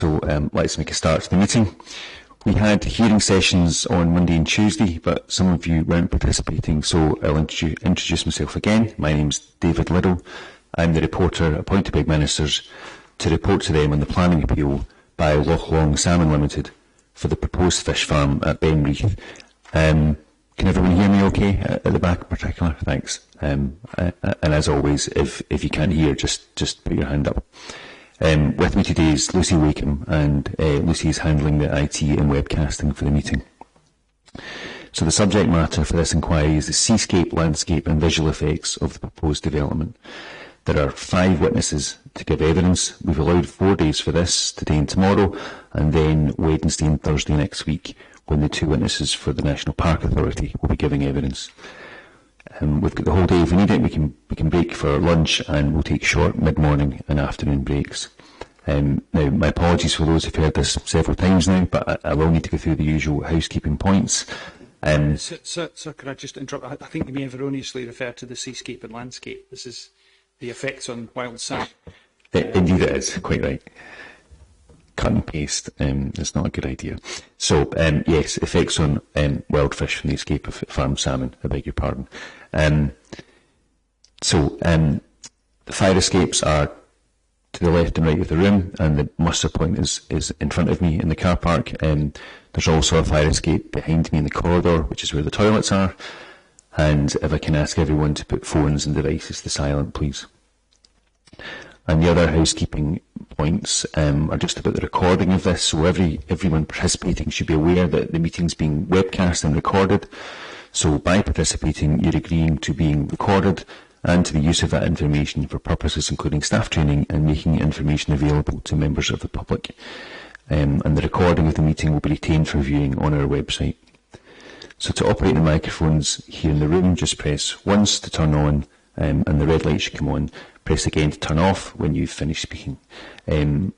So let's make a start to the meeting. We had hearing sessions on Monday and Tuesday, but some of you weren't participating, so I'll introduce myself again. My name's David Liddle. I'm the reporter appointed by ministers to report to them on the planning appeal by Loch Long Salmon Limited for the proposed fish farm at Beinn, Reithe. Can everyone hear me okay at the back in particular? Thanks. And as always, if you can't hear, just put your hand up. With me today is Lucy Wakeham, and Lucy is handling the IT and webcasting for the meeting. So the subject matter for this inquiry is the seascape, landscape and visual effects of the proposed development. There are 5 witnesses to give evidence. We've allowed 4 days for this, today and tomorrow, and then Wednesday and Thursday next week, when the 2 witnesses for the National Park Authority will be giving evidence. We've got the whole day if we need it. We can break for lunch, and we'll take short mid-morning and afternoon breaks. Now, my apologies for those who've heard this several times now, but I will need to go through the usual housekeeping points. Sir, could I just interrupt? I think you may have erroneously referred to the seascape and landscape. This is the effects on wild salmon. Indeed it is, quite right. Cut and paste, it's not a good idea. So, yes, effects on wild fish from the escape of farmed salmon, I beg your pardon. The fire escapes are to the left and right of the room, and the muster point is in front of me in the car park. There's also a fire escape behind me in the corridor, which is where the toilets are. And if I can ask everyone to put phones and devices to silent, please. And the other housekeeping points are just about the recording of this. So everyone participating should be aware that the meeting's being webcast and recorded. So by participating, you're agreeing to being recorded and to the use of that information for purposes including staff training and making information available to members of the public. And the recording of the meeting will be retained for viewing on our website. So to operate the microphones here in the room, just press once to turn on, and the red light should come on. Press again to turn off when you've finished speaking. And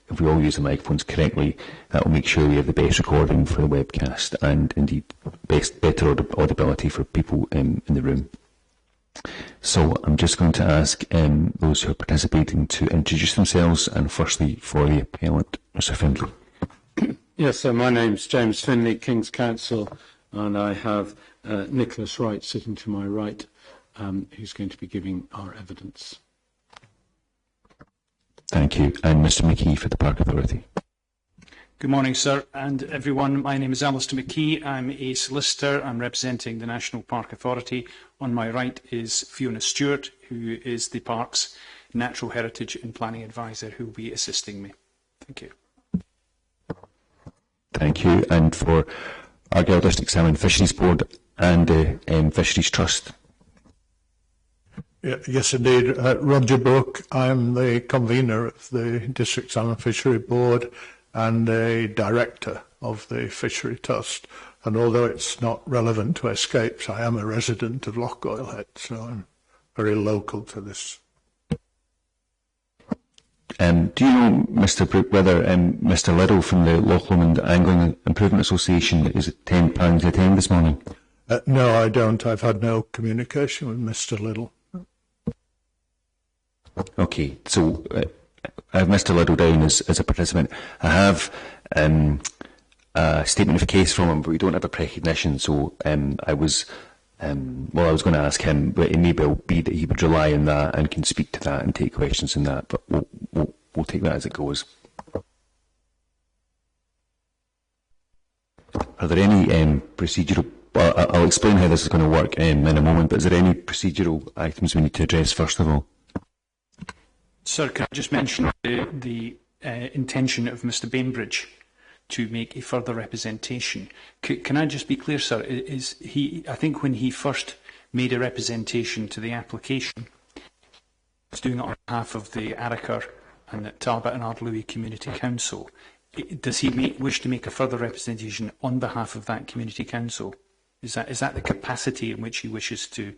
if we all use the microphones correctly, that will make sure we have the best recording for the webcast and indeed better audibility for people in the room. So I'm just going to ask those who are participating to introduce themselves, and firstly for the appellant, Mr. Findlay. Yes, so my name's James Findlay, King's Counsel, and I have Nicholas Wright sitting to my right, who's going to be giving our evidence. Thank you. And Mr. McKee for the Park Authority. Good morning, sir, and everyone. My name is Alistair McKee. I'm a solicitor. I'm representing the National Park Authority. On my right is Fiona Stewart, who is the Park's Natural Heritage and Planning Advisor, who will be assisting me. Thank you. Thank you. And for Argyll District Salmon Fisheries Board and the Fisheries Trust. Yes, indeed. Roger Brooke. I'm the convener of the District Salmon Fishery Board and a director of the Fishery Trust. And although it's not relevant to escapes, I am a resident of Loch Goilhead, so I'm very local to this. Do you know, Mr. Brooke, whether Mr. Liddle from the Loch Lomond Angling Improvement Association is planning to attend this morning? No, I don't. I've had no communication with Mr. Liddle. Okay, so I have Mr. Liddle down as a participant. I have a statement of case from him, but we don't have a recognition. So I was going to ask him, but it may well be that he would rely on that and can speak to that and take questions on that. But we'll take that as it goes. Are there any procedural? Well, I'll explain how this is going to work in a moment. But is there any procedural items we need to address first of all? Sir, can I just mention the intention of Mr. Bainbridge to make a further representation? Can I just be clear, sir? Is he? I think when he first made a representation to the application, he was doing it on behalf of the Arrochar and the Talbot and Ardluey Community Council. Does he wish to make a further representation on behalf of that Community Council? Is that the capacity in which he wishes to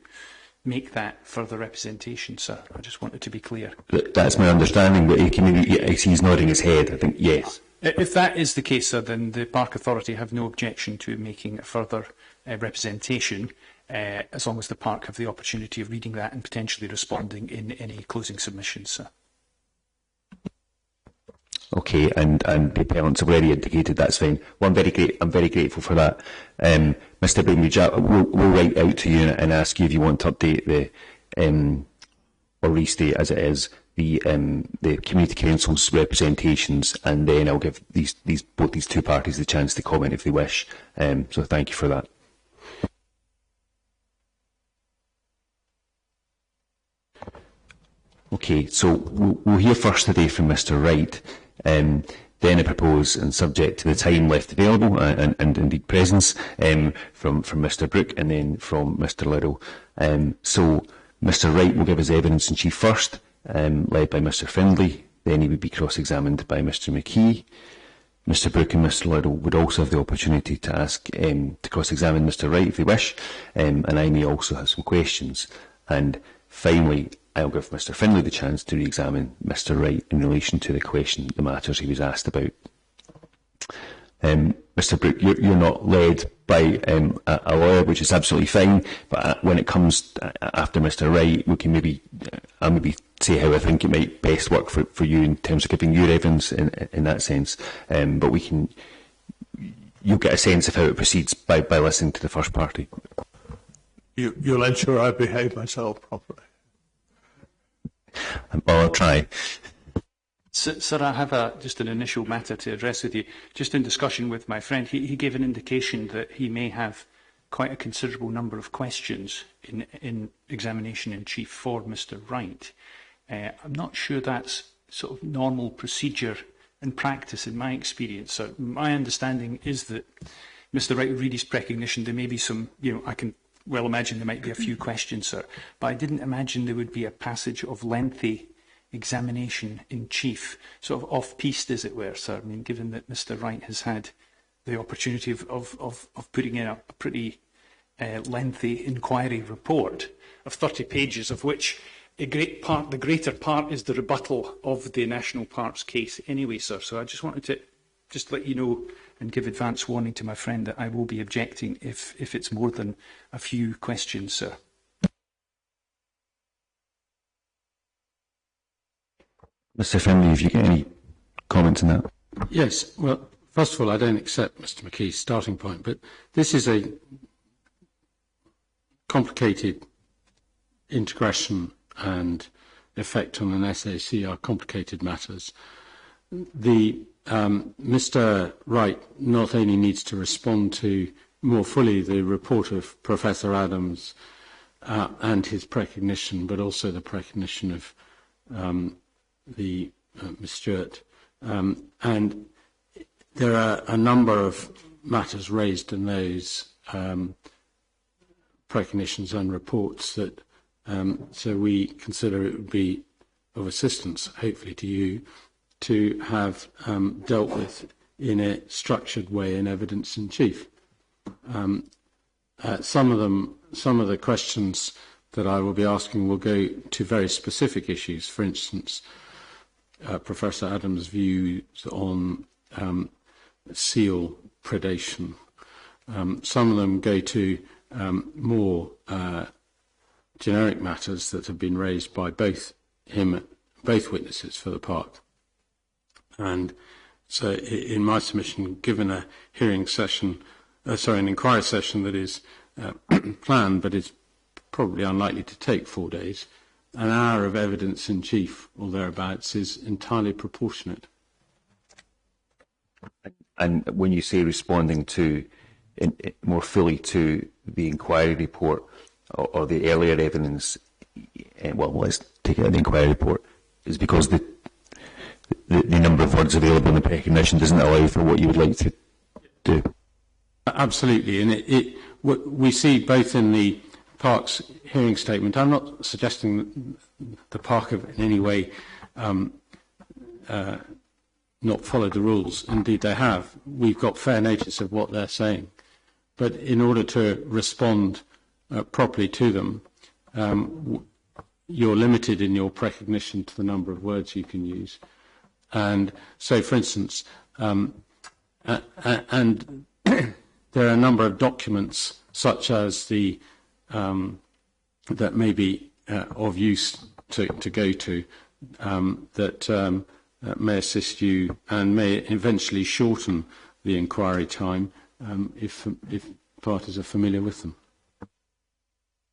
make that further representation, sir? I just wanted to be clear. That's my understanding, but he's nodding his head. I think yes. If that is the case, sir, then the Park Authority have no objection to making a further representation, as long as the Park have the opportunity of reading that and potentially responding in any closing submissions, sir. Okay, and the appellants have already indicated that's fine. Well, I'm very grateful for that. Mr. Bainbridge, we'll write out to you and ask you if you want to update or restate as it is the Community Council's representations, and then I'll give both these two parties the chance to comment if they wish. So thank you for that. Okay, so we'll hear first today from Mr. Wright. Then I propose, and subject to the time left available and indeed presence, from Mr. Brooke and then from Mr. Liddell. So Mr. Wright will give his evidence in chief first, led by Mr. Findlay. Then he would be cross-examined by Mr. McKee. Mr. Brooke and Mr. Liddell would also have the opportunity to ask to cross-examine Mr. Wright if they wish, and I may also have some questions. And finally, I'll give Mr. Findlay the chance to re-examine Mr. Wright in relation to the matters he was asked about. Mr. Brooke, you're not led by a lawyer, which is absolutely fine, but when it comes after Mr. Wright, we can I'll maybe say how I think it might best work for you in terms of giving your evidence in that sense, but you'll get a sense of how it proceeds by listening to the first party. You'll ensure I behave myself properly. Well, I'll try. Sir, I have just an initial matter to address with you. Just in discussion with my friend, he gave an indication that he may have quite a considerable number of questions in examination in chief for Mr. Wright. I'm not sure that's sort of normal procedure and practice in my experience. So my understanding is that Mr. Wright would read his precognition. There may be some, I can well imagine there might be a few questions, sir, but I didn't imagine there would be a passage of lengthy examination in chief, sort of off-piste, as it were, sir. I mean, given that Mr. Wright has had the opportunity of putting in a pretty lengthy inquiry report of 30 pages, of which the greater part is the rebuttal of the National Parks case anyway, sir. So I just wanted to let you know and give advance warning to my friend that I will be objecting if it's more than a few questions, sir. Mr. Findlay, have you got any comments on that? Yes. Well, first of all, I don't accept Mr. McKee's starting point, but this is a complicated integration and effect on an SAC are complicated matters. Mr. Wright not only needs to respond to more fully the report of Professor Adams and his precognition, but also the precognition of Ms. Stewart. And there are a number of matters raised in those precognitions and reports that so we consider it would be of assistance, hopefully to you, to have dealt with in a structured way in evidence in chief. Some of the questions that I will be asking will go to very specific issues. For instance, Professor Adams' views on seal predation. Some of them go to more generic matters that have been raised by both witnesses for the park. And so in my submission, given a hearing session, an inquiry session that is planned but is probably unlikely to take 4 days, an hour of evidence in chief or thereabouts is entirely proportionate. And when you say responding to more fully to the inquiry report or the earlier evidence, well, let's take it at the inquiry report, is because the number of words available in the precognition doesn't allow for what you would like to do. Absolutely, and we see both in the Park's hearing statement. I'm not suggesting that the Park have in any way not followed the rules. Indeed, they have. We've got fair notice of what they're saying. But in order to respond properly to them, you're limited in your precognition to the number of words you can use. And so, for instance, and there are a number of documents such as the that may be of use to go to that may assist you and may eventually shorten the inquiry time if parties are familiar with them.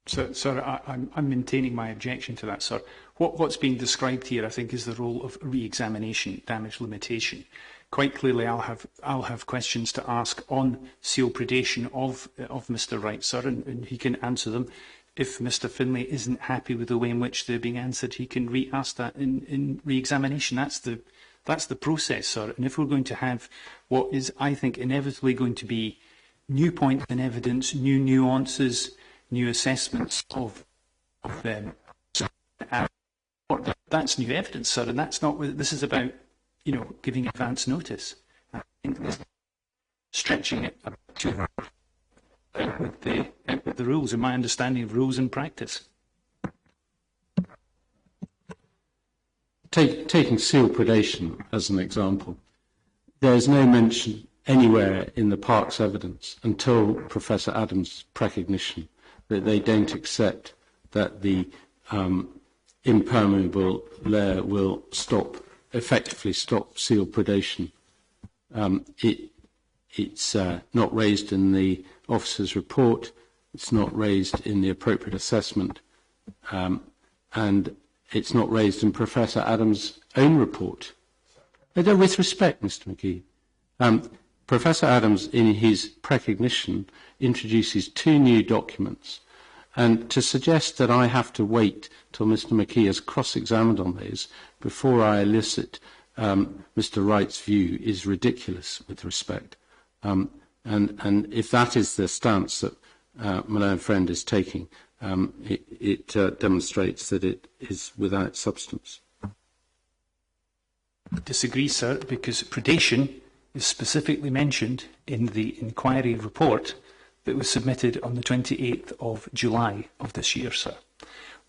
Sir, I'm maintaining my objection to that, sir. What's being described here, I think, is the role of re-examination, damage limitation. Quite clearly, I'll have questions to ask on seal predation of Mr. Wright, sir, and he can answer them. If Mr. Finlay isn't happy with the way in which they're being answered, he can re-ask that in re-examination. That's the process, sir. And if we're going to have what is, I think, inevitably going to be new points in evidence, new nuances, new assessments of them, that's new evidence, sir, and that's not what this is about. You know, giving advance notice. I think this stretching it too far with the rules, and my understanding of rules and practice. Taking seal predation as an example, there is no mention anywhere in the Park's evidence until Professor Adams' precognition that they don't accept that the impermeable layer will effectively stop seal predation. It's not raised in the officer's report, it's not raised in the appropriate assessment, and it's not raised in Professor Adams' own report. With respect, Mr. McGee, Professor Adams, in his precognition, introduces two new documents, and to suggest that I have to wait till Mr. McKee has cross-examined on these before I elicit Mr. Wright's view is ridiculous, with respect. And if that is the stance that my own friend is taking, it demonstrates that it is without substance. I disagree, sir, because predation is specifically mentioned in the inquiry report that was submitted on the 28th of July of this year, sir.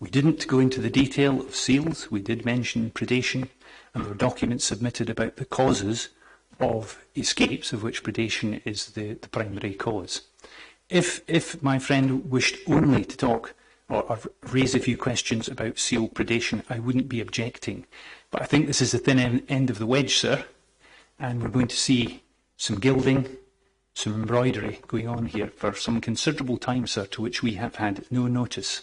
We didn't go into the detail of seals. We did mention predation, and there were documents submitted about the causes of escapes, of which predation is the primary cause. If my friend wished only to talk or raise a few questions about seal predation, I wouldn't be objecting. But I think this is the thin end of the wedge, sir, and we're going to see some gilding, some embroidery going on here for some considerable time, sir, to which we have had no notice.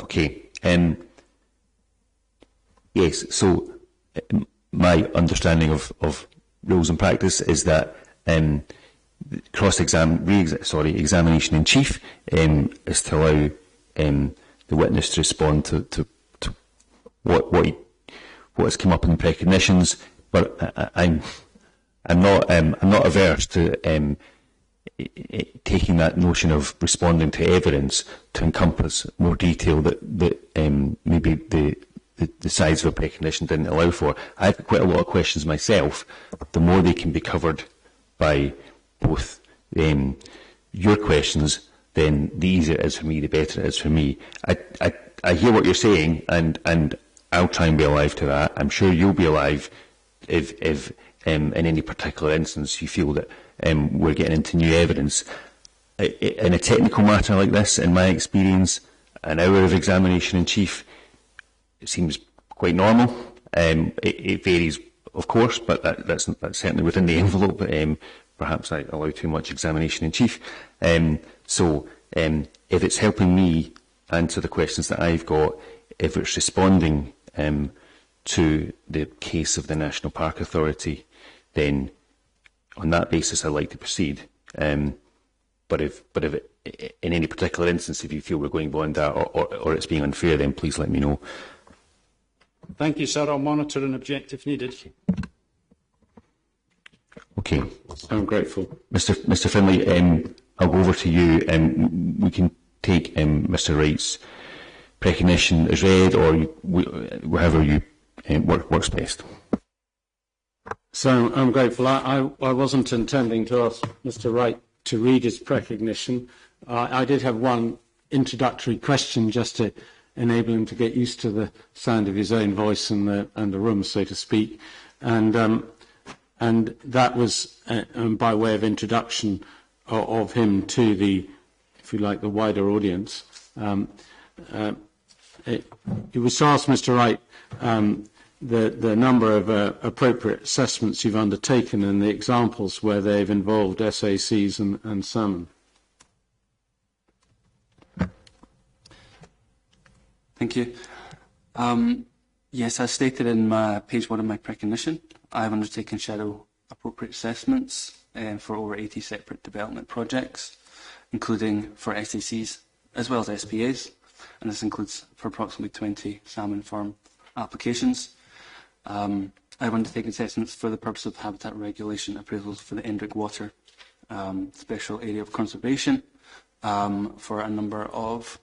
Okay. Yes, so my understanding of rules and practice is that examination in chief is to allow the witness to respond to what has come up in the precognitions, but I'm not averse to taking that notion of responding to evidence to encompass more detail that maybe the size of a precognition didn't allow for. I've got quite a lot of questions myself. The more they can be covered by both your questions, then the easier it is for me, the better it is for me. I hear what you're saying, and I'll try and be alive to that. I'm sure you'll be alive if in any particular instance you feel that we're getting into new evidence. In a technical matter like this, in my experience, an hour of examination in chief, it seems quite normal. It varies, of course, but that's certainly within the envelope. Perhaps I allow too much examination in chief. So if it's helping me answer the questions that I've got, if it's responding to the case of the National Park Authority, then on that basis I'd like to proceed. But if in any particular instance, if you feel we're going beyond that or it's being unfair, then please let me know. Thank you, sir. I'll monitor and object if needed. Okay. I'm grateful. Mr. Finlay, I'll go over to you. We can take Mr. Wright's precognition as read, or however you works best. So I'm grateful. I wasn't intending to ask Mr. Wright to read his precognition. I did have one introductory question just to enable him to get used to the sound of his own voice and the room, so to speak. And that was by way of introduction of him to the, if you like, the wider audience. you was to ask Mr. Wright the number of appropriate assessments you've undertaken and the examples where they've involved SACs and salmon. Thank you. Yes, as stated in page 1 of my precognition, I have undertaken shadow appropriate assessments for over 80 separate development projects, including for SACs as well as SPAs, and this includes for approximately 20 salmon farm applications. I have undertaken assessments for the purpose of habitat regulation appraisals for the Endrick Water Special Area of Conservation for a number of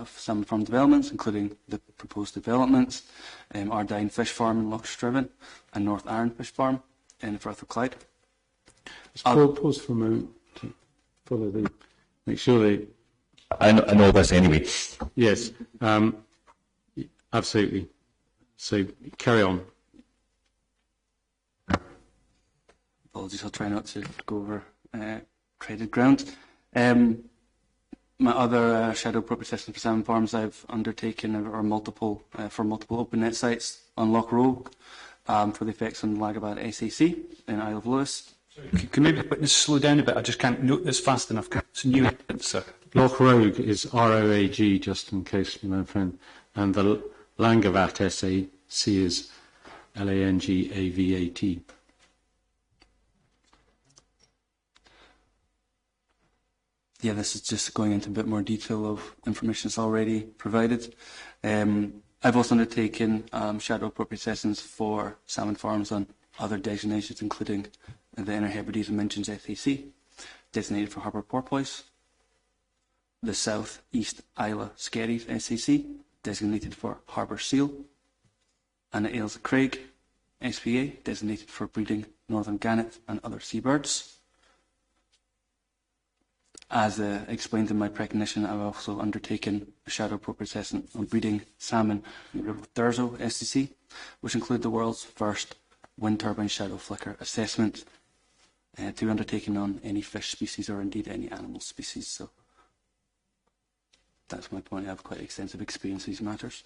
salmon farm developments, including the proposed developments, Ardine Fish Farm in Loch Striven and North Arran Fish Farm in the Firth of Clyde. Pause for a moment to follow the, make sure they... I know this anyway. Yes, absolutely. So carry on. Apologies, I'll try not to go over treaded ground. My other shadow appropriate assessment for salmon farms I've undertaken are multiple for multiple open net sites on Loch Rogue for the effects on Lagabad SAC in Isle of Lewis. Can maybe the witness slow down a bit? I just can't note this fast enough. It's new evidence, sir. Loch Rogue is ROAG, just in case my friend, and the Langavat SAC is LANGAVAT. Yeah, this is just going into a bit more detail of information that's already provided. I've also undertaken shadow appropriate assessments for salmon farms on other designations, including the Inner Hebrides and Minchin's SAC, designated for harbour porpoise, the South East Isla Skerries SAC, designated for harbour seal, and the Ailsa Craig SPA, designated for breeding northern gannet and other seabirds. As explained in my precognition, I've also undertaken a shadow appropriate assessment on breeding salmon in the River Thurso SCC, which include the world's first wind turbine shadow flicker assessment to be undertaken on any fish species or indeed any animal species. So that's my point. I have quite extensive experience in these matters.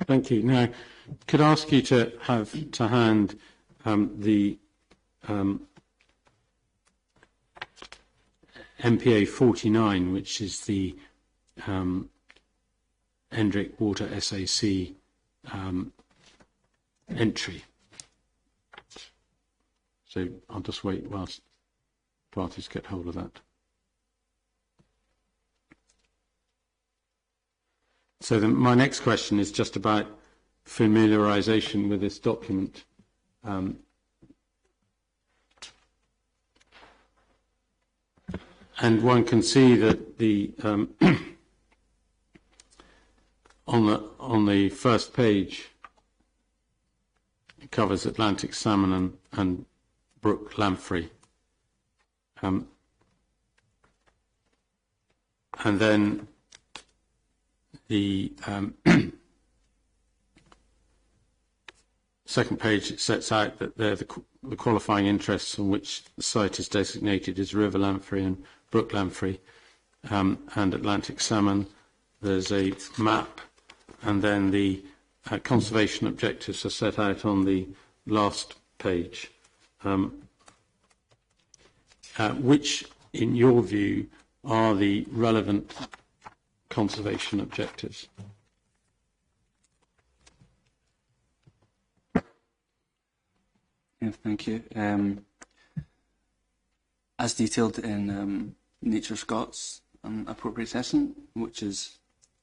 Thank you. Now, could I ask you to have to hand the MPA 49, which is the Endrick Water SAC entry. So I'll just wait whilst parties get hold of that. So my next question is just about familiarisation with this document. And one can see that the on the first page it covers Atlantic salmon and brook lamprey, and then the second page it sets out that they're the qualifying interests on which the site is designated as river lamprey and brook lamprey and Atlantic salmon. There's a map, and then the conservation objectives are set out on the last page. Which, in your view, are the relevant conservation objectives? Yeah, thank you. As detailed in Nature Scott's appropriate assessment, which is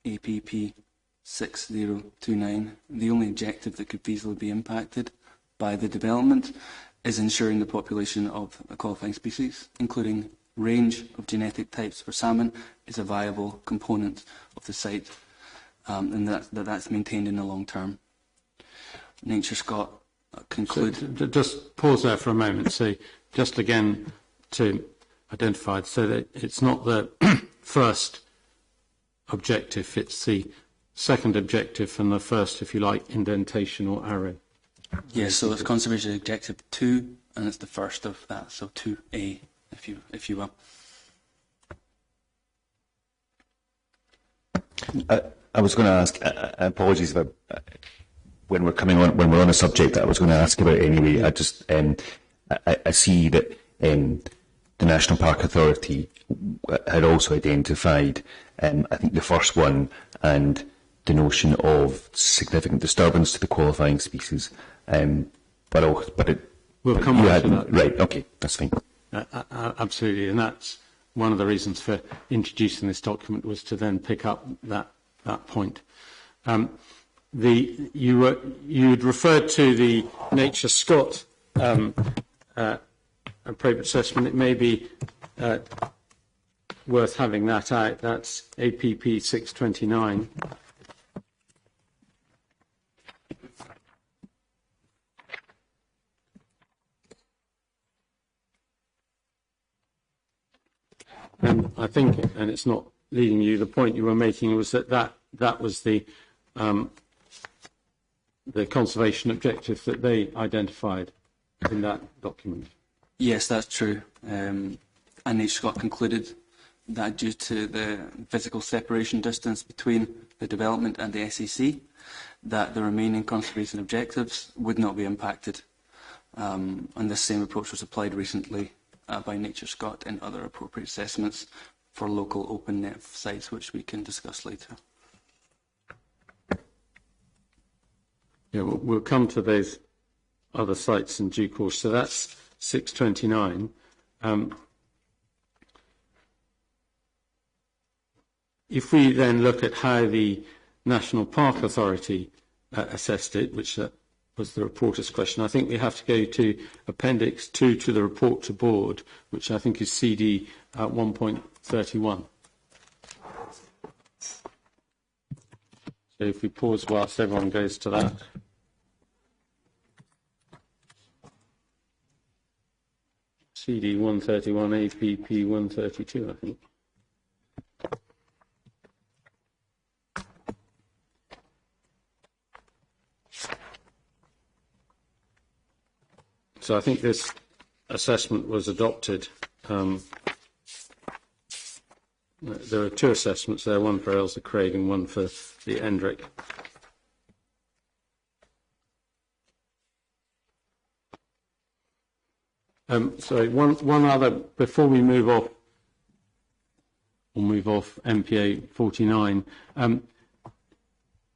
APP-002-2020, the only objective that could feasibly be impacted by the development is ensuring the population of a qualifying species, including range of genetic types for salmon, is a viable component of the site, and that's maintained in the long term. Nature Scott conclude. So, just pause there for a moment. So, just again to identify, so that it's not the first objective, it's the second objective and the first, if you like, indentation or arrow. Yes, so it's conservation objective 2, and it's the first of that, so 2A, if you will. I was going to ask, apologies if when we're on a subject that I was going to ask about anyway. I just, I see that the National Park Authority had also identified, I think the first one, and the notion of significant disturbance to the qualifying species. We'll come on to that. Right, okay, that's fine. Absolutely, and that's one of the reasons for introducing this document, was to then pick up that point. You'd referred to the Nature Scott appropriate assessment. It may be worth having that out. That's APP 629. And I think, and it's not leading you, the point you were making was that was the conservation objective that they identified in that document. Yes, that's true. And Nature Scott concluded that due to the physical separation distance between the development and the SEC, that the remaining conservation objectives would not be impacted. And this same approach was applied recently by Nature Scott and other appropriate assessments for local open net sites, which we can discuss later. Yeah, we'll come to those other sites in due course. So that's 629. If we then look at how the National Park Authority assessed it, which was the reporter's question, I think we have to go to Appendix 2 to the report to board, which I think is CD 1.31. So if we pause whilst everyone goes to that. CD 131, APP 132, I think. So I think this assessment was adopted. There are two assessments there, one for Ailsa Craig and one for the Endrick. Sorry, one other, before we move off MPA 49,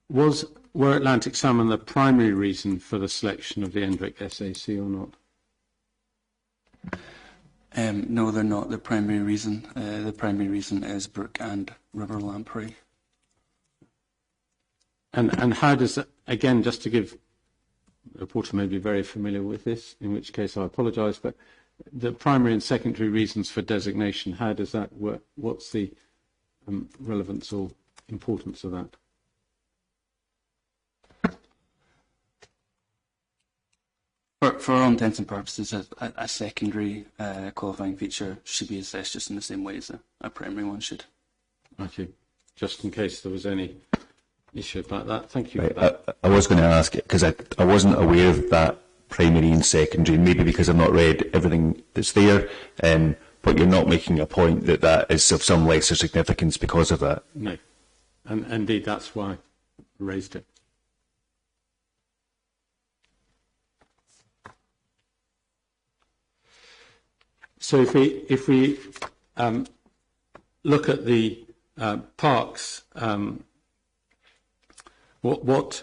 were Atlantic salmon the primary reason for the selection of the Endrick SAC or not? No, they're not the primary reason. The primary reason is brook and river lamprey. And how does that, again, just to give, the reporter may be very familiar with this, in which case I apologise, but the primary and secondary reasons for designation, how does that work? What's the relevance or importance of that? For all intents and purposes, a secondary qualifying feature should be assessed just in the same way as a primary one should. Thank you. Just in case there was any issue about that. Thank you. Right. I was going to ask it because I wasn't aware of that primary and secondary, maybe because I've not read everything that's there, but you're not making a point that is of some lesser significance because of that. No. And indeed, that's why I raised it. So if we look at the parks, what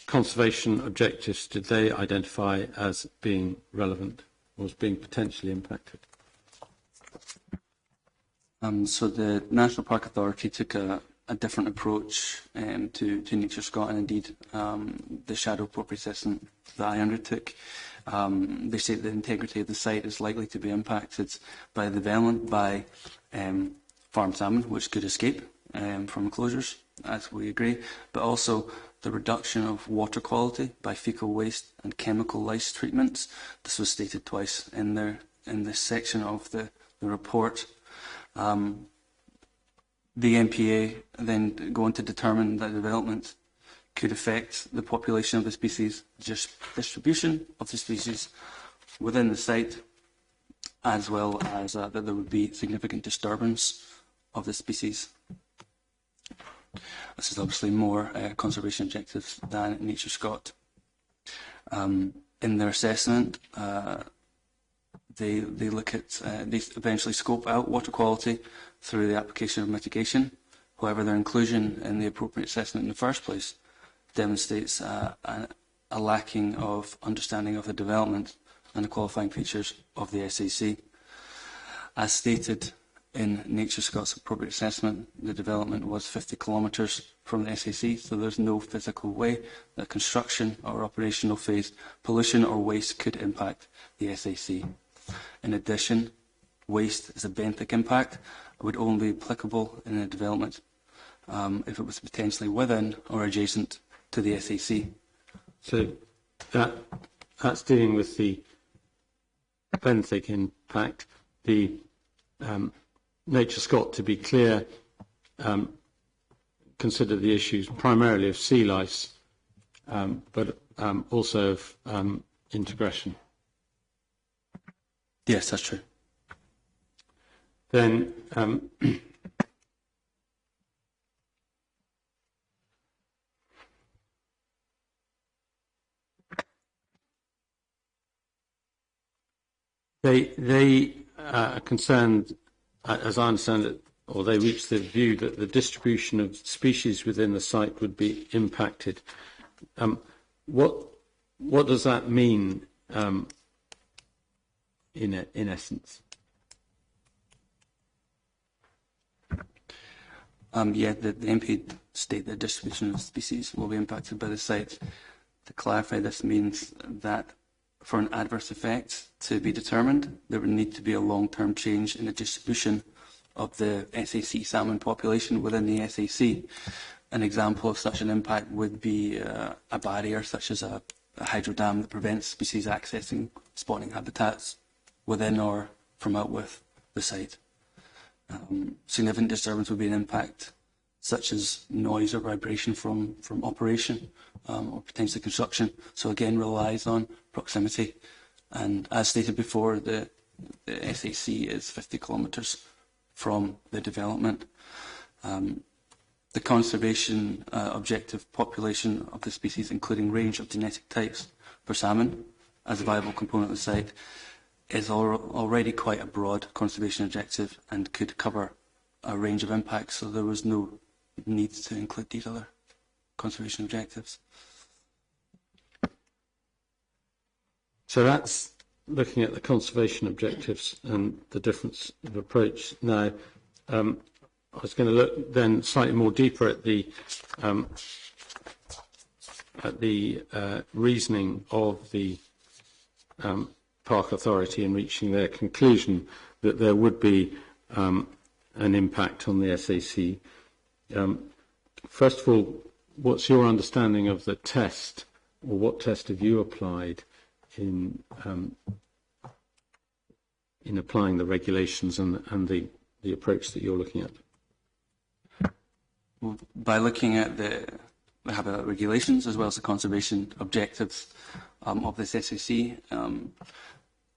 conservation objectives did they identify as being relevant or as being potentially impacted? So the National Park Authority took a different approach to Nature Scott, and indeed the shadow appropriate assessment that I undertook. They say that the integrity of the site is likely to be impacted by the development by farm salmon, which could escape from closures, as we agree, but also the reduction of water quality by fecal waste and chemical lice treatments. This was stated twice in this section of the report. The NPA then go on to determine that development could affect the population of the species, just distribution of the species within the site, as well as that there would be significant disturbance of the species. This is obviously more conservation objectives than Nature Scott. In their assessment, they look at, they eventually scope out water quality through the application of mitigation. However, their inclusion in the appropriate assessment in the first place demonstrates a lacking of understanding of the development and the qualifying features of the SAC. As stated in Nature Scott's appropriate assessment, the development was 50 kilometres from the SAC, so there's no physical way that construction or operational phase pollution or waste could impact the SAC. In addition, waste is a benthic impact. It would only be applicable in a development if it was potentially within or adjacent to the SAC. So that's dealing with the benthic impact. The Nature Scott, to be clear, considered the issues primarily of sea lice, but also of integration. Yes, that's true. Then they are concerned, as I understand it, or they reached the view that the distribution of species within the site would be impacted. What does that mean in essence? Yeah, the MP state that distribution of species will be impacted by the site. To clarify, this means that for an adverse effect to be determined, there would need to be a long-term change in the distribution of the SAC salmon population within the SAC. An example of such an impact would be a barrier such as a hydro dam that prevents species accessing spawning habitats within or from out with the site. Significant disturbance would be an impact such as noise or vibration from operation or potentially construction. So again, relies on proximity. And as stated before, the SAC is 50 kilometres from the development. The conservation objective population of the species, including range of genetic types for salmon as a viable component of the site, is already quite a broad conservation objective and could cover a range of impacts, so there was no need to include these other conservation objectives. So that's looking at the conservation objectives and the difference of approach. Now, I was going to look then slightly more deeper at the reasoning of the Park Authority in reaching their conclusion that there would be an impact on the SAC. First of all, what's your understanding of the test, or what test have you applied in applying the regulations and the approach that you're looking at? Well, by looking at the habitat regulations as well as the conservation objectives of this SAC,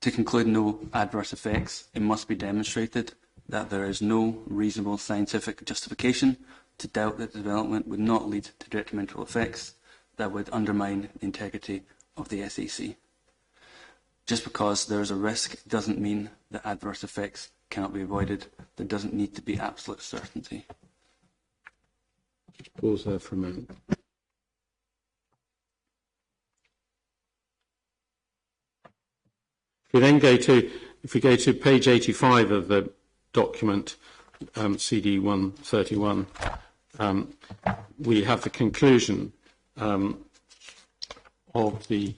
to conclude no adverse effects, it must be demonstrated that there is no reasonable scientific justification to doubt that the development would not lead to detrimental effects that would undermine the integrity of the SAC. Just because there is a risk doesn't mean that adverse effects cannot be avoided. There doesn't need to be absolute certainty. Pause there for a moment. If we go to page 85 of the document, CD 131, we have the conclusion of the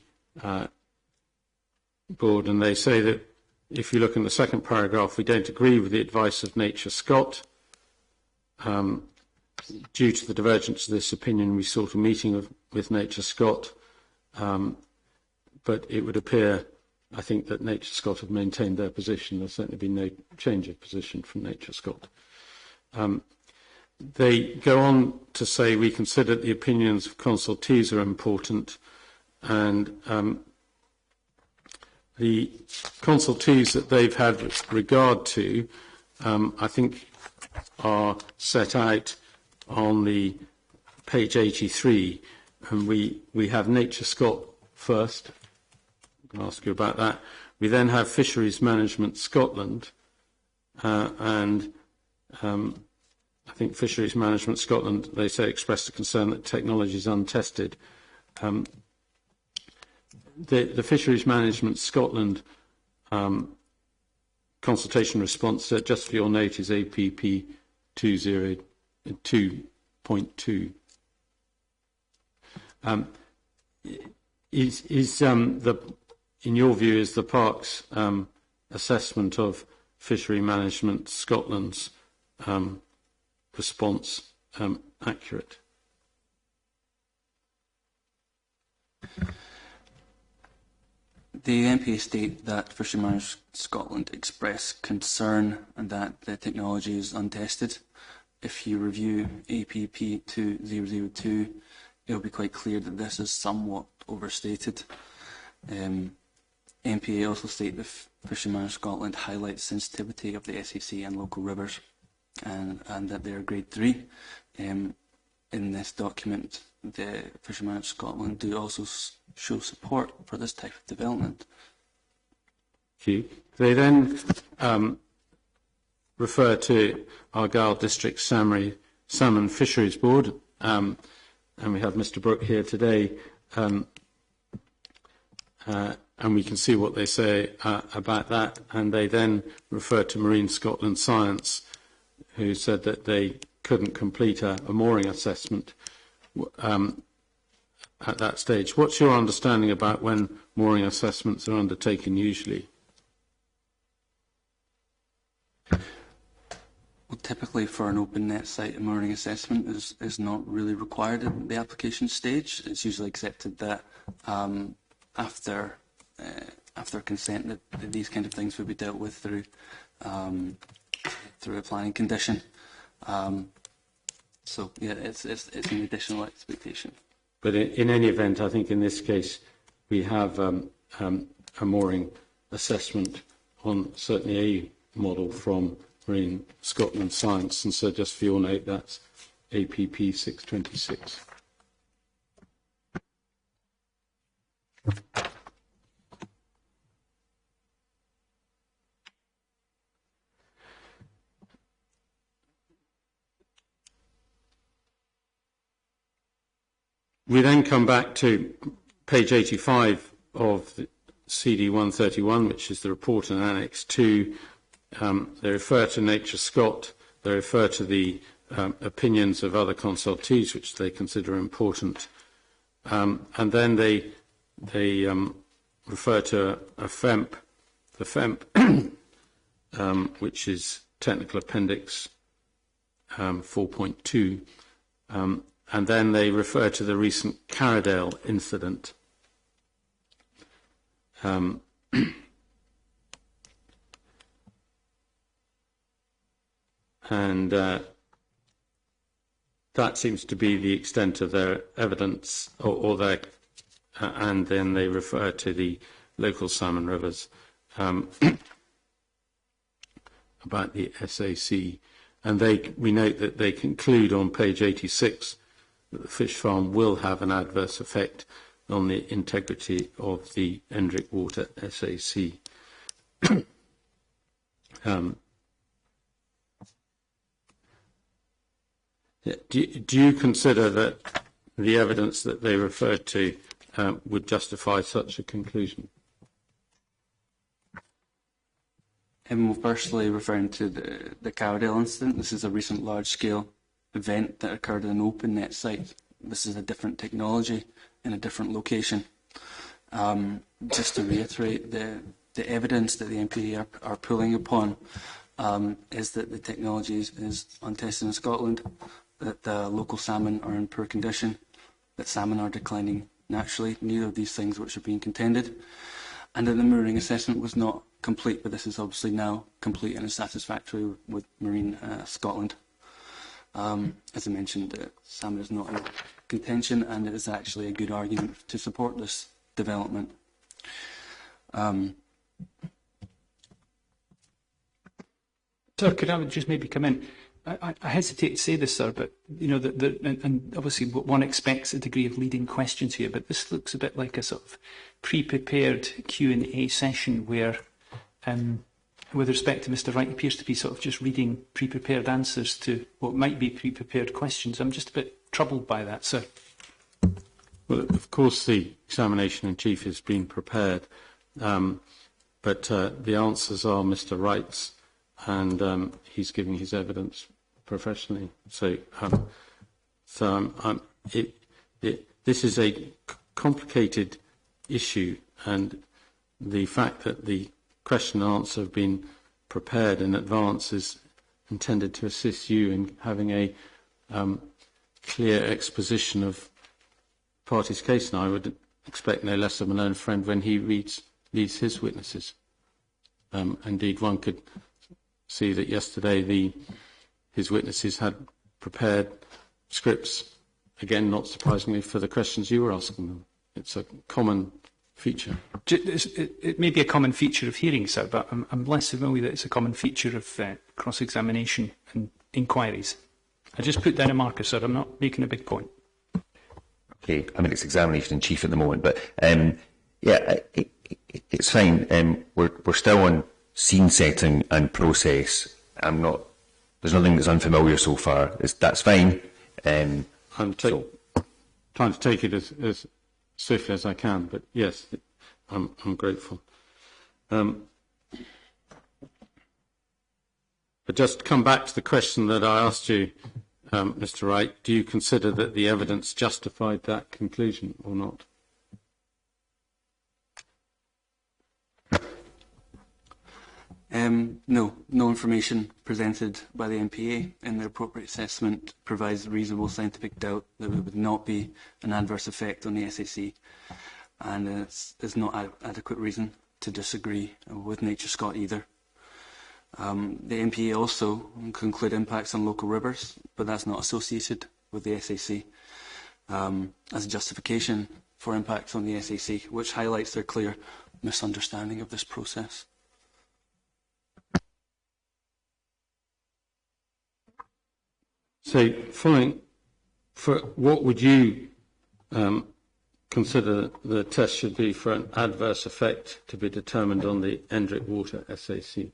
board, and they say that if you look in the second paragraph, we don't agree with the advice of Nature Scott. Due to the divergence of this opinion, we sought a meeting with Nature Scott, but it would appear, I think, that Nature Scott have maintained their position. There's certainly been no change of position from Nature Scott. They go on to say we consider the opinions of consultees are important, and the consultees that they've had regard to, I think, are set out on the page 83, and we have Nature Scot first. I'm going to ask you about that. We then have Fisheries Management Scotland, and I think Fisheries Management Scotland, they say, expressed a concern that technology is untested. The Fisheries Management Scotland consultation response, just for your note, is APP 202.2. In your view, is the Parks assessment of Fishery Management Scotland's response accurate? The MPA state that Fishery Management Scotland expressed concern that the technology is untested. If you review APP 2002, it will be quite clear that this is somewhat overstated. MPA also state that Fishery Management Scotland highlights sensitivity of the SAC and local rivers, and that they are grade 3. In this document, the Fishery Management Scotland do also show support for this type of development. Thank you. They then refer to Argyll District Salmon Fisheries Board, and we have Mr. Brooke here today, and we can see what they say about that. And they then refer to Marine Scotland Science, who said that they couldn't complete a mooring assessment at that stage. What's your understanding about when mooring assessments are undertaken usually? Well, typically for an open net site, a mooring assessment is not really required at the application stage. It's usually accepted that after consent that these kind of things would be dealt with through a planning condition. So yeah, it's an additional expectation. But in any event, I think in this case we have a mooring assessment on certainly a model from Marine Scotland Science, and so just for your note, that's APP 626. We then come back to page 85 of the CD 131, which is the report in Annex 2. They refer to Nature Scot. They refer to the opinions of other consultees, which they consider important. And then they refer to a FEMP, the FEMP, which is Technical Appendix 4.2. And then they refer to the recent Carradale incident. And that seems to be the extent of their evidence, or their, and then they refer to the local salmon rivers about the SAC. And we note that they conclude on page 86 that the fish farm will have an adverse effect on the integrity of the Endrick Water SAC. Do you consider that the evidence that they referred to would justify such a conclusion? Well, firstly, referring to the Carradale incident, this is a recent large-scale event that occurred in an open net site. This is a different technology in a different location. Just to reiterate, the evidence that the MPA are pulling upon is that the technology is untested in Scotland, that the local salmon are in poor condition, that salmon are declining naturally, neither of these things which are being contended, and that the mooring assessment was not complete, but this is obviously now complete and is satisfactory with Marine Scotland. As I mentioned, salmon is not in contention, and it is actually a good argument to support this development. Sir, could I just maybe come in? I hesitate to say this, sir, but you know, and obviously one expects a degree of leading questions here, but this looks a bit like a sort of pre-prepared Q&A session where, with respect to Mr. Wright, appears to be sort of just reading pre-prepared answers to what might be pre-prepared questions. I'm just a bit troubled by that, sir. Well, of course, the examination-in-chief has been prepared, but the answers are Mr. Wright's, and he's giving his evidence professionally. So, this is a complicated issue, and the fact that the question and answer have been prepared in advance is intended to assist you in having a clear exposition of party's case, and I would expect no less of a learned friend when he reads his witnesses. Indeed, one could see that yesterday his witnesses had prepared scripts, again, not surprisingly, for the questions you were asking them. It's a common feature. It may be a common feature of hearing, sir, but I'm less familiar that it's a common feature of cross-examination and inquiries. I just put down a marker, sir. I'm not making a big point. Okay, I mean, it's examination-in-chief at the moment, but yeah, it's fine. We're still on scene setting and process. There's nothing that's unfamiliar so far. That's fine. I'm trying to take it as swiftly as I can, but yes, I'm grateful. But just to come back to the question that I asked you, Mr. Wright, do you consider that the evidence justified that conclusion or not? No information presented by the MPA in the appropriate assessment provides reasonable scientific doubt that there would not be an adverse effect on the SAC, and it's not adequate reason to disagree with Nature Scott either. The MPA also conclude impacts on local rivers, but that's not associated with the SAC as a justification for impacts on the SAC, which highlights their clear misunderstanding of this process. So, following, what would you consider the test should be for an adverse effect to be determined on the Endrick Water SAC?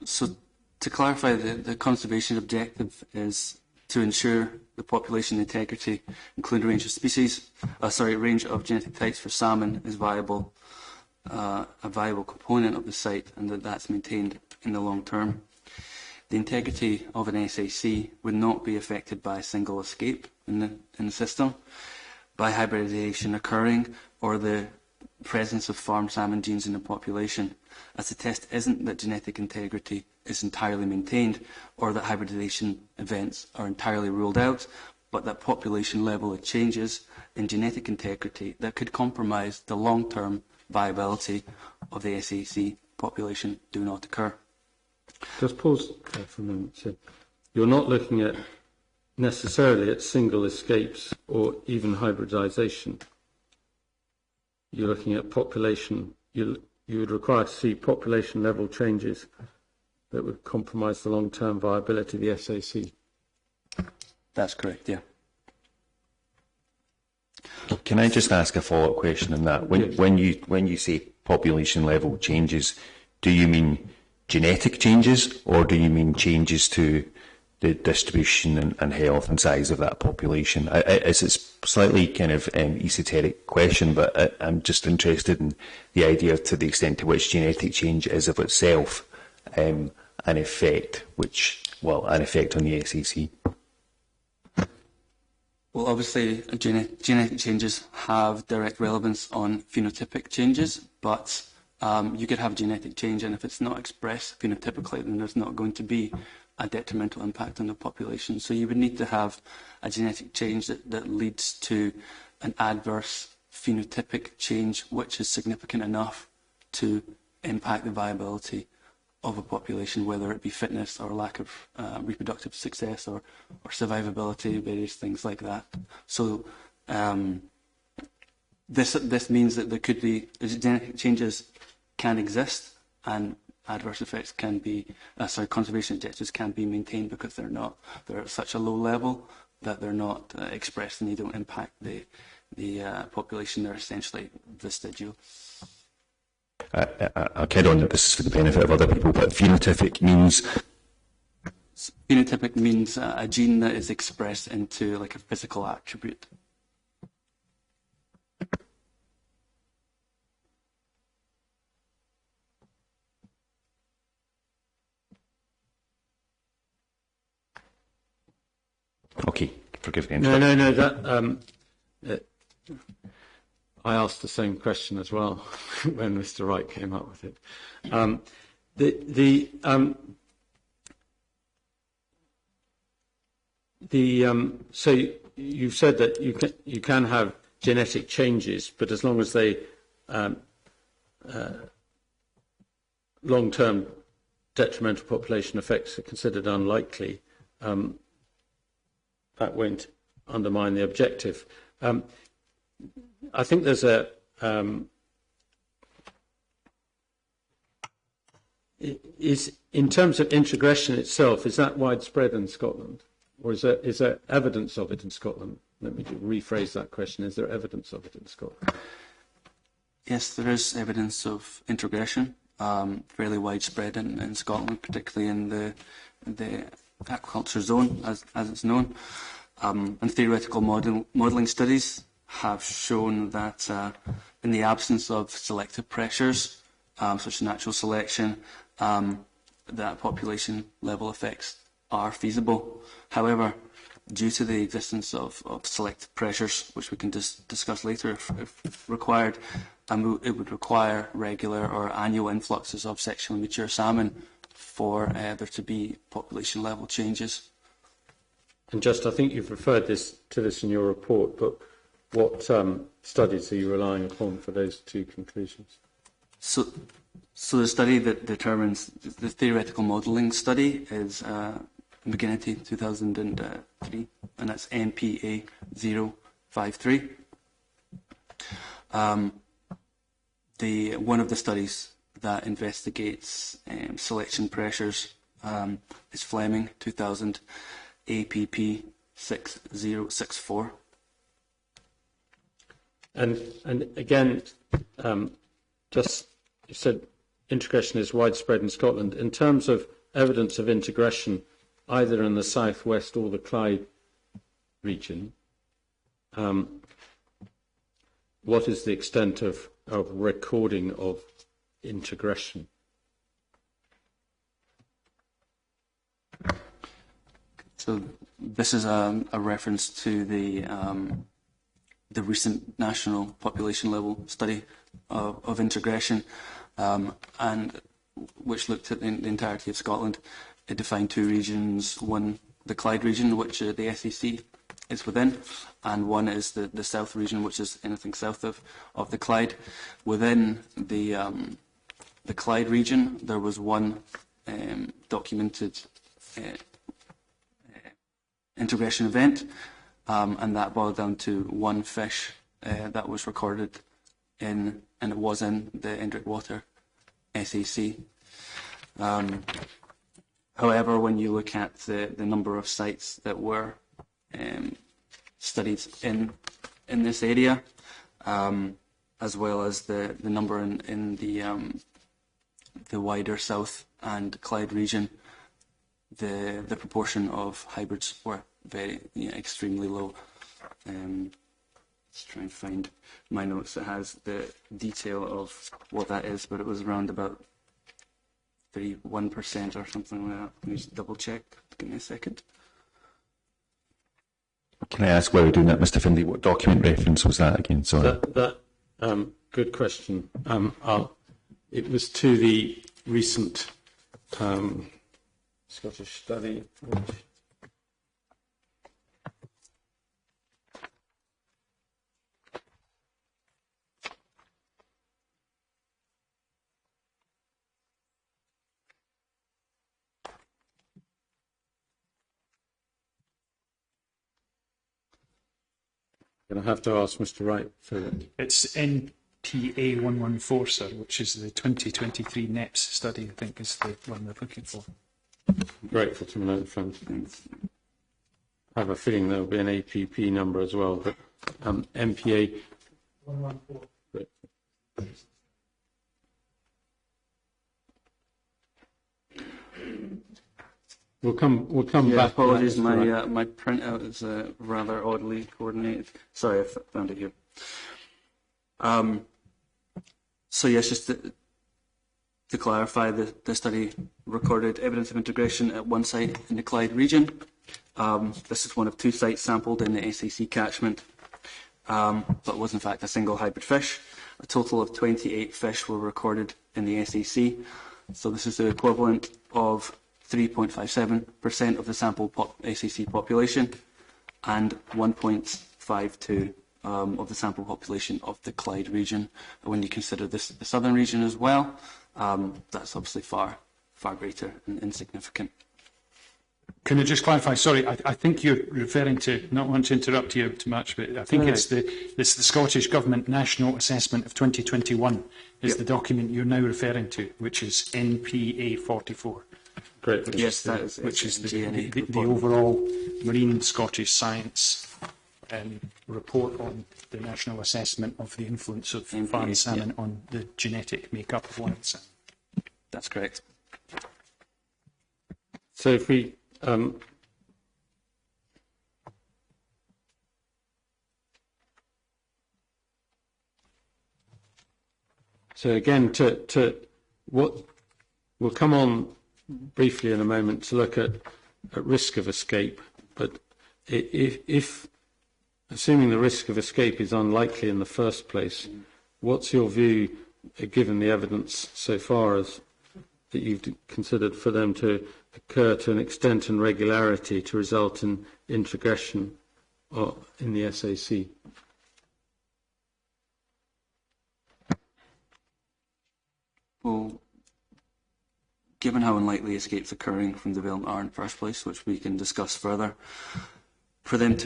So, to clarify, the conservation objective is to ensure the population integrity, including a range of species, range of genetic types for salmon is viable. A viable component of the site, and that's maintained in the long term. The integrity of an SAC would not be affected by a single escape in the system, by hybridization occurring, or the presence of farm salmon genes in the population, as the test isn't that genetic integrity is entirely maintained or that hybridization events are entirely ruled out, but that population level changes in genetic integrity that could compromise the long-term viability of the SAC population do not occur. Just pause for a moment. So you're not looking at necessarily at single escapes or even hybridization. You're looking at population. You would require to see population level changes that would compromise the long-term viability of the SAC. That's correct, yeah. Can I just ask a follow-up question on that? When you say population level changes, do you mean genetic changes, or do you mean changes to the distribution and health and size of that population? It's a slightly kind of esoteric question, but I'm just interested in the idea to the extent to which genetic change is of itself an effect on the SAC. Well, obviously, genetic changes have direct relevance on phenotypic changes, but you could have a genetic change, and if it's not expressed phenotypically, then there's not going to be a detrimental impact on the population. So you would need to have a genetic change that leads to an adverse phenotypic change, which is significant enough to impact the viability of a population, whether it be fitness or lack of reproductive success or survivability, various things like that. So This means that there could be genetic changes can exist, and adverse effects can be conservation objectives can be maintained because they're at such a low level that they're not expressed and they don't impact the population. They're essentially vestigial. I'll carry on that this is for the benefit of other people, but phenotypic means a gene that is expressed into like a physical attribute. Okay, forgive me. No. I asked the same question as well when Mr. Wright came up with it. So you've said that you can have genetic changes, but as long as they long-term detrimental population effects are considered unlikely, that won't undermine the objective. I think there's is in terms of introgression itself, is that widespread in Scotland, or is there evidence of it in Scotland? Let me rephrase that question. Is there evidence of it in Scotland? Yes, there is evidence of introgression, fairly widespread in Scotland, particularly in the aquaculture zone, as it's known. And theoretical modelling studies have shown that in the absence of selective pressures, such as natural selection, that population level effects are feasible. However, due to the existence of selective pressures, which we can discuss later if required, it would require regular or annual influxes of sexually mature salmon for there to be population level changes. And just, I think you've referred to this in your report, but what studies are you relying upon for those two conclusions? So the study that determines the theoretical modelling study is McGinnity 2003, and that's PPA-002-2020. One of the studies that investigates selection pressures is Fleming 2000 APP-6064. And again, just you said introgression is widespread in Scotland. In terms of evidence of introgression, either in the southwest or the Clyde region, what is the extent of recording of introgression? So this is a reference to the recent national population level study of introgression, and which looked at the entirety of Scotland. It defined two regions: one, the Clyde region, which the SEC is within, and one is the South region, which is anything south of the Clyde. Within the Clyde region, there was one documented introgression event, and that boiled down to one fish that was recorded and it was in the Indrick Water SAC. However, when you look at the number of sites that were studied in this area, as well as the number in the wider South and Clyde region, the proportion of hybrids were extremely low. Let's try and find my notes that has the detail of what that is, but it was around about 31% or something like that. Let me just double check. Give me a second. Can I ask while we're doing that, Mr. Findlay, what document reference was that again? Sorry. Good question. It was to the recent Scottish study, which I'm going to have to ask Mr. Wright for it. It's NPA-002-2020, sir, which is the 2023 NEPS study, I think, is the one they're looking for. Grateful to my own friends. I have a feeling there'll be an APP number as well, but MPA 114. Great. We'll come back. Apologies, my printout is rather oddly coordinated. Sorry, I found it here. So yes, just to clarify, the study recorded evidence of integration at one site in the Clyde region. This is one of 2 sites sampled in the SAC catchment, but was in fact a single hybrid fish. A total of 28 fish were recorded in the SAC. So this is the equivalent of 3.57% of the sample SAC population and 1.52 of the sample population of the Clyde region. When you consider this the southern region as well, that's obviously far greater and insignificant. Can I just clarify? Sorry, I think you're referring to, not want to interrupt you too much, but I think it's the Scottish Government National Assessment of 2021 is the document you're now referring to, which is NPA 44. Great. Which is the overall marine Scottish science report on the national assessment of the influence of farmed salmon on the genetic makeup of wild salmon. That's correct. So if we so again, to what we'll come on briefly in a moment to look at risk of escape, but if assuming the risk of escape is unlikely in the first place, what's your view, given the evidence so far as that you've considered, for them to occur to an extent and regularity to result in introgression in the SAC? Well, given how unlikely escapes occurring from development are in the first place, which we can discuss further, for this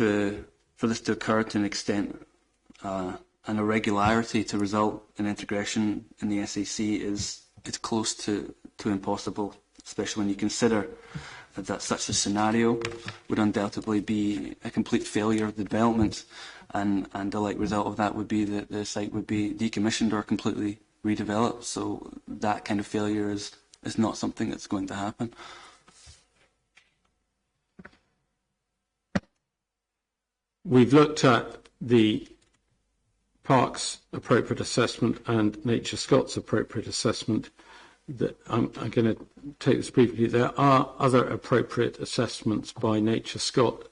to occur to an extent and irregularity to result in integration in the SAC it's close to impossible, especially when you consider that such a scenario would undoubtedly be a complete failure of the development, and the like result of that would be that the site would be decommissioned or completely redeveloped. So that kind of failure is not something that's going to happen. We've looked at the Park's appropriate assessment and Nature Scott's appropriate assessment. I'm going to take this briefly. There are other appropriate assessments by Nature Scott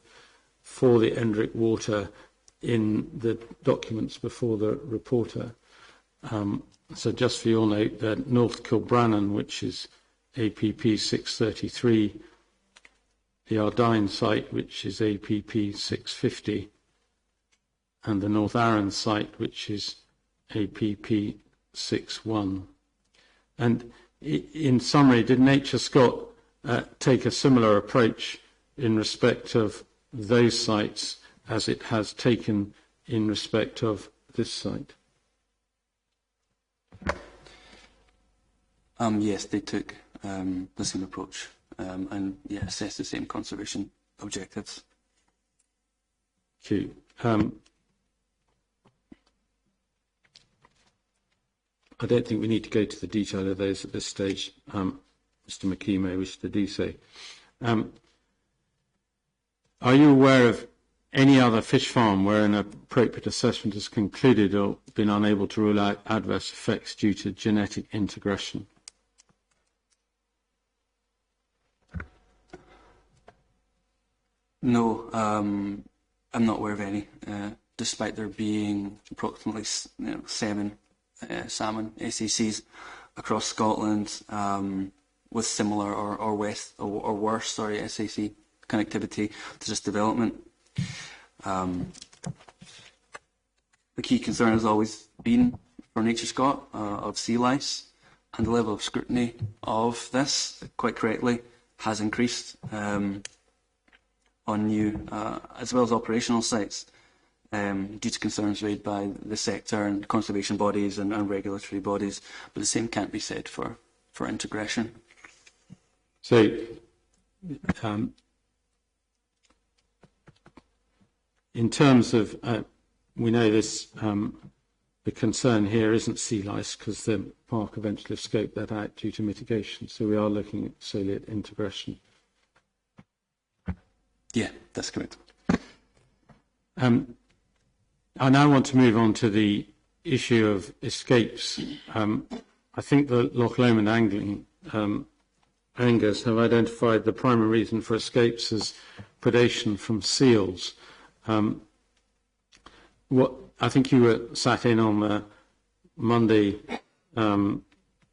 for the Endrick water in the documents before the reporter. So just for your note, the North Kilbrannan, which is APP 633, the Ardine site, which is APP 650, and the North Arran site, which is APP 61. And in summary, did Nature Scott take a similar approach in respect of those sites as it has taken in respect of this site? Yes, they took the same approach and assessed the same conservation objectives. Thank you. I don't think we need to go to the detail of those at this stage. Mr. McKee may wish to do so. Are you aware of any other fish farm where an appropriate assessment has concluded or been unable to rule out adverse effects due to genetic integration? No, I'm not aware of any, despite there being approximately 7 salmon SACs across Scotland with similar or worse SAC connectivity to this development. The key concern has always been for Nature Scott of sea lice, and the level of scrutiny of this, quite correctly, has increased on new as well as operational sites. due to concerns raised by the sector and conservation bodies and regulatory bodies, but the same can't be said for integration. So, in terms of, we know this, the concern here isn't sea lice because the park eventually scoped that out due to mitigation. So we are looking solely at integration. Yeah, that's correct. I now want to move on to the issue of escapes. I think the Loch Lomond angling angers have identified the primary reason for escapes as predation from seals. What I think you were sat in on the Monday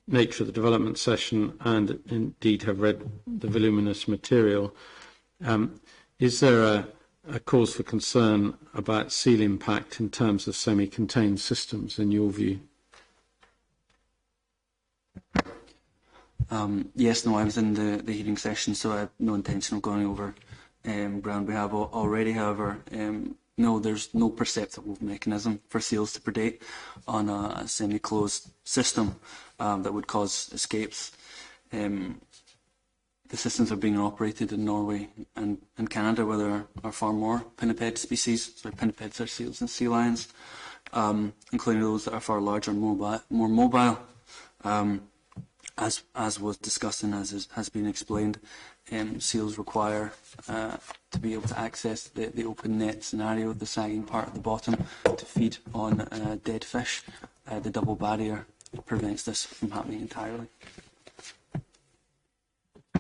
nature of the development session and indeed have read the voluminous material. Is there a cause for concern about seal impact in terms of semi-contained systems, in your view? Yes, no, I was in the hearing session, so I have no intention of going over ground we have already. However, no, there's no perceptible mechanism for seals to predate on a semi-closed system that would cause escapes. The systems are being operated in Norway and Canada, where there are far more pinniped species. So pinnipeds are seals and sea lions, including those that are far larger and more mobile. As was discussed and as has been explained, seals require to be able to access the open net scenario, the sagging part at the bottom, to feed on dead fish. The double barrier prevents this from happening entirely.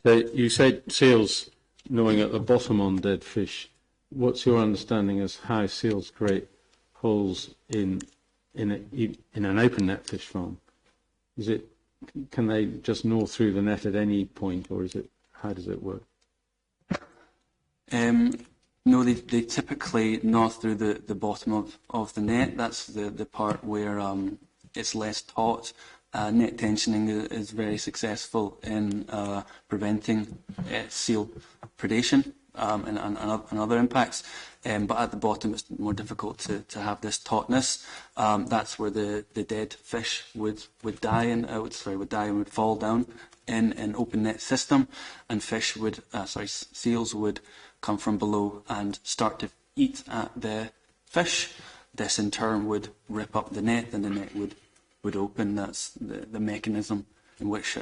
So you said seals gnawing at the bottom on dead fish. What's your understanding as how seals create holes in an open net fish farm? Can they just gnaw through the net at any point, or how does it work? No, they typically gnaw through the bottom of the net. That's the part where it's less taut. Net tensioning is very successful in preventing seal predation and other impacts. But at the bottom, it's more difficult to have this tautness. That's where the dead fish would die and would fall down in an open net system, and seals would come from below and start to eat at the fish. This in turn would rip up the net, and the net would open. That's the mechanism in which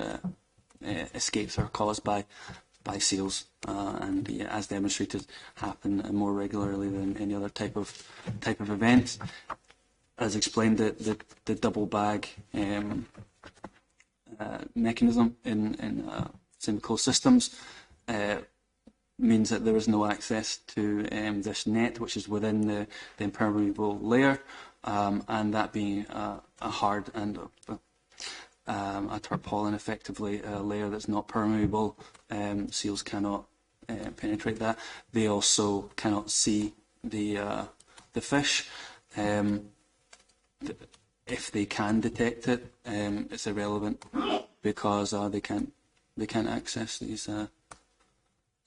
escapes are caused by seals, and as demonstrated, happen more regularly than any other type of event. As explained, the double bag mechanism in semi-closed systems means that there is no access to this net, which is within the impermeable layer, and that being a hard and a tarpaulin, effectively a layer that's not permeable, seals cannot penetrate that. They also cannot see the fish. If they can detect it, it's irrelevant because they can't access these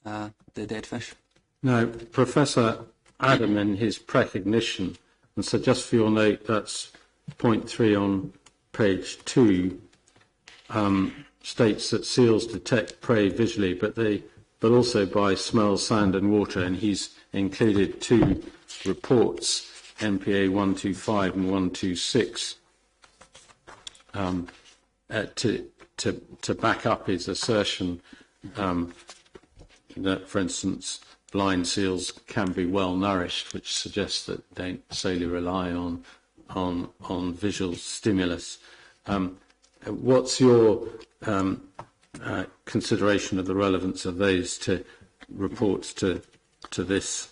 the dead fish. Now, Professor Adam, in his precognition, and so just for your note, that's point 3 on page 2, states that seals detect prey visually, but also by smell, sound, and water. And he's included 2 reports, PPA-002-2020 and 126, to back up his assertion that, for instance, blind seals can be well nourished, which suggests that they don't solely rely on visual stimulus. What's your consideration of the relevance of those reports to this,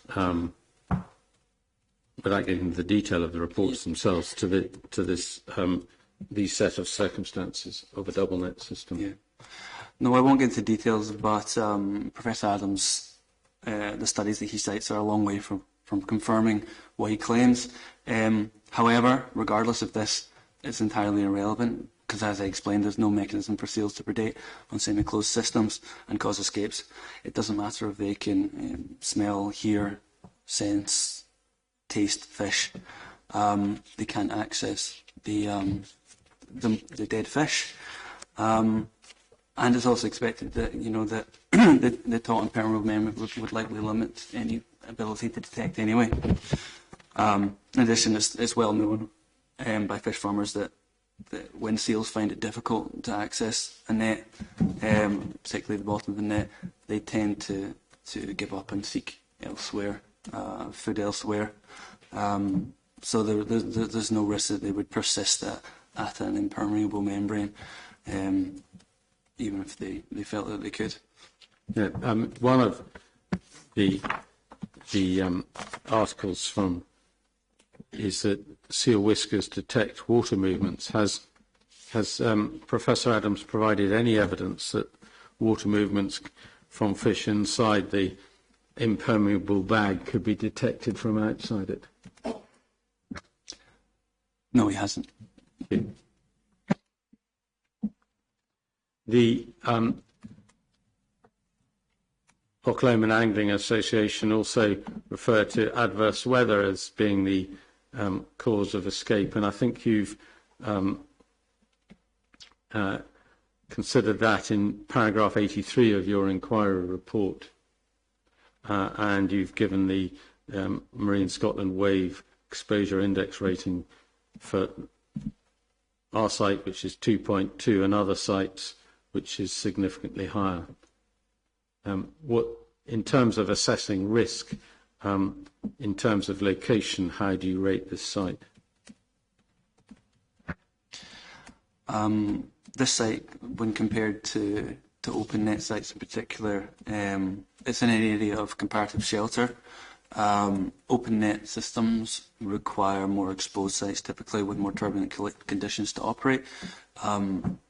without getting into the detail of the reports themselves, to this these set of circumstances of a double net system? Yeah. No, I won't get into details, but Professor Adams, the studies that he cites are a long way from confirming what he claims. However, regardless of this, it's entirely irrelevant because, as I explained, there's no mechanism for seals to predate on semi-closed systems and cause escapes. It doesn't matter if they can smell, hear, sense, taste fish. They can't access the dead fish. And it's also expected that that the taut and permeable membrane would likely limit any ability to detect anyway. In addition, it's well known by fish farmers that when seals find it difficult to access a net, particularly the bottom of the net, they tend to give up and seek elsewhere, food elsewhere. So there's no risk that they would persist at an impermeable membrane, even if they felt that they could. Yeah, one of the articles from is that seal whiskers detect water movements. Has Professor Adams provided any evidence that water movements from fish inside the impermeable bag could be detected from outside it? No, he hasn't. Okay. The Auckland Angling Association also referred to adverse weather as being the cause of escape, and I think you've considered that in paragraph 83 of your inquiry report, and you've given the Marine Scotland Wave Exposure Index rating for our site, which is 2.2, and other sites, which is significantly higher. What, in terms of assessing risk, in terms of location, how do you rate this site? This site, when compared to open net sites in particular, it's in an area of comparative shelter. Open net systems require more exposed sites, typically with more turbulent conditions to operate.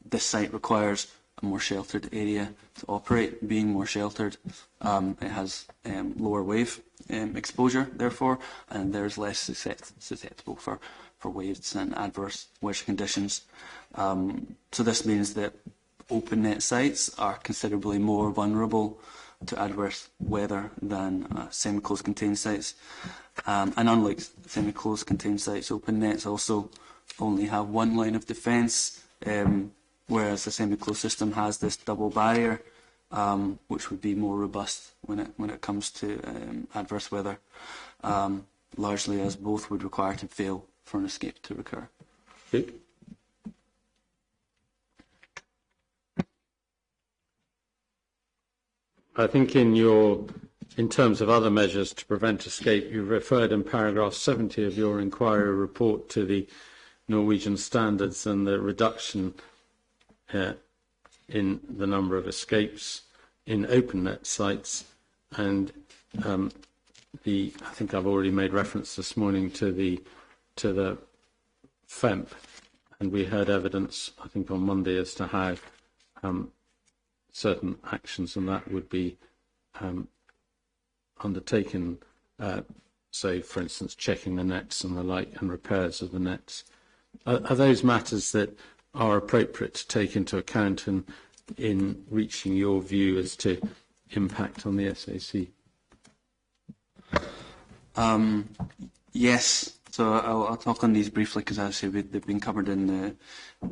This site requires a more sheltered area to operate. Being more sheltered, it has lower wave exposure, therefore, and there's less susceptible for waves and adverse weather conditions. So this means that open net sites are considerably more vulnerable to adverse weather than semi-closed contained sites. And unlike semi-closed contained sites, open nets also only have one line of defence, whereas the semi-closed system has this double barrier, which would be more robust when it comes to adverse weather, largely as both would require to fail for an escape to occur. Okay. I think in terms of other measures to prevent escape, you referred in paragraph 70 of your inquiry report to the Norwegian standards and the reduction in the number of escapes in open net sites, and I think I've already made reference this morning to the FEMP, and we heard evidence, I think, on Monday as to how certain actions and that would be undertaken, so for instance checking the nets and the like and repairs of the nets. Are those matters that are appropriate to take into account in reaching your view as to impact on the SAC? Yes, so I'll talk on these briefly because as I say they've been covered in the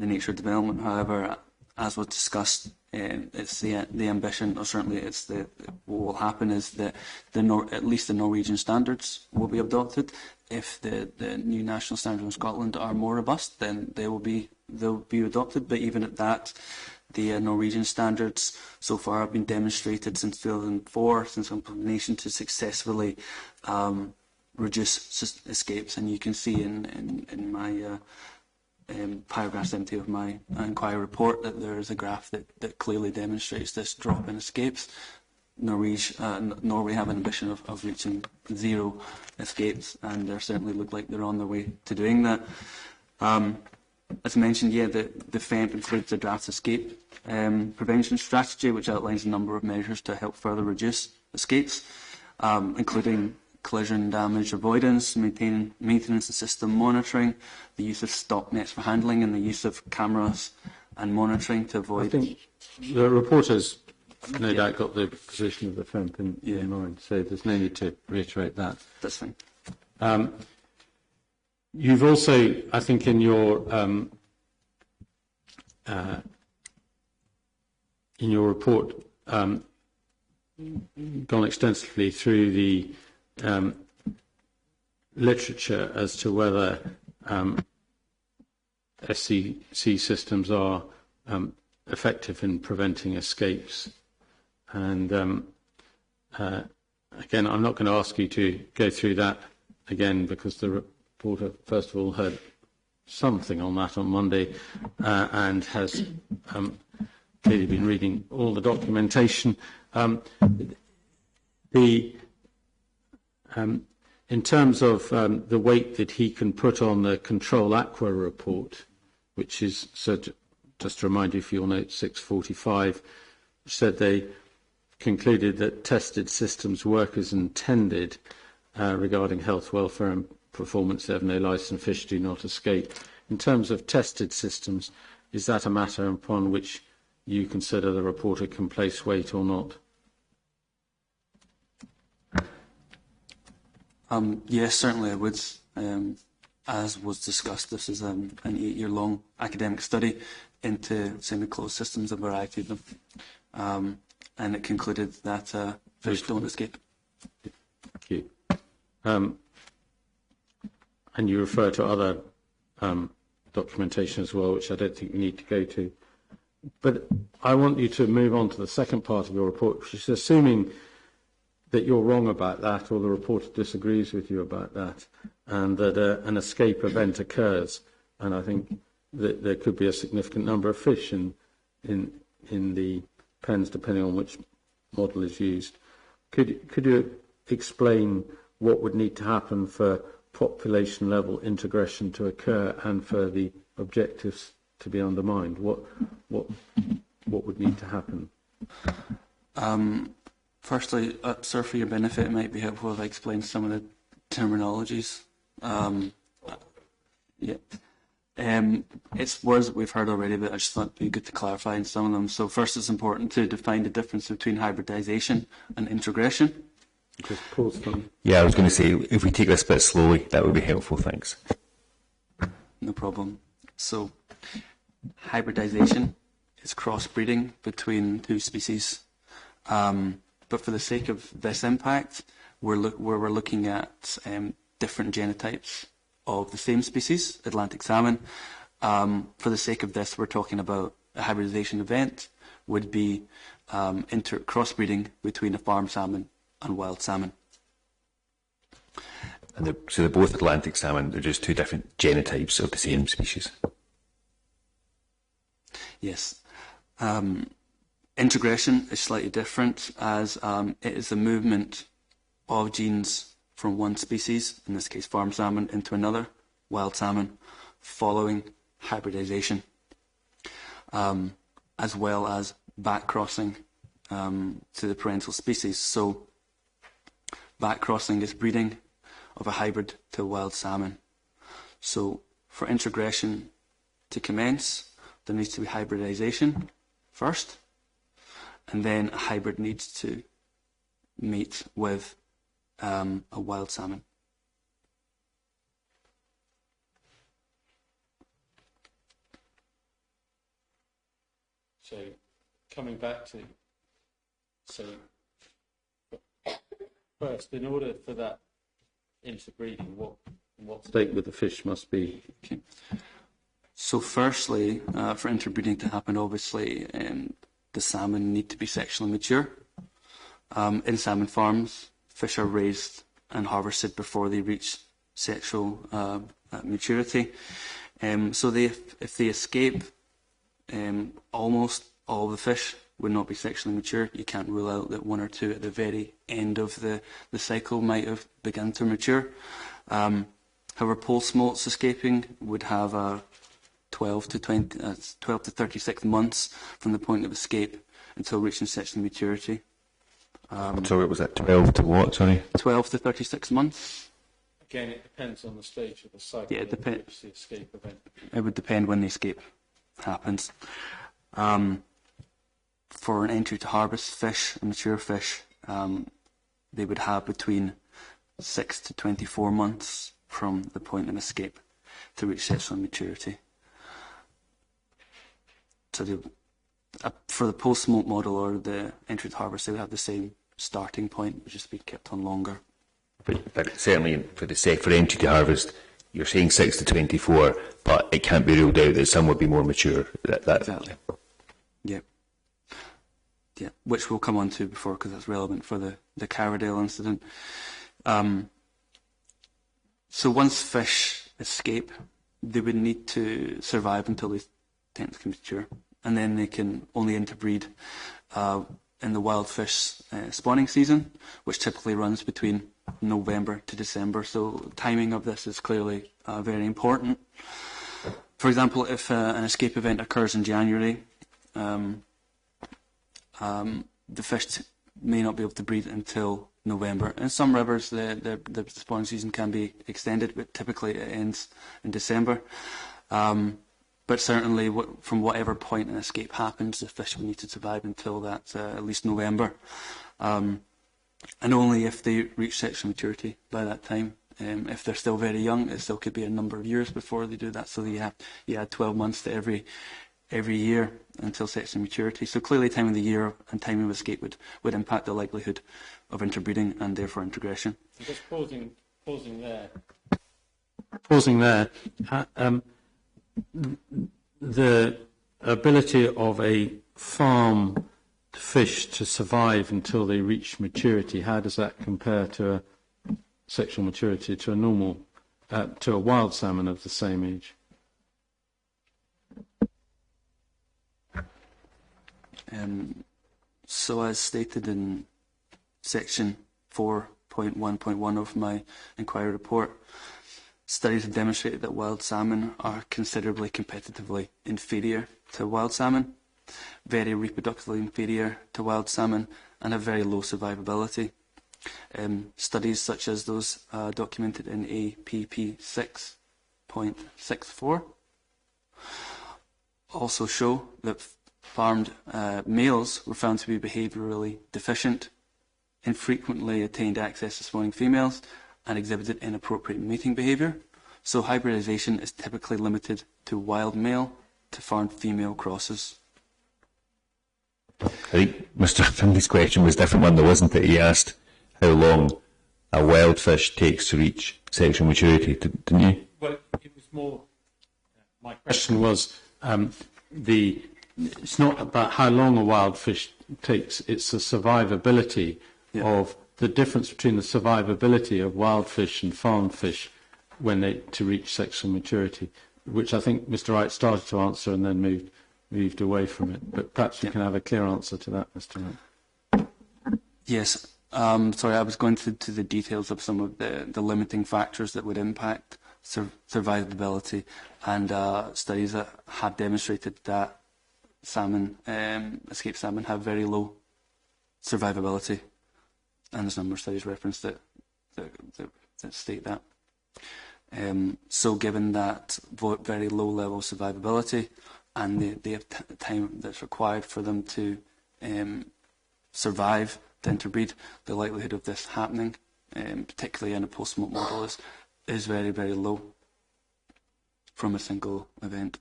nature of development. However, as was discussed, it's the ambition, or certainly it's what will happen is that at least the Norwegian standards will be adopted. If the new national standards in Scotland are more robust, then they'll be adopted. But even at that, the Norwegian standards so far have been demonstrated since 2004, since implementation, to successfully reduce escapes. And you can see in my paragraph 70 of my inquiry report that there is a graph that clearly demonstrates this drop in escapes. Norway have an ambition of reaching 0 escapes, and they certainly look like they're on their way to doing that. As mentioned, the FEMP includes a draft escape prevention strategy, which outlines a number of measures to help further reduce escapes, including collision damage avoidance, maintenance and system monitoring, the use of stop nets for handling, and the use of cameras and monitoring to avoid. I think the reporters no doubt got the position of the FEMP in mind, so there's no need to reiterate that. That's fine. You've also, I think, in your report, gone extensively through the literature as to whether SCC systems are effective in preventing escapes. And again, I'm not going to ask you to go through that again because the reporter, first of all, heard something on that on Monday and has clearly been reading all the documentation. In terms of the weight that he can put on the Control Aqua report, which is, so just to remind you for your note, 645, said they concluded that tested systems work as intended regarding health, welfare and performance. They have no lice and fish do not escape. In terms of tested systems, is that a matter upon which you consider the reporter can place weight or not? Yes, certainly I would. As was discussed, this is an 8-year-long academic study into semi-closed systems, a variety of them, and it concluded that fish don't escape. Thank you. And you refer to other documentation as well, which I don't think we need to go to. But I want you to move on to the second part of your report, which is assuming that you're wrong about that, or the reporter disagrees with you about that, and that an escape event occurs. And I think that there could be a significant number of fish in the pens, depending on which model is used. Could you explain what would need to happen for population level integration to occur and for the objectives to be undermined? What would need to happen? Firstly, sir, for your benefit, it might be helpful if I explain some of the terminologies. It's words that we've heard already, but I just thought it'd be good to clarify in some of them. So first, it's important to define the difference between hybridization and integration. Just pause for me. Yeah, I was going to say, if we take this bit slowly, that would be helpful, thanks. No problem. So hybridization is crossbreeding between two species. But for the sake of this impact, we're looking at different genotypes of the same species, Atlantic salmon. For the sake of this, we're talking about a hybridization event would be crossbreeding between a farm salmon and wild salmon. And so they're both Atlantic salmon, they're just two different genotypes of the same species. Yes. Integration is slightly different, as it is the movement of genes from one species, in this case farm salmon, into another, wild salmon, following hybridization, as well as back-crossing to the parental species. So back-crossing is breeding of a hybrid to a wild salmon. So for integration to commence, there needs to be hybridization first, and then a hybrid needs to mate with a wild salmon. So, coming back to, first, in order for that interbreeding, what state with the fish must be? Okay. So firstly, for interbreeding to happen, obviously, the salmon need to be sexually mature. In salmon farms, fish are raised and harvested before they reach sexual maturity. So if they escape, almost all the fish would not be sexually mature. You can't rule out that one or two at the very end of the cycle might have begun to mature. However, post-smolts escaping would have a 12 to 36 months from the point of escape until reaching sexual maturity. So was that 12 to what, sorry? 12 to 36 months. Again, it depends on the stage of the cycle. Yeah, it depends. The escape event. It would depend when the escape happens. For an entry to harvest fish, a mature fish, they would have between 6 to 24 months from the point of escape to reach sexual maturity. So for the post-smoke model or the entry to harvest, they would have the same starting point, which is to be kept on longer. But certainly for entry to harvest, you're saying 6 to 24, but it can't be ruled out that some would be more mature. Exactly. Yeah. Yeah, which we'll come on to before because that's relevant for the Carradale incident. So once fish escape, they would need to survive until they technically mature, and then they can only interbreed in the wild fish spawning season, which typically runs between November to December. So timing of this is clearly very important. For example, if an escape event occurs in January, the fish may not be able to breed until November. In some rivers, the spawning season can be extended, but typically it ends in December. But certainly, from whatever point an escape happens, the fish will need to survive until that, at least November. And only if they reach sexual maturity by that time. If they're still very young, it still could be a number of years before they do that. So you add 12 months to every year until sexual maturity. So clearly time of the year and time of escape would impact the likelihood of interbreeding and therefore integration. Just pausing there. The ability of a farm fish to survive until they reach maturity, how does that compare to a sexual maturity, to a normal, to a wild salmon of the same age? So as stated in section 4.1.1 of my inquiry report, studies have demonstrated that wild salmon are considerably competitively inferior to wild salmon, very reproductively inferior to wild salmon, and have very low survivability. Studies such as those documented in APP 6.64 also show that farmed males were found to be behaviourally deficient, infrequently attained access to spawning females, and exhibited inappropriate mating behaviour. So hybridisation is typically limited to wild male to farmed female crosses. I think Mr. Finley's question was a different one, though, wasn't it? He asked how long a wild fish takes to reach sexual maturity, didn't you? Well, it was more. My question was it's not about how long a wild fish takes, it's the survivability of the difference between the survivability of wild fish and farmed fish to reach sexual maturity, which I think Mr. Wright started to answer and then moved away from it. But perhaps we can have a clear answer to that, Mr. Wright. Yes. Sorry, I was going to the details of some of the limiting factors that would impact survivability, and studies that have demonstrated that escaped salmon have very low survivability, and there's a number of studies referenced that state that. So given that very low level of survivability and the time that's required for them to survive, to interbreed, the likelihood of this happening, particularly in a post-smoke model, is very, very low from a single event.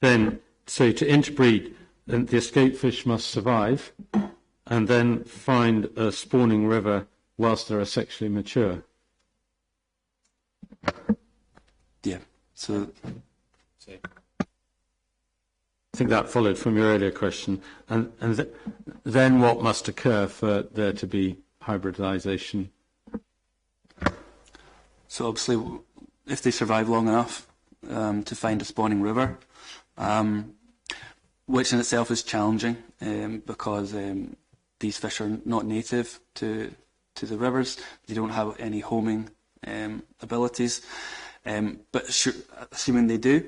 Then, so to interbreed, the escaped fish must survive and then find a spawning river whilst they are sexually mature. Yeah. So I think that followed from your earlier question. And then what must occur for there to be hybridisation? So obviously, if they survive long enough to find a spawning river, which in itself is challenging because these fish are not native to the rivers. They don't have any homing abilities. But assuming they do,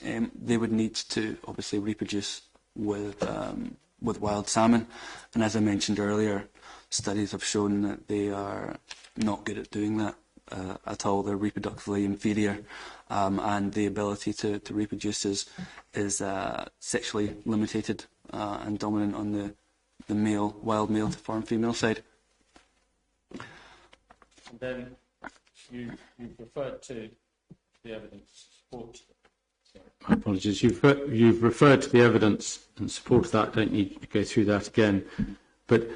they would need to obviously reproduce with wild salmon. And as I mentioned earlier, studies have shown that they are not good at doing that at all. They're reproductively inferior, and the ability to reproduce is sexually limited and dominant on the wild male to farm female side. And then you've referred to the evidence to support. My apologies. You've referred to the evidence and support of that. Don't need to go through that again. But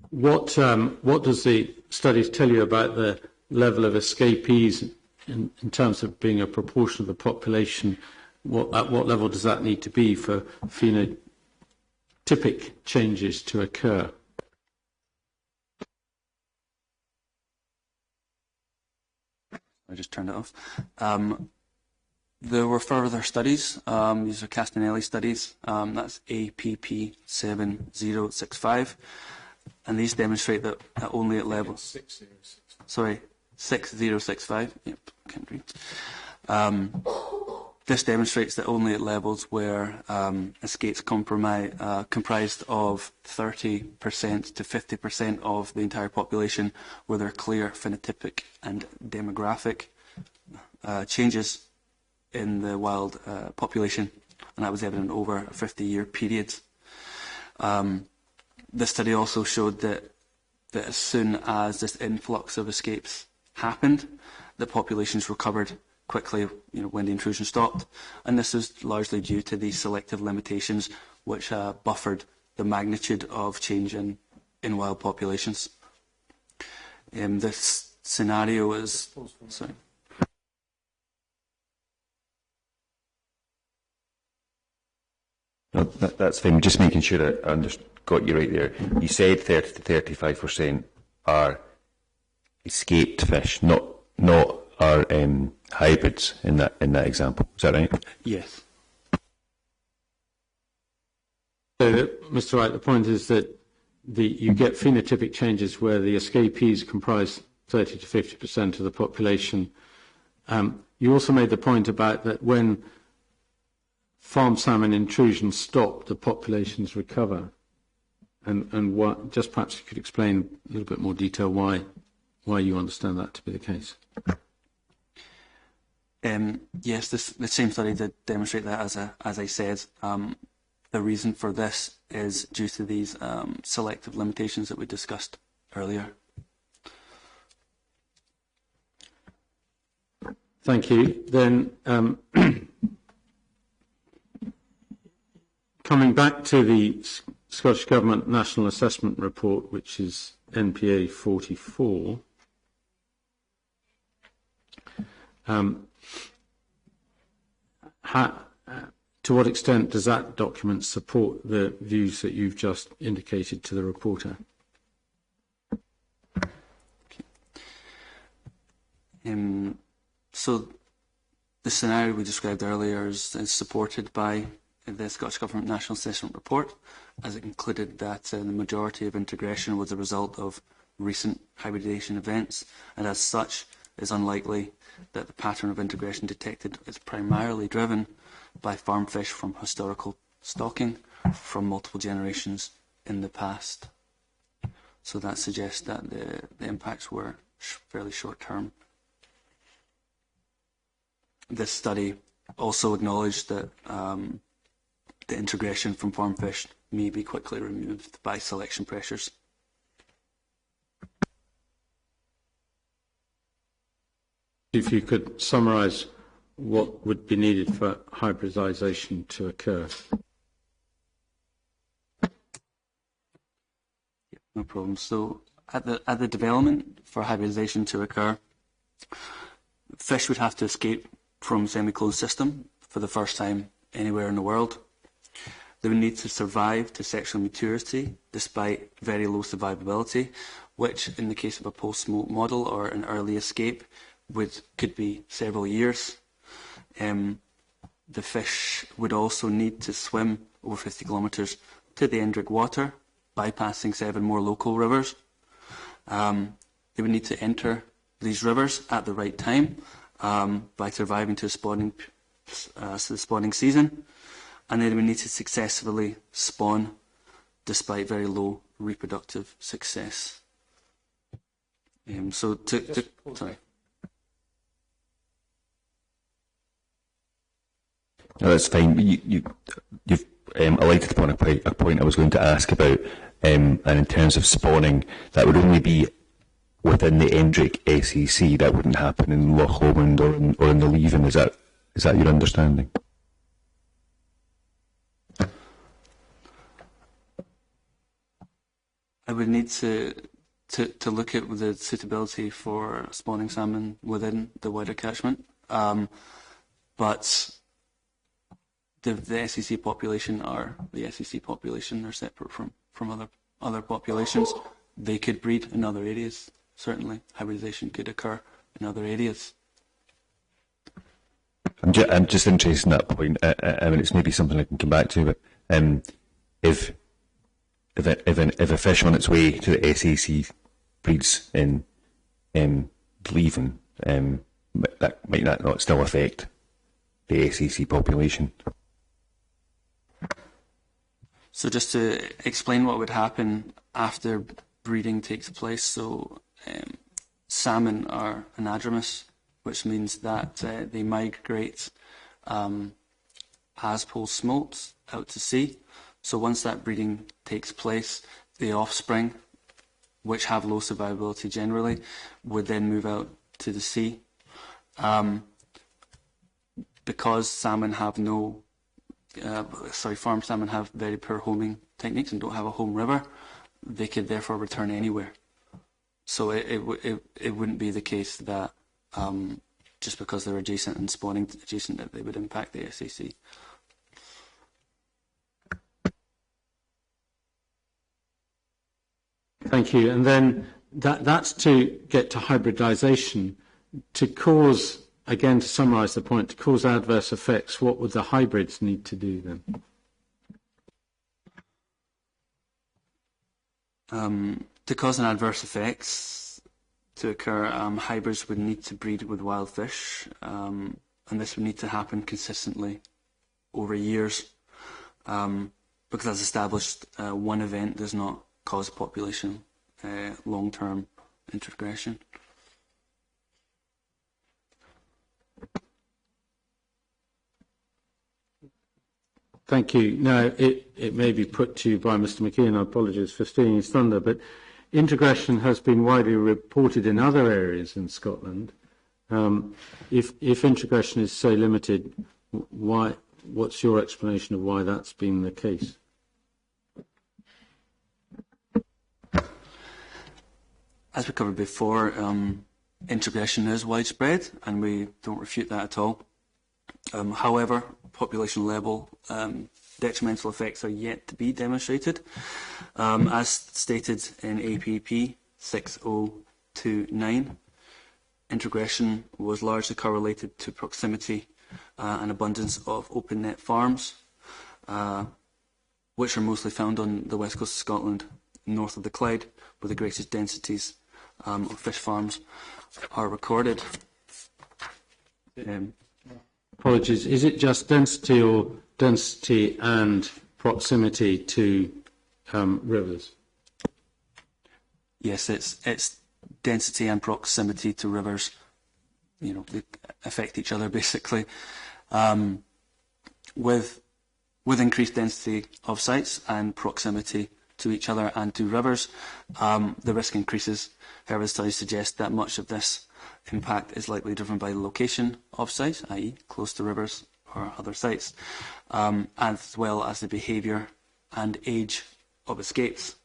what does the studies tell you about the level of escapees in terms of being a proportion of the population? At what level does that need to be for phenotypic changes to occur? I just turned it off. There were further studies. These are Castanelli studies. That's APP-002-2020, and these demonstrate that only at levels. 6065. Yep, can't read. This demonstrates that only at levels where escapes comprised of 30% to 50% of the entire population, were there clear phenotypic and demographic changes in the wild population, and that was evident over a 50-year period. This study also showed that as soon as this influx of escapes happened, the populations recovered quickly, when the intrusion stopped, and this is largely due to these selective limitations which buffered the magnitude of change in wild populations. This scenario is... Sorry. No, that's fine. Just making sure that I got you right there. You said 30 to 35% are escaped fish, not are hybrids in that example. Is that right? Yes. So, Mr. Wright, the point is that you get phenotypic changes where the escapees comprise 30 to 50% of the population. You also made the point about that when farm salmon intrusion stopped, the populations recover. And what, just perhaps you could explain a little bit more detail why you understand that to be the case. Yes, the same study did demonstrate that, as I said. The reason for this is due to these selective limitations that we discussed earlier. Thank you. Then, coming back to the Scottish Government National Assessment Report, which is NPA 44, to what extent does that document support the views that you've just indicated to the reporter? So the scenario we described earlier is supported by the Scottish Government National Assessment Report, as it concluded that the majority of integration was a result of recent hybridisation events, and as such is unlikely that the pattern of integration detected is primarily driven by farm fish from historical stocking from multiple generations in the past. So that suggests that the impacts were fairly short term. This study also acknowledged that the integration from farm fish may be quickly removed by selection pressures. If you could summarise what would be needed for hybridisation to occur. No problem. So at the development for hybridisation to occur, fish would have to escape from a semi-closed system for the first time anywhere in the world. They would need to survive to sexual maturity despite very low survivability, which in the case of a post-smolt model or an early escape could be several years. The fish would also need to swim over 50 kilometres to the Endrick water, bypassing 7 more local rivers. They would need to enter these rivers at the right time by surviving to the spawning season, and they would need to successfully spawn despite very low reproductive success. Sorry. No, that's fine. You've alighted upon a point I was going to ask about, and in terms of spawning, that would only be within the Endrick SEC. That wouldn't happen in Loch Lomond or in the Leven. Is that your understanding? I would need to look at the suitability for spawning salmon within the wider catchment, but the SEC population are the SEC population. They're separate from other populations. They could breed in other areas. Certainly, hybridization could occur in other areas. I'm just interested in that point. I mean, it's maybe something I can come back to, but if a fish on its way to the SEC breeds in Leven, might that not still affect the SEC population? So just to explain what would happen after breeding takes place, so salmon are anadromous, which means that they migrate as pole smolts out to sea. So once that breeding takes place, the offspring, which have low survivability generally, would then move out to the sea. Because salmon have farm salmon have very poor homing techniques and don't have a home river, they could therefore return anywhere. So it wouldn't be the case that just because they're adjacent and spawning adjacent that they would impact the SAC. Thank you. And then that's to get to hybridization. To cause, again, to summarise the point, to cause adverse effects, what would the hybrids need to do then? To cause an adverse effects to occur, hybrids would need to breed with wild fish, and this would need to happen consistently over years, because as established, one event does not cause population long-term introgression. Thank you. Now, it may be put to you by Mr. McKeon, I apologise for stealing his thunder, but introgression has been widely reported in other areas in Scotland. If introgression is so limited, what's your explanation of why that's been the case? As we covered before, introgression is widespread, and we don't refute that at all. However, population level detrimental effects are yet to be demonstrated. As stated in APP 6029, introgression was largely correlated to proximity and abundance of open net farms, which are mostly found on the west coast of Scotland, north of the Clyde, where the greatest densities of fish farms are recorded. Apologies, is it just density or density and proximity to rivers? Yes, it's density and proximity to rivers. You know, they affect each other basically. With increased density of sites and proximity to each other and to rivers, the risk increases. However, studies suggest that much of this impact is likely driven by the location of sites, i.e. close to rivers or other sites, as well as the behaviour and age of escapes.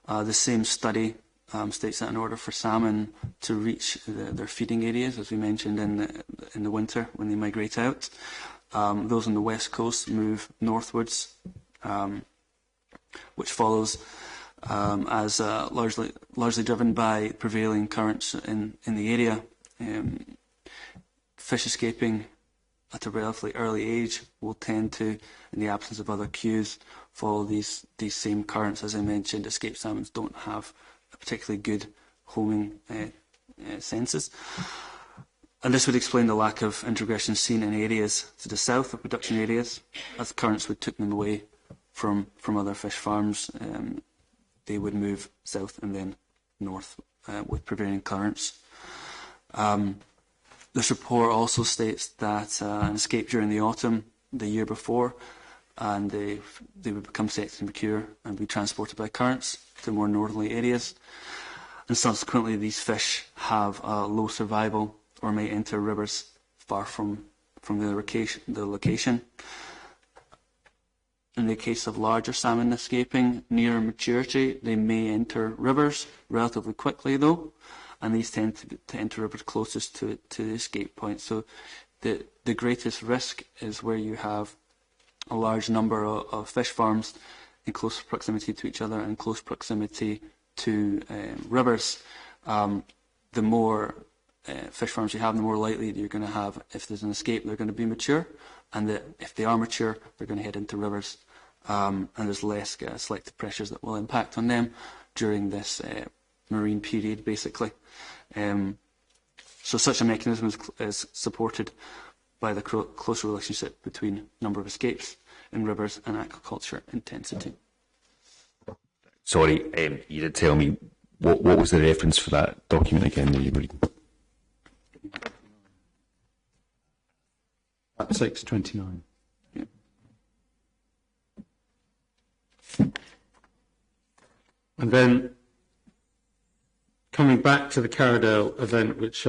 The same study states that in order for salmon to reach their feeding areas, as we mentioned in the winter when they migrate out, those on the west coast move northwards, which follows as largely driven by prevailing currents in the area. Fish escaping at a relatively early age will tend to, in the absence of other cues, follow these same currents. As I mentioned, escaped salmons don't have a particularly good homing senses. And this would explain the lack of introgression seen in areas to the south of production areas, as currents would take them away from other fish farms. They would move south and then north with prevailing currents. This report also states that an escape during the autumn the year before and they would become sexually mature and be transported by currents to more northerly areas. And subsequently, these fish have low survival or may enter rivers far from the location. In the case of larger salmon escaping near maturity, they may enter rivers relatively quickly, though, and these tend to enter rivers closest to the escape point. So the greatest risk is where you have a large number of fish farms in close proximity to each other and close proximity to rivers. The more fish farms you have, the more likely you're going to have, if there's an escape, they're going to be mature, and if they are mature, they're going to head into rivers, and there's less selective pressures that will impact on them during this marine period, basically. So such a mechanism is supported by the close relationship between number of escapes in rivers and aquaculture intensity. Sorry, you did tell me, what was the reference for that document again that you were reading? 629. Yeah. And then coming back to the Carradale event, which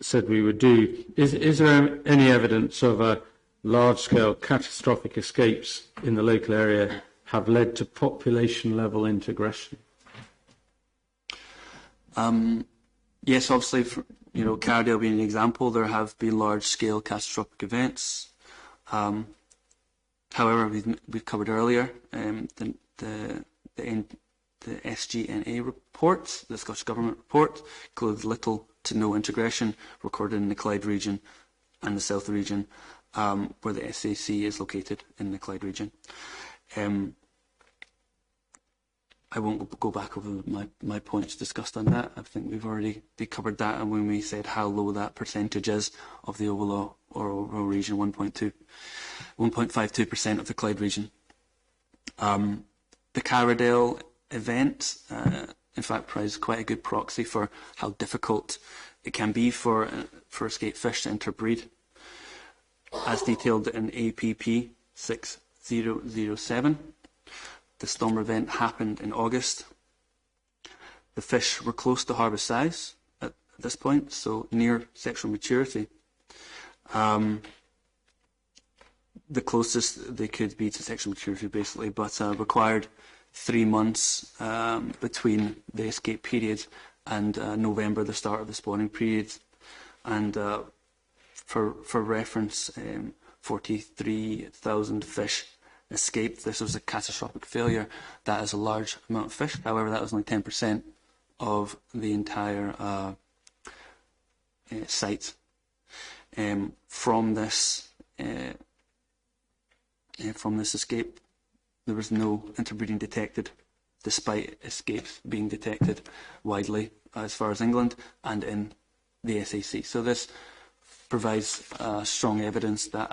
said we would do, is there any evidence of large-scale catastrophic escapes in the local area have led to population-level integration? Yes, obviously, Carradale being an example, there have been large-scale catastrophic events. However, we've covered earlier the SGNA report, the Scottish Government report, includes little to no integration recorded in the Clyde region and the South region, where the SAC is located in the Clyde region. I won't go back over my points discussed on that. I think we've already covered that, and when we said how low that percentage is of the overall region, 1.52% of the Clyde region. The Carradale event, in fact, provides quite a good proxy for how difficult it can be for escaped fish to interbreed. As detailed in APP 6007, the storm event happened in August. The fish were close to harvest size at this point, so near sexual maturity. The closest they could be to sexual maturity, basically, but required 3 months between the escape period and November, the start of the spawning period. And for reference, 43,000 fish escaped. This was a catastrophic failure. That is a large amount of fish. However, that was only 10% of the entire site. From this escape, there was no interbreeding detected, despite escapes being detected widely as far as England and in the SAC. So this provides strong evidence that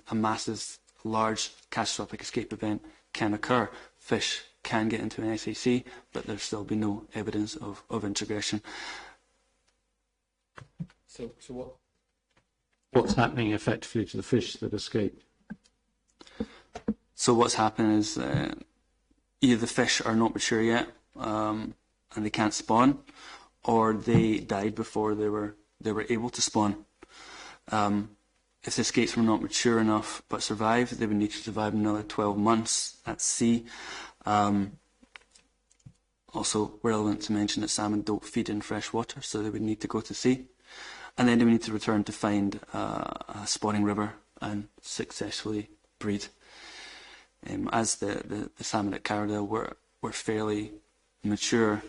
a massive, large catastrophic escape event can occur. Fish can get into an SAC, but there'll still be no evidence of integration. So what's happening effectively to the fish that escaped? So what's happened is either the fish are not mature yet and they can't spawn, or they died before they were able to spawn. If the escapes were not mature enough but survived, they would need to survive another 12 months at sea. Also relevant to mention that salmon don't feed in fresh water, so they would need to go to sea. And then they would need to return to find a spawning river and successfully breed. As the salmon at Carradale were fairly mature,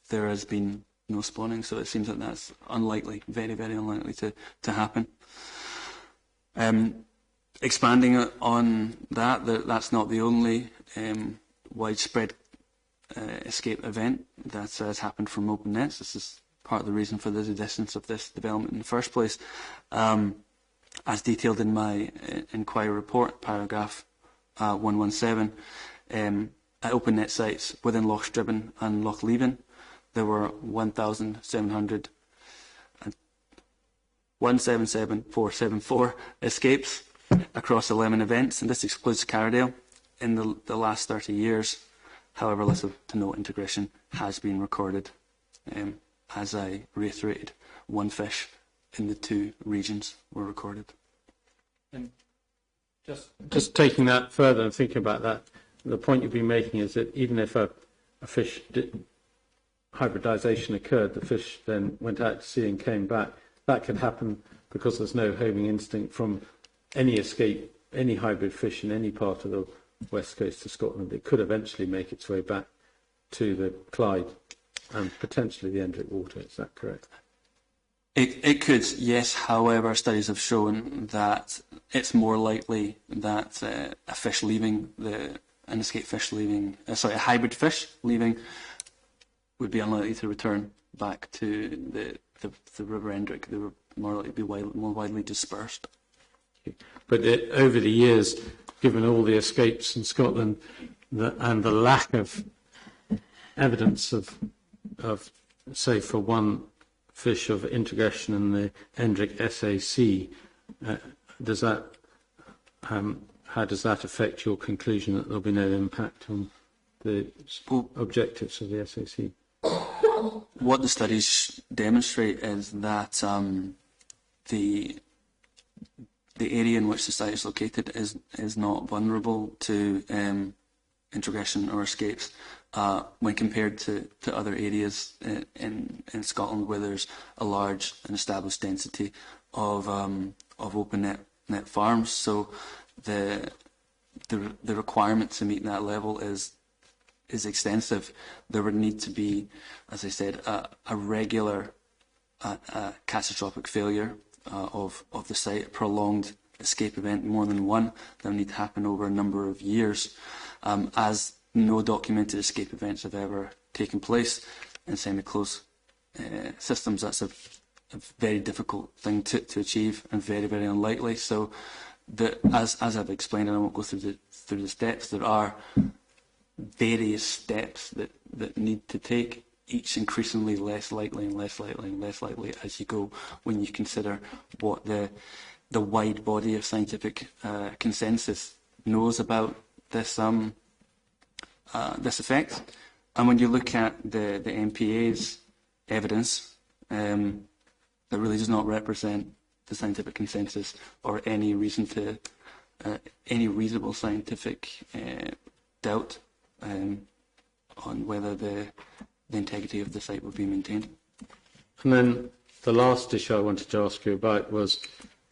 there has been no spawning, so it seems that that's unlikely, very, very unlikely to happen. Expanding on that's not the only widespread escape event that has happened from open nets. This is part of the reason for the existence of this development in the first place. As detailed in my inquiry report, paragraph 117, at open net sites within Loch Stribbon and Loch Leven, there were 1,700 177474 escapes across 11 events, and this excludes Carradale. In the last 30 years, however, little to no integration has been recorded. As I reiterated, 1 fish in the 2 regions were recorded. And just taking that further and thinking about that, the point you've been making is that even if a fish hybridization occurred, the fish then went out to sea and came back, that could happen because there's no homing instinct from any escape, any hybrid fish in any part of the west coast of Scotland. It could eventually make its way back to the Clyde and potentially the Endrick water. Is that correct? It could, yes. However, studies have shown that it's more likely that a fish leaving an escaped fish leaving, a hybrid fish leaving, would be unlikely to return back to the River Endrick. They were more likely to be more widely dispersed. But over the years, given all the escapes in Scotland and the lack of evidence of say, for one fish of integration in the Endrick SAC, how does that affect your conclusion that there'll be no impact on the objectives of the SAC? What the studies demonstrate is that the area in which the site is located is not vulnerable to integration or escapes when compared to other areas in Scotland where there's a large and established density of open net farms. So the requirement to meet that level is extensive. There would need to be, as I said, a regular catastrophic failure of the site, a prolonged escape event, more than one, that would need to happen over a number of years, as no documented escape events have ever taken place in semi-closed systems. That's a very difficult thing to achieve and very, very unlikely. So, as I've explained, and I won't go through the steps, there are various steps that need to take, each increasingly less likely and less likely and less likely as you go, when you consider what the wide body of scientific consensus knows about this effect. And when you look at the MPA's evidence, that really does not represent the scientific consensus or any reason to any reasonable scientific doubt on whether the integrity of the site would be maintained. And then the last issue I wanted to ask you about was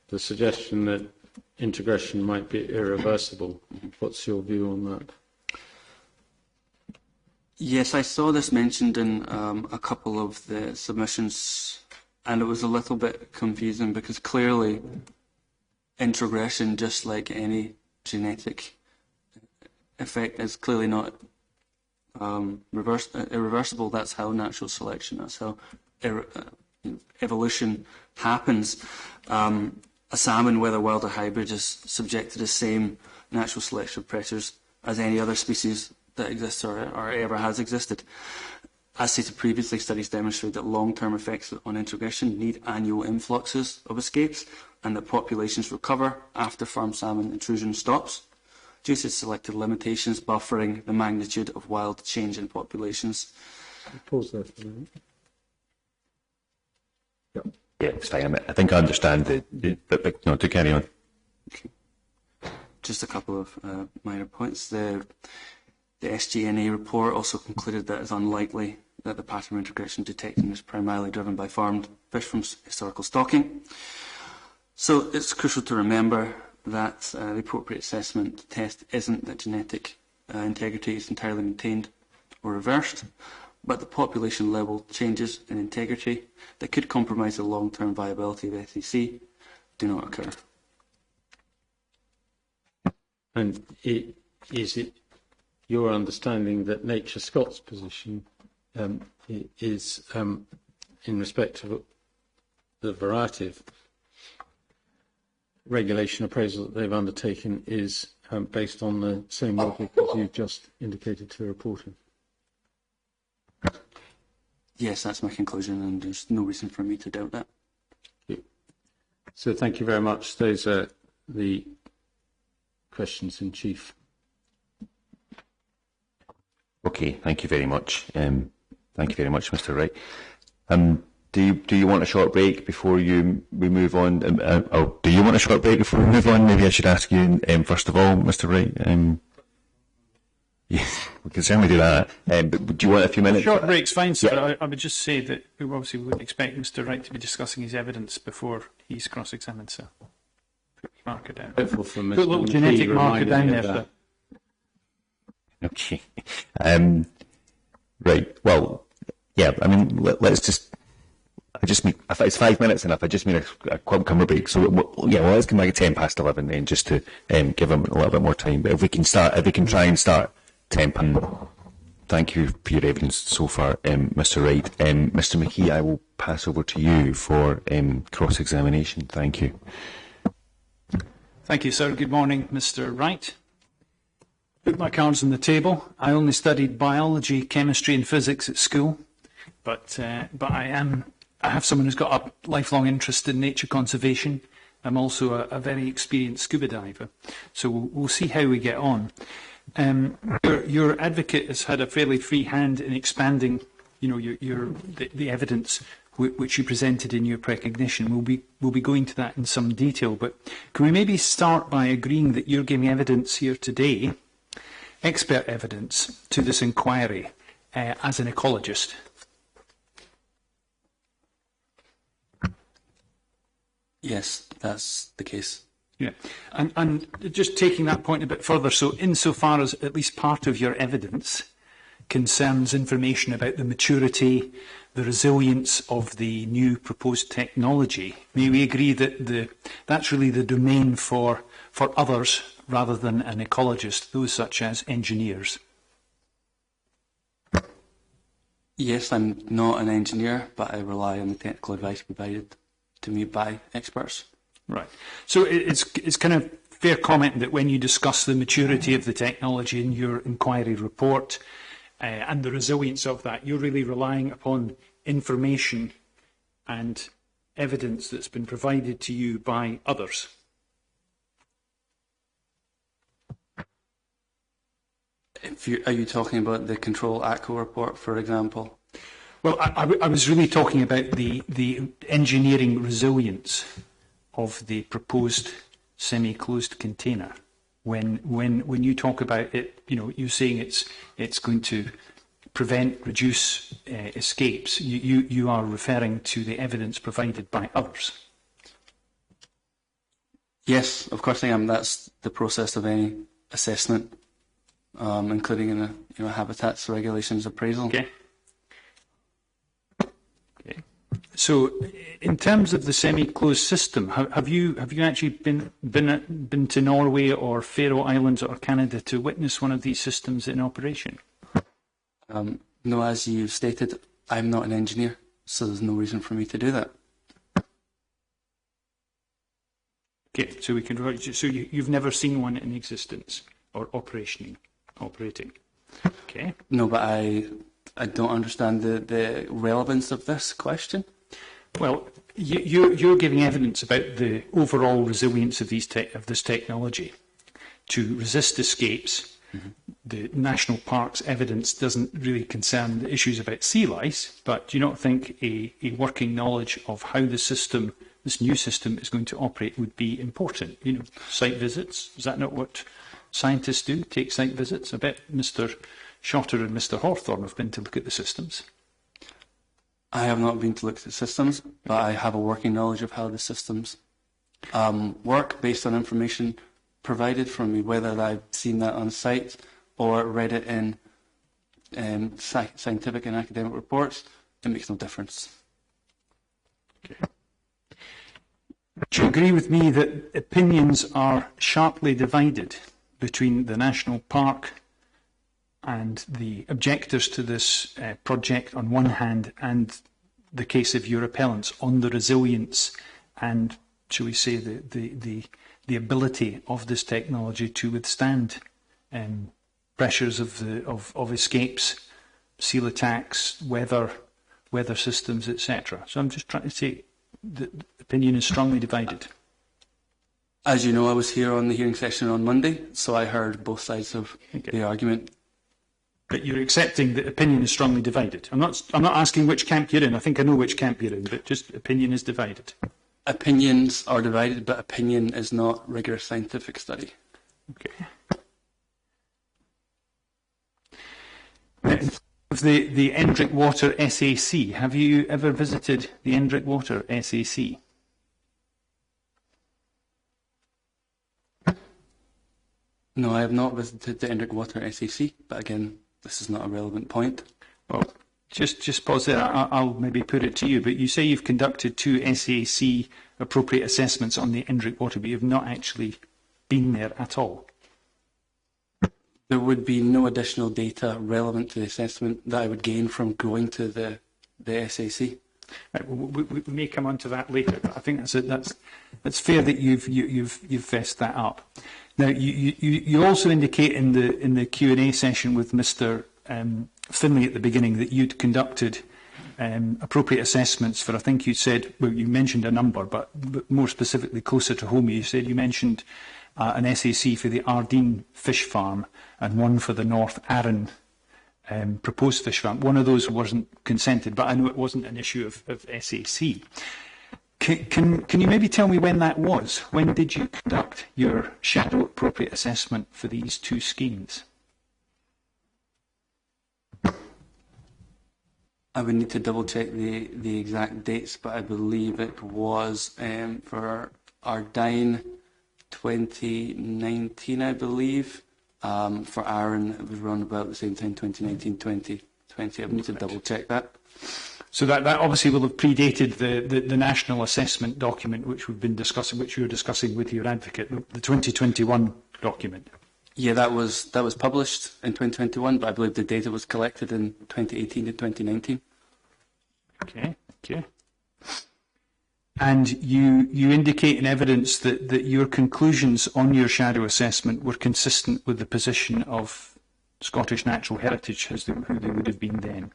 the suggestion that integration might be irreversible. What's your view on that? Yes, I saw this mentioned in a couple of the submissions, and it was a little bit confusing because clearly introgression, just like any genetic effect, is clearly not irreversible. That's how natural selection, that's how evolution happens. A salmon, whether wild or hybrid, is subject to the same natural selection pressures as any other species that exists or ever has existed. As stated previously, studies demonstrate that long-term effects on integration need annual influxes of escapes, and that populations recover after farm salmon intrusion stops, due to selected limitations buffering the magnitude of wild change in populations. Pause there for a minute. Yeah, it's fine. I think I understand but no, to carry on. Okay. Just a couple of minor points. The SGNA report also concluded that it's unlikely that the pattern of integration detected is primarily driven by farmed fish from historical stocking. So it's crucial to remember that the appropriate assessment test isn't that genetic integrity is entirely maintained or reversed, but the population level changes in integrity that could compromise the long-term viability of SEC do not occur. And is it your understanding that Nature Scott's position is, in respect of the variety of regulation appraisal that they've undertaken, is based on the same logic as you've just indicated to the reporter? Yes, that's my conclusion, and there's no reason for me to doubt that. So thank you very much. Those are the questions in chief. Okay, thank you very much. Thank you very much, Mr. Wright. Do you want a short break before we move on? Do you want a short break before we move on? Maybe I should ask you first of all, Mr. Wright. Yeah, we can certainly do that. But do you want a few minutes? Short break's fine, sir. Yeah. I would just say that we obviously wouldn't expect Mr. Wright to be discussing his evidence before he's cross-examined, sir. Put your marker down. Put a little genetic marker down there, sir. Okay. Right. Well, yeah. I mean, let's just. If it's 5 minutes enough, I just mean a quick camera break. So let's come back at 11 then, just to give him a little bit more time. But if we can try and start 10 past. Thank you for your evidence so far, Mr. Wright. Mr. McKee, I will pass over to you for cross-examination. Thank you. Thank you, sir. Good morning, Mr. Wright. Put my cards on the table. I only studied biology, chemistry, and physics at school, but I have someone who's got a lifelong interest in nature conservation. I'm also a very experienced scuba diver, so we'll see how we get on. Your advocate has had a fairly free hand in expanding, the evidence which you presented in your precognition. We'll be going to that in some detail, but can we maybe start by agreeing that you're giving evidence here today, expert evidence, to this inquiry as an ecologist? Yes, that's the case. Yeah, and just taking that point a bit further, so insofar as at least part of your evidence concerns information about the maturity, the resilience of the new proposed technology, may we agree that that's really the domain for others rather than an ecologist, those such as engineers? Yes, I'm not an engineer, but I rely on the technical advice provided to me by experts. Right. So it's kind of fair comment that when you discuss the maturity of the technology in your inquiry report and the resilience of that, you're really relying upon information and evidence that's been provided to you by others. Are you talking about the Control ACO report, for example? Well, I was really talking about the engineering resilience of the proposed semi-closed container. When you talk about it, you're saying it's going to reduce escapes. You are referring to the evidence provided by others. Yes, of course I am. That's the process of any assessment, including in a habitats regulations appraisal. Okay. So, in terms of the semi-closed system, have you actually been to Norway or Faroe Islands or Canada to witness one of these systems in operation? No, as you stated, I'm not an engineer, so there's no reason for me to do that. Okay, so you've never seen one in existence or operating. Okay. No, but I don't understand the relevance of this question. Well, you're giving evidence about the overall resilience of this technology to resist escapes. Mm-hmm. The National Park's evidence doesn't really concern the issues about sea lice, but do you not think a working knowledge of how this new system is going to operate would be important? Site visits, is that not what scientists do, take site visits? I bet Mr. Shotter and Mr. Hawthorne have been to look at the systems. I have not been to look at the systems, but I have a working knowledge of how the systems work based on information provided from me, whether I've seen that on site or read it in scientific and academic reports. It makes no difference. Okay. Do you agree with me that opinions are sharply divided between the National Park and the objectors to this project on one hand, and the case of your appellants on the resilience and, shall we say, the ability of this technology to withstand pressures of escapes, seal attacks, weather systems, etc. So I'm just trying to say, the opinion is strongly divided? As you know, I was here on the hearing session on Monday, so I heard both sides of the argument. But you're accepting that opinion is strongly divided. I'm not asking which camp you're in. I think I know which camp you're in, but just opinion is divided. Opinions are divided, but opinion is not rigorous scientific study. Okay. The Endrick Water SAC, have you ever visited the Endrick Water SAC? No, I have not visited the Endrick Water SAC, but again, this is not a relevant point. Well, just pause there. I'll maybe put it to you, but you say you've conducted 2 SAC appropriate assessments on the Endrick Water, but you've not actually been there at all. There would be no additional data relevant to the assessment that I would gain from going to the SAC. Right, we may come on to that later, but I think that's fair that you've fessed that up. Now, you also indicate in the Q&A session with Mr. Finlay at the beginning that you'd conducted appropriate assessments for, I think you said, well, you mentioned a number, but more specifically closer to home, you mentioned an SAC for the Ardeen fish farm and one for the North Arran proposed fish farm. One of those wasn't consented, but I know it wasn't an issue of SAC. Can you maybe tell me when that was? When did you conduct your shadow appropriate assessment for these 2 schemes? I would need to double check the exact dates, but I believe it was for Ardeen 2019, I believe. For Arran, it was around about the same time, 2019-2020. I would need to double check that. So that obviously will have predated the national assessment document which we've been discussing, which you were discussing with your advocate, the 2021 document. Yeah, that was published in 2021, but I believe the data was collected in 2018 and 2019. Okay. And you indicate in evidence that your conclusions on your shadow assessment were consistent with the position of Scottish Natural Heritage as who they would have been then.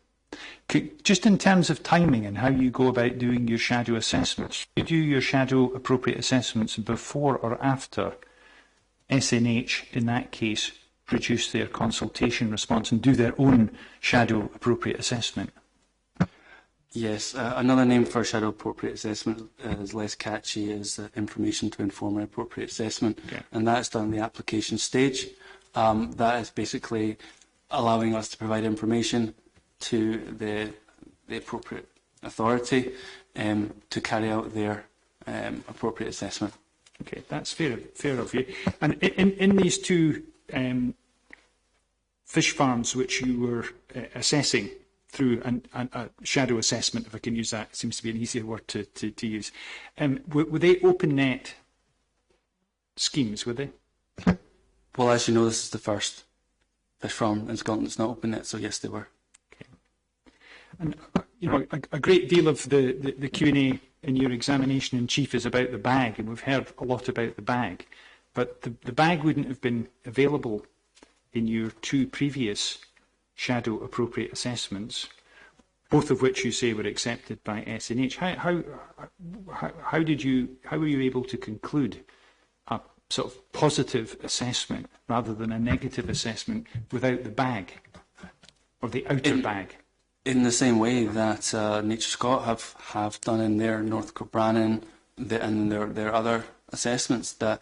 Just in terms of timing and how you go about doing your shadow assessments, do you do your shadow appropriate assessments before or after SNH, in that case, produce their consultation response and do their own shadow appropriate assessment? Yes, another name for shadow appropriate assessment is less catchy, is information to inform an appropriate assessment, okay. And that's done in the application stage. That is basically allowing us to provide information to the appropriate authority to carry out their appropriate assessment. Okay, that's fair of you. And in these 2 fish farms which you were assessing through a shadow assessment, if I can use that, it seems to be an easier word to use, were they open net schemes, were they? Well, as you know, this is the first fish farm in Scotland that's not open net, so yes, they were. Okay. And a great deal of the Q&A in your examination in chief is about the bag, and we've heard a lot about the bag, but the bag wouldn't have been available in your 2 previous shadow appropriate assessments, both of which you say were accepted by SNH. How were you able to conclude a sort of positive assessment rather than a negative assessment without the bag or the outer bag? In the same way that Nature Scott have done in their North Kilbrannan and their other assessments, that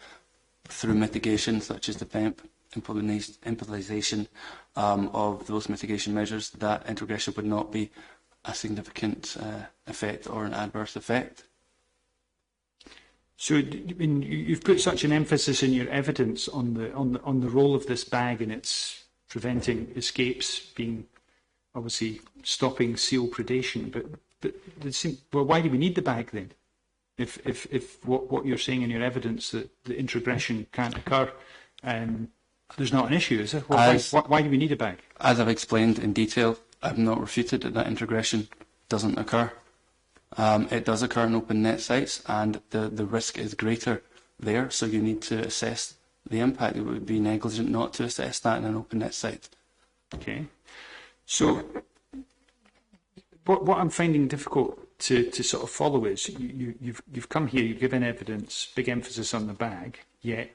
through mitigation such as the PEMP implementation of those mitigation measures, that integration would not be a significant effect or an adverse effect. So you've put such an emphasis in your evidence on the role of this bag in its preventing escapes, being obviously stopping seal predation. But why do we need the bag then? If what you're saying in your evidence that the introgression can't occur, there's not an issue, is there? Why do we need a bag? As I've explained in detail, I've not refuted that introgression doesn't occur. It does occur in open net sites, and the risk is greater there, so you need to assess the impact. It would be negligent not to assess that in an open net site. Okay. So what I'm finding difficult to sort of follow is you've come here, you've given evidence, big emphasis on the bag, yet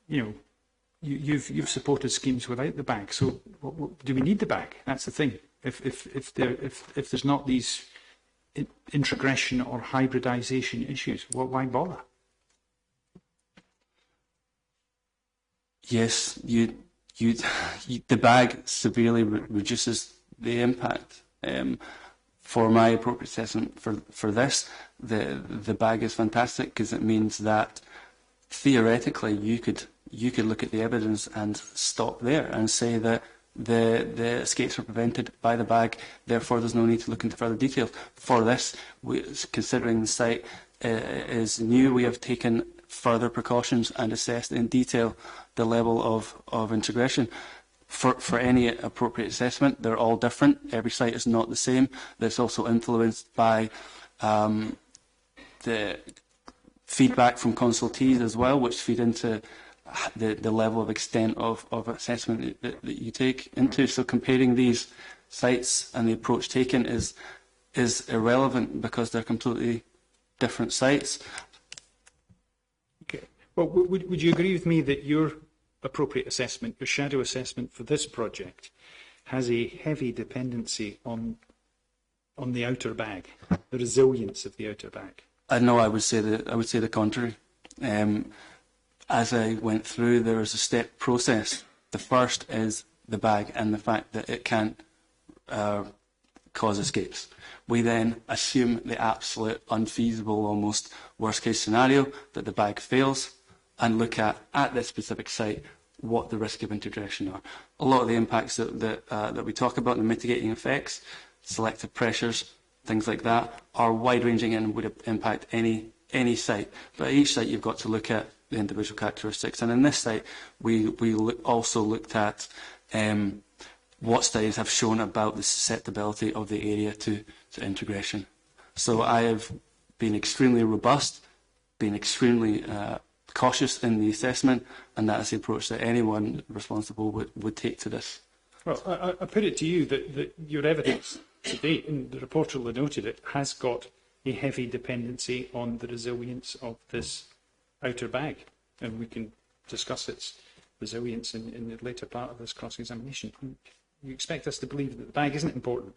you've supported schemes without the bag. So do we need the bag? That's the thing. If there's not these introgression or hybridisation issues, why bother? Yes, the bag severely reduces the impact. For my appropriate assessment for this, the bag is fantastic because it means that theoretically you could look at the evidence and stop there and say that the escapes were prevented by the bag, therefore there's no need to look into further details. For this, considering the site is new, we have taken further precautions and assessed in detail the level of integration. For any appropriate assessment, they're all different. Every site is not the same. That's also influenced by the feedback from consultees as well, which feed into the level of extent of assessment that you take into. So comparing these sites and the approach taken is irrelevant because they're completely different sites. Okay. Well, would you agree with me that your appropriate assessment, your shadow assessment for this project, has a heavy dependency on the outer bag, the resilience of the outer bag? No, I would say the contrary. As I went through, there was a step process. The first is the bag and the fact that it can't cause escapes. We then assume the absolute unfeasible, almost worst case scenario, that the bag fails, and look at this specific site what the risk of integration are. A lot of the impacts that we talk about, the mitigating effects, selective pressures, things like that, are wide-ranging and would impact any site. But at each site you've got to look at the individual characteristics. And in this site, we also looked at what studies have shown about the susceptibility of the area to integration. So I have been extremely robust, been extremely cautious in the assessment, and that is the approach that anyone responsible would take to this. Well, I put it to you that your evidence to date, and the reporter will have noted it, has got a heavy dependency on the resilience of this outer bag, and we can discuss its resilience in the later part of this cross-examination. You expect us to believe that the bag isn't important.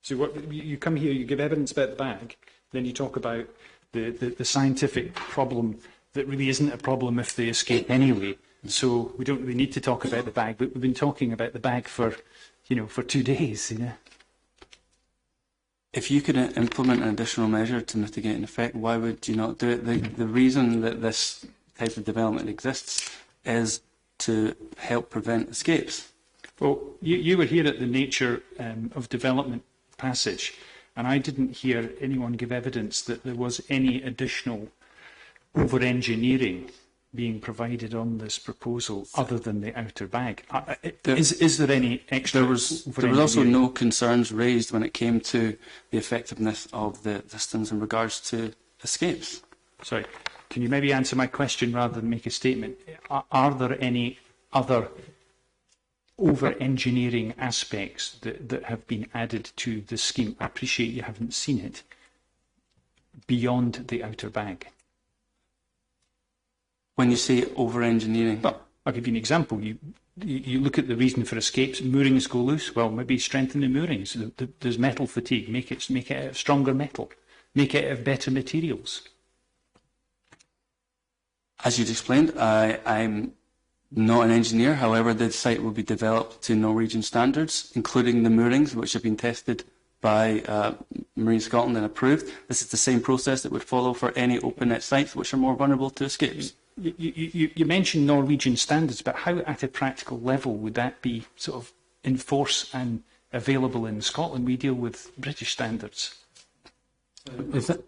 So what, you come here, you give evidence about the bag, then you talk about the scientific problem that really isn't a problem if they escape anyway. So we don't really need to talk about the bag, but we've been talking about the bag for 2 days, If you could implement an additional measure to mitigate an effect, why would you not do it? The reason that this type of development exists is to help prevent escapes. Well, you were here at the nature of development passage, and I didn't hear anyone give evidence that there was any additional over-engineering being provided on this proposal other than the outer bag. Is there any extra? There was also no concerns raised when it came to the effectiveness of the systems in regards to escapes. Sorry, can you maybe answer my question rather than make a statement? Are there any other over-engineering aspects that have been added to the scheme? I appreciate you haven't seen it, beyond the outer bag. When you say over-engineering? Well, I'll give you an example. You look at the reason for escapes. Moorings go loose. Well, maybe strengthen the moorings. There's metal fatigue. Make it out of stronger metal. Make it out of better materials. As you've explained, I'm not an engineer. However, the site will be developed to Norwegian standards, including the moorings, which have been tested by Marine Scotland and approved. This is the same process that would follow for any open net sites which are more vulnerable to escapes. You mentioned Norwegian standards, but how at a practical level would that be sort of in force and available in Scotland? We deal with British standards. Is that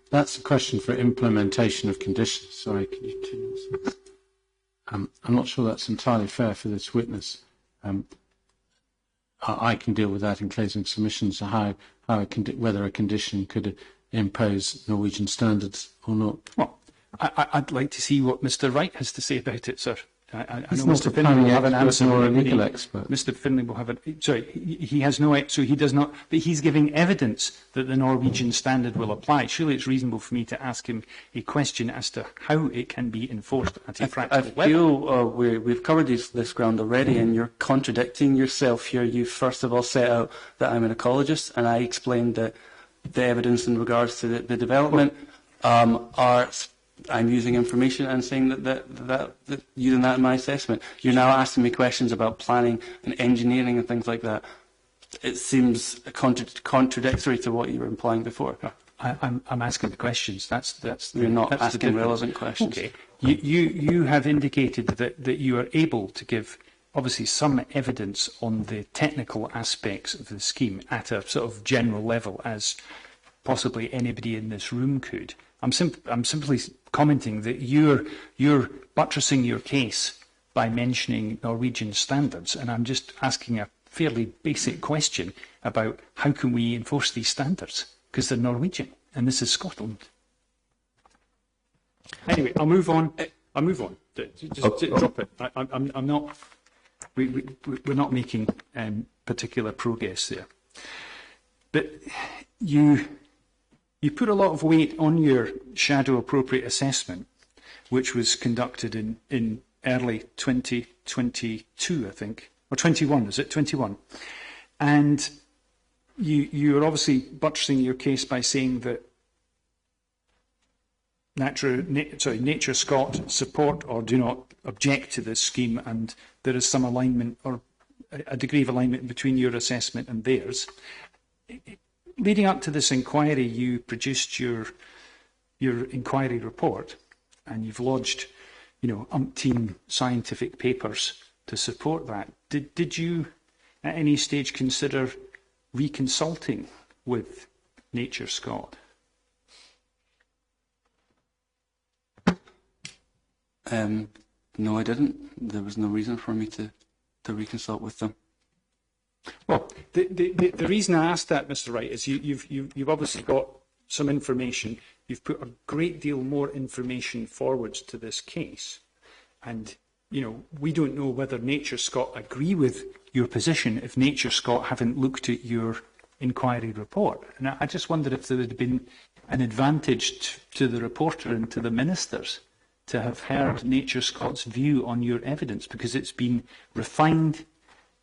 that's a question for implementation of conditions. Sorry, can you choose? I'm not sure that's entirely fair for this witness. I can deal with that in closing submissions, whether a condition could impose Norwegian standards or not. Well, I'd like to see what Mr. Wright has to say about it, sir. I know He's not Mr. a Finlay will have an planning answer. expert nor a but legal expert. Mr. Finlay will have an. Sorry, he has no. So he does not. But he's giving evidence that the Norwegian standard will apply. Surely it's reasonable for me to ask him a question as to how it can be enforced at a I practical level. feel we've covered this ground already, and you're contradicting yourself here. You first of all set out that I'm an ecologist, and I explained that the evidence in regards to the development I'm using information and saying that using that in my assessment. You're now asking me questions about planning and engineering and things like that. It seems contradictory to what you were implying before. I'm asking the questions. You're not that's asking relevant questions. Okay. You have indicated that you are able to give obviously some evidence on the technical aspects of the scheme at a sort of general level, as possibly anybody in this room could. I'm simply commenting that you're buttressing your case by mentioning Norwegian standards, and I'm just asking a fairly basic question about how can we enforce these standards, because they're Norwegian and this is Scotland. Anyway, I'll move on. Just drop it. I'm not. We're not making particular progress there. But you put a lot of weight on your shadow appropriate assessment, which was conducted in early 2022, I think, or 21. Is it 21? And you're obviously buttressing your case by saying that Nature Scot support or do not object to this scheme, and there is some alignment or a degree of alignment between your assessment and theirs. Leading up to this inquiry, you produced your inquiry report, and you've lodged, umpteen scientific papers to support that. Did you, at any stage, consider reconsulting with Nature Scot? No, I didn't. There was no reason for me to reconsult with them. Well, the reason I asked that, Mr. Wright, is you've obviously got some information. You've put a great deal more information forwards to this case, and we don't know whether Nature Scot agree with your position if Nature Scot haven't looked at your inquiry report. And I just wondered if there had been an advantage to the reporter and to the ministers to have heard Nature Scot's view on your evidence, because it's been refined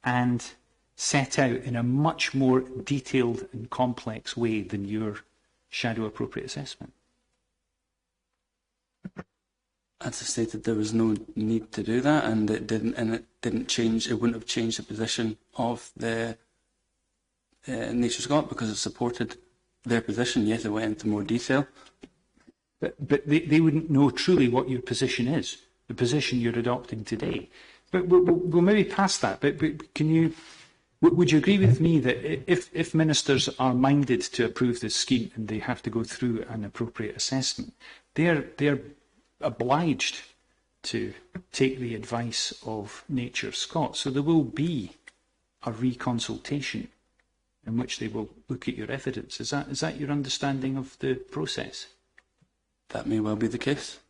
and set out in a much more detailed and complex way than your shadow appropriate assessment. As I stated, there was no need to do that, and it didn't change. It wouldn't have changed the position of the Nature Scot, because it supported their position. Yes, it went into more detail. But they wouldn't know truly what your position is, the position you're adopting today. But we'll maybe pass that. But would you agree with me that if ministers are minded to approve this scheme and they have to go through an appropriate assessment, they're obliged to take the advice of Nature Scot? So there will be a reconsultation in which they will look at your evidence. Is that your understanding of the process? That may well be the case.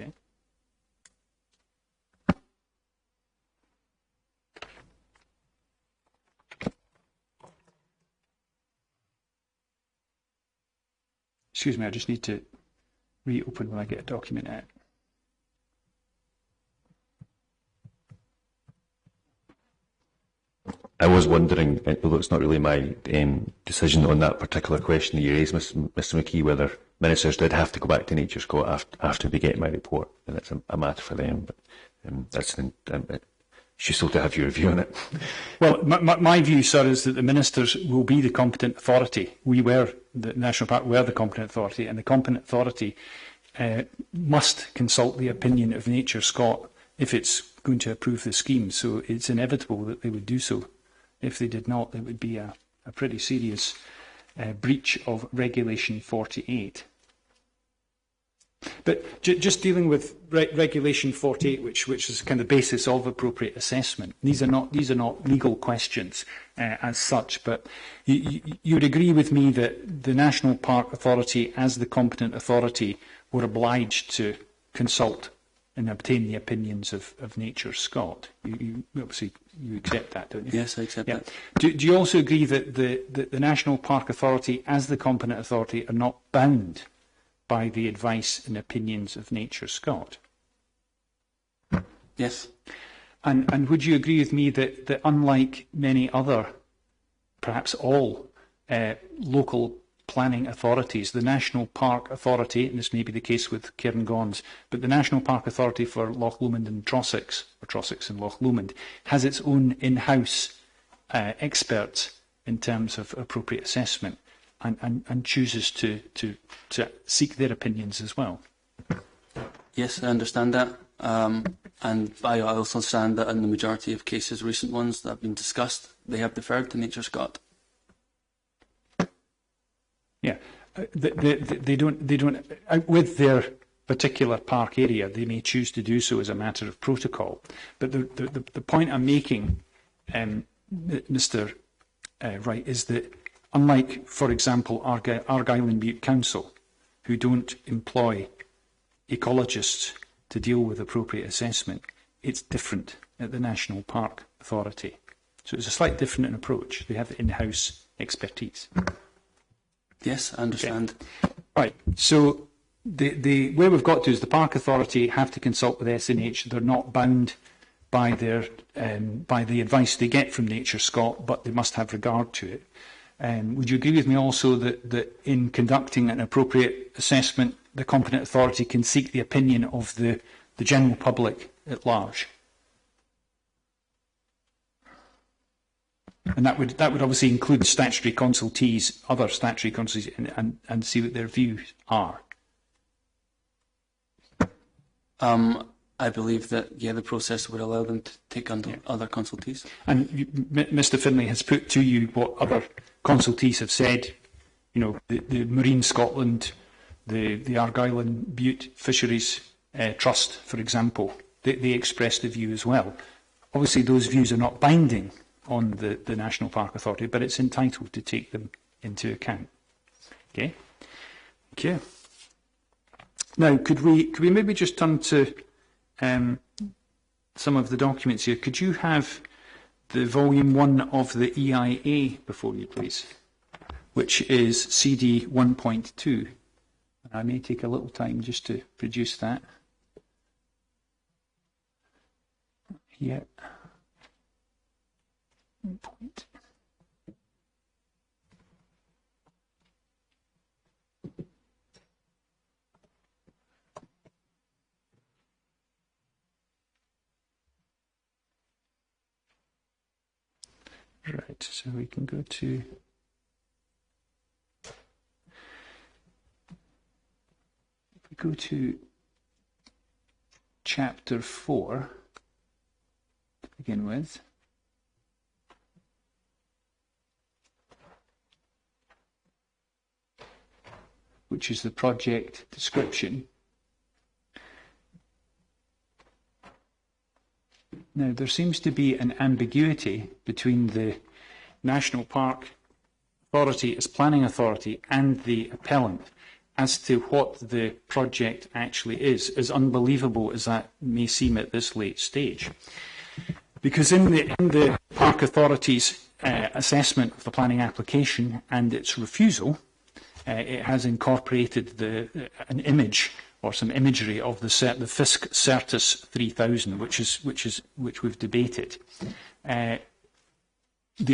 Okay. Excuse me, I just need to reopen when I get a document out. I was wondering, although it's not really my decision on that particular question that you raised, Mr. McKee, whether ministers did have to go back to Nature Scot after they get my report, and it's a matter for them. But it's useful to have your view on it. Well, my view, sir, is that the ministers will be the competent authority. The National Park were the competent authority, and the competent authority must consult the opinion of Nature Scot if it's going to approve the scheme. So it's inevitable that they would do so. If they did not, it would be a pretty serious breach of Regulation 48. But just dealing with Regulation 48, which is kind of the basis of appropriate assessment, these are not legal questions as such. But you would agree with me that the National Park Authority, as the competent authority, were obliged to consult and obtain the opinions of Nature Scott. You obviously you accept that, don't you? Yes, I accept that. Do you also agree that the National Park Authority, as the competent authority, are not bound by the advice and opinions of Nature Scott? Yes. And would you agree with me that unlike many other, perhaps all, local planning authorities, the National Park Authority, and this may be the case with Cairngorms, but the National Park Authority for Loch Lomond and Trossachs, or Trossachs and Loch Lomond, has its own in-house experts in terms of appropriate assessment, and chooses to seek their opinions as well? Yes, I understand that. And I also understand that in the majority of cases, recent ones that have been discussed, they have deferred to Nature Scott. Yeah, they don't. With their particular park area, they may choose to do so as a matter of protocol. But the point I'm making, Mr. Wright, is that unlike, for example, Argyll and Bute Council, who don't employ ecologists to deal with appropriate assessment, it's different at the National Park Authority. So it's a slightly different approach. They have in-house expertise. Yes, I understand. Okay. Right. So where we've got to is the Park Authority have to consult with SNH. They're not bound by their by the advice they get from Nature Scott, but they must have regard to it. Would you agree with me also that in conducting an appropriate assessment, the competent authority can seek the opinion of the general public at large? And that would obviously include statutory consultees, other statutory consultees, and see what their views are. I believe that, the process would allow them to take under other consultees. And Mr. Finlay has put to you what other consultees have said. You know, the Marine Scotland, the Argyll and Bute Fisheries Trust, for example, they expressed a view as well. Obviously, those views are not binding on the National Park Authority, but it's entitled to take them into account. Okay. Thank you. Now, could we maybe just turn to some of the documents here? Could you have the volume 1 of the EIA before you, please, which is CD 1.2? I may take a little time just to produce that. Yeah. Point. Right, so we can go to chapter 4 to begin with. Which is the project description. Now, there seems to be an ambiguity between the National Park Authority as planning authority and the appellant as to what the project actually is, as unbelievable as that may seem at this late stage. Because in the Park Authority's assessment of the planning application and its refusal, it has incorporated an image or some imagery of the Fisk Certus 3000, which we've debated. The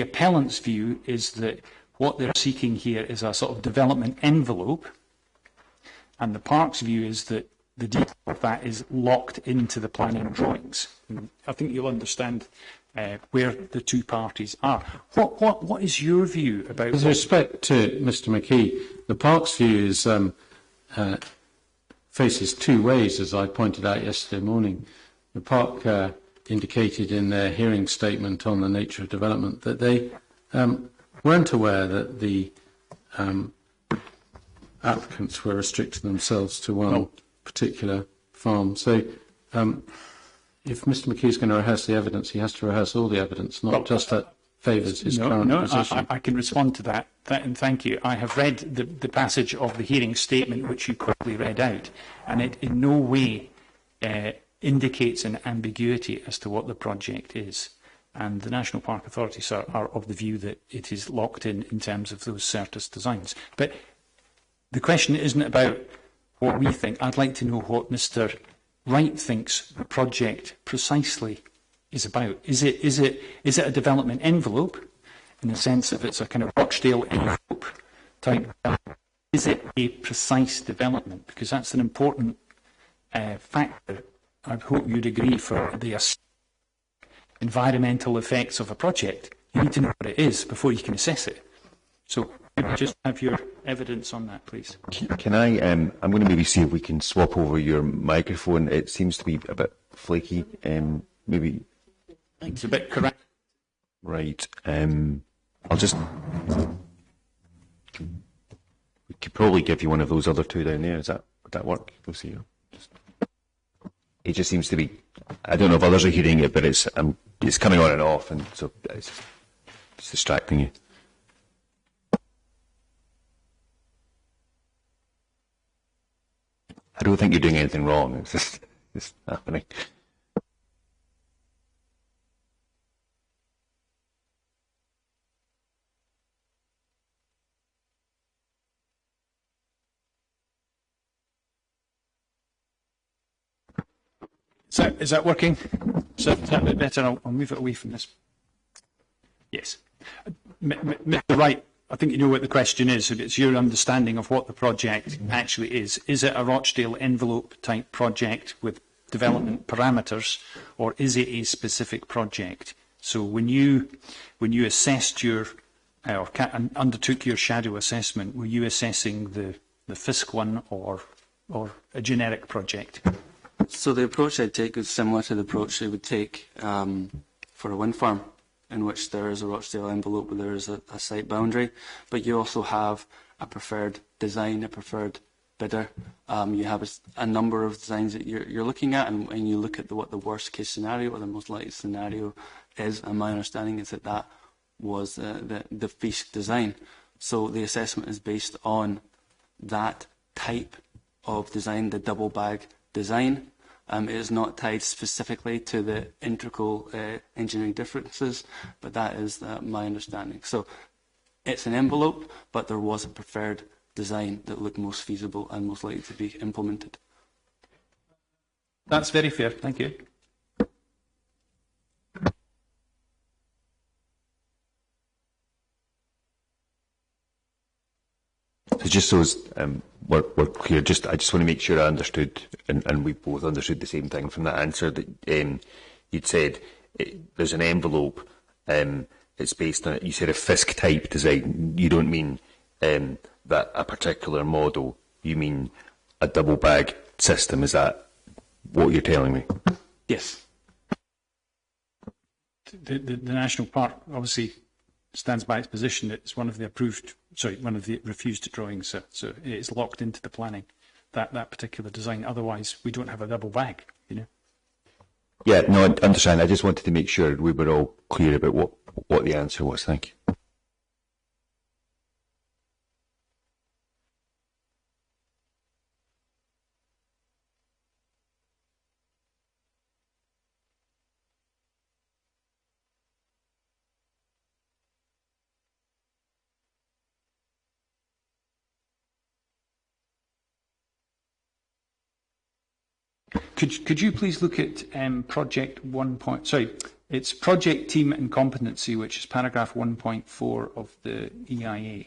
appellant's view is that what they're seeking here is a sort of development envelope, and the Park's view is that the detail of that is locked into the planning drawings. And I think you'll understand where the two parties are. What is your view about? With respect to Mr. McKee, the Park's view is faces two ways, as I pointed out yesterday morning. The Park indicated in their hearing statement on the nature of development that they weren't aware that the applicants were restricting themselves to one particular farm. So if Mr. McKee is going to rehearse the evidence, he has to rehearse all the evidence, not just that favours his current position. I can respond to that, and thank you. I have read the passage of the hearing statement which you quickly read out, and it in no way indicates an ambiguity as to what the project is. And the National Park authorities are of the view that it is locked in terms of those Certus designs. But the question isn't about what we think. I'd like to know what Mr. Reithe thinks the project precisely is about. Is it a development envelope, in the sense of it's a kind of Rochdale envelope type? Is it a precise development? Because that's an important factor. I hope you'd agree for the environmental effects of a project. You need to know what it is before you can assess it. So maybe just have your evidence on that, please. Can I, I'm going to maybe see if we can swap over your microphone. It seems to be a bit flaky. Maybe. It's a bit correct. Right. I'll just. We could probably give you one of those other two down there. Would that work? We'll see. It just seems to be. I don't know if others are hearing it, but it's coming on and off, and so it's distracting you. I don't think you're doing anything wrong. It's just happening. Is that working? Is that a bit better? I'll move it away from this. Yes. Mr. Wright, I think you know what the question is. It's your understanding of what the project actually is. Is it a Rochdale envelope type project with development parameters, or is it a specific project? So when you assessed your or undertook your shadow assessment, were you assessing the FISC one or a generic project? So the approach I'd take is similar to the approach they would take for a wind farm, in which there is a Rochdale envelope, where there is a site boundary, but you also have a preferred design, a preferred bidder. You have a number of designs that you're looking at, and you look at what the worst case scenario or the most likely scenario is, and my understanding is that was the FISC design. So the assessment is based on that type of design, the double bag design. It is not tied specifically to the integral engineering differences, but that is my understanding. So it's an envelope, but there was a preferred design that looked most feasible and most likely to be implemented. That's very fair. Thank you. So just so we're clear, I just want to make sure I understood, and we both understood the same thing from that answer, that you'd said there's an envelope, it's based on, you said a FISC type design. You don't mean that a particular model, you mean a double bag system. Is that what you're telling me? Yes. The National Park obviously stands by its position that it's one of the refused drawings, so it is locked into the planning, that particular design. Otherwise, we don't have a double bag, you know. Yeah, no, I understand. I just wanted to make sure we were all clear about what the answer was. Thank you. Could you please look at project it's project team and competency, which is paragraph 1.4 of the EIA,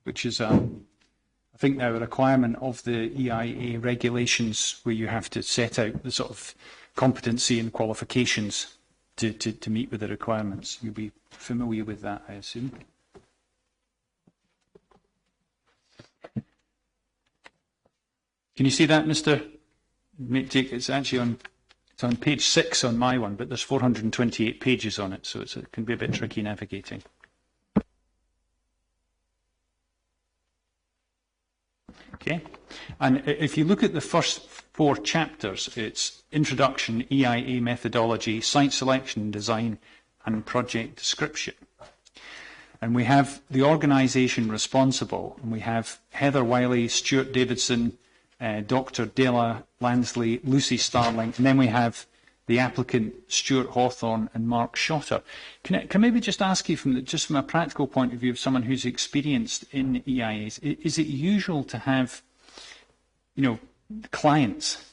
which is I think now a requirement of the EIA regulations, where you have to set out the sort of competency and qualifications to meet with the requirements. You'll be familiar with that, I assume. Can you see that, Mr. It's actually on page 6 on my one, but there's 428 pages on it, so it can be a bit tricky navigating. Okay, and if you look at the first 4 chapters, it's introduction, EIA methodology, site selection and design, and project description. And we have the organisation responsible, and we have Heather Wiley, Stuart Davidson, Dr. Dela Lansley, Lucy Starling, and then we have the applicant Stuart Hawthorne and Mark Shotter. Can I maybe just ask you, from a practical point of view of someone who's experienced in EIAs, is it usual to have, clients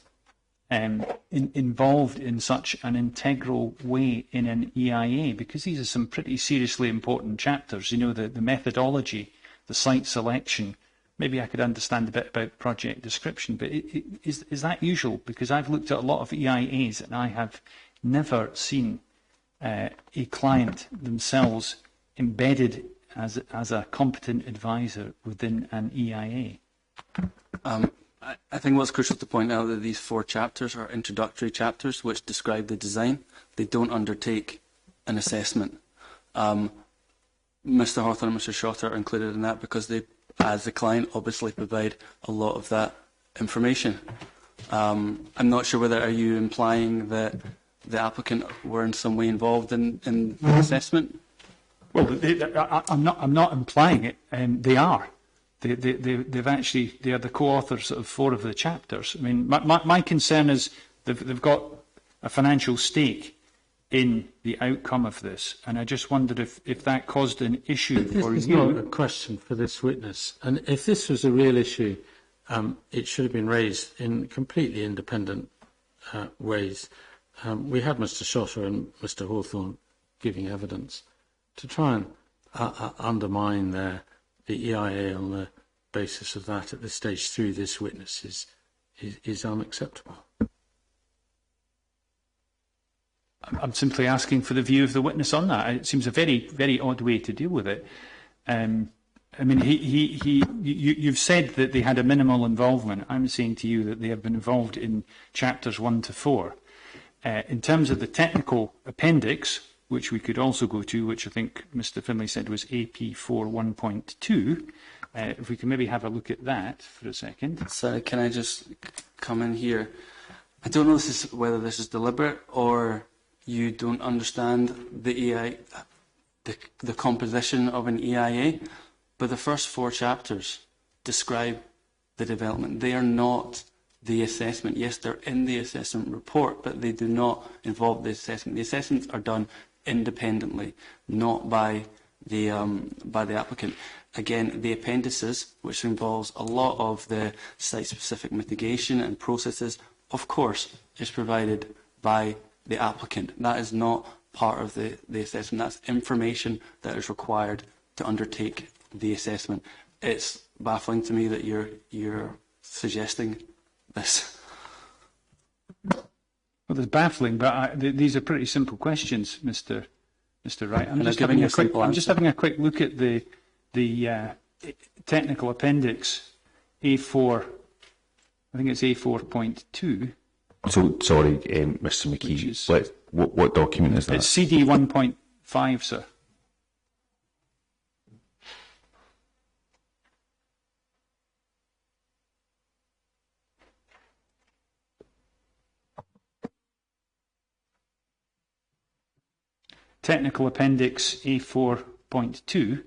involved in such an integral way in an EIA? Because these are some pretty seriously important chapters. The methodology, the site selection. Maybe I could understand a bit about project description, but is that usual? Because I've looked at a lot of EIAs and I have never seen a client themselves embedded as a competent advisor within an EIA. I think what's crucial to point out that these 4 chapters are introductory chapters which describe the design. They don't undertake an assessment. Mr. Hawthorne and Mr. Shotter are included in that because they, as the client, obviously provide a lot of that information. I'm not sure whether are you implying that the applicant were in some way involved in the assessment? Well, I'm not implying it. They are. They are the co-authors of 4 of the chapters. I mean, my concern is they've got a financial stake in the outcome of this, and I just wondered if that caused an issue for you. This is not a question for this witness, and if this was a real issue, it should have been raised in completely independent ways. We had Mr. Shotter and Mr. Hawthorne giving evidence to try and undermine the EIA on the basis of that at this stage through this witness is unacceptable. I'm simply asking for the view of the witness on that. It seems a very, very odd way to deal with it. I mean, you've said that they had a minimal involvement. I'm saying to you that they have been involved in chapters 1 to 4. In terms of the technical appendix, which we could also go to, which I think Mr. Finlay said was AP4 1.2, if we can maybe have a look at that for a second. Sorry, can I just come in here? I don't know whether this is deliberate or you don't understand the composition of an EIA, but the first 4 chapters describe the development. They are not the assessment. Yes, they're in the assessment report, but they do not involve the assessment. The assessments are done independently, not by the applicant. Again, the appendices, which involves a lot of the site-specific mitigation and processes, of course, is provided by the applicant. That is not part of the assessment. That's information that is required to undertake the assessment. It's baffling to me that you're suggesting this. Well, it's baffling, but these are pretty simple questions, Mr. Wright. I'm just having a quick look at the technical appendix A4. I think it's A4.2. So, sorry, Mr. McKee, what document is that? It's CD 1.5, sir. Technical Appendix A4.2.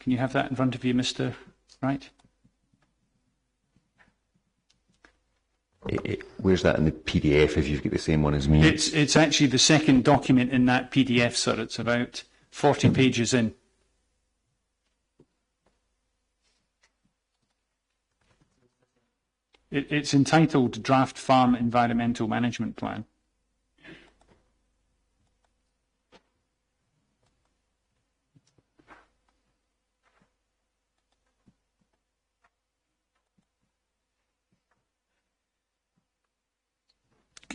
Can you have that in front of you, Mr. Wright? Where's that in the PDF, if you've got the same one as me? It's actually the second document in that PDF, sir. It's about 40 pages in. It's entitled Draft Farm Environmental Management Plan.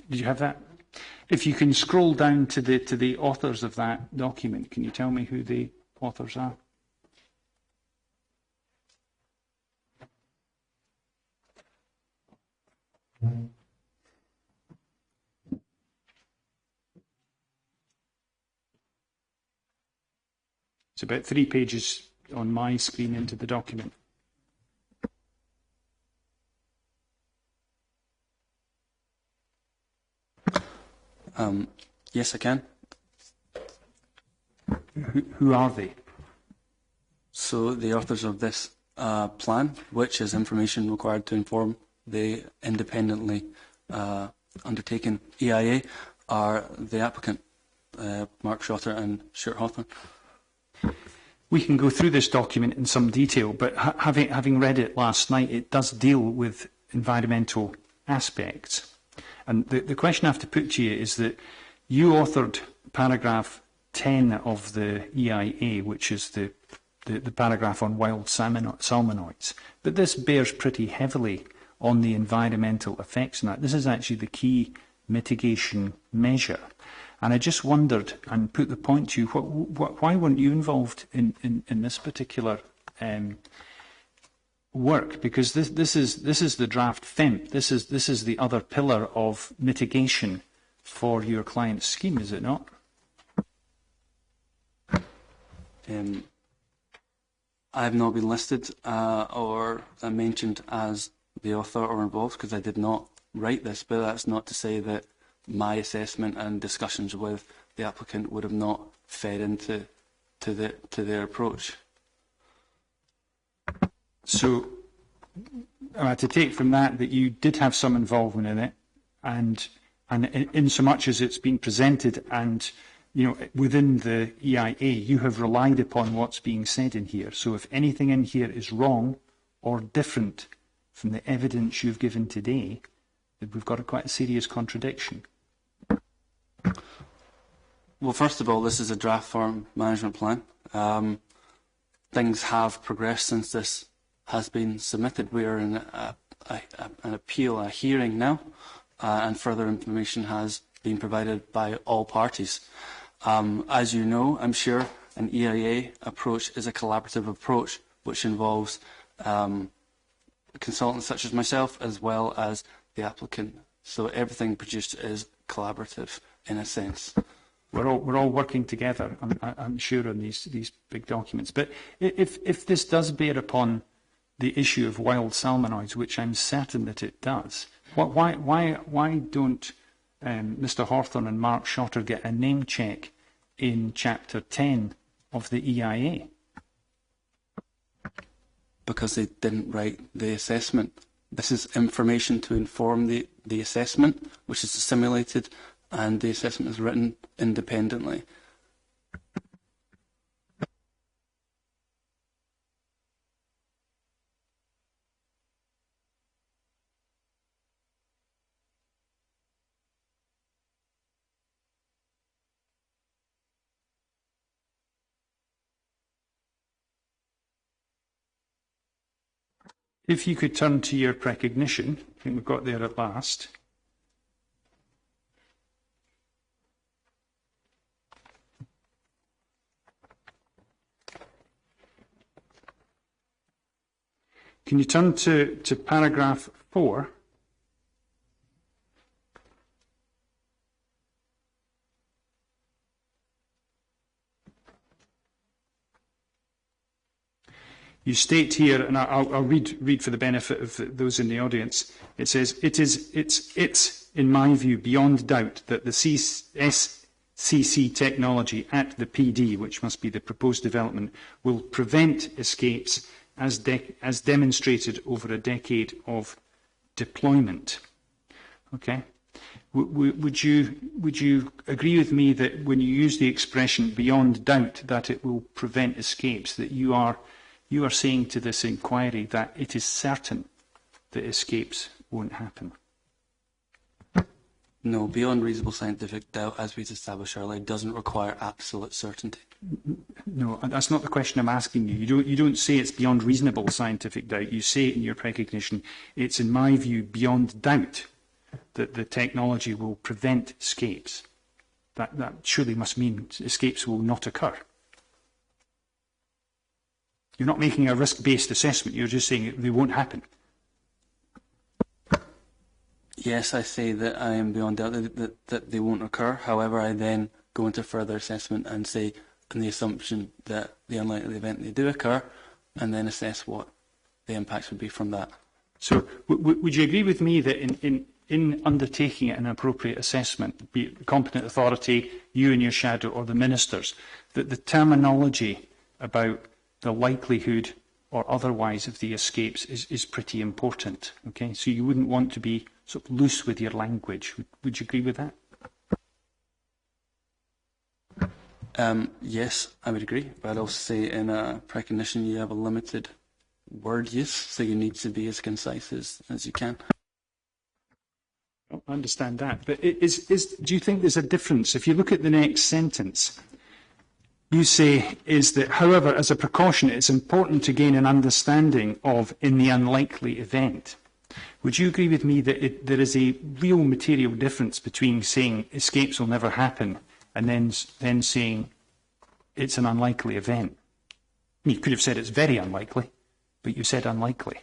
Did you have that? If you can scroll down to the authors of that document, can you tell me who the authors are? It's about 3 pages on my screen into the document. Yes, I can. Who are they? also the authors of this plan, which is information required to inform the independently undertaken EIA, are the applicant, Mark Schotter and Stuart Hawthorne. We can go through this document in some detail, but having read it last night, it does deal with environmental aspects. And the question I have to put to you is that you authored paragraph 10 of the EIA, which is the paragraph on wild salmonoids. But this bears pretty heavily on the environmental effects. And this is actually the key mitigation measure. And I just wondered, and put the point to you, why weren't you involved in this particular work? Because this is the draft FEMP. This is the other pillar of mitigation for your client's scheme, is it not? I have not been listed or mentioned as the author or involved because I did not write this, but that's not to say that my assessment and discussions with the applicant would have not fed into their approach. So, to take from that you did have some involvement in it, and in so much as it's been presented, and within the EIA, you have relied upon what's being said in here. So, if anything in here is wrong or different from the evidence you've given today, then we've got quite a serious contradiction. Well, first of all, this is a draft farm management plan. Things have progressed since this has been submitted. We are in an appeal, a hearing now, and further information has been provided by all parties. As you know, I'm sure, an EIA approach is a collaborative approach which involves consultants such as myself as well as the applicant. So everything produced is collaborative in a sense. We're all working together, I'm sure, on these big documents. But if this does bear upon the issue of wild salmonoids, which I'm certain that it does, why don't Mr. Hawthorne and Mark Schotter get a name check in Chapter 10 of the EIA? Because they didn't write the assessment. This is information to inform the assessment, which is simulated, and the assessment is written independently. If you could turn to your precognition, I think we've got there at last. Can you turn to paragraph 4? You state here, and I'll read for the benefit of those in the audience. It says, it's in my view, beyond doubt that the SCC technology at the PD, which must be the proposed development, will prevent escapes as demonstrated over a decade of deployment. Okay? Would you agree with me that when you use the expression beyond doubt that it will prevent escapes, that you are saying to this inquiry that it is certain that escapes won't happen? No, beyond reasonable scientific doubt, as we've established earlier, doesn't require absolute certainty. No, that's not the question I'm asking you. You don't say it's beyond reasonable scientific doubt. You say in your precognition, it's in my view beyond doubt that the technology will prevent escapes. That surely must mean escapes will not occur. You're not making a risk-based assessment. You're just saying they won't happen. Yes, I say that I am beyond doubt that they won't occur. However, I then go into further assessment and say, on the assumption that the unlikely event they do occur, and then assess what the impacts would be from that. So, would you agree with me that in undertaking an appropriate assessment, be it the competent authority, you and your shadow, or the ministers, that the terminology about the likelihood or otherwise of the escapes is pretty important. Okay, so you wouldn't want to be sort of loose with your language. Would you agree with that? Yes, I would agree, but I'd also say in a precognition you have a limited word use, so you need to be as concise as you can. I understand that, but do you think there's a difference? If you look at the next sentence, you say is that, however, as a precaution, it's important to gain an understanding of in the unlikely event. Would you agree with me that there is a real material difference between saying escapes will never happen and then saying it's an unlikely event? I mean, you could have said it's very unlikely, but you said unlikely.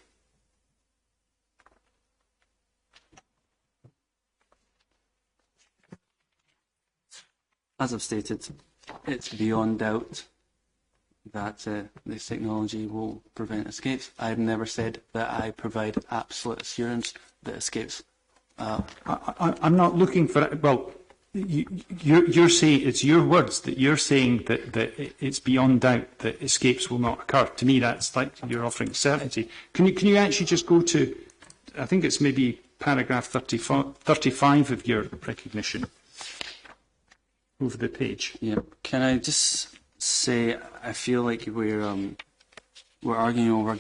As I've stated, it's beyond doubt that this technology will prevent escapes. I've never said that I provide absolute assurance that escapes. I'm not looking for it. Well, you're saying, it's your words, that you're saying that it's beyond doubt that escapes will not occur. To me, that's like you're offering certainty. Can you actually just go to, I think it's maybe paragraph 35 of your recognition over the page. Yeah. Can I just say I feel like we're arguing over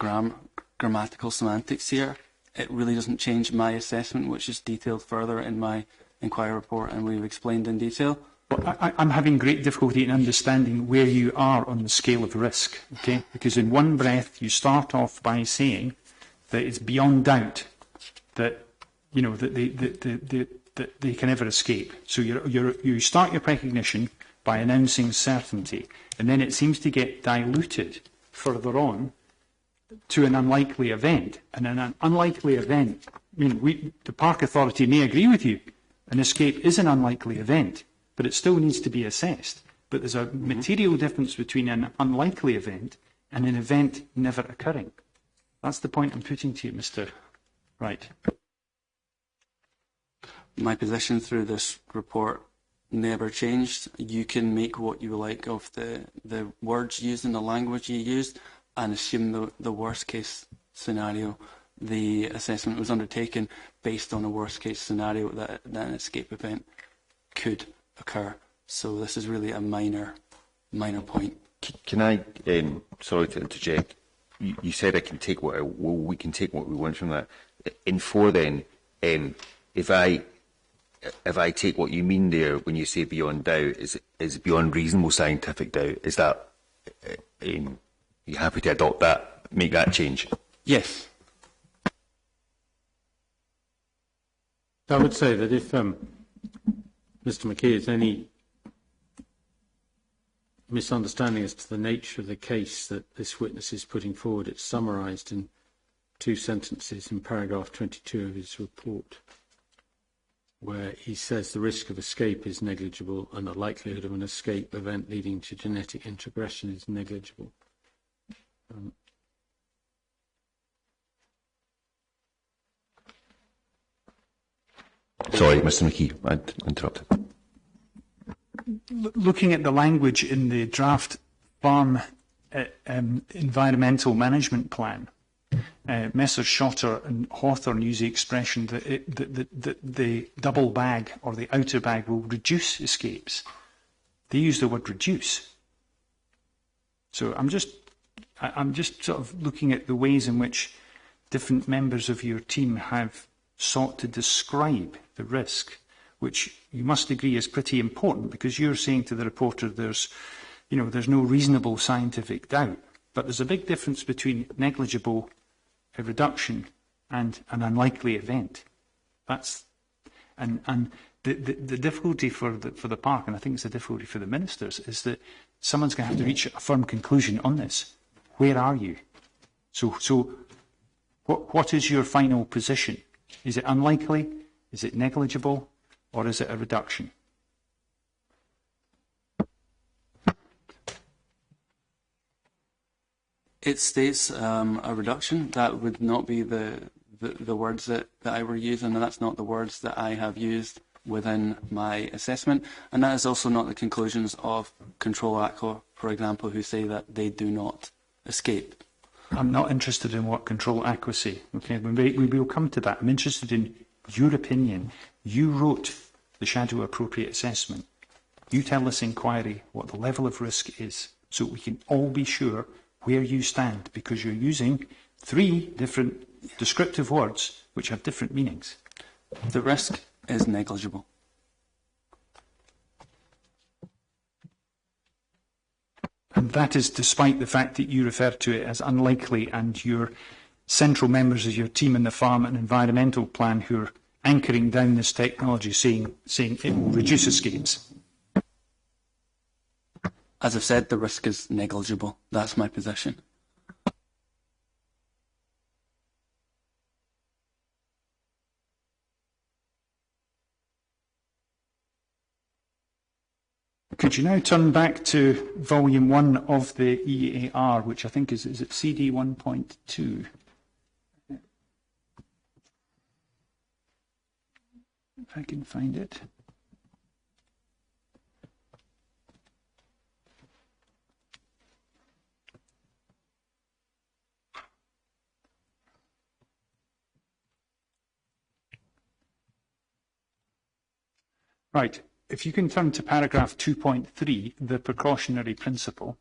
grammatical semantics here. It really doesn't change my assessment, which is detailed further in my inquiry report and we've explained in detail. Well, I'm having great difficulty in understanding where you are on the scale of risk, okay? Because in one breath you start off by saying that it's beyond doubt that, you know, that they can never escape. So you start your precognition by announcing certainty, and then it seems to get diluted further on to an unlikely event. And an unlikely event, I mean, the Park Authority may agree with you, an escape is an unlikely event, but it still needs to be assessed. But there's a material difference between an unlikely event and an event never occurring. That's the point I'm putting to you, Mr. Wright. My position through this report never changed. You can make what you like of the words used and the language you used and assume the worst case scenario. The assessment was undertaken based on a worst case scenario that an escape event could occur. So this is really a minor point. Can I, sorry to interject, you said I can take we can take what we want from that. In 4 then, if I take what you mean there when you say beyond doubt, is beyond reasonable scientific doubt, is that, you happy to adopt that, make that change? Yes. I would say that if Mr. McKee has any misunderstanding as to the nature of the case that this witness is putting forward, it's summarised in 2 sentences in paragraph 22 of his report, where he says the risk of escape is negligible and the likelihood of an escape event leading to genetic introgression is negligible. Sorry, Mr. McKee, I interrupted. Looking at the language in the draft farm environmental management plan, Messrs. Shotter and Hawthorne use the expression that the double bag or the outer bag will reduce escapes. They use the word reduce. So I'm just sort of looking at the ways in which different members of your team have sought to describe the risk, which you must agree is pretty important, because you're saying to the reporter there's no reasonable scientific doubt, but there's a big difference between negligible reduction and an unlikely event. That's and the difficulty for the park, and I think it's a difficulty for the ministers, is that someone's going to have to reach a firm conclusion on this. Where are you? So what is your final position? Is it unlikely? Is it negligible? Or is it a reduction? It states a reduction. That would not be the words that I were using, and that's not the words that I have used within my assessment. And that is also not the conclusions of Control Aqua, for example, who say that they do not escape. I'm not interested in what control accuracy. Okay, we will come to that. I'm interested in your opinion. You wrote the shadow appropriate assessment. You tell this inquiry what the level of risk is, so we can all be sure where you stand, because you're using 3 different descriptive words which have different meanings. The risk is negligible. And that is despite the fact that you refer to it as unlikely, and your central members of your team in the farm and environmental plan who are anchoring down this technology saying it will reduce escapes. As I've said, the risk is negligible. That's my position. Could you now turn back to volume 1 of the EAR, which I think is it CD 1.2? If I can find it. Right. If you can turn to paragraph 2.3, the precautionary principle.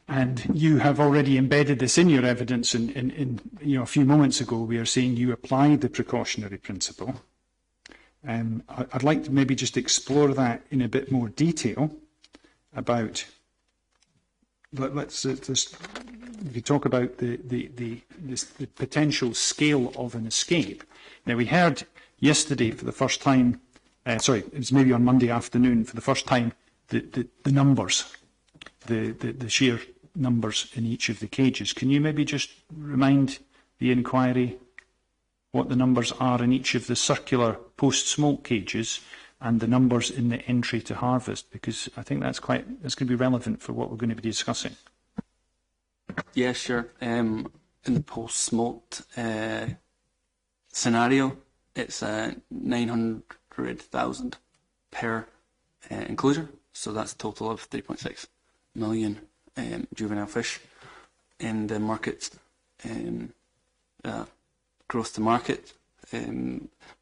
And you have already embedded this in your evidence. In a few moments ago, we are saying you applied the precautionary principle. I'd like to maybe just explore that in a bit more detail about. Let's if you talk about the potential scale of an escape. Now, we heard yesterday for the first time, sorry, it was maybe on Monday afternoon, for the first time, the numbers, the sheer numbers in each of the cages. Can you maybe just remind the inquiry what the numbers are in each of the circular post-smoke cages and the numbers in the entry to harvest? Because I think that's going to be relevant for what we're going to be discussing. Yeah, sure. In the post-smoked scenario, it's 900,000 per enclosure, so that's a total of 3.6 million juvenile fish. In the market growth to market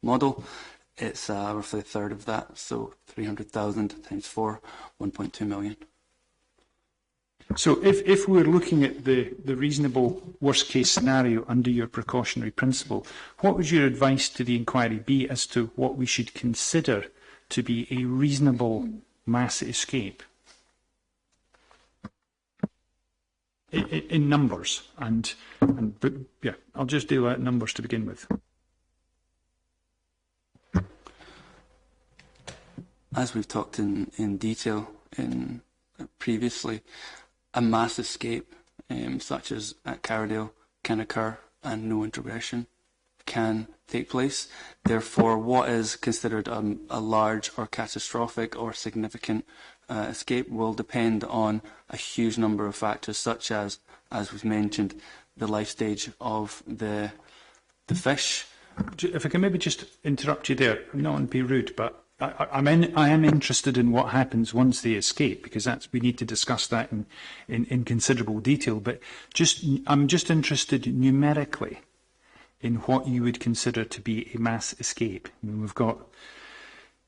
model, it's roughly a third of that, so 300,000 times 4, 1.2 million. So if we're looking at the reasonable worst case scenario under your precautionary principle, what would your advice to the inquiry be as to what we should consider to be a reasonable mass escape? In numbers, but yeah, I'll just deal out numbers to begin with. As we've talked in detail previously, a mass escape, such as at Carradale, can occur and no introgression can take place. Therefore, what is considered a large or catastrophic or significant escape will depend on a huge number of factors, such as we've mentioned, the life stage of the fish. If I can maybe just interrupt you there, not to be rude, but I am interested in what happens once they escape, because we need to discuss that in considerable detail. But I'm just interested numerically in what you would consider to be a mass escape. I mean, we've got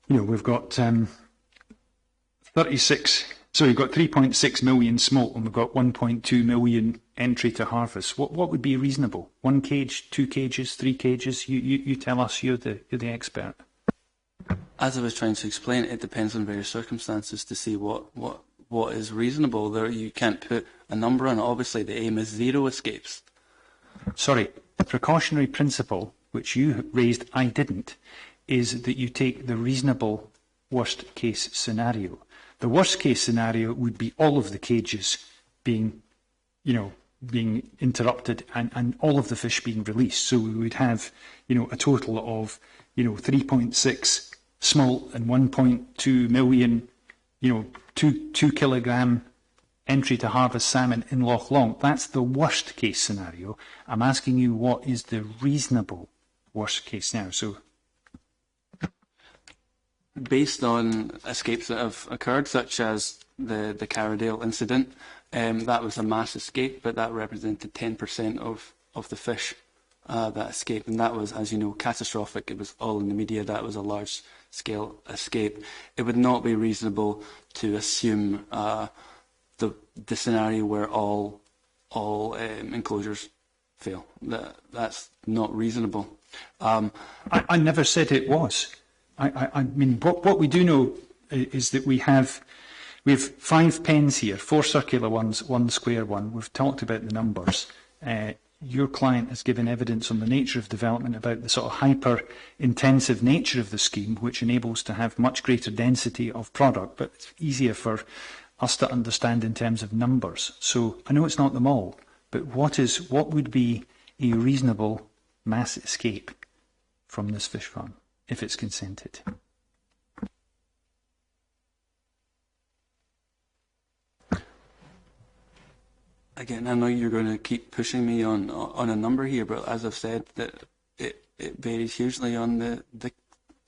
3.6 million smolt, and we've got 1.2 million entry to harvest. What would be reasonable? 1 cage, 2 cages, 3 cages? You tell us. You're the expert. As I was trying to explain, it depends on various circumstances to see what is reasonable. There, you can't put a number on it. Obviously, the aim is 0 escapes. Sorry, the precautionary principle, which you raised, I didn't, is that you take the reasonable worst case scenario. The worst case scenario would be all of the cages being interrupted and all of the fish being released. So we would have, a total of, 3.6 smolt and 1.2 million, 2 kilogram entry to harvest salmon in Loch Long. That's the worst case scenario. I'm asking you, what is the reasonable worst case now? So based on escapes that have occurred, such as the Carradale incident, that was a mass escape, but that represented 10% of the fish that escaped, and that was, as you know, catastrophic. It was all in the media. That was a large-scale escape. It would not be reasonable to assume the scenario where all enclosures fail. That's not reasonable. I never said it was. I mean, what we do know is that we have 5 pens here, 4 circular ones, 1 square one. We've talked about the numbers. Your client has given evidence on the nature of development about the sort of hyper-intensive nature of the scheme, which enables to have much greater density of product, but it's easier for us to understand in terms of numbers. So I know it's not them all, but what would be a reasonable mass escape from this fish farm if it's consented? Again, I know you're going to keep pushing me on a number here, but as I've said, that it varies hugely on the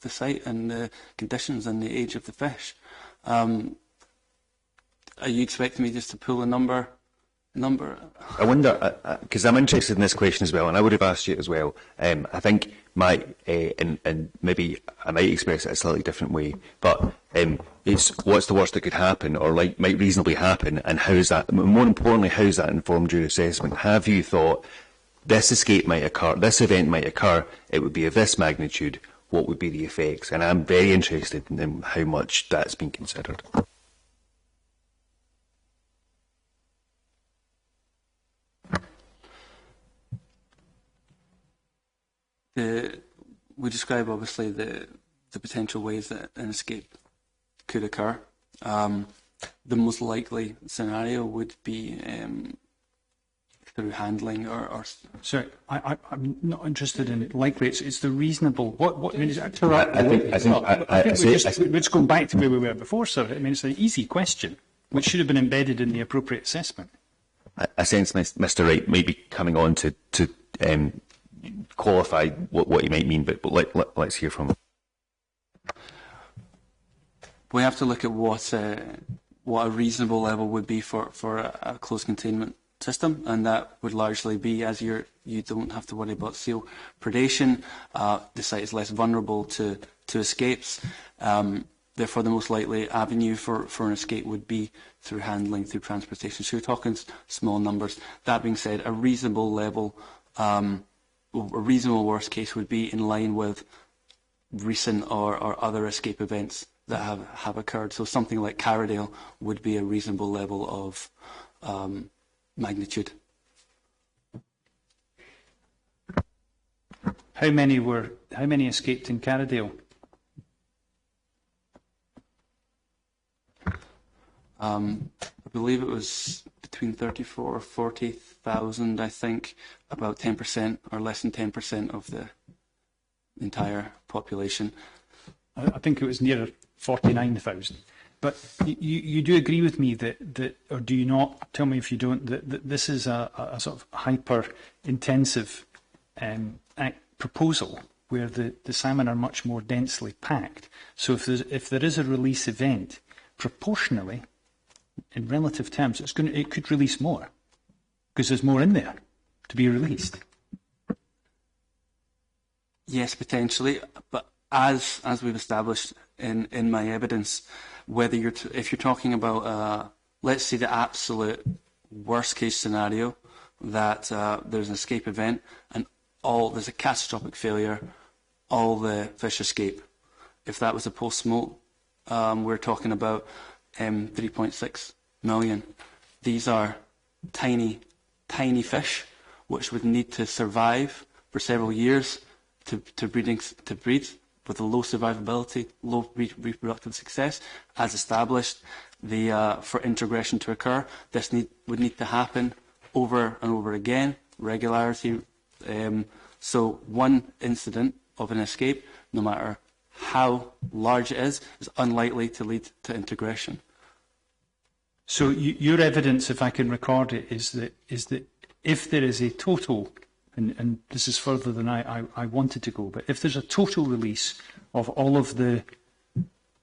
site and the conditions and the age of the fish. Are you expecting me just to pull a number? I wonder, because I'm interested in this question as well, and I would have asked you as well. I think and maybe I might express it a slightly different way, but it's what's the worst that could happen, or might reasonably happen, and how is that? More importantly, how has that informed your assessment? Have you thought this escape might occur, this event might occur, it would be of this magnitude? What would be the effects? And I'm very interested in how much that's been considered. We describe obviously the potential ways that an escape could occur. The most likely scenario would be through handling or. Sorry, I'm not interested in it. Likely, it's the reasonable. What I mean, let's go back to where we were before, sir. I mean, it's an easy question, which should have been embedded in the appropriate assessment. I sense Mr. Wright may be coming on to qualify what he might mean, but let's hear from him. We have to look at what a reasonable level would be for a closed containment system, and that would largely be, as you don't have to worry about seal predation. The site is less vulnerable to escapes. Therefore, the most likely avenue for an escape would be through handling, through transportation. So you're talking small numbers. That being said, a reasonable level, a reasonable worst case would be in line with recent or other escape events that have occurred. So something like Carradale would be a reasonable level of magnitude. How many escaped in Carradale? I believe it was between 34 or 40,000, I think, about 10% or less than 10% of the entire population. I think it was nearer 49,000. But you do agree with me that, or do you not? Tell me if you don't, that this is a sort of hyper-intensive proposal where the salmon are much more densely packed. So if there is a release event, proportionally, in relative terms, it could release more because there's more in there to be released. Yes, potentially, but as we've established in my evidence, whether if you're talking about let's say the absolute worst case scenario that there's an escape event and there's a catastrophic failure, all the fish escape. If that was a post-smolt, we're talking about 3.6 million. These are tiny fish which would need to survive for several years to breed with a low survivability, low reproductive success. As established, for integration to occur, this would need to happen over and over again, regularity. So one incident of an escape, no matter how large it is unlikely to lead to integration. So your evidence, if I can record it, is that if there is a total, and this is further than I wanted to go, but if there's a total release of all of the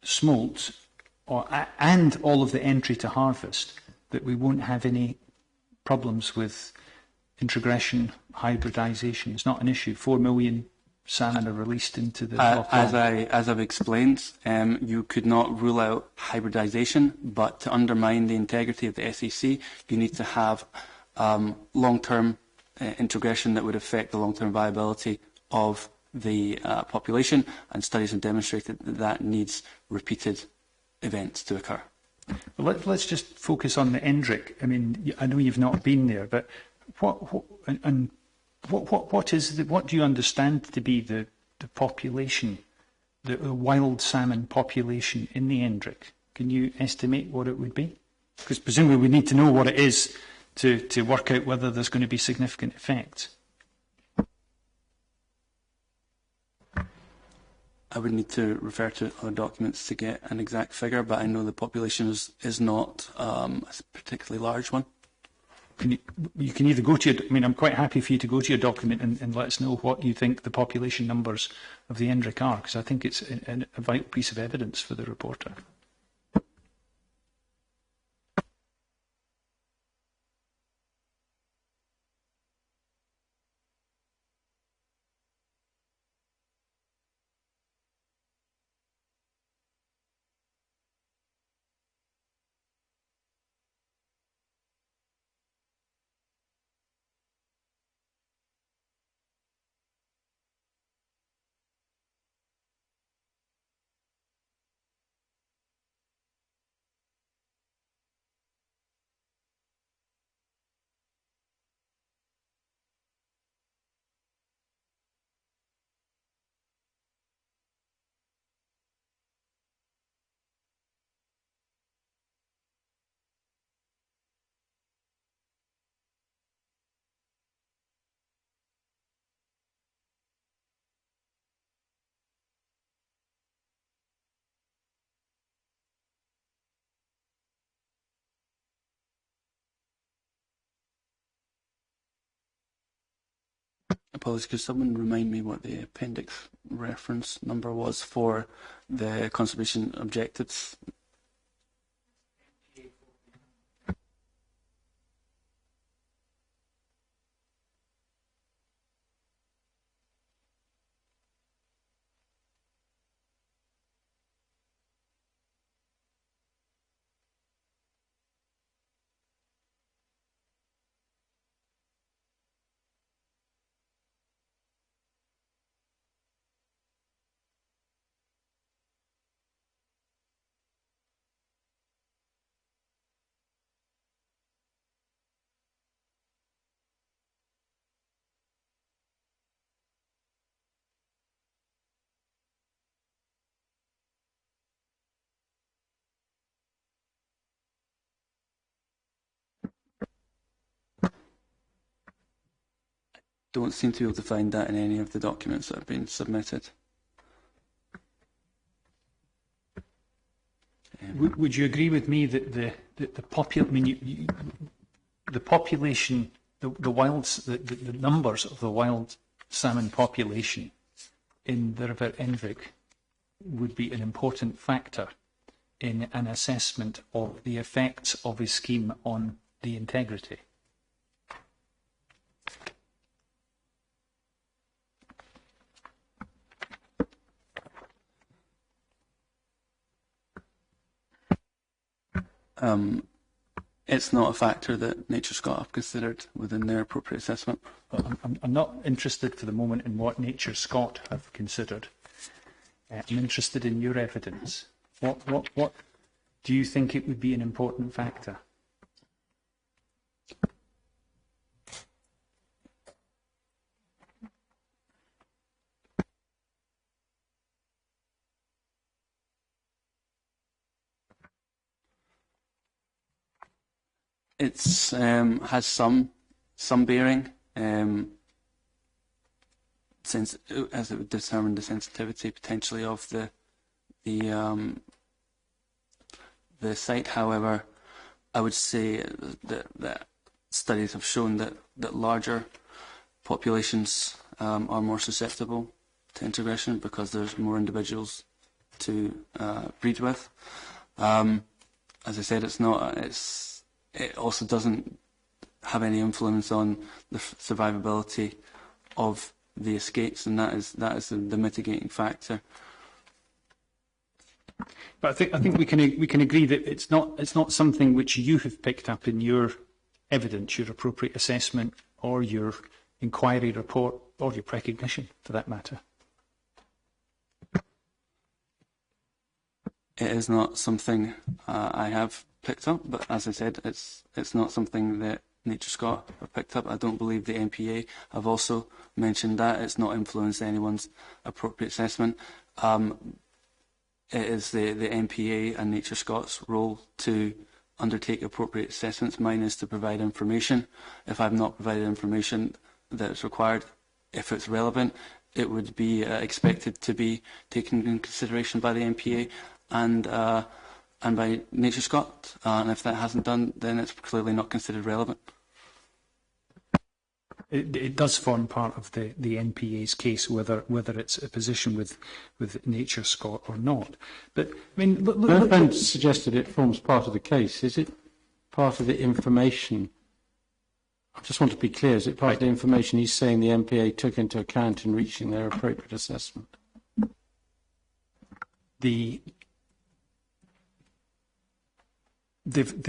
smolt and all of the entry to harvest, that we won't have any problems with introgression, hybridisation. It's not an issue. 4 million salmon are released into the as I've explained, you could not rule out hybridisation, but to undermine the integrity of the SEC, you need to have long-term introgression that would affect the long-term viability of the population, and studies have demonstrated that that needs repeated events to occur. Well, let's just focus on the Endrick. I mean, I know you've not been there, but what do you understand to be the population, the wild salmon population in the Endrick? Can you estimate what it would be? Because presumably we need to know what it is to work out whether there's going to be significant effects. I would need to refer to other documents to get an exact figure, but I know the population is not a particularly large one. You can either go to your, I mean, I'm quite happy for you to go to your document and let us know what you think the population numbers of the Endrick are, because I think it's a vital piece of evidence for the reporter. Apologies, could someone remind me what the appendix reference number was for the conservation objectives? Don't seem to be able to find that in any of the documents that have been submitted. Would you agree with me that the population, the numbers of the wild salmon population in the River Endrick would be an important factor in an assessment of the effects of a scheme on the integrity? It's not a factor that Nature Scott have considered within their appropriate assessment. Well, I'm not interested for the moment in what Nature Scott have considered. I'm interested in your evidence. What do you think it would be an important factor? It's has some bearing, since as it would determine the sensitivity potentially of the site. However, I would say that studies have shown that larger populations are more susceptible to integration because there's more individuals to breed with. As I said, it also doesn't have any influence on the survivability of the escapes, and that is the mitigating factor. But I think we can agree that it's not something which you have picked up in your evidence, your appropriate assessment, or your inquiry report, or your recognition, for that matter. It is not something I have picked up, but as I said, it's not something that Nature Scott have picked up. I don't believe the MPA have also mentioned that. It's not influenced anyone's appropriate assessment. It is the MPA and Nature Scott's role to undertake appropriate assessments. Mine is to provide information. If I've not provided information that's required, if it's relevant, it would be expected to be taken into consideration by the MPA and by Nature Scott. And if that hasn't done, then it's clearly not considered relevant. It does form part of the NPA's case, whether it's a position with Nature Scott or not. But I mean, My friend suggested it forms part of the case. Is it part of the information? I just want to be clear. Is it part of the information he's saying the NPA took into account in reaching their appropriate assessment? The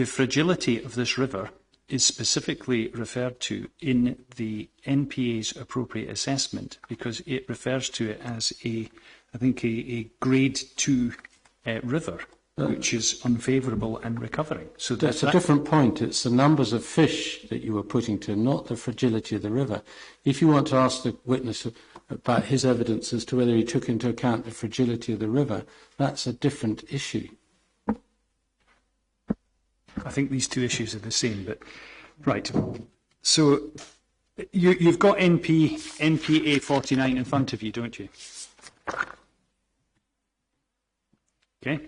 fragility of this river is specifically referred to in the NPA's appropriate assessment because it refers to it as I think a grade 2 river, which is unfavourable and recovering. So that's a different point. It's the numbers of fish that you were putting to, not the fragility of the river. If you want to ask the witness about his evidence as to whether he took into account the fragility of the river, that's a different issue. I think these two issues are the same, but right. So you've got NPA 49 in front of you, don't you? Okay,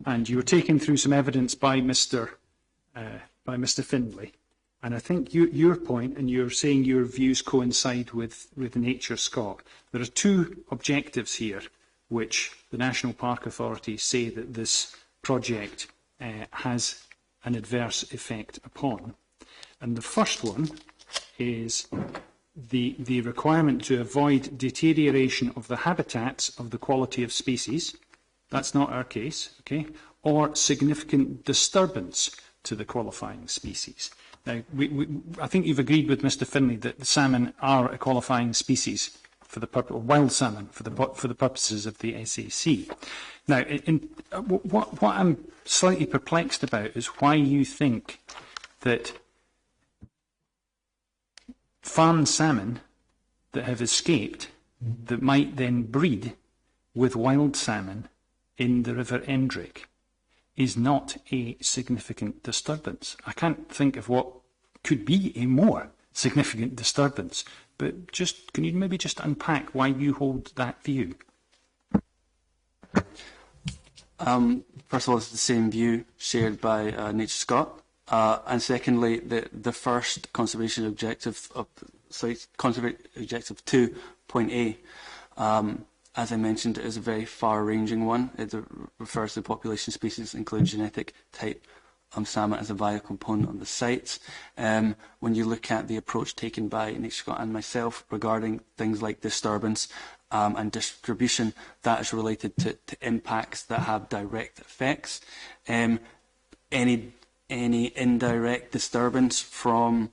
and you were taken through some evidence by Mr. Findlay, and I think your point, and you're saying your views coincide with Nature Scott. There are two objectives here, which the National Park Authority say that this project has an adverse effect upon. And the first one is the requirement to avoid deterioration of the habitats of the quality of species. That's not our case, okay? Or significant disturbance to the qualifying species. Now, I think you've agreed with Mr. Findlay that the salmon are a qualifying species for the purpose, or wild salmon for the purposes of the SAC. Now, what I'm slightly perplexed about is why you think that farmed salmon that have escaped, that might then breed with wild salmon in the River Endrick, is not a significant disturbance. I can't think of what could be a more significant disturbance, but can you maybe just unpack why you hold that view? First of all, it's the same view shared by Nature Scott, and secondly, the first conservation objective conservation objective 2.A, as I mentioned, is a very far-ranging one. It refers to population species, including genetic type salmon as a vital component of the site. When you look at the approach taken by Nature Scott and myself regarding things like disturbance and distribution, that is related to impacts that have direct effects. Any indirect disturbance from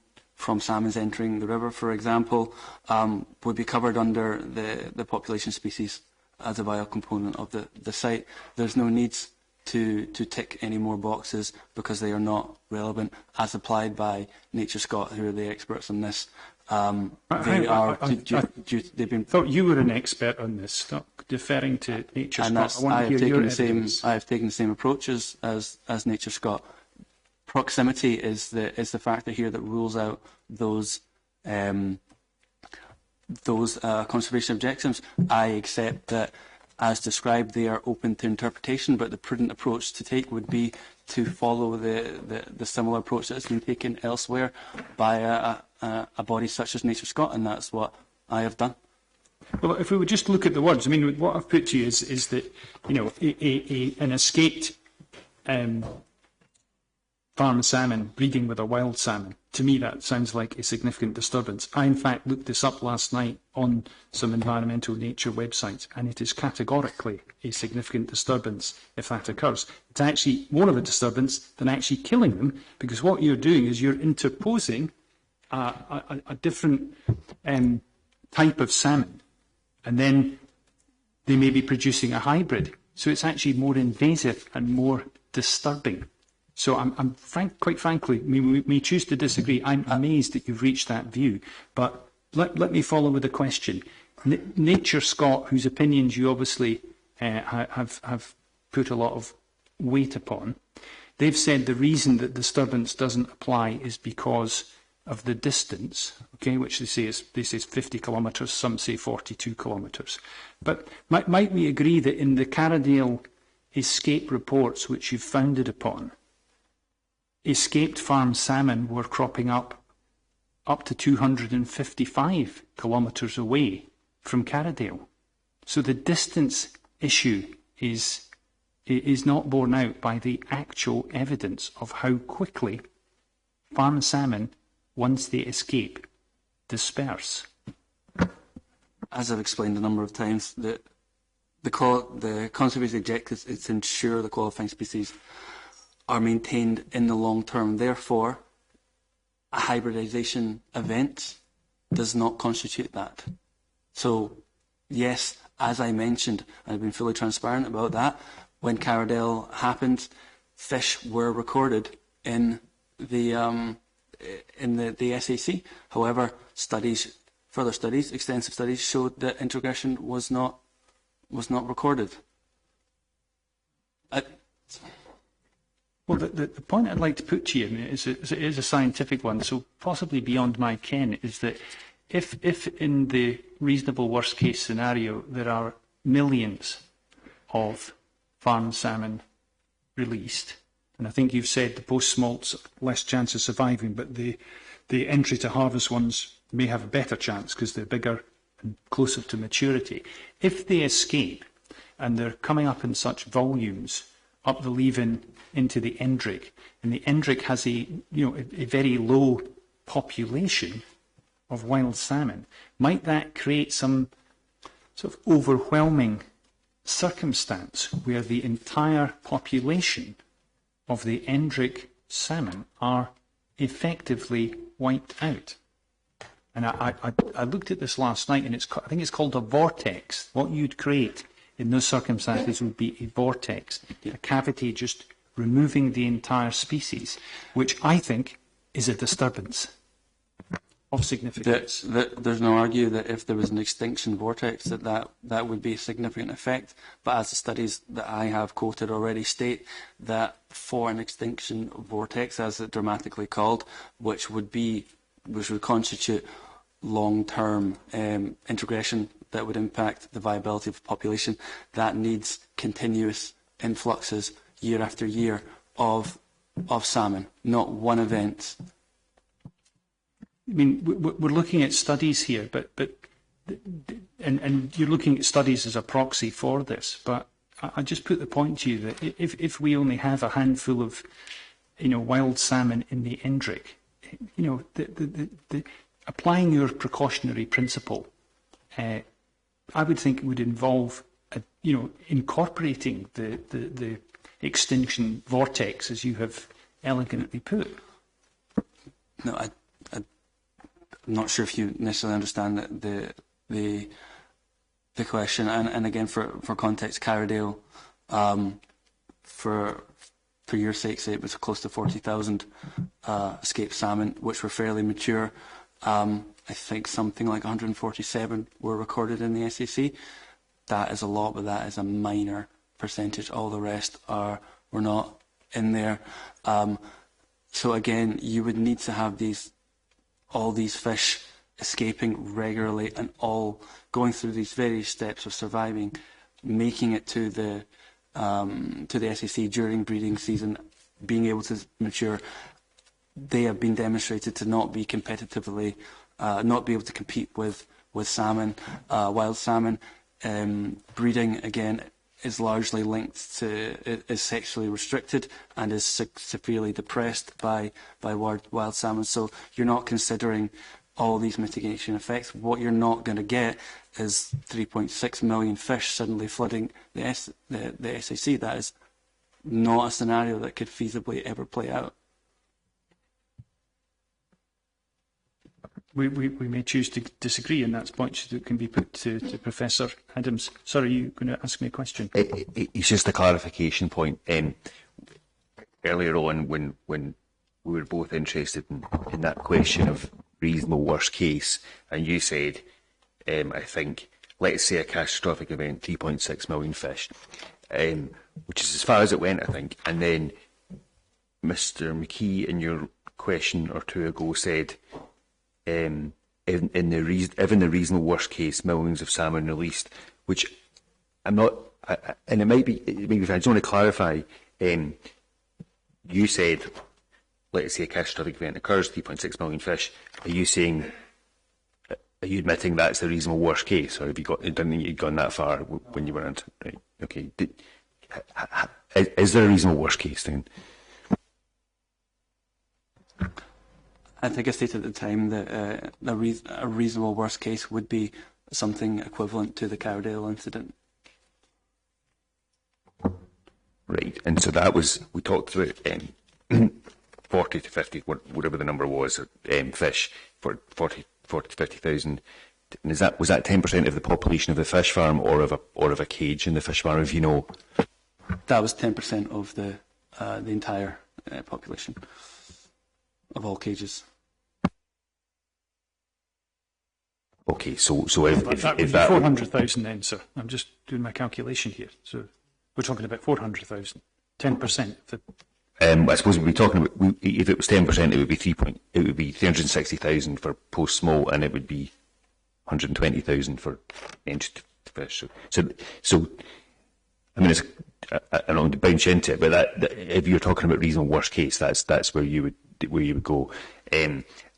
salmons entering the river, for example, would be covered under the population species as a vital component of the site. There's no need to tick any more boxes because they are not relevant as applied by Nature Scott, who are the experts on this. I thought you were an expert on this. Stop deferring to Nature Scott. I have taken the same approach as Nature Scott. Proximity is the factor here that rules out those conservation objectives. I accept that, as described, they are open to interpretation, but the prudent approach to take would be to follow the similar approach that has been taken elsewhere by a body such as Nature Scott, and that's what I have done. Well, if we would just look at the words, I mean, what I've put to you is that, you know, an escaped farm salmon breeding with a wild salmon, to me that sounds like a significant disturbance. I, in fact, looked this up last night on some environmental nature websites, and it is categorically a significant disturbance if that occurs. It's actually more of a disturbance than actually killing them, because what you're doing is you're interposing a different type of salmon, and then they may be producing a hybrid. So it's actually more invasive and more disturbing. So I'm quite frankly, we may choose to disagree. I'm amazed that you've reached that view. But let me follow with a question. Nature Scott, whose opinions you obviously have put a lot of weight upon, they've said the reason that disturbance doesn't apply is because of the distance, okay, which they say is 50 kilometres, some say 42 kilometres. But might we agree that in the Carradale escape reports, which you've founded upon, escaped farm salmon were cropping up to 255 kilometres away from Carradale. So the distance issue is not borne out by the actual evidence of how quickly farm salmon, once they escape, disperse. As I've explained a number of times, the conservation objective is to ensure the qualifying species are maintained in the long term. Therefore, a hybridisation event does not constitute that. So, yes, as I mentioned, I've been fully transparent about that. When Carradale happened, fish were recorded in the SAC. However, further studies, extensive studies, showed that introgression was not recorded. Well, the point I'd like to put to you is a scientific one, so possibly beyond my ken, is that if in the reasonable worst case scenario there are millions of farm salmon released, and I think you've said the post-smolts less chance of surviving, but the entry to harvest ones may have a better chance because they're bigger and closer to maturity. If they escape and they're coming up in such volumes up the Leven into the Endrick, and the Endrick has a very low population of wild salmon, might that create some sort of overwhelming circumstance where the entire population of the Endrick salmon are effectively wiped out? And I looked at this last night, and I think it's called a vortex. What you'd create in those circumstances would be a vortex, a cavity just removing the entire species, which I think is a disturbance of significance. There's no argue that if there was an extinction vortex that would be a significant effect, but as the studies that I have quoted already state, that for an extinction vortex, as it dramatically called, which would constitute long-term integration that would impact the viability of the population, that needs continuous influxes year after year of salmon, not one event. I mean, we're looking at studies here, and you're looking at studies as a proxy for this. But I just put the point to you that if we only have a handful of, wild salmon in the Endrick, applying your precautionary principle, I would think it would involve, incorporating the extinction vortex, as you have elegantly put. No, I'm not sure if you necessarily understand the question. And again, for context, Carradale, for your sake, it was close to 40,000 escaped salmon, which were fairly mature. I think something like 147 were recorded in the SAC. That is a lot, but that is a minor percentage. All the rest were not in there. So again, you would need to have all these fish escaping regularly and all going through these various steps of surviving, making it to the SAC during breeding season, being able to mature. They have been demonstrated to not be competitively, not be able to compete with with salmon, wild salmon. Breeding, again, is largely linked to, is sexually restricted and is severely depressed by wild salmon. So you're not considering all these mitigation effects. What you're not going to get is 3.6 million fish suddenly flooding the SAC. That is not a scenario that could feasibly ever play out. We may choose to disagree, and that's points that can be put to Professor Adams. Sorry, you're going to ask me a question? It's just a clarification point. Earlier on, when we were both interested in that question of reasonable worst case, and you said, I think, let's say a catastrophic event, 3.6 million fish, which is as far as it went, I think. And then Mr. McKee, in your question or two ago, said, in the reasonable worst case, millions of salmon released, which I'm not, and it might be if I just want to clarify, you said, let's say a catastrophic event occurs, 3.6 million fish. Are you saying, are you admitting that's the reasonable worst case, or have you didn't think you'd gone that far when you were into, right? Okay. Is there a reasonable worst case then? I think I stated at the time that a reasonable worst case would be something equivalent to the Cowdale incident. Right, and so that was, we talked about 40 to 50, whatever the number was, fish for 40 to 50,000. And was that 10% of the population of the fish farm, or of a cage in the fish farm, if you know? That was 10% of the entire population of all cages. Okay, so if that would be that 400,000 then, sir. I'm just doing my calculation here. So we're talking about 400,000, 10% of the. I suppose we'd be talking about, if it was 10%, it would be 360,000 for post smolt, and it would be 120,000 for entry to fish. So I mean, I don't want to bounce into it, but that if you're talking about reasonable worst case, that's where you would go.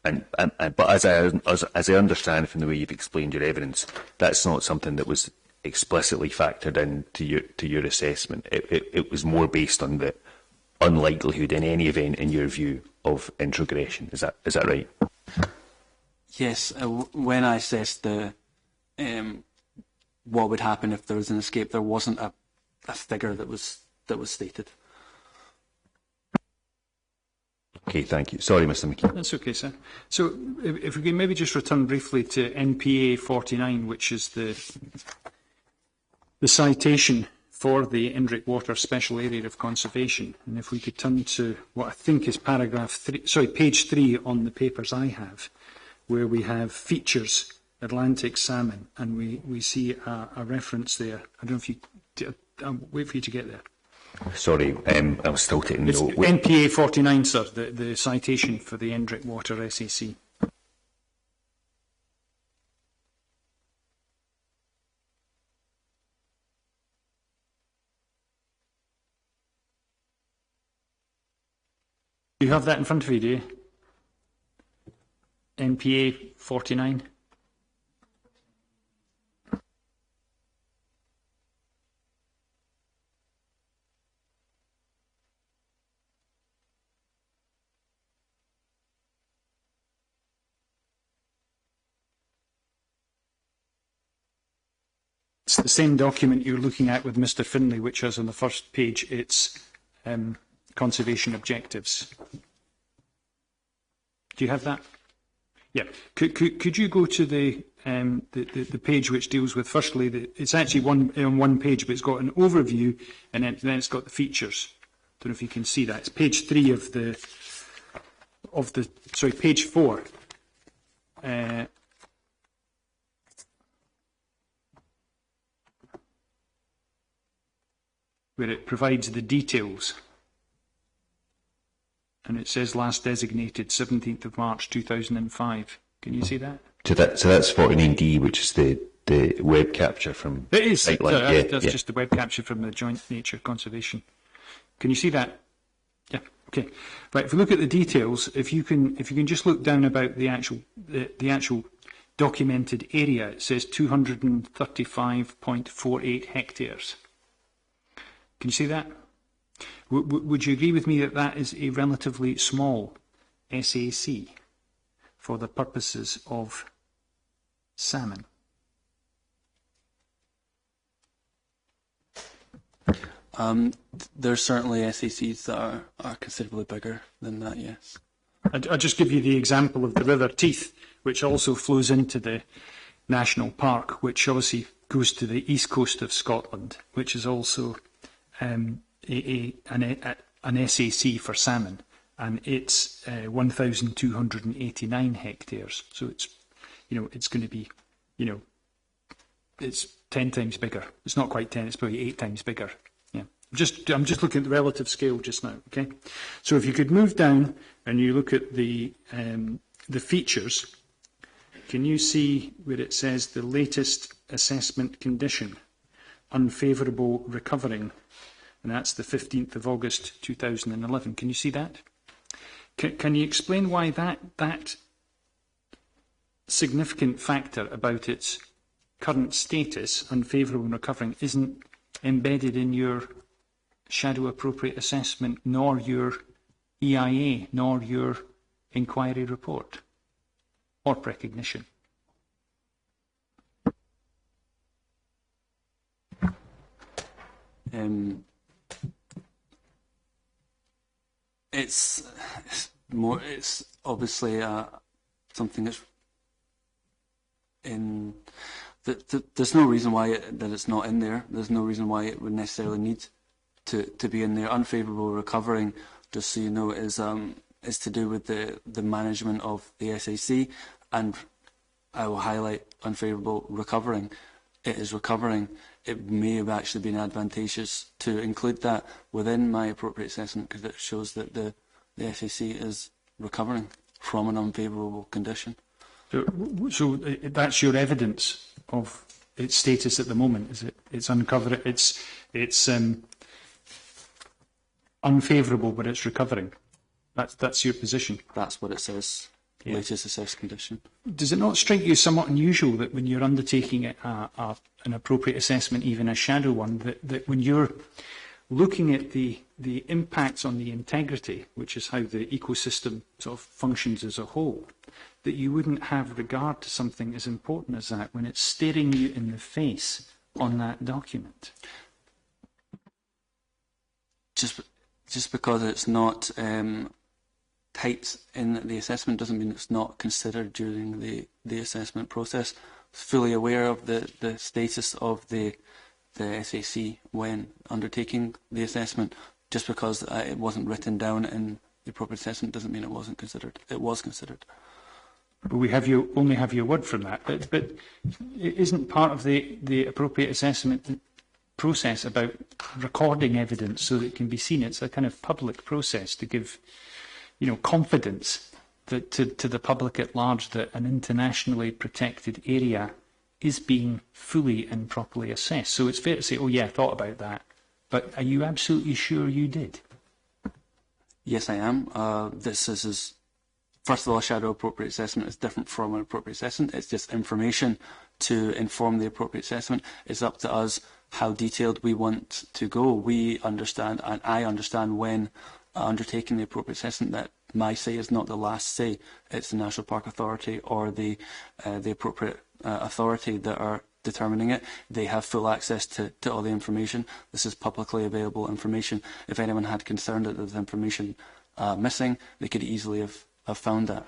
But as I understand from the way you've explained your evidence, that's not something that was explicitly factored into your assessment. It was more based on the unlikelihood in any event, in your view, of introgression. Is that right? Yes. When I assessed the what would happen if there was an escape, there wasn't a figure that was stated. Okay, thank you. Sorry, Mr. McKee. That's okay, sir. So if we can maybe just return briefly to NPA 49, which is the citation for the Indrick Water Special Area of Conservation. And if we could turn to what I think is page 3 on the papers I have, where we have features Atlantic salmon, and we see a reference there. I don't know if you... I'll wait for you to get there. Sorry, I was still taking It's note. NPA 49, sir, the citation for the Indrick Water SAC. Do you have that in front of you, do you? NPA 49? It's the same document you're looking at with Mr. Finlay, which has on the first page its conservation objectives. Do you have that? Yeah. Could you go to the page which deals with, firstly, it's actually on one page, but it's got an overview, and then it's got the features. I don't know if you can see that. It's page 3 page 4. Where it provides the details. And it says last designated 17th of March 2005. Can you see that? So that's 49D, which is the web capture from... It is. That's yeah. just the web capture from the Joint Nature Conservation. Can you see that? Yeah. Okay. Right. If we look at the details, if you can just look down about the actual documented area, it says 235.48 hectares. Can you see that? Would you agree with me that that is a relatively small SAC for the purposes of salmon? There's certainly SACs that are considerably bigger than that, yes. I'll just give you the example of the River Teith, which also flows into the National Park, which obviously goes to the east coast of Scotland, which is also an SAC for salmon, and it's 1,289 hectares. So it's, it's going to be, it's 10 times bigger. It's not quite 10; it's probably 8 times bigger. Yeah, I'm just looking at the relative scale just now. Okay, so if you could move down and you look at the features, can you see where it says the latest assessment condition, unfavourable recovering? And that's the 15th of August 2011. Can you see that? Can you explain why that significant factor about its current status, unfavourable and recovering, isn't embedded in your shadow appropriate assessment, nor your EIA, nor your inquiry report or recognition? It's obviously something that's in. There's no reason why that it's not in there. There's no reason why it would necessarily need to be in there. Unfavourable recovering, just so you know, is to do with the management of the SAC, and I will highlight unfavourable recovering. It is recovering. It may have actually been advantageous to include that within my appropriate assessment, because it shows that the SAC is recovering from an unfavourable condition. So that's your evidence of its status at the moment, is it? It's uncovered. It's unfavourable, but it's recovering. That's your position. That's what it says. Yeah. Latest assessed condition. Does it not strike you somewhat unusual that when you're undertaking an appropriate assessment, even a shadow one, that when you're looking at the impacts on the integrity, which is how the ecosystem sort of functions as a whole, that you wouldn't have regard to something as important as that when it's staring you in the face on that document? Just because it's not tight in the assessment doesn't mean it's not considered during the assessment process. Fully aware of the status of the SAC when undertaking the assessment. Just because it wasn't written down in the appropriate assessment doesn't mean it wasn't considered. It was considered. But we only have your word from that. But it isn't part of the appropriate assessment process about recording evidence so that it can be seen. It's a kind of public process to give, confidence that to the public at large that an internationally protected area is being fully and properly assessed. So it's fair to say, oh yeah, I thought about that. But are you absolutely sure you did? Yes, I am. This is first of all, a shadow appropriate assessment is different from an appropriate assessment. It's just information to inform the appropriate assessment. It's up to us how detailed we want to go. We understand, and I understand when undertaking the appropriate assessment, that my say is not the last say. It's the National Park Authority or the appropriate authority that are determining it. They have full access to all the information. This is publicly available information. If anyone had concern that there's information missing, they could easily have found that.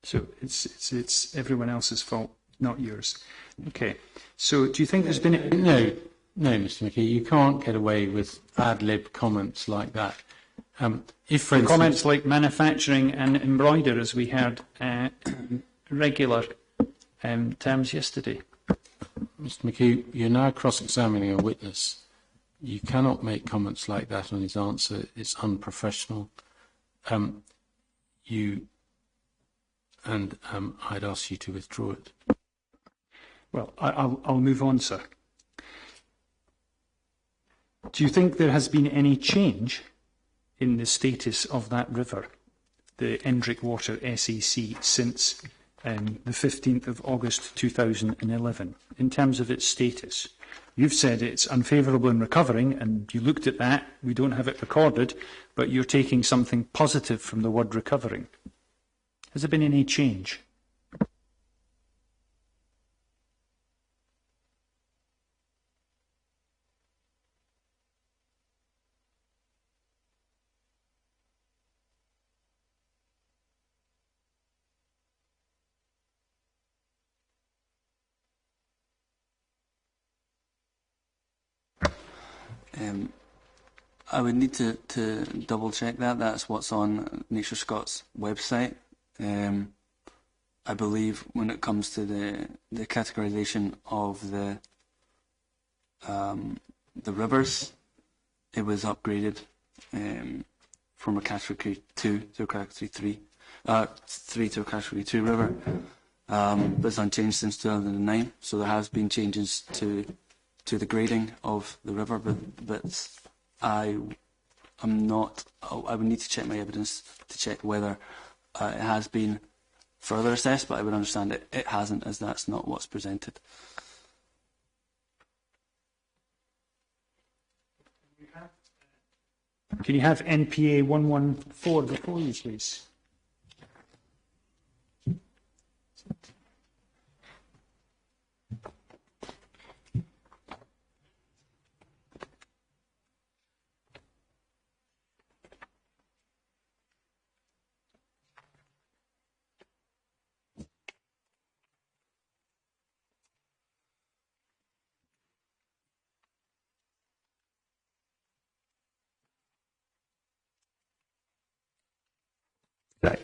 So it's everyone else's fault, not yours. Okay. So do you think there's been No, Mr. McKee, you can't get away with ad-lib comments like that. If, for instance, comments like manufacturing and embroider, as we heard, regular terms yesterday. Mr. McKee, you're now cross-examining a witness. You cannot make comments like that on his answer. It's unprofessional. I'd ask you to withdraw it. Well, I'll move on, sir. Do you think there has been any change in the status of that river the Endrick Water SAC since the 15th of August 2011, in terms of its status? You've said it's unfavourable in recovering, and you looked at that. We don't have it recorded, but you're taking something positive from the word recovering. Has there been any change? I would need to double check that. That's what's on Nature Scott's website. I believe when it comes to the categorisation of the rivers, it was upgraded from a category 2 to a category 3, 3 to a category 2 river, but it's unchanged since 2009. So there has been changes to the grading of the river, but I would need to check my evidence to check whether it has been further assessed, but I would understand it hasn't, as that's not what's presented. Can you have NPA 114 before you, please?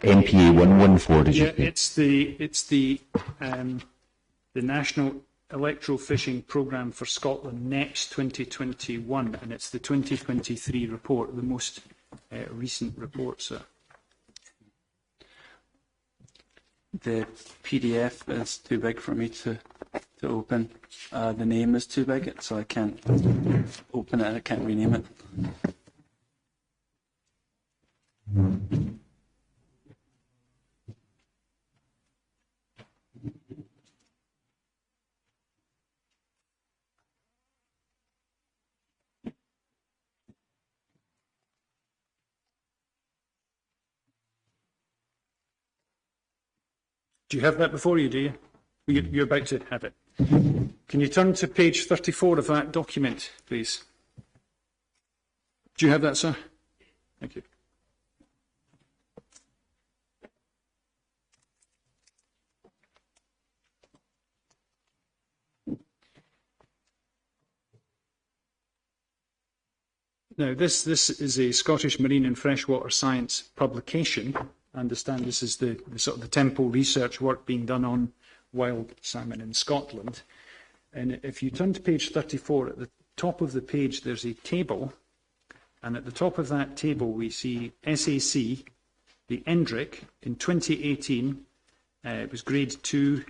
NPA 114, did you say? It's the National Electro-Fishing Programme for Scotland Next 2021, and it's the 2023 report, the most recent report, sir. The PDF is too big for me to open. The name is too big, so I can't open it. I can't rename it. Do you have that before you, do you? You're about to have it. Can you turn to page 34 of that document, please? Do you have that, sir? Thank you. Now, this is a Scottish Marine and Freshwater Science publication. I understand this is the sort of the temple research work being done on wild salmon in Scotland. And if you turn to page 34, at the top of the page there's a table, and at the top of that table we see SAC, the Endrick, in 2018 it was grade 2,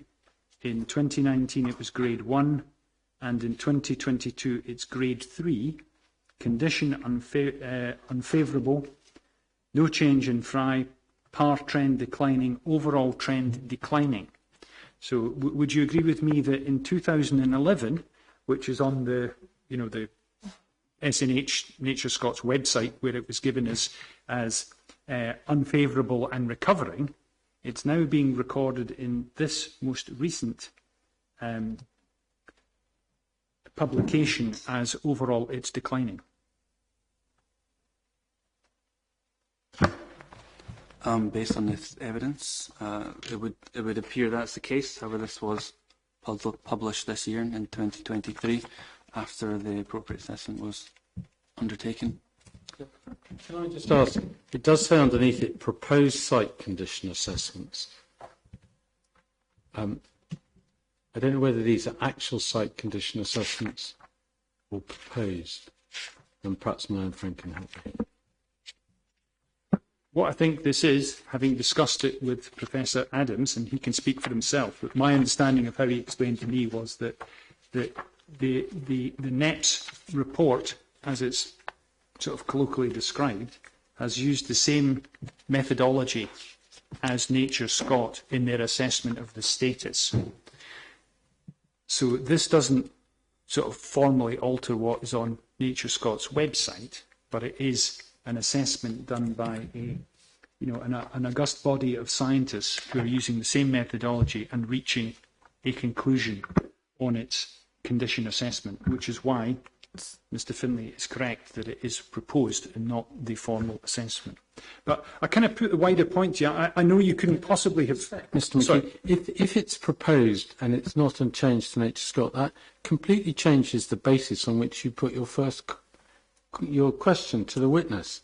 in 2019 it was grade 1, and in 2022 it's grade 3, condition unfavourable, no change in fry, par trend declining, overall trend declining. So would you agree with me that in 2011, which is on the SNH Nature Scott's website, where it was given as unfavourable and recovering, it's now being recorded in this most recent publication as overall it's declining? Based on this evidence, it would appear that's the case. However, this was published this year in 2023 after the appropriate assessment was undertaken. Can I just ask, it does say underneath it proposed site condition assessments. I don't know whether these are actual site condition assessments or proposed, and perhaps my own friend can help me. What I think this is, having discussed it with Professor Adams, and he can speak for himself, but my understanding of how he explained to me was that the NEPS report, as it's sort of colloquially described, has used the same methodology as Nature Scott in their assessment of the status. So this doesn't sort of formally alter what is on Nature Scott's website, but it is an assessment done by an august body of scientists who are using the same methodology and reaching a conclusion on its condition assessment, which is why Mr. Finlay is correct that it is proposed and not the formal assessment. But I kind of put the wider point to you. I know you couldn't possibly have... Mr. McKee, if it's proposed and it's not unchanged to Nature Scott, that completely changes the basis on which you put your question to the witness.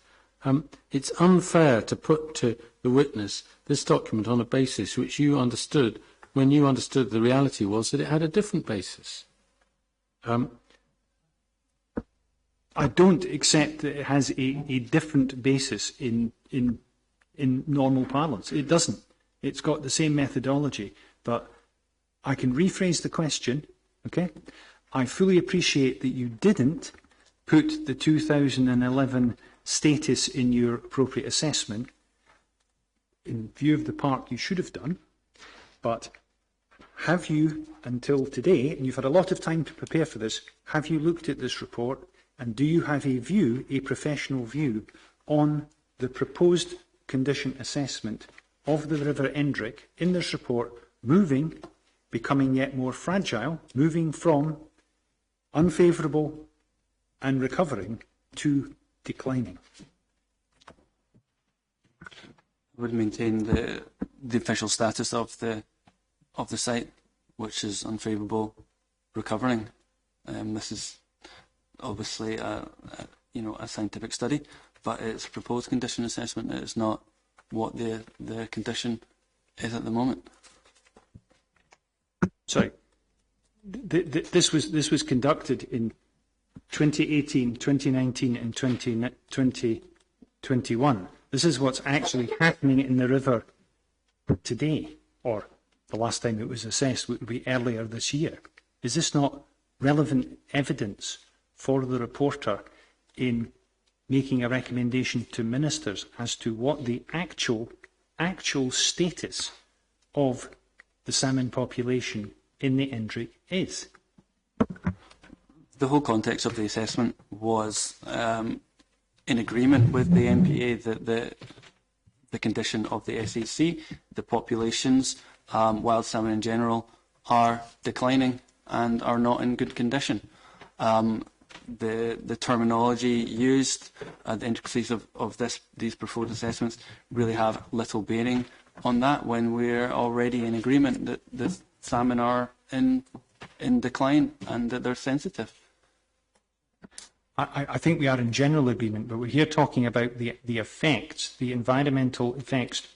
It's unfair to put to the witness this document on a basis which you understood when you understood the reality was that it had a different basis. I don't accept that it has a different basis in normal parlance. It doesn't. It's got the same methodology. But I can rephrase the question, okay? I fully appreciate that you didn't put the 2011 status in your appropriate assessment. In view of the park, you should have done. But have you, until today, and you've had a lot of time to prepare for this, have you looked at this report? And do you have a view, a professional view, on the proposed condition assessment of the River Endrick in this report, becoming yet more fragile, moving from unfavourable and recovering to declining? I would maintain the official status of the site, which is unfavourable, recovering. This is obviously a scientific study, but it's proposed condition assessment. It's not what the condition is at the moment. Sorry, this was conducted in 2018, 2019, and 2021. This is what's actually happening in the river today, or the last time it was assessed would be earlier this year. Is this not relevant evidence for the reporter in making a recommendation to ministers as to what the actual status of the salmon population in the Endrick is? The whole context of the assessment was in agreement with the MPA that the condition of the SAC, the populations, wild salmon in general, are declining and are not in good condition. The terminology used, the intricacies of these proposed assessments really have little bearing on that when we're already in agreement that the salmon are in decline and that they're sensitive. I think we are in general agreement, but we're here talking about the effects, the environmental effects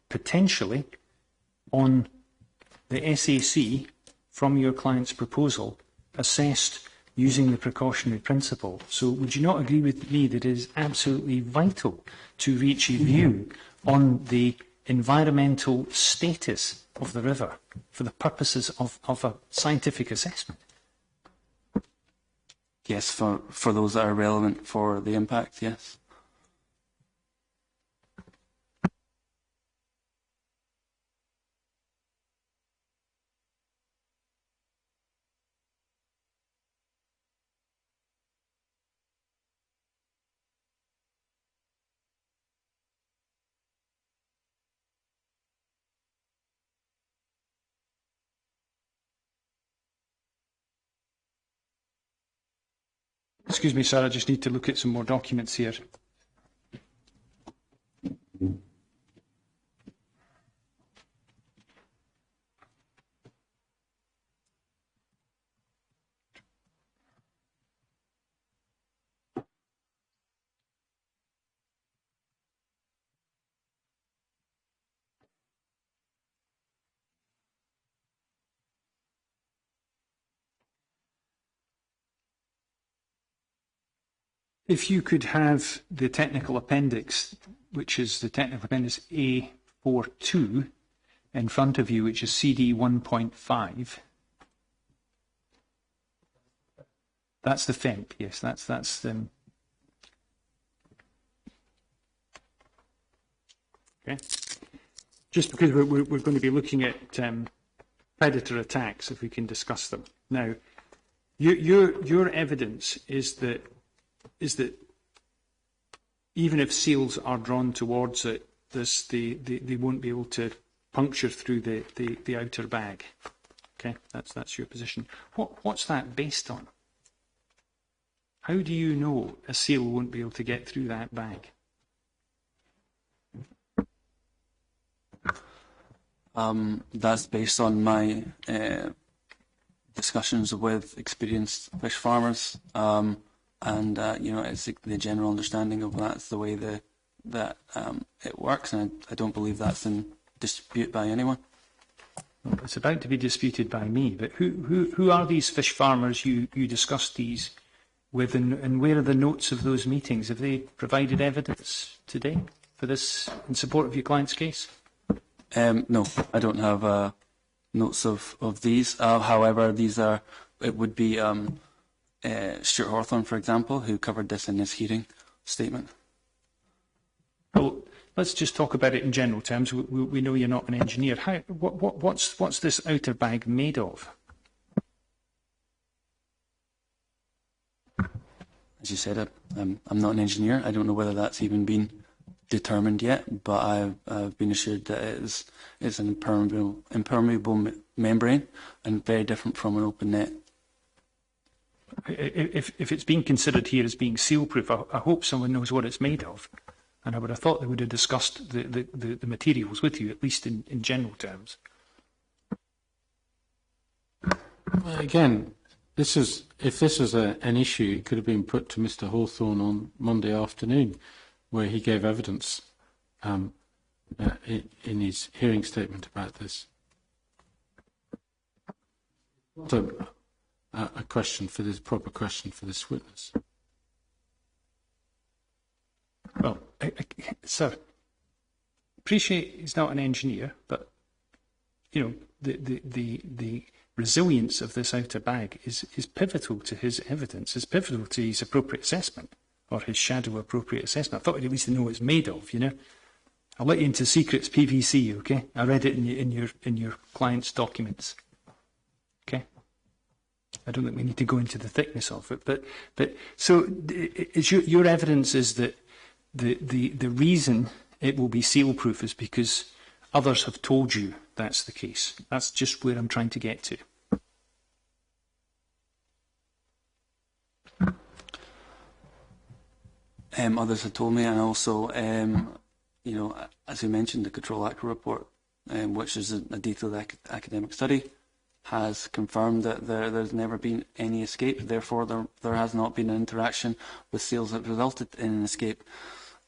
potentially on the SAC from your client's proposal assessed using the precautionary principle. So would you not agree with me that it is absolutely vital to reach a view on the environmental status of the river for the purposes of a scientific assessment? Yes, for those that are relevant for the impact, yes. Excuse me, sir, I just need to look at some more documents here. If you could have the technical appendix, which is the technical appendix A42, in front of you, which is CD 1.5. That's the FEMP, yes, that's Okay? Just because we're going to be looking at predator attacks, if we can discuss them. Now, your evidence is that even if seals are drawn towards it, they won't be able to puncture through the outer bag. Okay, that's your position. What's that based on? How do you know a seal won't be able to get through that bag? That's based on my discussions with experienced fish farmers, and it's the general understanding of that's the way that it works, and I don't believe that's in dispute by anyone. Well, it's about to be disputed by me, but who are these fish farmers you discussed these with, and where are the notes of those meetings? Have they provided evidence today for this in support of your client's case? No, I don't have notes of these. However, it would be Stuart Hawthorne, for example, who covered this in his hearing statement. Well, let's just talk about it in general terms. We know you're not an engineer. What's this outer bag made of? As you said, I'm not an engineer. I don't know whether that's even been determined yet, but I've been assured that it's an impermeable membrane and very different from an open net. If it's being considered here as being seal-proof, I hope someone knows what it's made of. And I would have thought they would have discussed the materials with you, at least in general terms. Well, again, if this was an issue, it could have been put to Mr. Hawthorne on Monday afternoon, where he gave evidence in his hearing statement about this. So, a question for this proper question for this witness. Well, sir, appreciate he's not an engineer, but the resilience of this outer bag is pivotal to his evidence, is pivotal to his appropriate assessment, or his shadow appropriate assessment. I thought he'd at least know what it's made of, I'll let you into secrets, PVC, okay? I read it in your client's documents. Okay? I don't think we need to go into the thickness of it, but so it's your evidence is that the reason it will be seal-proof is because others have told you that's the case. That's just where I'm trying to get to. Others have told me, and also, as you mentioned, the Control Actor report, which is a detailed academic study, has confirmed that there's never been any escape. Therefore, there has not been an interaction with seals that resulted in an escape.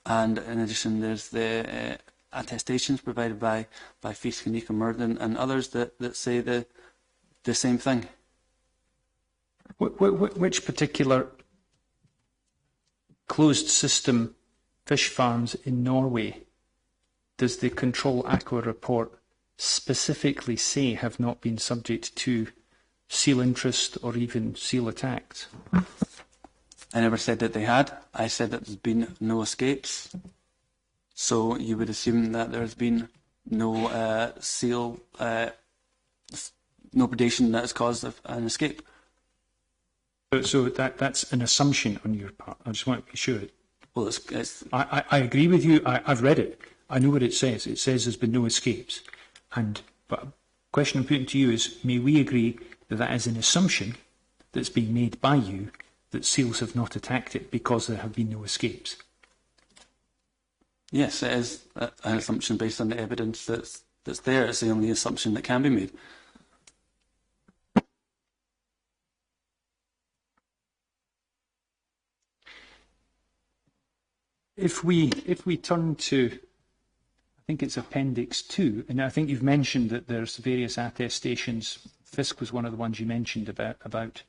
And in addition, there's the attestations provided by Feast, Kinnick and Murden and others that say the same thing. Which particular closed system fish farms in Norway does the Control Aqua report specifically say have not been subject to seal interest or even seal attacks? I never said that they had. I said that there's been no escapes. So you would assume that there's been no seal, no predation that has caused an escape. So that's an assumption on your part. I just want to be sure. Well, it's I agree with you. I've read it. I know what it says. It says there's been no escapes. But the question I'm putting to you is, may we agree that that is an assumption that's being made by you that seals have not attacked it because there have been no escapes? Yes, it is an assumption based on the evidence that's there. It's the only assumption that can be made. If we turn to, I think it's Appendix 2, and I think you've mentioned that there's various attestations. Fisk was one of the ones you mentioned about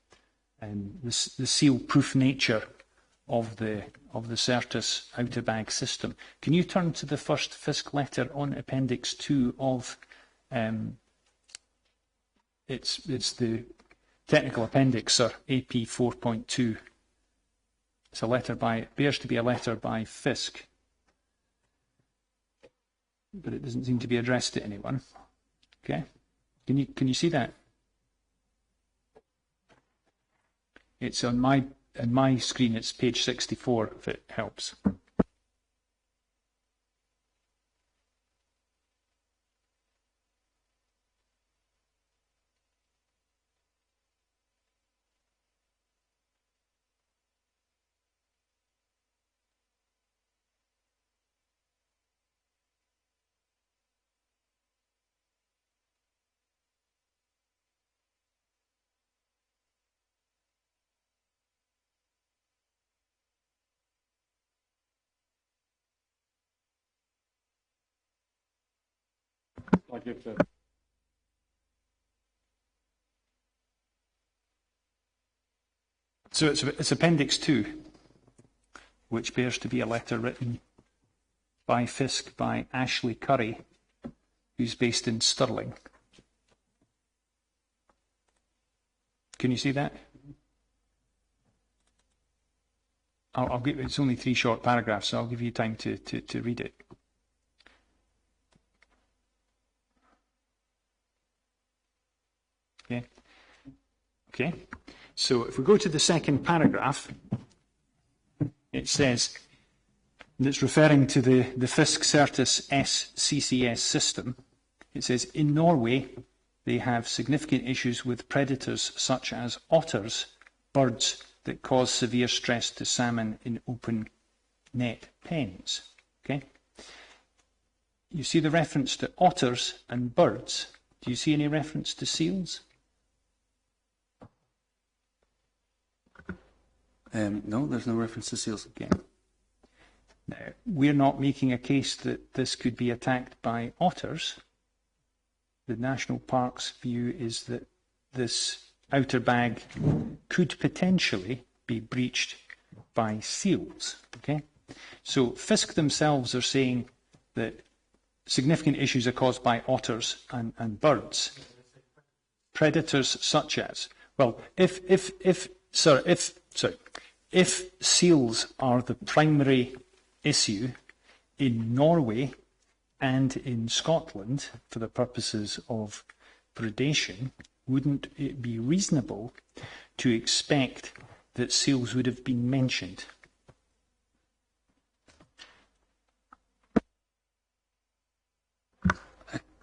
the seal-proof nature of the Certus outer bag system. Can you turn to the first Fisk letter on Appendix 2 of it's the technical appendix, sir, AP 4.2. It's a letter it bears to be a letter by Fisk. but it doesn't seem to be addressed to anyone. Okay, can you see that? It's on my screen. It's page 64. If it helps. So it's Appendix 2, which bears to be a letter written by Fisk by Ashley Curry, who's based in Stirling. Can you see that? I'll give, it's only 3 short paragraphs, so I'll give you time to read it. Okay. Okay. So if we go to the second paragraph, it says, and it's referring to the Fisk Certis SCCS system. It says, in Norway, they have significant issues with predators such as otters, birds that cause severe stress to salmon in open net pens. Okay? You see the reference to otters and birds. Do you see any reference to seals? No, there's no reference to seals. Okay. Now, we're not making a case that this could be attacked by otters. The National Park's view is that this outer bag could potentially be breached by seals. Okay? So Fisk themselves are saying that significant issues are caused by otters and birds. Predators such as, well, if seals are the primary issue in Norway and in Scotland for the purposes of predation, wouldn't it be reasonable to expect that seals would have been mentioned?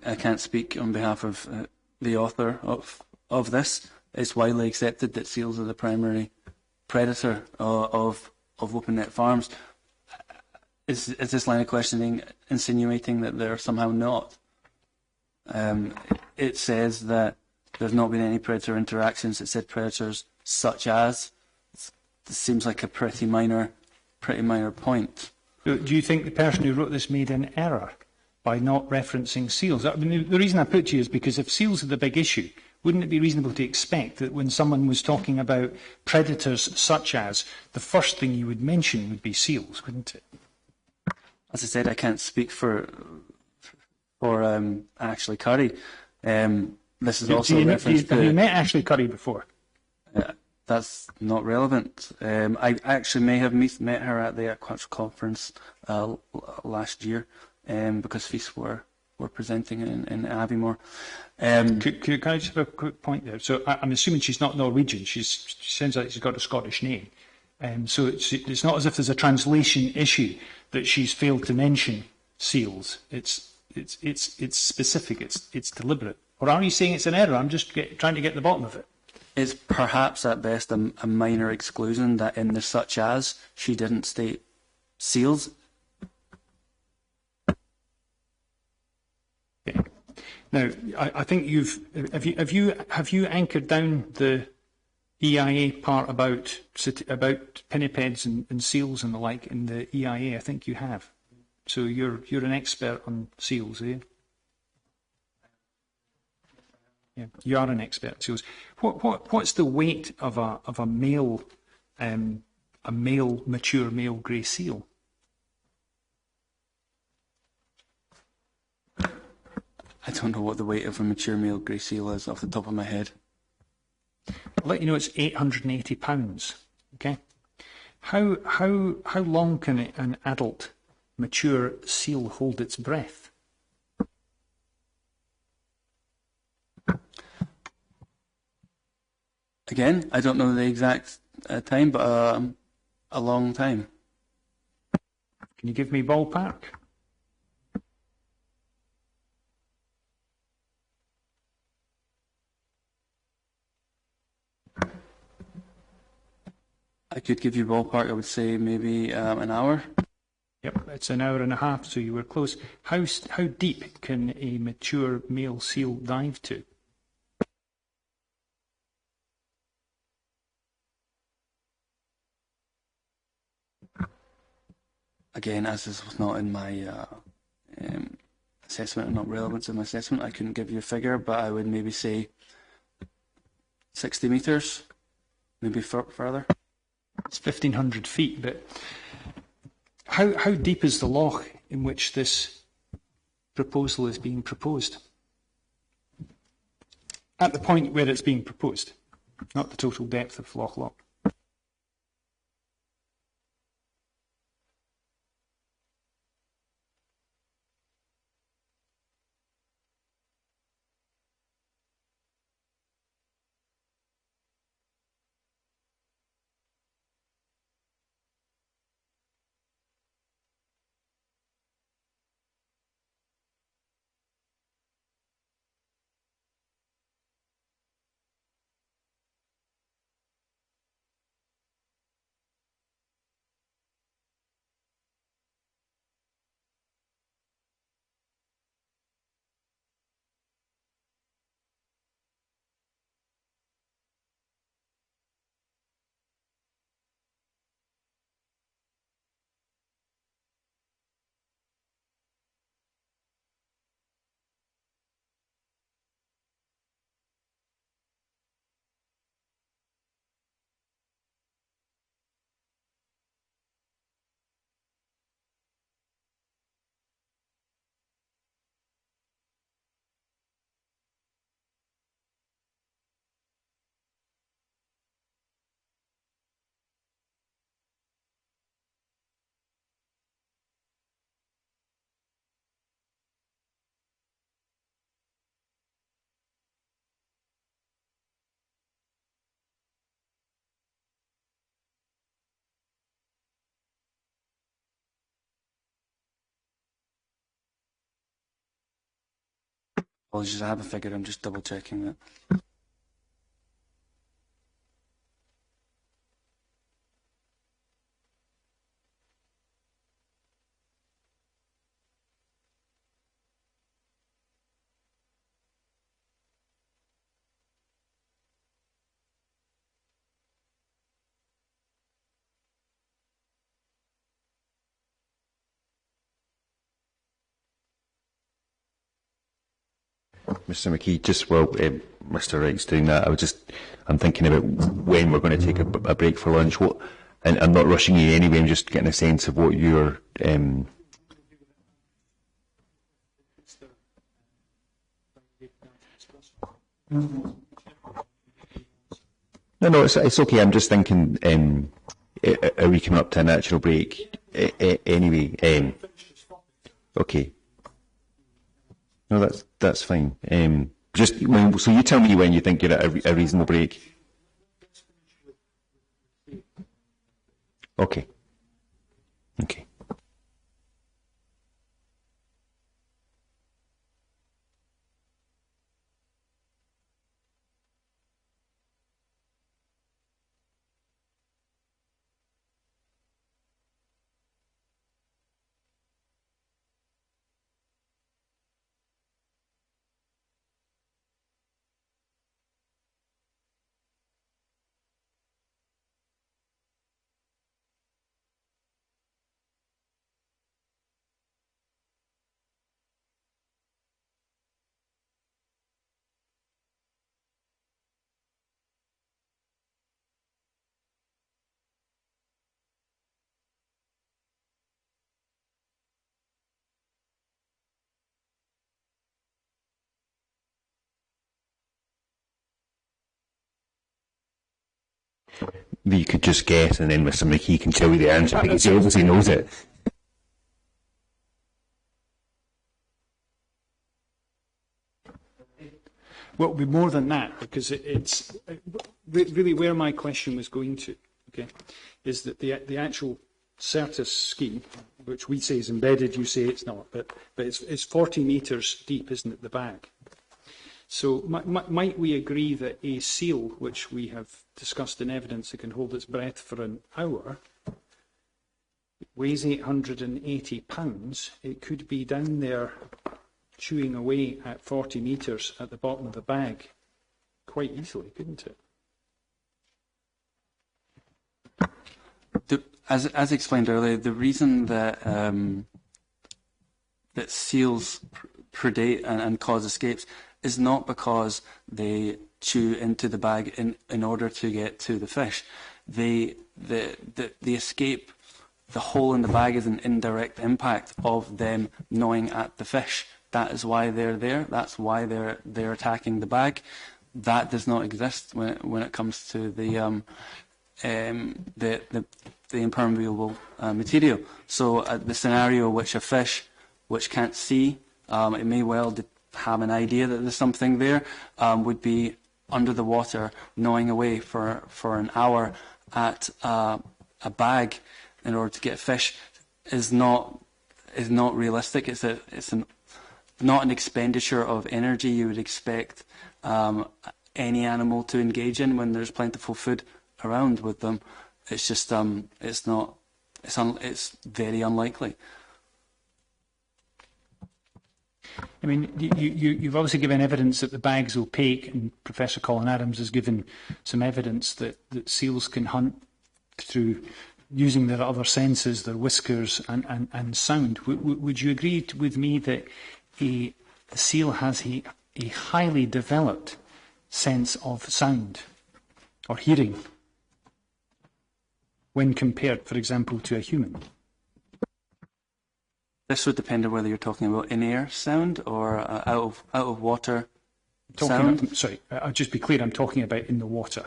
I can't speak on behalf of the author of this. It's widely accepted that seals are the primary predator of open net farms. Is this line of questioning insinuating that they're somehow not? It says that there's not been any predator interactions. It said predators such as. It seems like a pretty minor point. Do you think the person who wrote this made an error by not referencing seals? I mean, the reason I put to you is because if seals are the big issue, wouldn't it be reasonable to expect that when someone was talking about predators such as, the first thing you would mention would be seals, wouldn't it? As I said, I can't speak for Ashley Curry. This is also a reference to... Have you met Ashley Curry before? That's not relevant. I actually may have met her at the Aquaculture Conference last year because FEAS were presenting in Aviemore. Can I just have a quick point there? So I'm assuming she's not Norwegian. She sounds like she's got a Scottish name. So it's not as if there's a translation issue that she's failed to mention seals. It's specific. It's deliberate. Or are you saying it's an error? I'm just trying to get to the bottom of it. It's perhaps at best a minor exclusion that in the such as she didn't state seals. Okay. Now, I think have you anchored down the EIA part about pinnipeds and seals and the like in the EIA? I think you have. So you're an expert on seals, are you? Yeah, you are an expert on seals. What's the weight of a male mature male grey seal? I don't know what the weight of a mature male grey seal is off the top of my head. I'll let you know it's 880 pounds. Okay. How long can an adult mature seal hold its breath? Again, I don't know the exact time, but a long time. Can you give me ballpark? I could give you ballpark. I would say maybe an hour. Yep, it's an hour and a half, so you were close. How deep can a mature male seal dive to? Again, as this was not in my assessment and not relevant to my assessment, I couldn't give you a figure, but I would maybe say 60 metres, maybe further. It's 1,500 feet, but how deep is the loch in which this proposal is being proposed? At the point where it's being proposed, not the total depth of Loch Loch. Apologies, I have a figure. I'm just double checking that. Mr. McKee, just while Mr. Wright's doing that, I'm thinking about when we're going to take a break for lunch. And I'm not rushing you anyway, I'm just getting a sense of what your... No, it's okay. I'm just thinking, are we coming up to a natural break anyway? Okay. No, that's fine. So you tell me when you think you're at a reasonable break. Okay. Okay. You could just guess, and then Mr. McKee can tell you the answer because he obviously knows it. Well, it'll be more than that, because it's really where my question was going to, okay, is that the actual Certus scheme, which we say is embedded, you say it's not, but it's 40 metres deep, isn't it, the bag? So might we agree that a seal, which we have discussed in evidence, that can hold its breath for an hour, weighs 880 pounds, it could be down there chewing away at 40 metres at the bottom of the bag quite easily, couldn't it? As explained earlier, the reason that that seals predate and cause escapes is not because they chew into the bag in order to get to the fish. The escape, the hole in the bag, is an indirect impact of them gnawing at the fish. That is why they're there. That's why they're attacking the bag. That does not exist when it comes to the impermeable material. So the scenario which a fish which can't see, it may well have an idea that there's something there, would be under the water gnawing away for an hour at a bag in order to get fish is not realistic. It's not an expenditure of energy you would expect any animal to engage in when there's plentiful food around with them. It's just it's very unlikely. I mean, you've obviously given evidence that the bag's opaque, and Professor Colin Adams has given some evidence that seals can hunt through using their other senses, their whiskers and sound. Would you agree with me that a seal has a highly developed sense of sound or hearing when compared, for example, to a human? This would depend on whether you're talking about in-air sound or out of water sound. Sorry, I'll just be clear, I'm talking about in the water.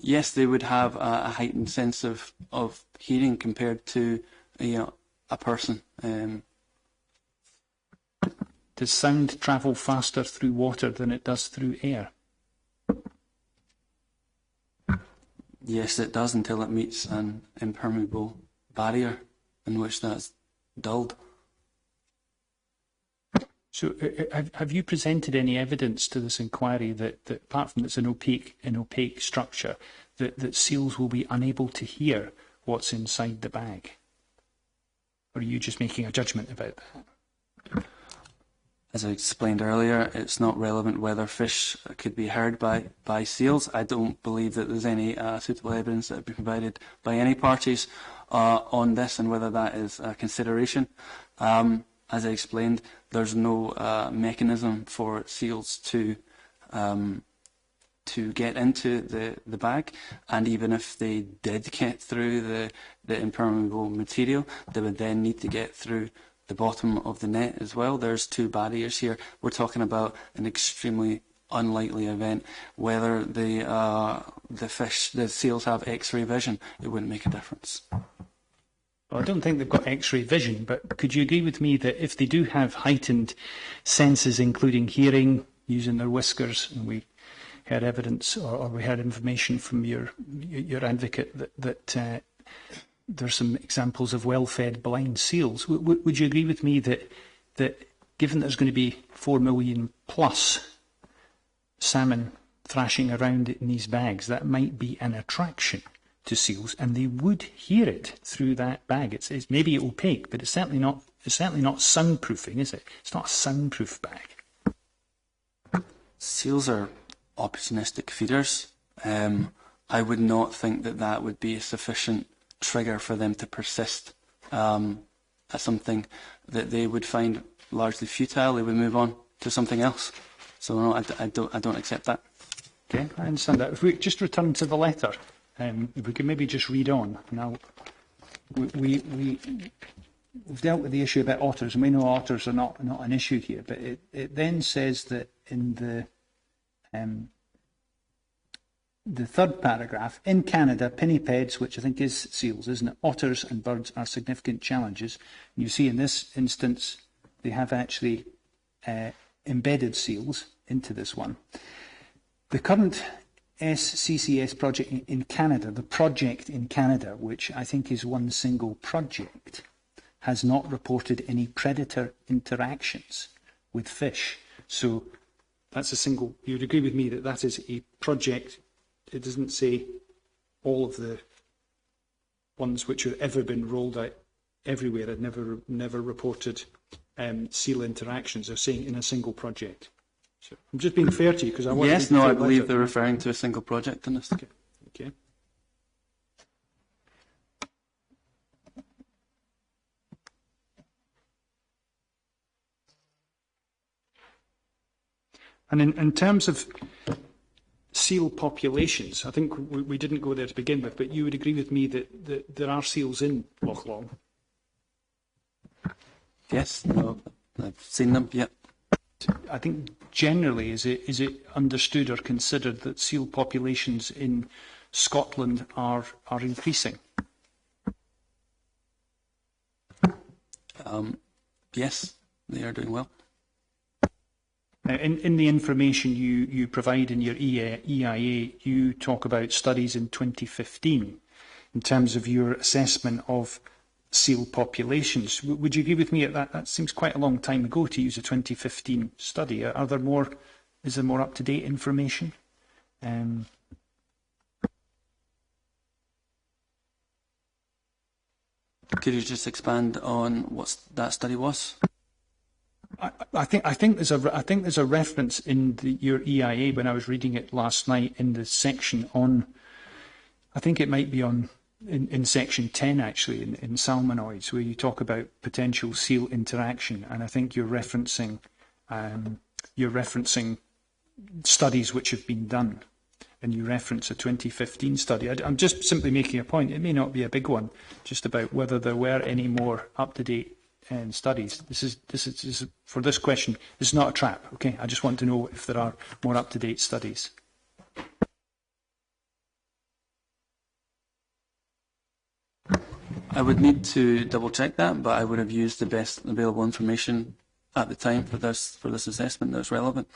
Yes, they would have a heightened sense of hearing compared to a person. Does sound travel faster through water than it does through air? Yes, it does, until it meets an impermeable barrier in which that's dulled. So have you presented any evidence to this inquiry that apart from it's an opaque structure, that seals will be unable to hear what's inside the bag? Or are you just making a judgment about that? As I explained earlier, it's not relevant whether fish could be heard by seals. I don't believe that there's any suitable evidence that would be provided by any parties on this, and whether that is a consideration. As I explained, there's no mechanism for seals to get into the bag, and even if they did get through the impermeable material, they would then need to get through the bottom of the net as well. There's two barriers here. We're talking about an extremely unlikely event. Whether the seals have X-ray vision, it wouldn't make a difference. Well, I don't think they've got X-ray vision, but could you agree with me that if they do have heightened senses, including hearing, using their whiskers, and we had evidence or we had information from your advocate that there's some examples of well-fed blind seals. Would you agree with me that given there's going to be 4 million plus salmon thrashing around in these bags, that might be an attraction to seals, and they would hear it through that bag? It's maybe opaque, but it's certainly not soundproofing, is it? It's not a soundproof bag. Seals are opportunistic feeders. I would not think that would be a sufficient trigger for them to persist at something that they would find largely futile. They would move on to something else. So no, I don't accept that. Okay, I understand that. If we just return to the letter, if we could maybe just read on. Now, we've dealt with the issue about otters, and we know otters are not an issue here, but it then says that in the third paragraph, in Canada, pinnipeds, which I think is seals, isn't it? Otters and birds are significant challenges. And you see in this instance, they have actually embedded seals into this one. The current SCCS project in Canada, the project in Canada, which I think is one single project, has not reported any predator interactions with fish. So that's a single, you would agree with me that that is a project. It doesn't say all of the ones which have ever been rolled out everywhere had never reported seal interactions. They're saying in a single project. So I'm just being fair to you because I want. Yes, no, I believe they're referring to a single project in this. Okay. Okay. And in terms of seal populations, I think we didn't go there to begin with, but you would agree with me that there are seals in Loch Long? Yes, no, I've seen them, yeah. I think generally is it understood or considered that seal populations in Scotland are increasing? Yes, they are doing well. Now, in the information you provide in your EIA, you talk about studies in 2015 in terms of your assessment of seal populations. Would you agree with me that that seems quite a long time ago to use a 2015 study? Is there more up-to-date information? Could you just expand on what that study was? I think there's a reference in your EIA when I was reading it last night in the section on. I think it might be on in section 10 actually in salmonoids, where you talk about potential seal interaction, and I think you're referencing studies which have been done, and you reference a 2015 study. I'm just simply making a point. It may not be a big one, just about whether there were any more up-to-date studies. This is for this question. This is not a trap. Okay, I just want to know if there are more up-to-date studies. I would need to double check that, but I would have used the best available information at the time for this assessment that's relevant.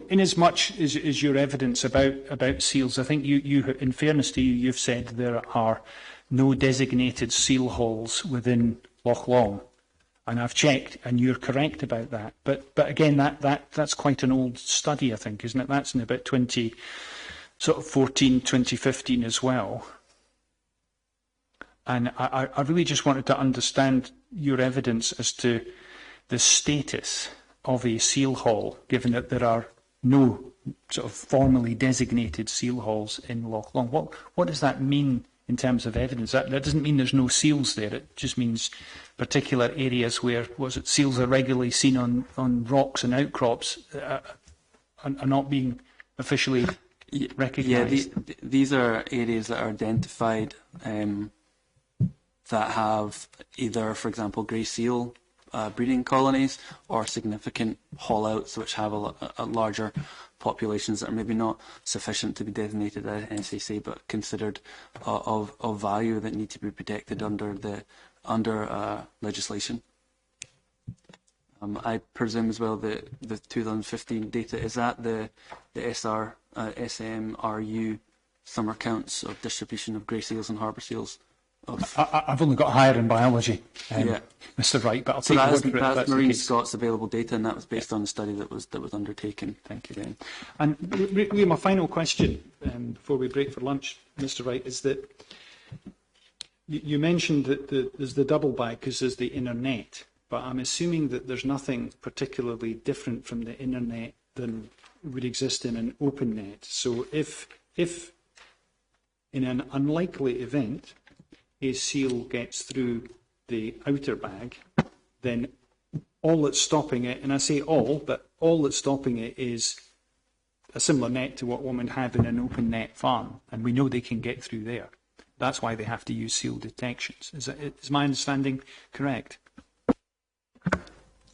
In as much as your evidence about seals, I think you in fairness to you, you've said there are no designated seal halls within Loch Long, and I've checked, and you're correct about that. But again, that's quite an old study, I think, isn't it? That's in about 2014, 2015 as well. And I really just wanted to understand your evidence as to the status of a seal hall, given that there are no sort of formally designated seal halls in Loch Long. What does that mean in terms of evidence? That doesn't mean there's no seals there. It just means particular areas where seals are regularly seen on rocks and outcrops are not being officially recognised. Yeah, these are areas that are identified that have either, for example, grey seal breeding colonies or significant haul-outs which have a larger populations that are maybe not sufficient to be designated as NCC but considered of value that need to be protected under legislation. I presume as well that the 2015 data, is that the SMRU summer counts of distribution of grey seals and harbour seals? I've only got higher in biology, yeah. Mr. Wright, but I'll take your word for it. That's Marine Scott's available data, and that was based on a study that was undertaken. Thank you. Then. And really, my final question before we break for lunch, Mr. Wright, is that you mentioned that there's the double bag because there's the inner net, but I'm assuming that there's nothing particularly different from the inner net than would exist in an open net. So if in an unlikely event a seal gets through the outer bag, then all that's stopping it, and I say all, but all that's stopping it is a similar net to what one would have in an open net farm, and we know they can get through there. That's why they have to use seal detections. Is my understanding correct?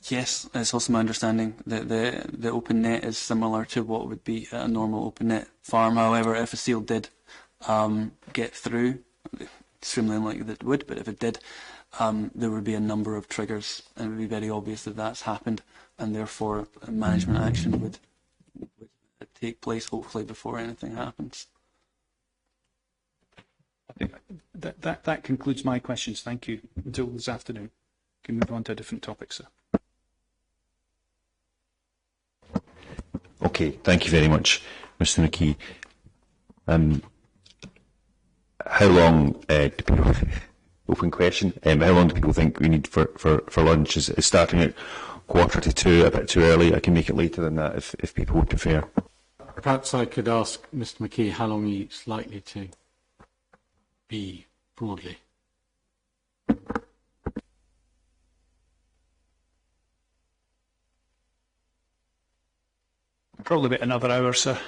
Yes, it's also my understanding that the open net is similar to what would be a normal open net farm. However, if a seal did get through, extremely unlikely that it would, but if it did, there would be a number of triggers, and it would be very obvious that that's happened, and therefore management action would take place, hopefully, before anything happens. That concludes my questions. Thank you. Until this afternoon. We can move on to a different topic, sir. Okay, thank you very much, Mr. McKee. How long do people, open question, how long do people think we need for lunch? Is starting at 1:45 a bit too early? I can make it later than that if people would prefer. Perhaps I could ask Mr. McKee how long he's likely to be broadly. Probably about another hour, sir.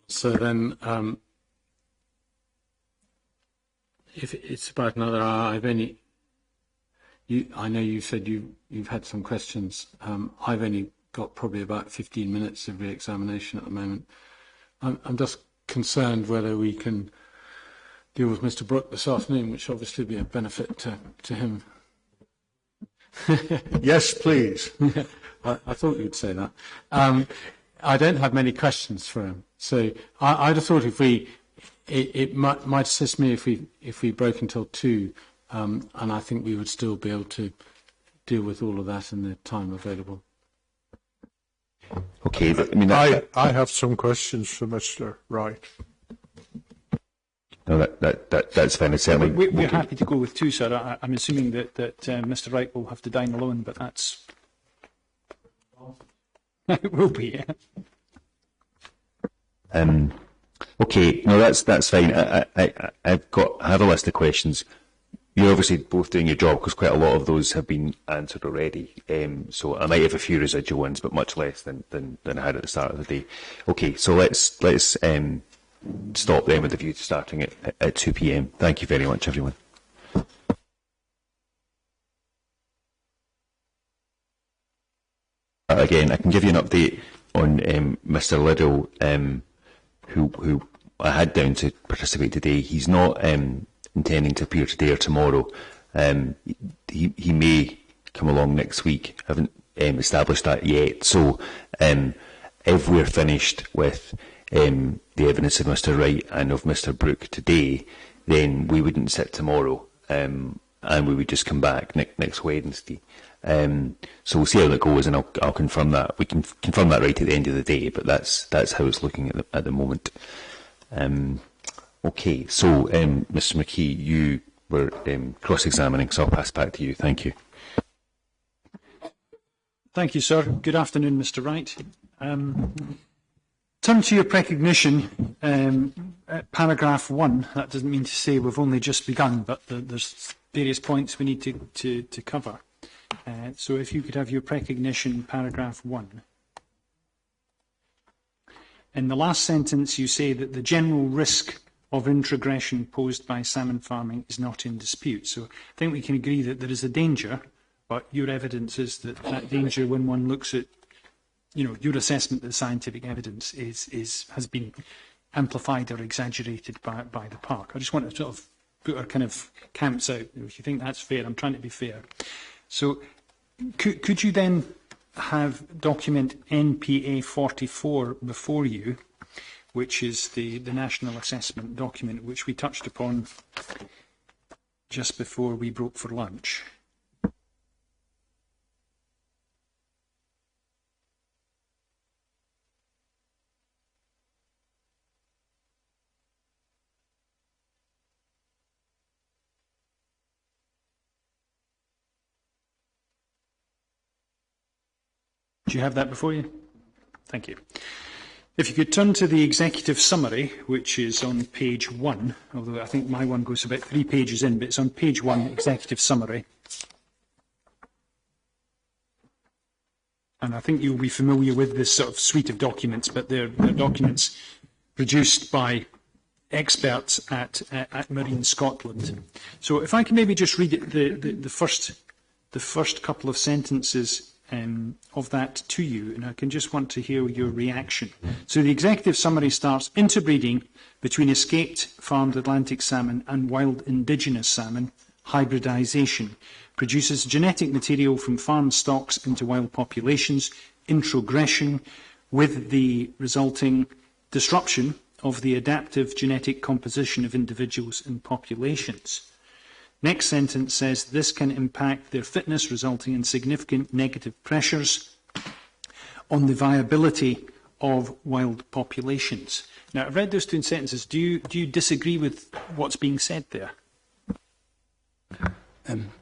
So then, if it's about another hour, I know you said you've had some questions. I've only got probably about 15 minutes of re-examination at the moment. I'm just concerned whether we can deal with Mr. Brooke this afternoon, which obviously be a benefit to him. Yes, please. I thought you'd say that. I don't have many questions for him, so I'd have thought it might assist me if we broke until 2, and I think we would still be able to deal with all of that in the time available. Okay, but, I mean, I have some questions for Mr. Wright. No, that's fine. It's certainly We're happy to go with 2, sir. I'm assuming that Mr. Wright will have to dine alone, but that's it will be. Yeah. Okay, no, that's fine. I have a list of questions. You're obviously both doing your job because quite a lot of those have been answered already. So I might have a few residual ones, but much less than I had at the start of the day. Okay, so let's stop then with the view to starting at 2 p.m. Thank you very much, everyone. Again, I can give you an update on Mr. Liddell, who I had down to participate today. He's not intending to appear today or tomorrow. He may come along next week. I haven't established that yet. So if we're finished with the evidence of Mr. Wright and of Mr. Brooke today, then we wouldn't sit tomorrow, and we would just come back next Wednesday. So we'll see how that goes, and I'll confirm that. We can confirm that right at the end of the day, but that's how it's looking at the moment. Okay, so Mr. McKee, you were cross-examining, so I'll pass back to you. Thank you. Thank you, sir. Good afternoon, Mr. Wright. Turn to your precognition, paragraph 1. That doesn't mean to say we've only just begun, but there's various points we need to cover. So if you could have your precognition, paragraph 1. In the last sentence, you say that the general risk of introgression posed by salmon farming is not in dispute. So I think we can agree that there is a danger, but your evidence is that danger, when one looks at, your assessment of the scientific evidence has been amplified or exaggerated by the park. I just want to sort of put our kind of camps out. If you think that's fair, I'm trying to be fair. So could you then have document NPA 44 before you, which is the National Assessment document, which we touched upon just before we broke for lunch? Do you have that before you? Thank you. If you could turn to the executive summary, which is on page 1, although I think my one goes about 3 pages in, but it's on page 1, executive summary. And I think you'll be familiar with this sort of suite of documents, but they're documents produced by experts at Marine Scotland. So if I can maybe just read it, the first couple of sentences of that to you, and I can just want to hear your reaction. So the executive summary starts: interbreeding between escaped farmed Atlantic salmon and wild indigenous salmon, hybridisation, produces genetic material from farmed stocks into wild populations, introgression, with the resulting disruption of the adaptive genetic composition of individuals and populations. Next sentence says this can impact their fitness, resulting in significant negative pressures on the viability of wild populations. Now, I've read those two sentences. Do you disagree with what's being said there?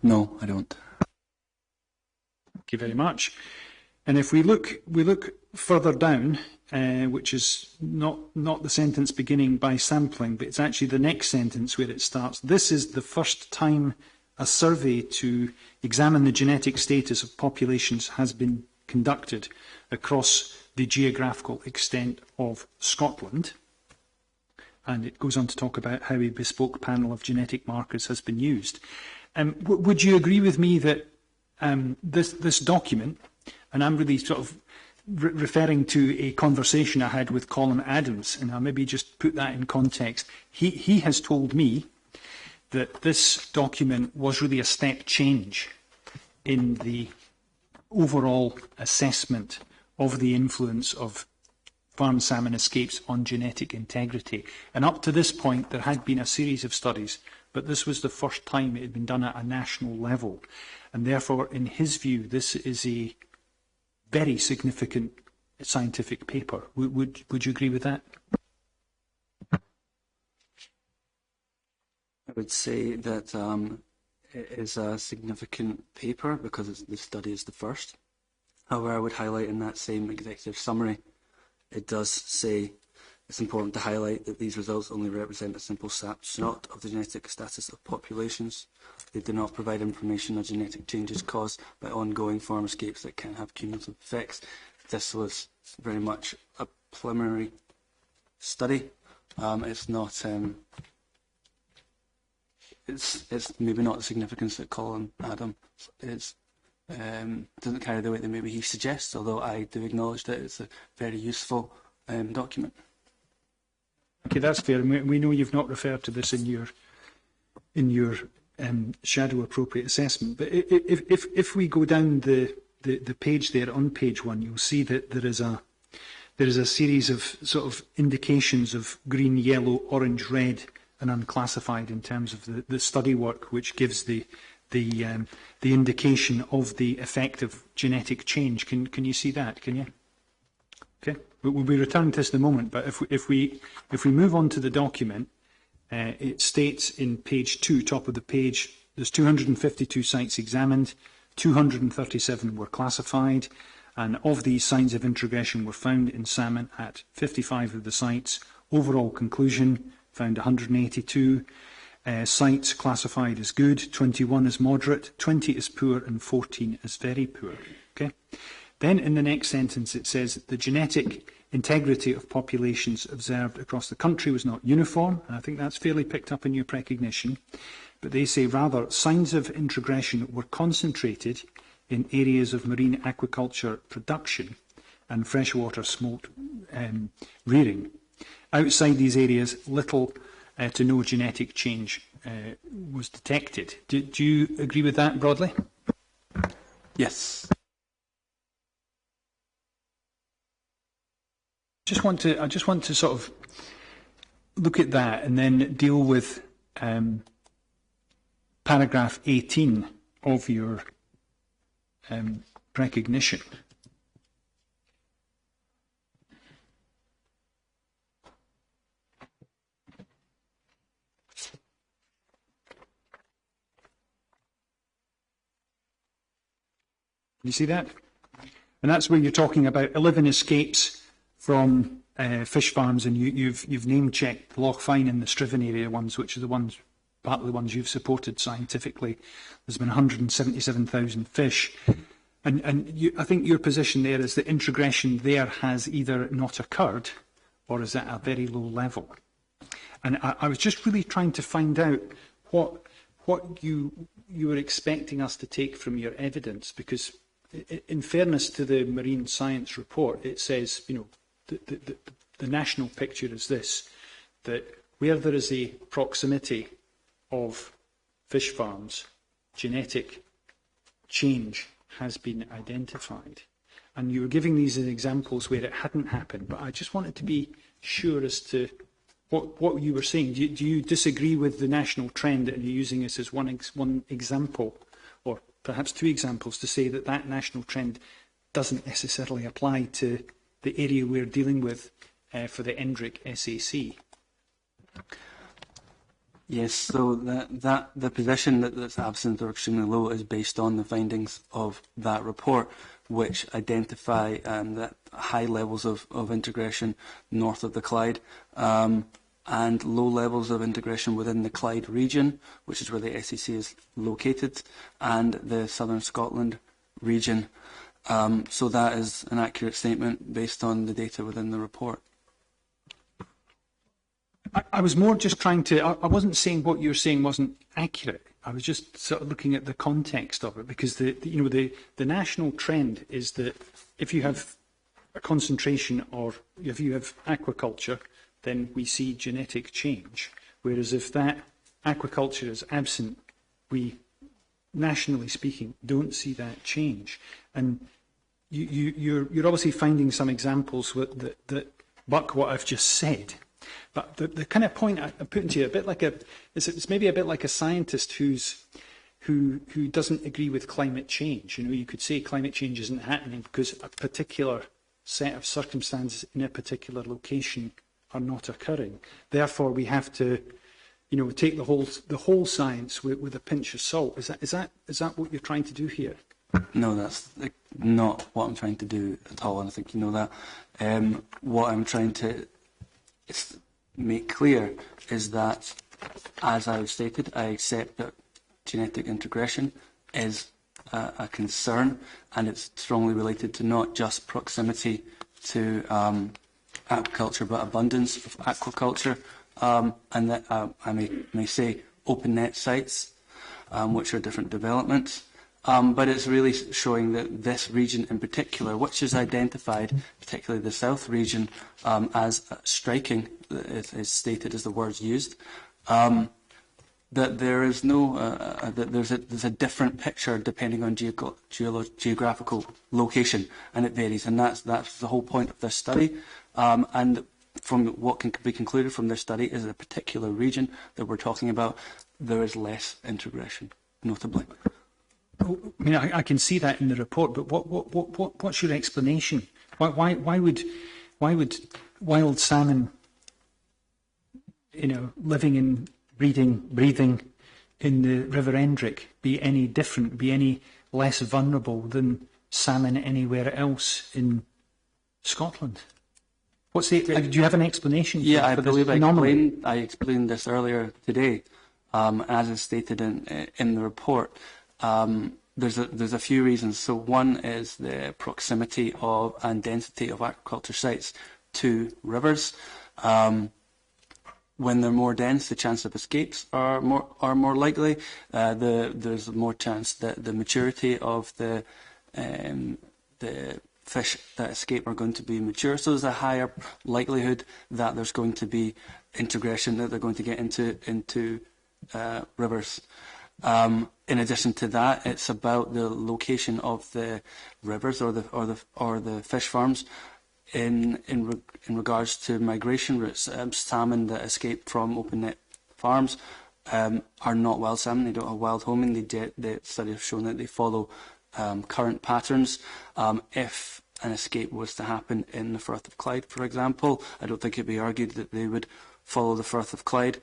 No, I don't. Thank you very much. And if we look further down, which is not the sentence beginning by sampling, but it's actually the next sentence where it starts. This is the first time a survey to examine the genetic status of populations has been conducted across the geographical extent of Scotland. And it goes on to talk about how a bespoke panel of genetic markers has been used. Would you agree with me that this document, and I'm really sort of referring to a conversation I had with Colin Adams, and I'll maybe just put that in context. He has told me that this document was really a step change in the overall assessment of the influence of farmed salmon escapes on genetic integrity. And up to this point, there had been a series of studies, but this was the first time it had been done at a national level. And therefore, in his view, this is a very significant scientific paper. Would you agree with that? I would say that it is a significant paper because the study is the first. However, I would highlight in that same executive summary, it does say it's important to highlight that these results only represent a simple snapshot of the genetic status of populations. They do not provide information on genetic changes caused by ongoing farm escapes that can have cumulative effects. This was very much a preliminary study. It's not. It's maybe not the significance that Colin Adam is. Doesn't carry the weight that maybe he suggests. Although I do acknowledge that it's a very useful document. Okay, that's fair. We know you've not referred to this in your shadow appropriate assessment. But if we go down the page there on page 1, you'll see that there is a series of sort of indications of green, yellow, orange, red, and unclassified in terms of the study work, which gives the indication of the effect of genetic change. Can you see that? Can you? Okay, we'll be returning to this in a moment. But if we move on to the document. It states in page 2, top of the page, there's 252 sites examined, 237 were classified, and of these, signs of introgression were found in salmon at 55 of the sites. Overall conclusion, found 182 sites classified as good, 21 as moderate, 20 as poor, and 14 as very poor. Okay. Then in the next sentence it says that the genetic integrity of populations observed across the country was not uniform, and I think that's fairly picked up in your recognition. But they say rather signs of introgression were concentrated in areas of marine aquaculture production and freshwater smolt rearing. Outside these areas, little to no genetic change was detected. Do you agree with that broadly? Yes. I just want to sort of look at that and then deal with paragraph 18 of your recognition. You see that? And that's where you're talking about 11 escapes from fish farms, and you've name-checked the Loch Fyne and the Striven area ones, which are the ones, partly the ones you've supported scientifically. There's been 177,000 fish. And I think your position there is that introgression there has either not occurred or is at a very low level. And I was just really trying to find out what you were expecting us to take from your evidence, because in fairness to the marine science report, it says, the national picture is this, that where there is a proximity of fish farms, genetic change has been identified. And you were giving these as examples where it hadn't happened, but I just wanted to be sure as to what you were saying. Do you disagree with the national trend, and you're using this as one example, or perhaps two examples, to say that that national trend doesn't necessarily apply to the area we're dealing with for the ENDRIC SAC? Yes, so the position that's absent or extremely low is based on the findings of that report, which identify that high levels of integration north of the Clyde, and low levels of integration within the Clyde region, which is where the SEC is located, and the southern Scotland region. So that is an accurate statement based on the data within the report. I was more just trying to, I wasn't saying what you're saying wasn't accurate. I was just sort of looking at the context of it, because the national trend is that if you have a concentration, or if you have aquaculture, then we see genetic change. Whereas if that aquaculture is absent, we, nationally speaking, don't see that change. And you're obviously finding some examples that buck what I've just said. But the kind of point I'm putting to you, it's maybe a bit like a scientist who doesn't agree with climate change. You could say climate change isn't happening because a particular set of circumstances in a particular location are not occurring. Therefore, we have to, take the whole science with a pinch of salt. Is that what you're trying to do here? No, that's not what I'm trying to do at all, and I think you know that. What I'm trying to make clear is that, as I've stated, I accept that genetic integration is a concern, and it's strongly related to not just proximity to aquaculture, but abundance of aquaculture, and that I may say open net sites, which are different developments. But it's really showing that this region in particular, which is identified, particularly the south region, as striking, is stated as the words used, that there is no, that there's a different picture depending on geographical location, and it varies, and that's the whole point of this study. And from what can be concluded from this study is a particular region that we're talking about, there is less integration, notably. I mean, I can see that in the report, but what's your explanation? Why would wild salmon, living and breathing in the River Endrick be any different, be any less vulnerable than salmon anywhere else in Scotland? Do you have an explanation? Yeah, for I believe this I explained this earlier today, as is stated in the report. There's a few reasons. So one is the proximity of and density of aquaculture sites to rivers. When they're more dense, the chance of escapes are more likely. There's more chance that the maturity of the fish that escape are going to be mature. So there's a higher likelihood that there's going to be integration, that they're going to get into rivers. In addition to that, it's about the location of the rivers or the fish farms in regards to migration routes. Salmon that escape from open net farms are not wild salmon. They don't have wild homing. The study has shown that they follow current patterns. If an escape was to happen in the Firth of Clyde, for example, I don't think it'd be argued that they would follow the Firth of Clyde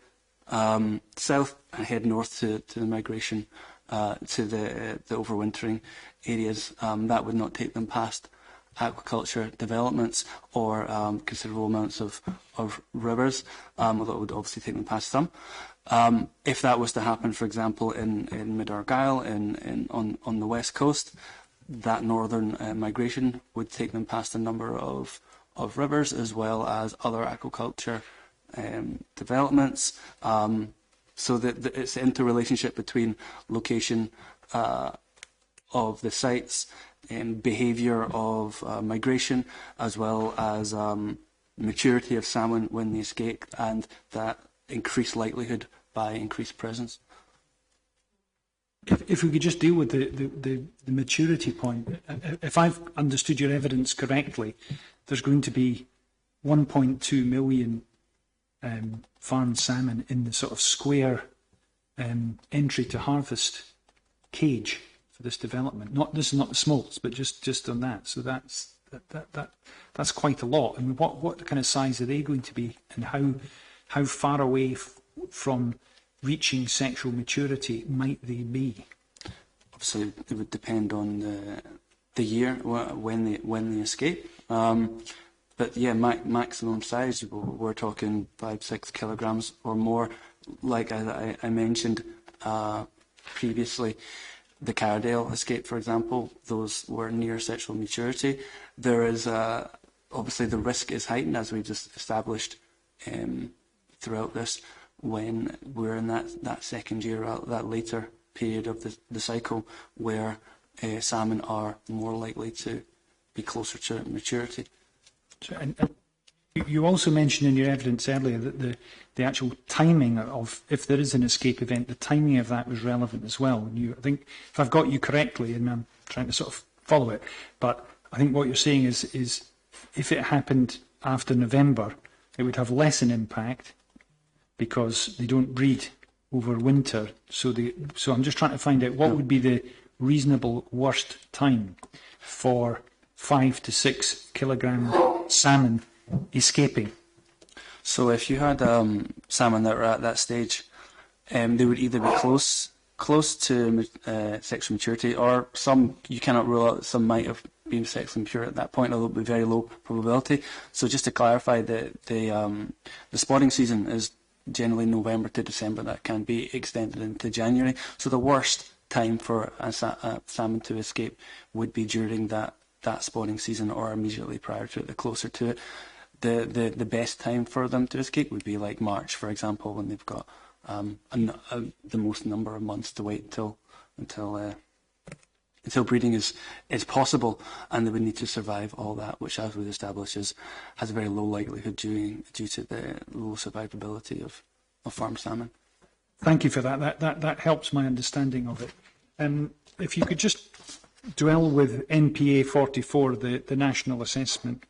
south and head north to the migration to the overwintering areas. That would not take them past aquaculture developments or considerable amounts of rivers, although it would obviously take them past some. If that was to happen, for example, in Mid-Argyll, on the west coast, that northern migration would take them past a number of rivers, as well as other aquaculture developments. So that it's the interrelationship between location of the sites, behaviour of migration, as well as maturity of salmon when they escape, and that increased likelihood by increased presence. If we could just deal with the maturity point. If I've understood your evidence correctly, there's going to be 1.2 million farmed salmon in the sort of square entry to harvest cage for this development. This is not the smolts, but just on that. So that's quite a lot. I mean, what kind of size are they going to be, and how far away from reaching sexual maturity might they be? Obviously, it would depend on the year when they escape. But yeah, maximum size, we're talking 5-6 kilograms or more. Like I mentioned previously, the Caradale escape, for example, those were near sexual maturity. There is obviously the risk is heightened, as we just established throughout this, when we're in that second year, that later period of the cycle, where salmon are more likely to be closer to maturity. And you also mentioned in your evidence earlier that the actual timing of, if there is an escape event, the timing of that was relevant as well. And I think, if I've got you correctly, and I'm trying to sort of follow it, but I think what you're saying is if it happened after November, it would have less an impact because they don't breed over winter. So I'm just trying to find out what would be the reasonable worst time for 5 to 6 kilogram salmon escaping. So if you had salmon that were at that stage, they would either be close to sexual maturity, or some, you cannot rule out, some might have been sexually mature at that point, although it would be very low probability. So just to clarify, the spawning season is generally November to December. That can be extended into January. So the worst time for a salmon to escape would be during that spawning season, or immediately prior to it, the closer to it. The best time for them to escape would be like March, for example, when they've got the most number of months to wait until breeding is possible, and they would need to survive all that, which, as we've established, has a very low likelihood due to the low survivability of farmed salmon. Thank you for that. That helps my understanding of it. If you could just dwell with NPA 44, the national assessment.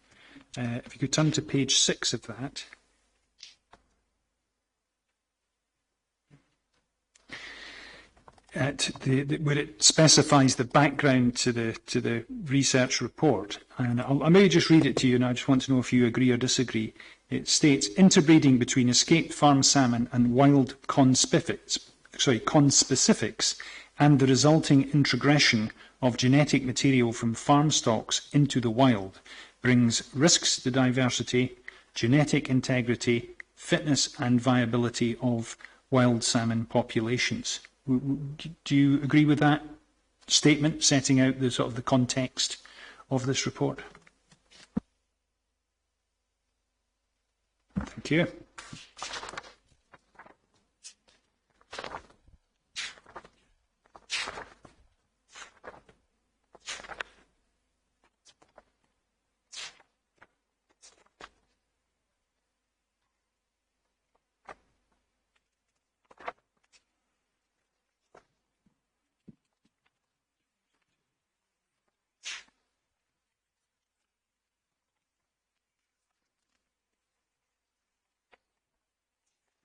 If you could turn to page 6 of that. Where it specifies the background to the research report. And I'll maybe just read it to you, and I just want to know if you agree or disagree. It states, interbreeding between escaped farm salmon and wild conspecifics, and the resulting introgression of genetic material from farm stocks into the wild brings risks to diversity, genetic integrity, fitness and viability of wild salmon populations. Do you agree with that statement, setting out the sort of the context of this report? Thank you.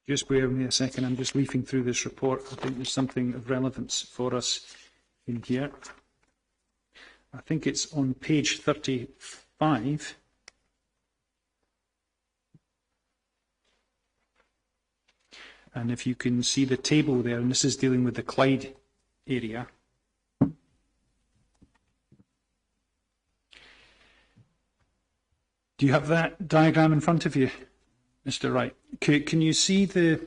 Just bear with me a second, I'm just leafing through this report. I think there's something of relevance for us in here. I think it's on page 35. And if you can see the table there, and this is dealing with the Clyde area. Do you have that diagram in front of you, Mr. Wright? Can you see the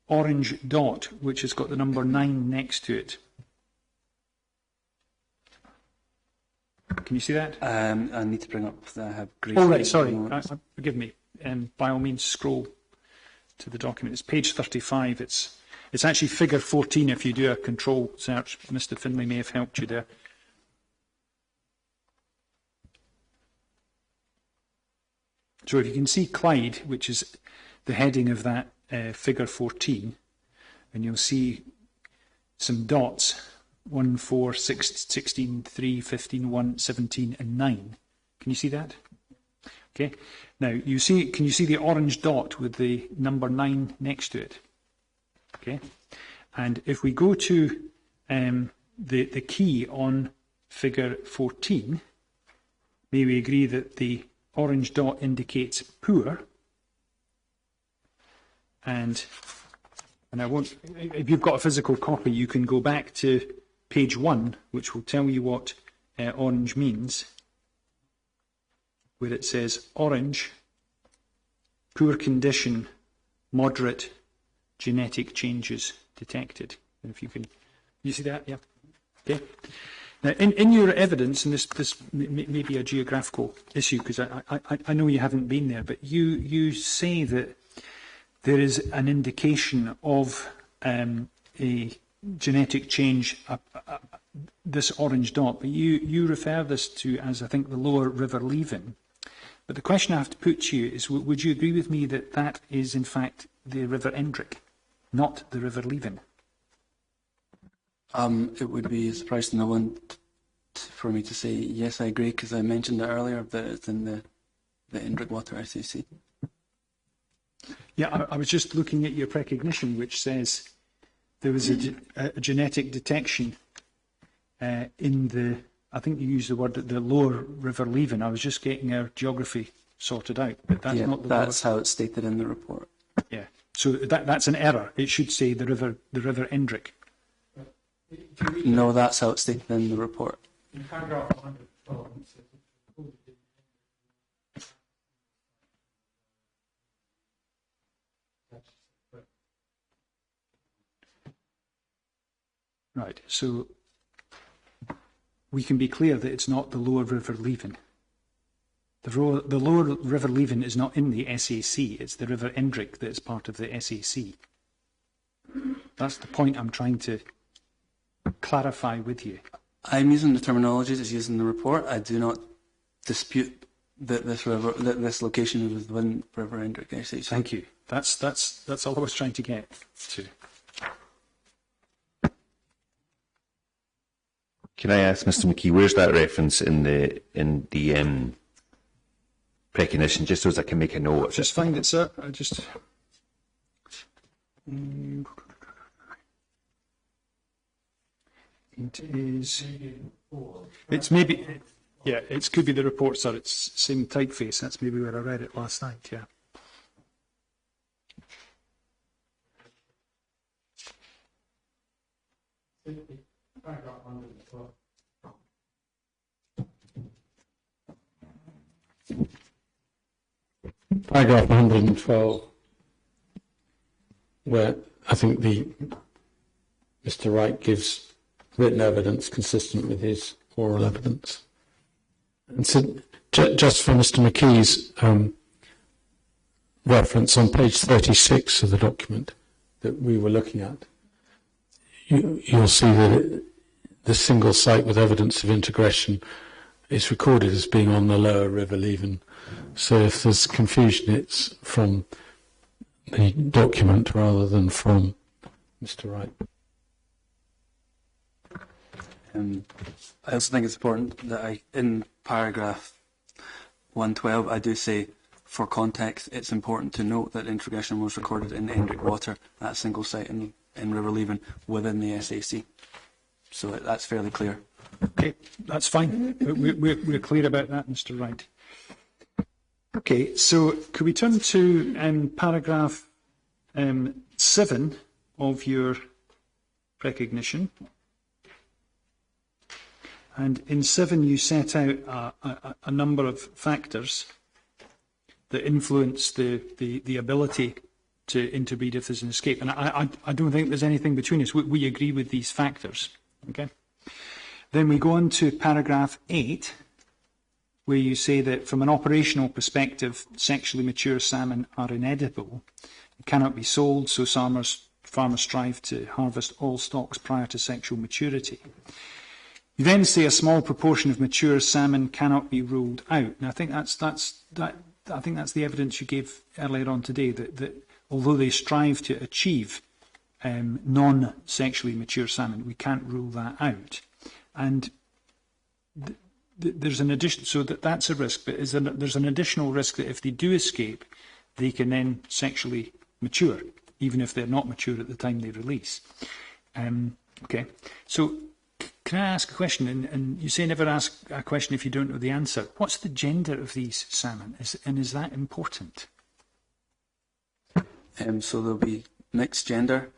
orange dot, which has got the number 9 next to it? Can you see that? I need to bring up the green. Oh, right, sorry. Forgive me. By all means, scroll to the document. It's page 35. It's actually figure 14 if you do a control search. Mr. Finlay may have helped you there. So if you can see Clyde, which is the heading of that figure 14, and you'll see some dots, 1, 4, 6, 16, 3, 15, 1, 17 and 9. Can you see that? Okay. Now, can you see the orange dot with the number 9 next to it? Okay. And if we go to the key on figure 14, may we agree that the orange dot indicates poor, and I won't, if you've got a physical copy, you can go back to page 1, which will tell you what orange means, where it says orange, poor condition, moderate genetic changes detected. And if you can, you see that? Yeah. Okay. Now, in your evidence, and this may be a geographical issue because I know you haven't been there, but you say that there is an indication of a genetic change, this orange dot, but you refer this to as, I think, the lower River Leven. But the question I have to put to you is, would you agree with me that that is, in fact, the River Endrick, not the River Leven? It would be a surprise to no one for me to say yes, I agree, because I mentioned it earlier that it's in the Endrick Water SAC. Yeah, I was just looking at your precognition, which says there was a genetic detection in the, I think you used the word, the lower River Leven. I was just getting our geography sorted out, but that's not the that's how it's stated in the report. Yeah, so that's an error. It should say the River Endrick. No, that's how it's stated in the report. In paragraph 112, it says right, so we can be clear that it's not the lower River Leven. The lower River Leven is not in the SAC, it's the River Endrick that is part of the SAC. That's the point I'm trying to clarify with you. I'm using the terminology that's used in the report. I do not dispute that this location is within River Endrick SAC. Thank you. That's all I was trying to get to. Can I ask Mr. McKee, where's that reference in the precognition, just so as I can make a note? Just find it, sir. It is. It's maybe. Yeah, it could be the report, sir. It's same typeface. That's maybe where I read it last night. Yeah. Paragraph 112, where I think Mr. Wright gives written evidence consistent with his oral evidence. And so, just for Mr. McKee's reference on page 36 of the document that we were looking at, you'll see that the single site with evidence of integration is recorded as being on the lower River Leven. So if there's confusion, it's from the document rather than from Mr. Wright. I also think it's important that in paragraph 112, I do say, for context, it's important to note that integration was recorded in Endrick Water, that single site in River Leven, within the SAC. So that's fairly clear. Okay, that's fine. We're clear about that, Mr. Wright. Okay, so could we turn to paragraph 7 of your precognition? And in 7, you set out a number of factors that influence the ability to interbreed if there's an escape. And I don't think there's anything between us. We agree with these factors. Okay. Then we go on to paragraph 8, where you say that from an operational perspective, sexually mature salmon are inedible. It cannot be sold, so farmers strive to harvest all stocks prior to sexual maturity. You then say a small proportion of mature salmon cannot be ruled out. And I think that I think that's the evidence you gave earlier on today, that although they strive to achieve non-sexually mature salmon, we can't rule that out. And there's an addition, so that's a risk, but there's an additional risk that if they do escape, they can then sexually mature, even if they're not mature at the time they release. Okay, so can I ask a question? And you say never ask a question if you don't know the answer. What's the gender of these salmon, and is that important? So there'll be mixed gender,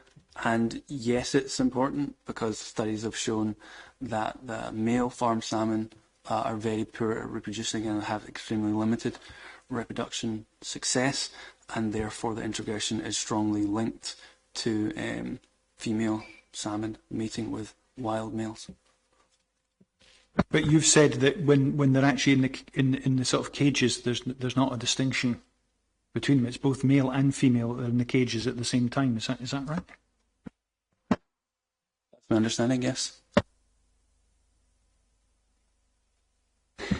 and yes, it's important because studies have shown that the male farm salmon are very poor at reproducing and have extremely limited reproduction success, and therefore the integration is strongly linked to female salmon mating with wild males. But you've said that when they're actually in the sort of cages, there's not a distinction between them. It's both male and female that are in the cages at the same time. Is that right? That's my understanding, yes.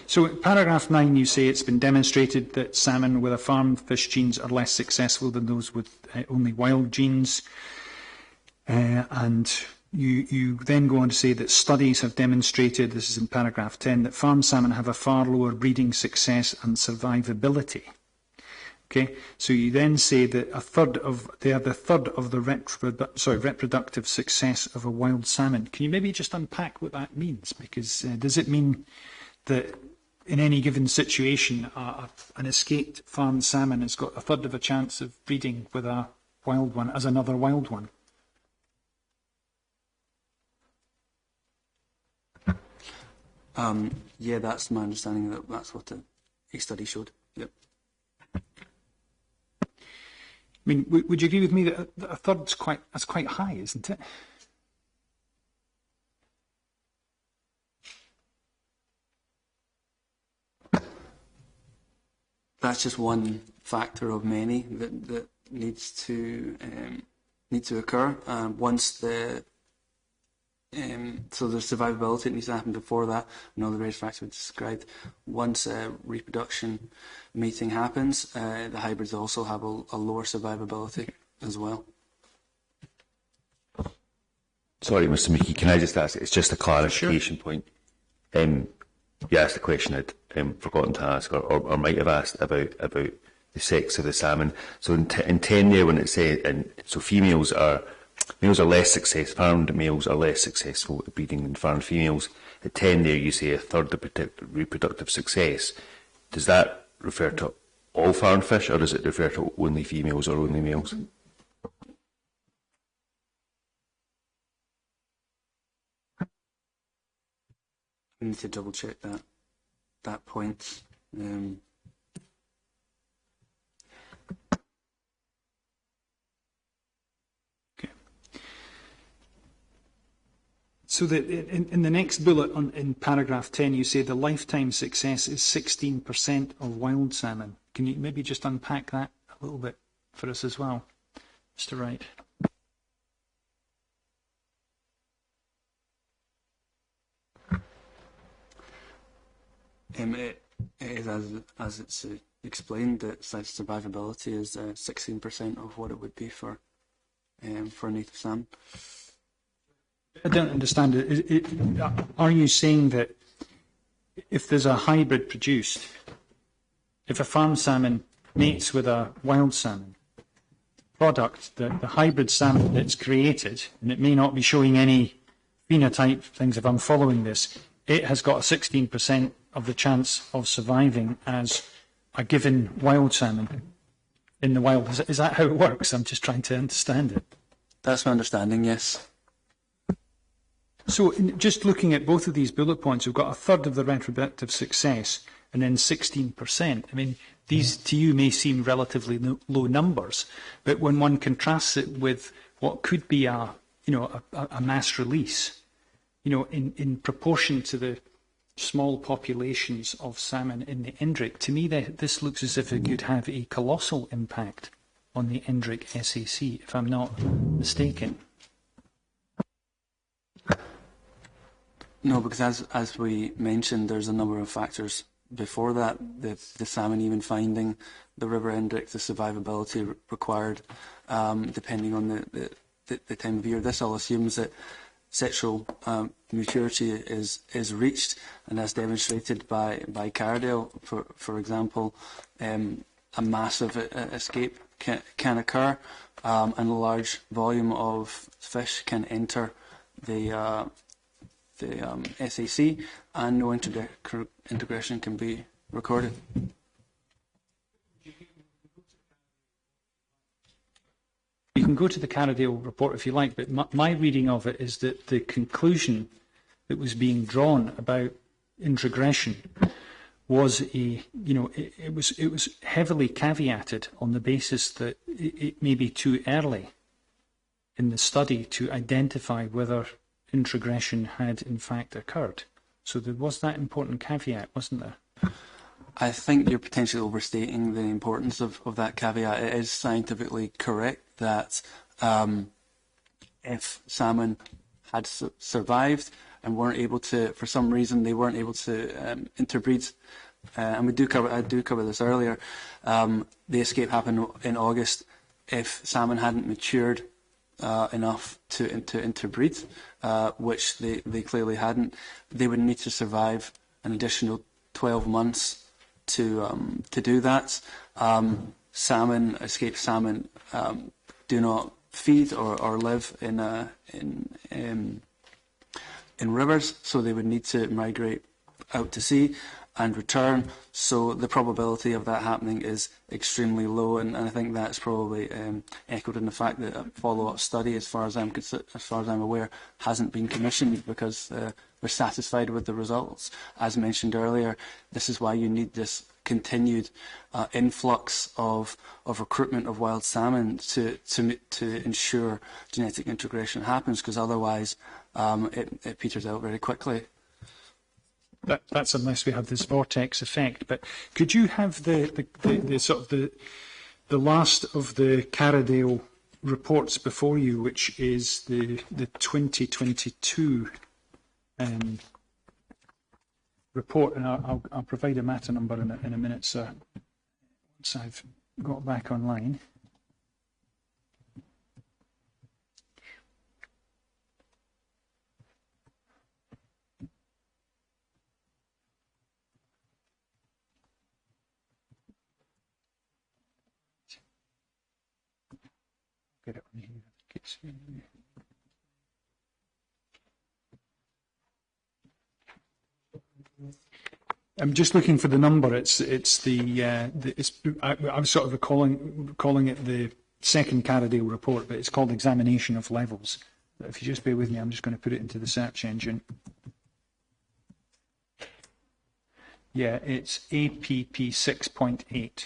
So in paragraph 9 you say it's been demonstrated that salmon with a farm fish genes are less successful than those with only wild genes. And you then go on to say that studies have demonstrated, this is in paragraph 10, that farm salmon have a far lower breeding success and survivability. Okay, so you then say that they have a third of the reproductive success of a wild salmon. Can you maybe just unpack what that means? Because does it mean that in any given situation, an escaped farm salmon has got a third of a chance of breeding with a wild one as another wild one? Yeah, that's my understanding. That's what a study showed. Yep. I mean, would you agree with me that a third's that's quite high, isn't it? That's just one factor of many that needs to occur. Once so the survivability needs to happen before that, and all the various factors we described. Once reproduction mating happens, the hybrids also have a lower survivability as well. Sorry, Mr. McKee, can I just ask, it's just a clarification point. You asked a question I'd forgotten to ask, or might have asked about the sex of the salmon. So in 10 there, when it said, so males are less successful, farmed males are less successful at breeding than farmed females. At 10 there, you say a third of reproductive success. Does that refer to all farmed fish, or does it refer to only females or only males? We need to double check that point. So that in the next bullet in paragraph 10, you say the lifetime success is 16% of wild salmon. Can you maybe just unpack that a little bit for us as well, Mr. Wright? It is as it's explained that survivability is 16% of what it would be for native salmon. I don't understand it. Are you saying that if there's a hybrid produced, if a farm salmon mates with a wild salmon, product, the hybrid salmon that's created, and it may not be showing any phenotype things if I'm following this, it has got a 16% of the chance of surviving as a given wild salmon in the wild. Is that how it works? I'm just trying to understand it. That's my understanding, yes. So just looking at both of these bullet points, we've got a third of the reproductive success and then 16%. I mean, these to you may seem relatively low numbers, but when one contrasts it with what could be a mass release, in proportion to the small populations of salmon in the Endrick, to me this looks as if it could have a colossal impact on the Endrick SAC, if I'm not mistaken. No, because as we mentioned, there's a number of factors before that, the salmon even finding the river index, the survivability required, depending on the time of year. This all assumes that sexual maturity is reached, and as demonstrated by Cardale, for example, a massive escape can occur, and a large volume of fish can enter the SAC, and no integration can be recorded. You can go to the Cardale report if you like, but my reading of it is that the conclusion that was being drawn about introgression was it was heavily caveated on the basis that it may be too early in the study to identify whether introgression had in fact occurred. So there was that important caveat, wasn't there? I think you're potentially overstating the importance of that caveat. It is scientifically correct that if salmon had survived and weren't able to, for some reason, they weren't able to interbreed, and I do cover this earlier, the escape happened in August. If salmon hadn't matured enough to interbreed, which they clearly hadn't, they would need to survive an additional 12 months to do that. Escaped salmon do not feed or live in rivers, so they would need to migrate out to sea and return. So the probability of that happening is extremely low, and I think that's probably echoed in the fact that a follow-up study, as far as I'm aware, hasn't been commissioned because we're satisfied with the results. As mentioned earlier, this is why you need this continued influx of recruitment of wild salmon to ensure genetic integration happens, because otherwise it peters out very quickly. That's unless we have this vortex effect. But could you have the sort of the last of the Cardale reports before you, which is the 2022 report, and I'll provide a matter number in a minute, sir, once I've got back online. Get it on here. I'm just looking for the number. I was sort of calling it the second Cardale report, but it's called Examination of Levels. But if you just bear with me, I'm just going to put it into the search engine. Yeah, it's APP 6.8.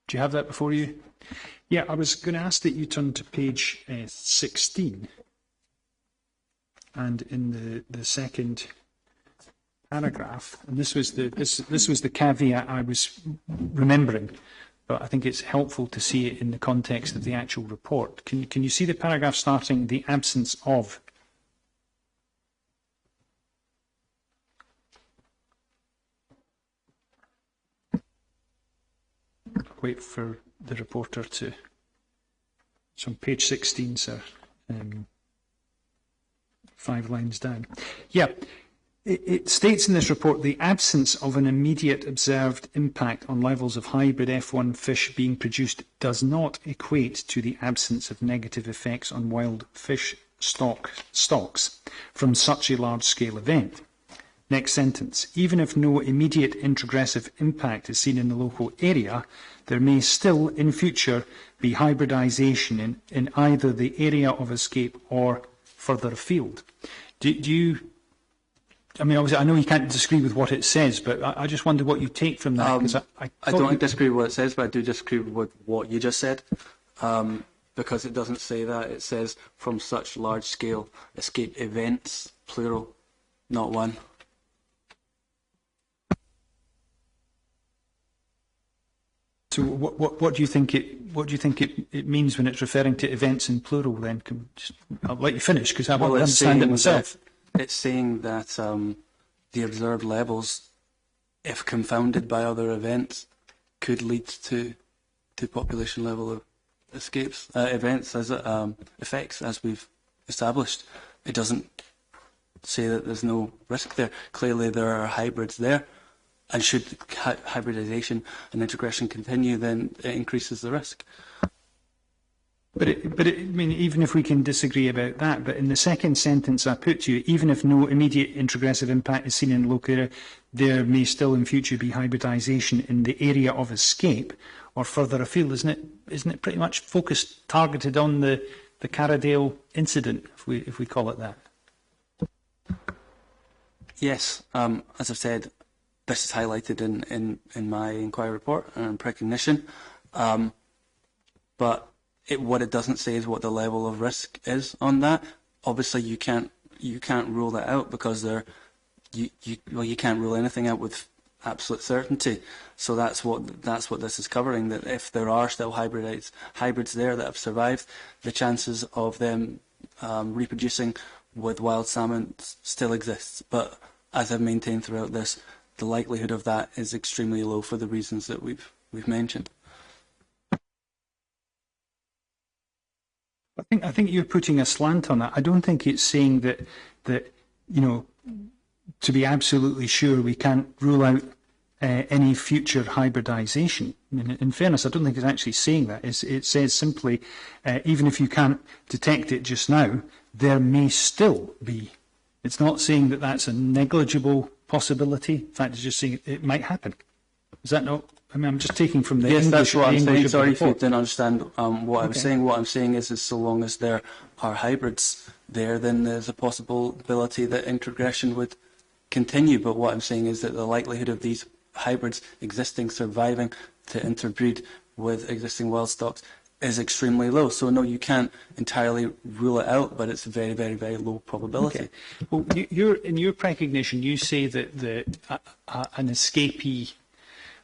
Do you have that before you? Yeah, I was going to ask that you turn to page 16, and in the second paragraph, and this was the caveat I was remembering, but I think it's helpful to see it in the context of the actual report. Can you see the paragraph starting the absence of? Wait for the reporter to. It's on page 16, sir. 5 lines down. Yeah, it states in this report the absence of an immediate observed impact on levels of hybrid F1 fish being produced does not equate to the absence of negative effects on wild fish stocks from such a large-scale event. Next sentence. Even if no immediate introgressive impact is seen in the local area, there may still in future be hybridisation in either the area of escape or further afield. Do you... I mean, obviously, I know you can't disagree with what it says, but I just wonder what you take from that. I don't disagree with what it says, but I do disagree with what you just said, because it doesn't say that. It says from such large-scale escape events, plural, not one. So, what do you think it means when it's referring to events in plural? Then, I'll let you finish because I won't understand it myself. It's saying that the observed levels, if confounded by other events, could lead to population level of escapes events as effects, as we've established. It doesn't say that there's no risk there. Clearly, there are hybrids there, and should hybridisation and integration continue, then it increases the risk. But I mean, even if we can disagree about that, but in the second sentence I put to you, even if no immediate introgressive impact is seen in the local area, there may still in future be hybridisation in the area of escape or further afield. Isn't it pretty much focused, targeted on the Carradale incident, if we call it that? Yes, as I've said, this is highlighted in my inquiry report and recognition, but what it doesn't say is what the level of risk is on that. Obviously, you can't rule that out because you can't rule anything out with absolute certainty. So that's what this is covering. That if there are still hybrids there that have survived, the chances of them reproducing with wild salmon still exists. But as I've maintained throughout this, the likelihood of that is extremely low for the reasons that we've mentioned. I think you're putting a slant on that. I don't think it's saying that you know, to be absolutely sure we can't rule out any future hybridisation. I mean, in fairness, I don't think it's actually saying that. It says simply, even if you can't detect it just now, there may still be. It's not saying that that's a negligible possibility. In fact, it's just saying it might happen. Is that not? I mean, I'm just taking from the English. Yes, that's what I'm saying. Sorry if you didn't understand what I'm saying. What I'm saying is so long as there are hybrids there, then there's a possibility that introgression would continue. But what I'm saying is that the likelihood of these hybrids existing, surviving to interbreed with existing wild stocks is extremely low. So no, you can't entirely rule it out, but it's a very, very, very low probability. Okay. Well, in your recognition, you say that an escapee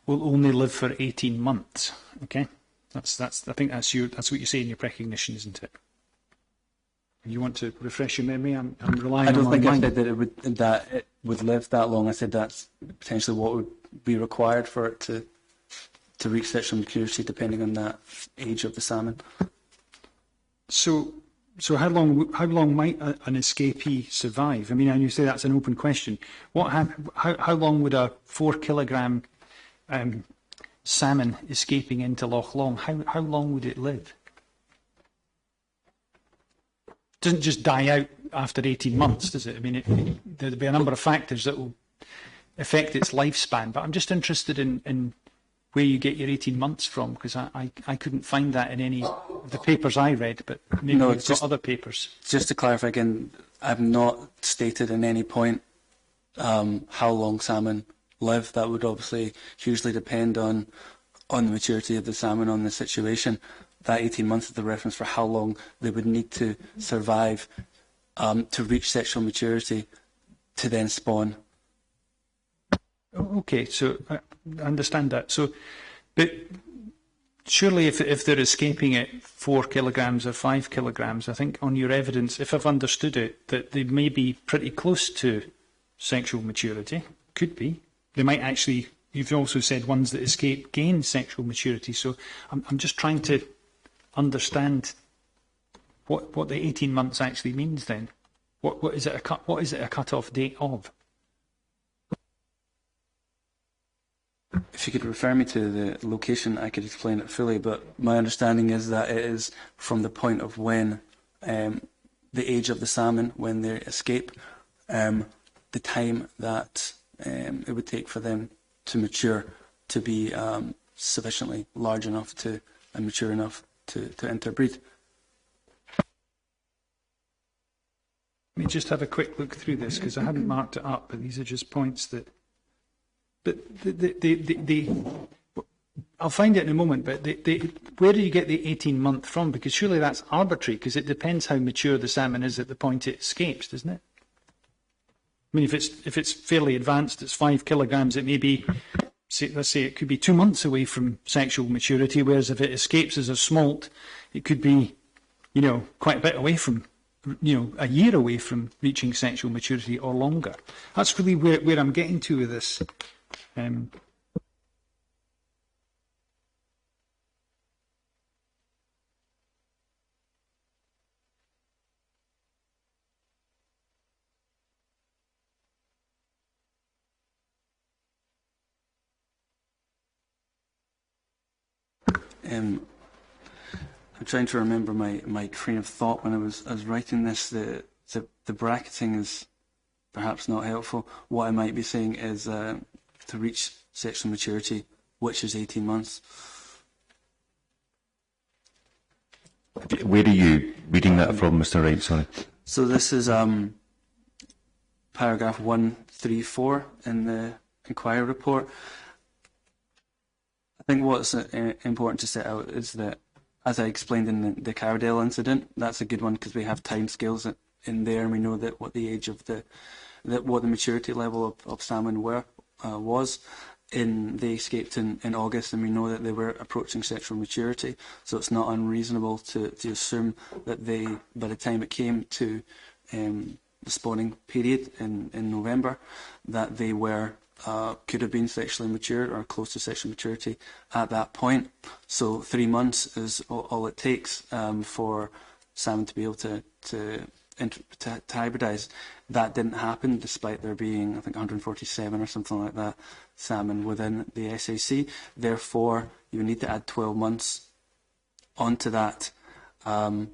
will only live for 18 months. Okay, that's. I think that's what you say in your recognition, isn't it? You want to refresh your memory? I'm relying on. I don't think I said that it would live that long. I said that's potentially what would be required for it to reach sexual maturity, depending on that age of the salmon. So how long might an escapee survive? I mean, and you say that's an open question. How long would a 4 kilogram salmon escaping into Loch Long, how long would it live? It doesn't just die out after 18 months, does it? I mean, there'll be a number of factors that will affect its lifespan, but I'm just interested in where you get your 18 months from, because I couldn't find that in any of the papers I read, but maybe you've got other papers. Just to clarify again, I've not stated in any point how long salmon live. That would obviously hugely depend on the maturity of the salmon, on the situation. That 18 months is the reference for how long they would need to survive to reach sexual maturity to then spawn. Okay, so I understand that. So, but surely if they're escaping at 4 kilograms or 5 kilograms, I think on your evidence, if I've understood it, that they may be pretty close to sexual maturity. Could be. They might actually, you've also said ones that escape gain sexual maturity. So I'm just trying to understand what the 18 months actually means then. What is it a cut-off date of? If you could refer me to the location, I could explain it fully, but my understanding is that it is from the point of when the age of the salmon, when they escape, the time that it would take for them to mature to be sufficiently large enough to and mature enough to interbreed. Let me just have a quick look through this because I hadn't marked it up, but these are just points that. But I'll find it in a moment. But where do you get the 18-month from? Because surely that's arbitrary, because it depends how mature the salmon is at the point it escapes, doesn't it? I mean, if it's fairly advanced, it's 5 kilograms. It may be, let's say, it could be 2 months away from sexual maturity. Whereas if it escapes as a smolt, it could be, quite a bit away from. A year away from reaching sexual maturity or longer. That's really where I'm getting to with this. I'm trying to remember my train of thought when I was writing this. The bracketing is perhaps not helpful. What I might be saying is to reach sexual maturity, which is 18 months. Where are you reading that from, Mr. Wright? Sorry. So this is paragraph 134 in the inquiry report. I think what's important to set out is that, as I explained in the Cowdale incident, that's a good one because we have timescales in there, and we know that what the age of what the maturity level of salmon was. They escaped in August, and we know that they were approaching sexual maturity. So it's not unreasonable to assume that by the time it came to the spawning period in November, that they could have been sexually mature or close to sexual maturity at that point. So 3 months is all it takes for salmon to be able to hybridize. That didn't happen, despite there being, I think, 147 or something like that salmon within the SAC. Therefore, you need to add 12 months onto that. And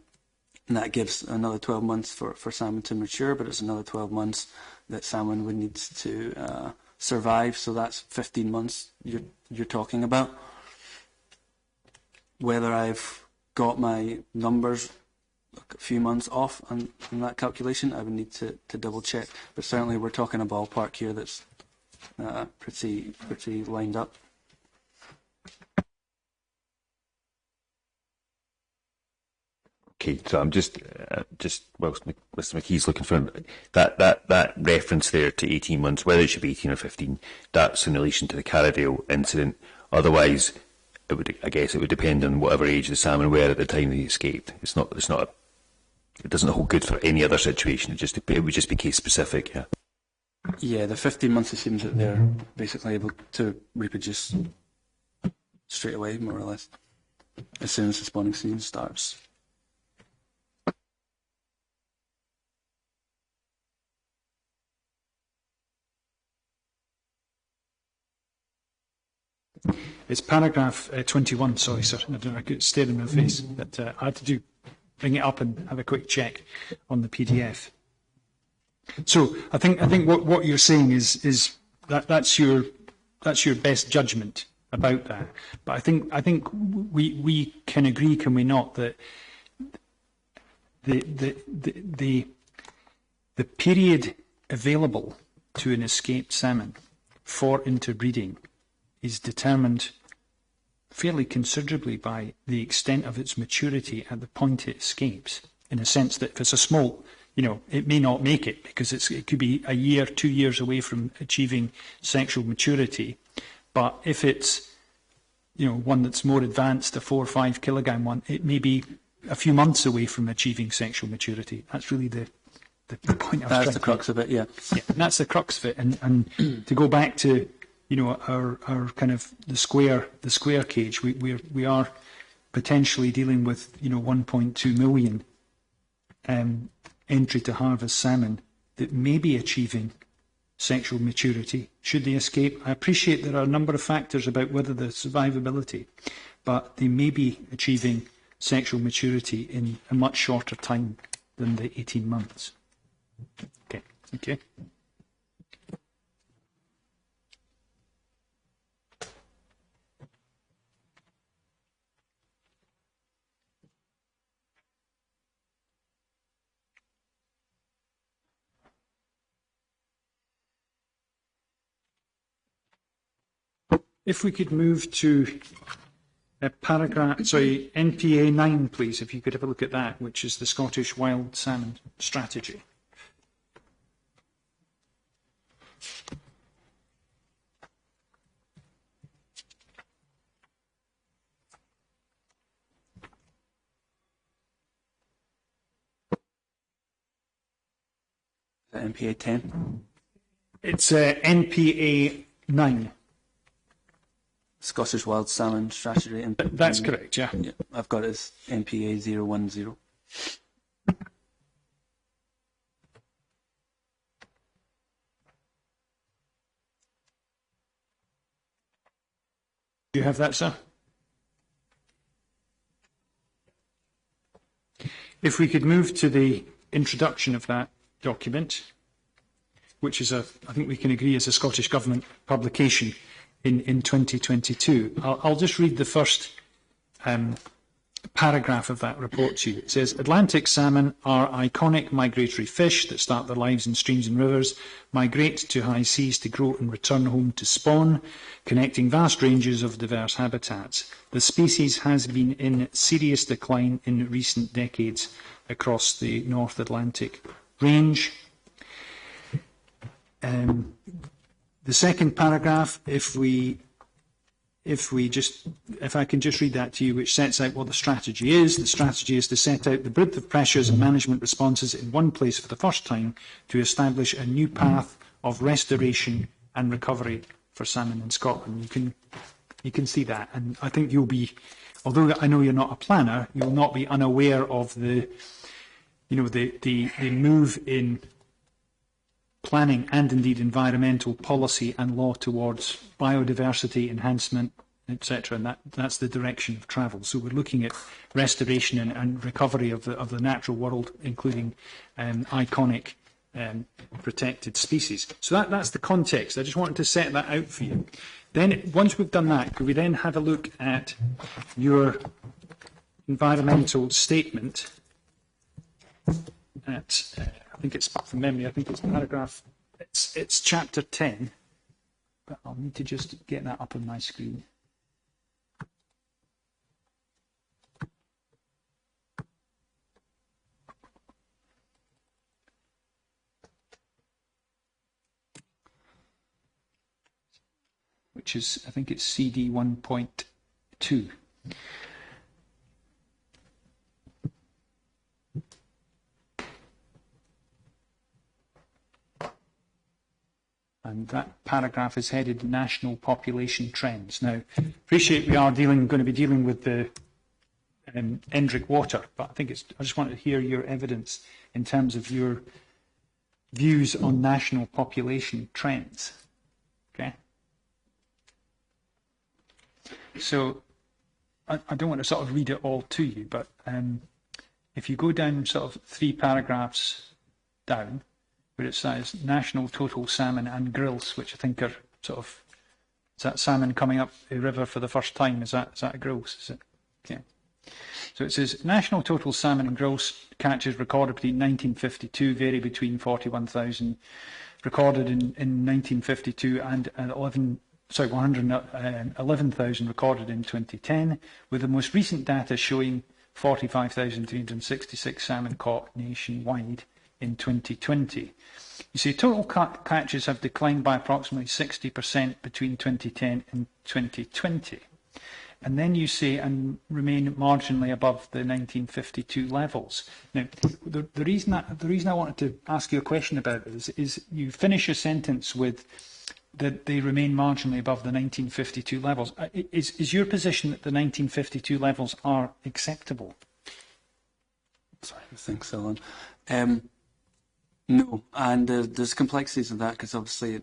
that gives another 12 months for salmon to mature, but it's another 12 months that salmon would need to survive. So that's 15 months you're talking about. Whether I've got my numbers a few months off on that calculation, I would need to double check. But certainly we're talking a ballpark here that's pretty lined up. Okay, so I'm just whilst Mr. McKee's looking for that reference there to 18 months, whether it should be 18 or 15, that's in relation to the Carradale incident. Otherwise, it would depend on whatever age the salmon were at the time they escaped. It doesn't hold good for any other situation. It would just be case specific. Yeah. Yeah, the 15 months assumes that they're basically able to reproduce straight away, more or less, as soon as the spawning season starts. It's paragraph 21, sorry, sir. I could stare in my face, but I had to bring it up and have a quick check on the PDF. So I think what you're saying is that's your best judgment about that. But I think we can agree, can we not, that the period available to an escaped salmon for interbreeding is determined fairly considerably by the extent of its maturity at the point it escapes, in a sense that if it's a smolt, it may not make it because it could be a year, 2 years away from achieving sexual maturity. But if it's, one that's more advanced, a 4 or 5 kilogram one, it may be a few months away from achieving sexual maturity. That's really the point I was trying to make. That's the crux of it, yeah. Yeah, and that's the crux of it. And to go back to our kind of the square cage, we are potentially dealing with 1.2 million entry to harvest salmon that may be achieving sexual maturity should they escape. I appreciate there are a number of factors about whether the survivability, but they may be achieving sexual maturity in a much shorter time than the 18 months. Okay, thank you. If we could move to NPA 9, please, if you could have a look at that, which is the Scottish Wild Salmon Strategy. NPA 10? It's NPA 9. Scottish Wild Salmon Strategy. That's correct, yeah. Yeah, I've got it as NPA 010. Do you have that, sir? If we could move to the introduction of that document, which is I think we can agree is a Scottish Government publication in 2022. I'll just read the first paragraph of that report to you. It says, Atlantic salmon are iconic migratory fish that start their lives in streams and rivers, migrate to high seas to grow and return home to spawn, connecting vast ranges of diverse habitats. The species has been in serious decline in recent decades across the North Atlantic range. The second paragraph, if I can just read that to you, which sets out what the strategy is. The strategy is to set out the breadth of pressures and management responses in one place for the first time to establish a new path of restoration and recovery for salmon in Scotland. You can see that, and I think you'll be, although I know you're not a planner, you'll not be unaware of the move in planning and indeed environmental policy and law towards biodiversity enhancement, etc. And that's the direction of travel. So we're looking at restoration and recovery of the natural world, including iconic protected species. So that's the context. I just wanted to set that out for you. Then, once we've done that, could we then have a look at your environmental statement at, I think it's from memory, I think it's paragraph, it's chapter 10, but I'll need to just get that up on my screen. Which is, I think it's CD 1.2. And that paragraph is headed National Population Trends. Now, appreciate we are going to be dealing with the Endrick water, but I just wanted to hear your evidence in terms of your views on national population trends. Okay. So I don't want to sort of read it all to you, but if you go down sort of 3 paragraphs down, where it says national total salmon and grilse, which I think are sort of, is that salmon coming up a river for the first time? Is that a grilse? Is it? Okay. So it says national total salmon and grilse catches recorded between 1952 vary between 41,000 recorded in 1952 and 111,000 recorded in 2010, with the most recent data showing 45,366 salmon caught nationwide in 2020. You see, total catches have declined by approximately 60% between 2010 and 2020. And then you say, and remain marginally above the 1952 levels. Now, the reason I wanted to ask you a question about it is you finish your sentence with that they remain marginally above the 1952 levels. Is your position that the 1952 levels are acceptable? Sorry, I think so. No, and there's complexities in that because obviously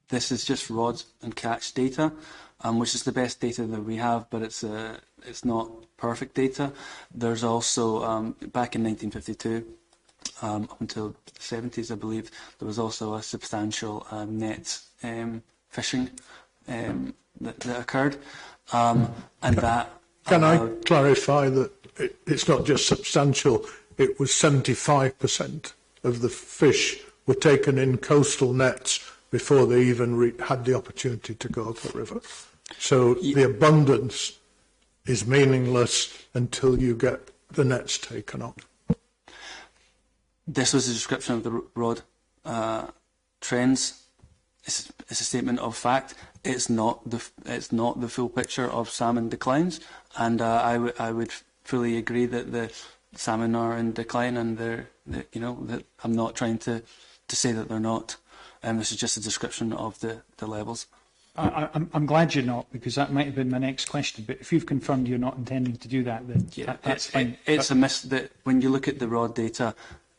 this is just rod and catch data, which is the best data that we have, but it's not perfect data. There's also back in 1952. Up until the 70s, I believe, there was also a substantial net fishing that occurred, and that. Can I clarify that it's not just substantial? It was 75% of the fish were taken in coastal nets before they even had the opportunity to go to the river. So the abundance is meaningless until you get the nets taken up. This was a description of the rod trends. It's a statement of fact. It's not the full picture of salmon declines, and I would fully agree that the salmon are in decline, and that I'm not trying to say that they're not. This is just a description of the levels. I'm glad you're not, because that might have been my next question. But if you've confirmed you're not intending to do that, then that's fine. It's a miss that when you look at the raw data,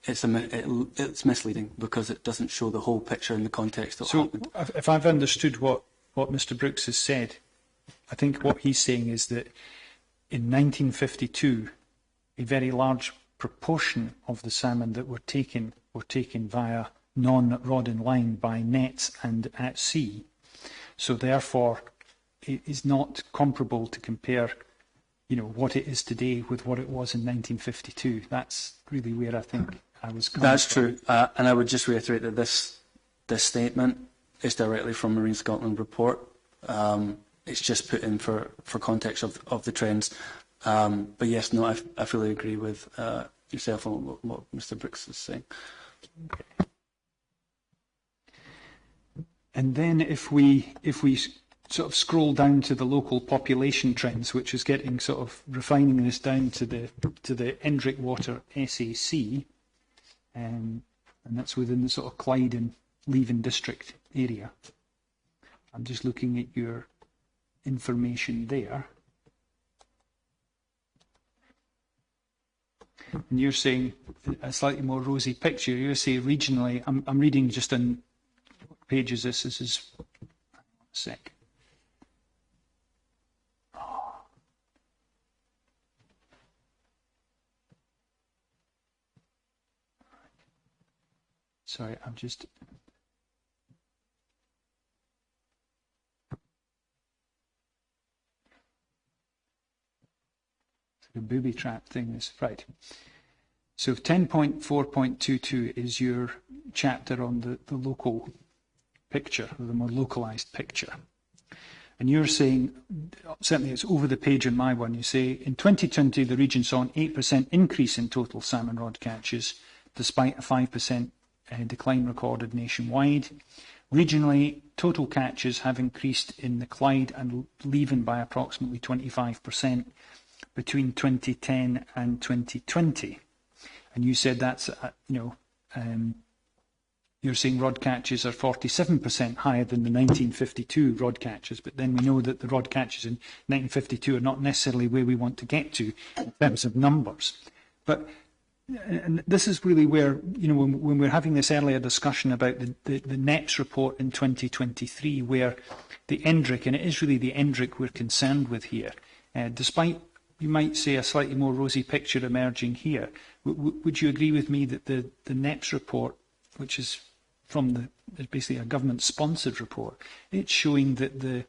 it's misleading because it doesn't show the whole picture in the context of what happened. So if I've understood what Mr. Brooks has said, I think what he's saying is that in 1952, a very large proportion of the salmon that were taken via non-rod and line by nets and at sea. So therefore, it is not comparable to compare, what it is today with what it was in 1952. That's really where I think I was coming That's from. true, and I would just reiterate that this statement is directly from Marine Scotland report. It's just put in for context of the trends. But yes, no, I fully agree with yourself on what Mr. Brooks is saying. Okay. And then if we sort of scroll down to the local population trends, which is getting sort of refining this down to the Endrick Water SAC, and that's within the sort of Clyde and Leven district area. I'm just looking at your information there. And you're saying a slightly more rosy picture. You're saying regionally, I'm reading just on what page is this? This is, hang on a sec. Oh. Sorry, I'm just... The booby trap thing is right. So 10.4.22 is your chapter on the local picture, or the more localised picture. And you're saying, certainly it's over the page on my one, you say, in 2020 the region saw an 8% increase in total salmon rod catches, despite a 5% decline recorded nationwide. Regionally, total catches have increased in the Clyde and Leven by approximately 25%. Between 2010 and 2020, and you said that's you're saying rod catches are 47% higher than the 1952 rod catches, but then we know that the rod catches in 1952 are not necessarily where we want to get to in terms of numbers. But and this is really where when we're having this earlier discussion about the NEPS report in 2023, where the Endrick, and it is really the Endrick we're concerned with here, despite you might say a slightly more rosy picture emerging here. Would you agree with me that the NEPS report, which is is basically a government-sponsored report, it's showing that the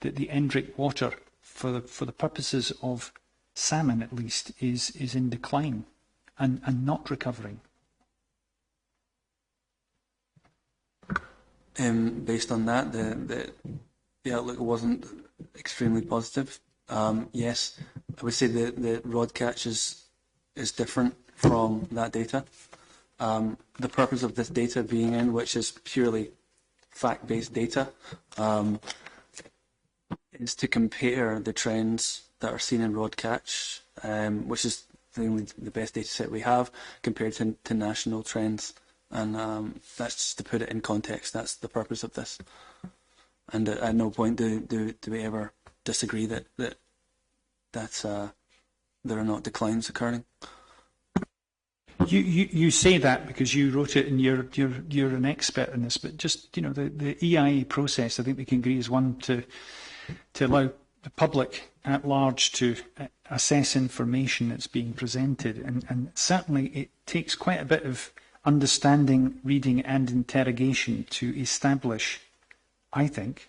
Endrick water, for the purposes of salmon at least, is in decline and not recovering? Based on that, the outlook wasn't extremely positive. Yes, I would say the rod catch is different from that data. The purpose of this data being in, which is purely fact-based data, is to compare the trends that are seen in rod catch, which is the best data set we have, compared to national trends. And that's just to put it in context. That's the purpose of this. And at no point do we ever disagree that there are not declines occurring. You say that because you wrote it and you're an expert in this, but just the EIA process, I think we can agree, is one to allow the public at large to assess information that's being presented, and certainly it takes quite a bit of understanding, reading and interrogation to establish, I think,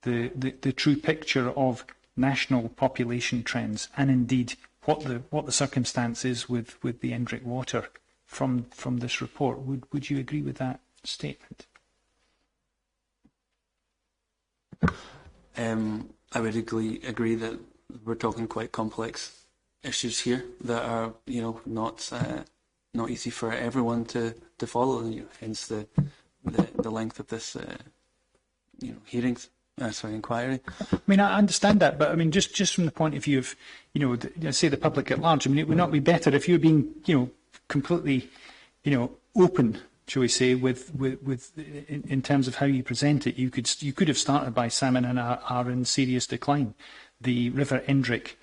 the true picture of national population trends, and indeed what the circumstance is with the Endrick water from this report. Would you agree with that statement? I would agree that we're talking quite complex issues here that are, not easy for everyone to follow. Hence the length of this, hearings. Inquiry. I mean, I understand that, but I mean, just from the point of view of, say the public at large. I mean, it would not be better if you were being, completely, open, shall we say, with in terms of how you present it. You could have started by salmon are in serious decline. The River Endrick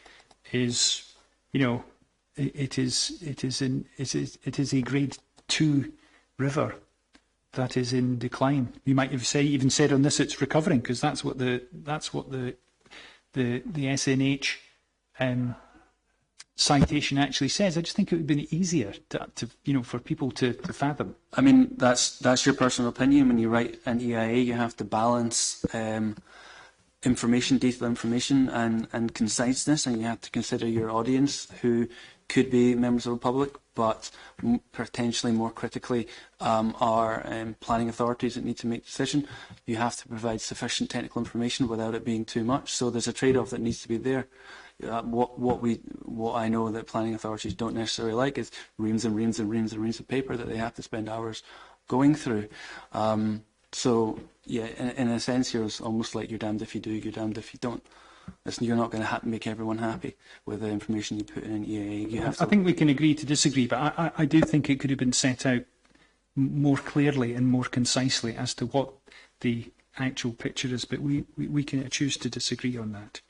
is, it is a grade 2 river that is in decline. You might have even said on this it's recovering, because that's what the SNH citation actually says. I just think it would have been easier to for people to fathom. I mean, that's your personal opinion. When you write an EIA, you have to balance information, detailed information, and conciseness, and you have to consider your audience, who could be members of the public, but potentially more critically are planning authorities that need to make decisions. You have to provide sufficient technical information without it being too much. So there's a trade-off that needs to be there. What I know that planning authorities don't necessarily like is reams and reams and reams and reams of paper that they have to spend hours going through. So yeah, in a sense, you're almost like you're damned if you do, you're damned if you don't. You're not going to make everyone happy with the information you put in an EIA. I think we can agree to disagree, but I do think it could have been set out more clearly and more concisely as to what the actual picture is, but we can choose to disagree on that.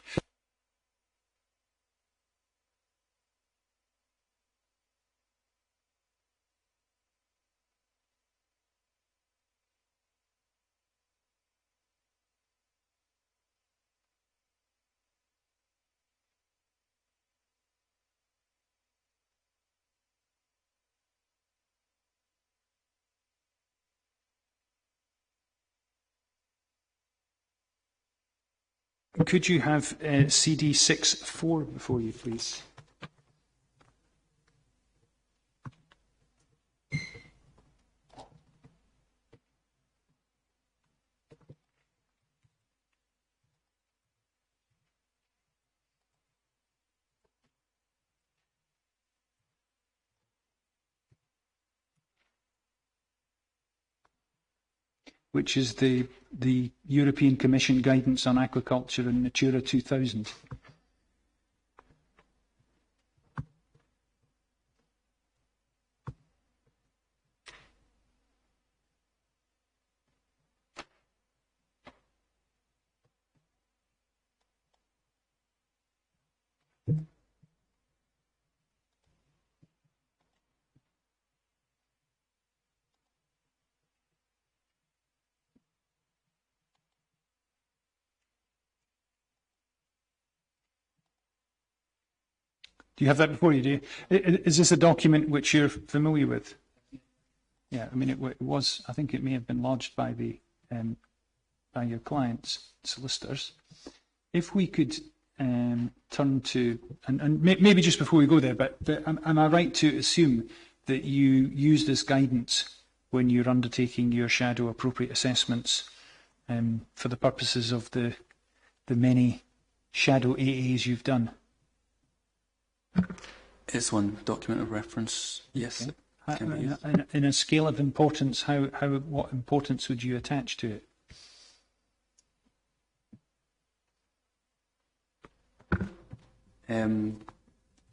Could you have CD 6.4 before you, please? Which is the European Commission guidance on aquaculture and Natura 2000. Do you have that before you? Do you? Is this a document which you're familiar with? Yeah, I mean, it was. I think it may have been lodged by by your clients' solicitors. If we could turn to, and maybe just before we go there, but am I right to assume that you use this guidance when you're undertaking your shadow appropriate assessments for the purposes of the many shadow AAs you've done? It's one document of reference, yes. Okay. In a scale of importance, what importance would you attach to it?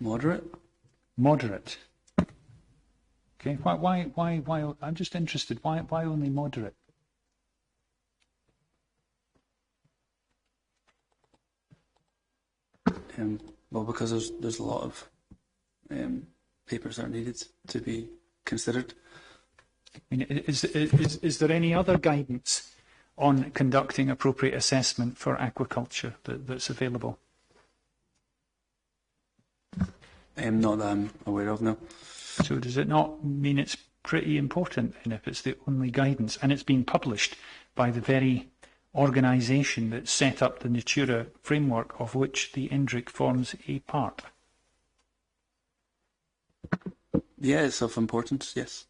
Moderate. Moderate. Okay. Why? I'm just interested. Why only moderate? Well, because there's a lot of papers that are needed to be considered. I mean, is there any other guidance on conducting appropriate assessment for aquaculture that's available? Not that I'm aware of, no. So does it not mean it's pretty important, and if it's the only guidance, and it's been published by the very organisation that set up the Natura framework of which the Endrick forms a part? Yeah, it's of importance, yes.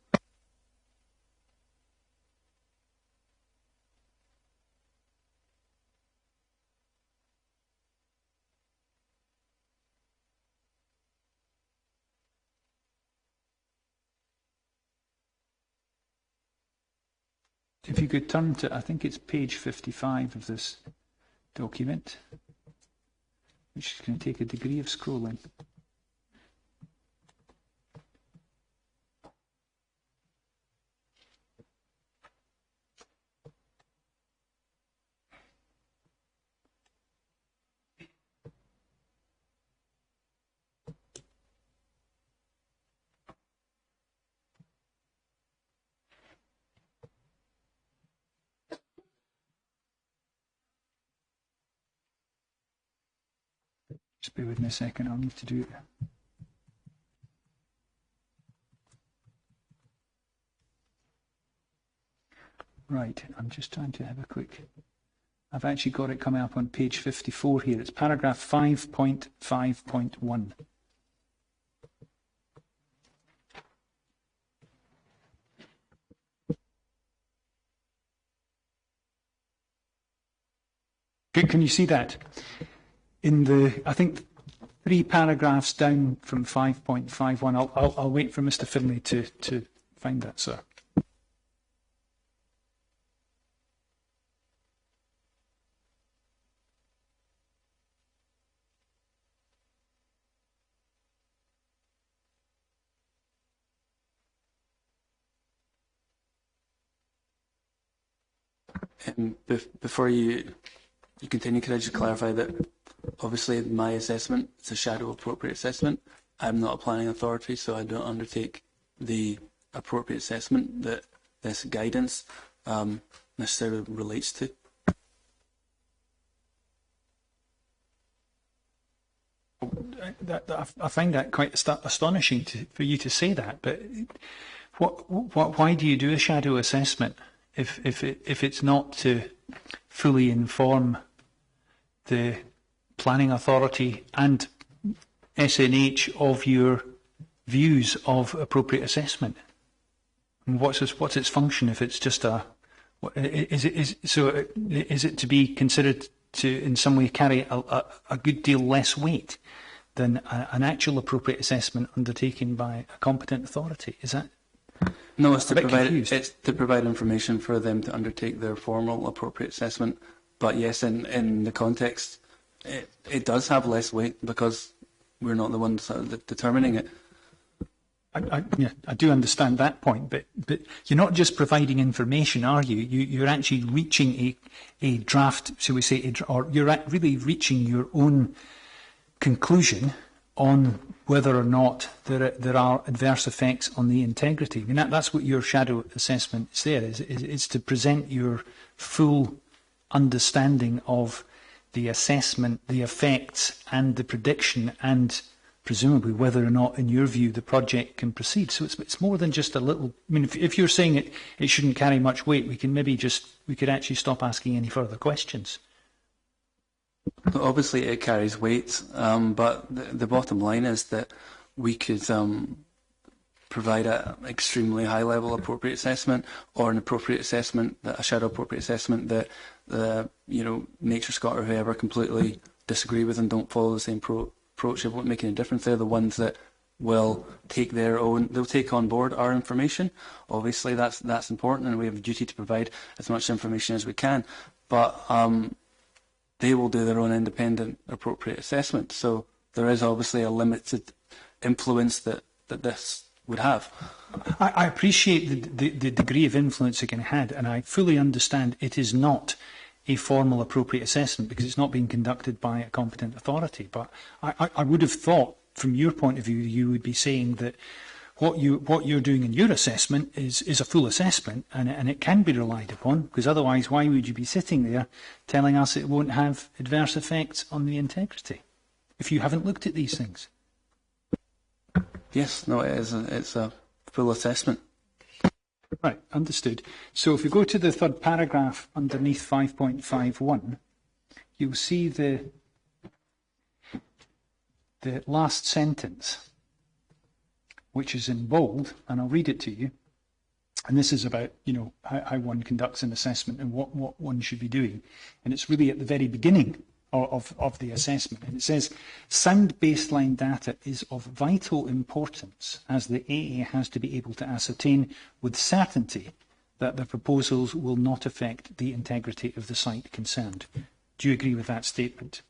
If you could turn to, I think it's page 55 of this document, which is going to take a degree of scrolling. Just bear with me a second, I'll need to do it. Right, I'm just trying to have a quick... I've actually got it coming up on page 54 here. It's paragraph 5.5.1. Can you see that? In the, I think, 3 paragraphs down from 5.51. I'll wait for Mr. Finlay to find that, sir. Before you continue, could I just clarify that obviously my assessment is a shadow appropriate assessment. I'm not a planning authority, so I don't undertake the appropriate assessment that this guidance necessarily relates to. I find that quite astonishing for you to say that, but why do you do a shadow assessment if it's not to fully inform the planning authority and SNH of your views of appropriate assessment? And what's its function if it's just a? Is it to be considered to in some way carry a good deal less weight than an actual appropriate assessment undertaken by a competent authority? Is that? No, it's to provide information for them to undertake their formal appropriate assessment. But yes, in the context, it does have less weight because we're not the ones determining it. I do understand that point, but you're not just providing information, are you? You're actually reaching a draft, shall we say, or you're really reaching your own conclusion on whether or not there are adverse effects on the integrity. I mean, that's what your shadow assessment is there, is to present your full understanding of the assessment, the effects, and the prediction, and presumably whether or not, in your view, the project can proceed. So it's more than just a little. I mean, if you're saying it shouldn't carry much weight, we could actually stop asking any further questions. Obviously, it carries weight, but the bottom line is that we could provide an extremely high-level appropriate assessment, or an appropriate assessment, a shadow appropriate assessment that Nature Scott or whoever completely disagree with and don't follow the same approach. It won't make any difference. They're the ones that will take they'll take on board our information. Obviously, that's important, and we have a duty to provide as much information as we can. But they will do their own independent appropriate assessment. So there is obviously a limited influence that this would have. I appreciate the degree of influence it can have, and I fully understand it is not a formal appropriate assessment because it's not being conducted by a competent authority. But I would have thought, from your point of view, you would be saying that what you're doing in your assessment is a full assessment, and it can be relied upon, because otherwise why would you be sitting there telling us it won't have adverse effects on the integrity if you haven't looked at these things? Yes, no, it's a full assessment. Right, understood. So if we go to the third paragraph underneath 5.51, you'll see the last sentence, which is in bold, and I'll read it to you. And this is about, how one conducts an assessment and what one should be doing. And it's really at the very beginning of the assessment. And it says, sound baseline data is of vital importance as the AA has to be able to ascertain with certainty that the proposals will not affect the integrity of the site concerned. Do you agree with that statement?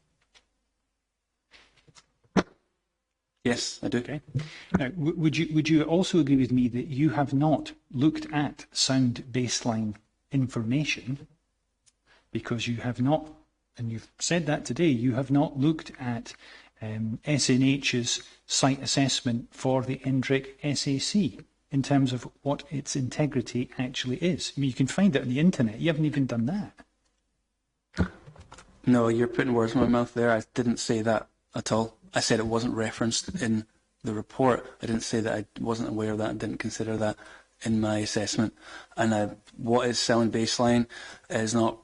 Yes, I do. Okay. Now, would you also agree with me that you have not looked at sound baseline information, because you have not, and you've said that today, you have not looked at SNH's site assessment for the Endrick SAC in terms of what its integrity actually is? I mean, you can find it on the internet. You haven't even done that. No, you're putting words in my mouth there. I didn't say that at all. I said it wasn't referenced in the report. I didn't say that I wasn't aware of that and didn't consider that in my assessment. And what is sound baseline is not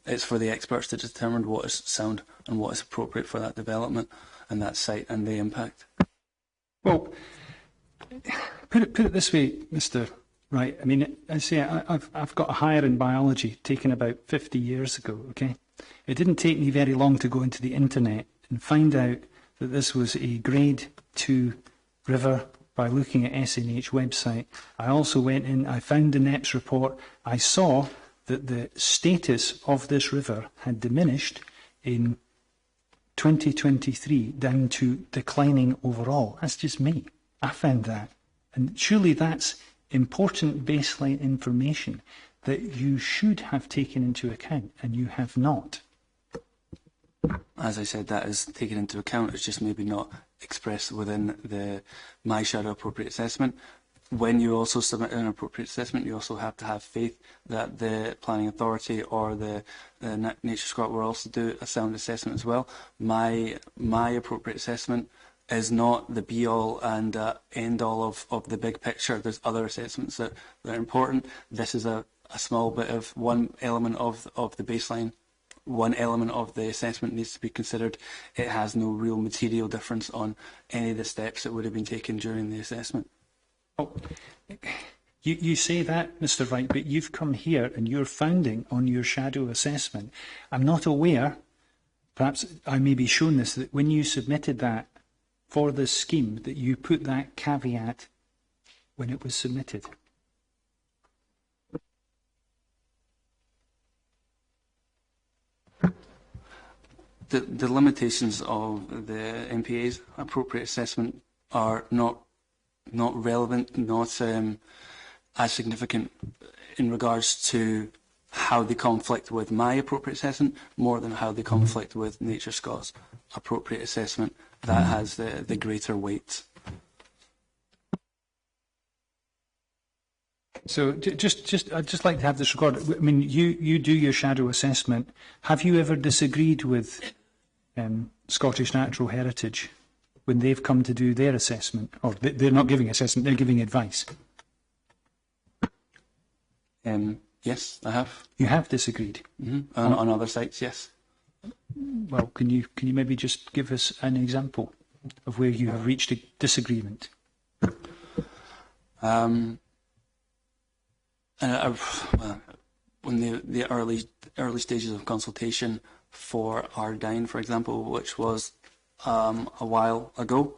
it's for the experts to determine what is sound and what is appropriate for that development and that site and the impact. Well, put it this way, Mr. Wright. I mean, I say I've got a higher in biology taken about 50 years ago, okay? It didn't take me very long to go into the internet and find out that this was a grade 2 river by looking at SNH website. I also went in, I found the NEPS report. I saw that the status of this river had diminished in 2023 down to declining overall. That's just me. I found that. And surely that's important baseline information that you should have taken into account, and you have not. As I said, that is taken into account. It's just maybe not expressed within the My Shadow appropriate assessment. When you also submit an appropriate assessment, you also have to have faith that the planning authority or the Nature Scott will also do a sound assessment as well. My appropriate assessment is not the be-all and end-all of the big picture. There's other assessments that are important. This is a small bit of one element of the baseline. One element of the assessment needs to be considered. It has no real material difference on any of the steps that would have been taken during the assessment. Oh, you say that, Mr. Wright, but you've come here and you're founding on your shadow assessment. I'm not aware, perhaps I may be shown this, that when you submitted that for this scheme, that you put that caveat when it was submitted. The limitations of the MPA's appropriate assessment are not relevant, not as significant in regards to how they conflict with my appropriate assessment, more than how they conflict with Nature Scott's appropriate assessment. That has the greater weight. So I'd just like to have this recorded. I mean, you do your shadow assessment. Have you ever disagreed with Scottish Natural Heritage when they've come to do their assessment? Or they're not giving assessment, they're giving advice. Yes, I have. You have disagreed? Mm-hmm. On other sites, yes. Well, can you maybe just give us an example of where you have reached a disagreement? When the early stages of consultation for Beinn, for example, which was a while ago,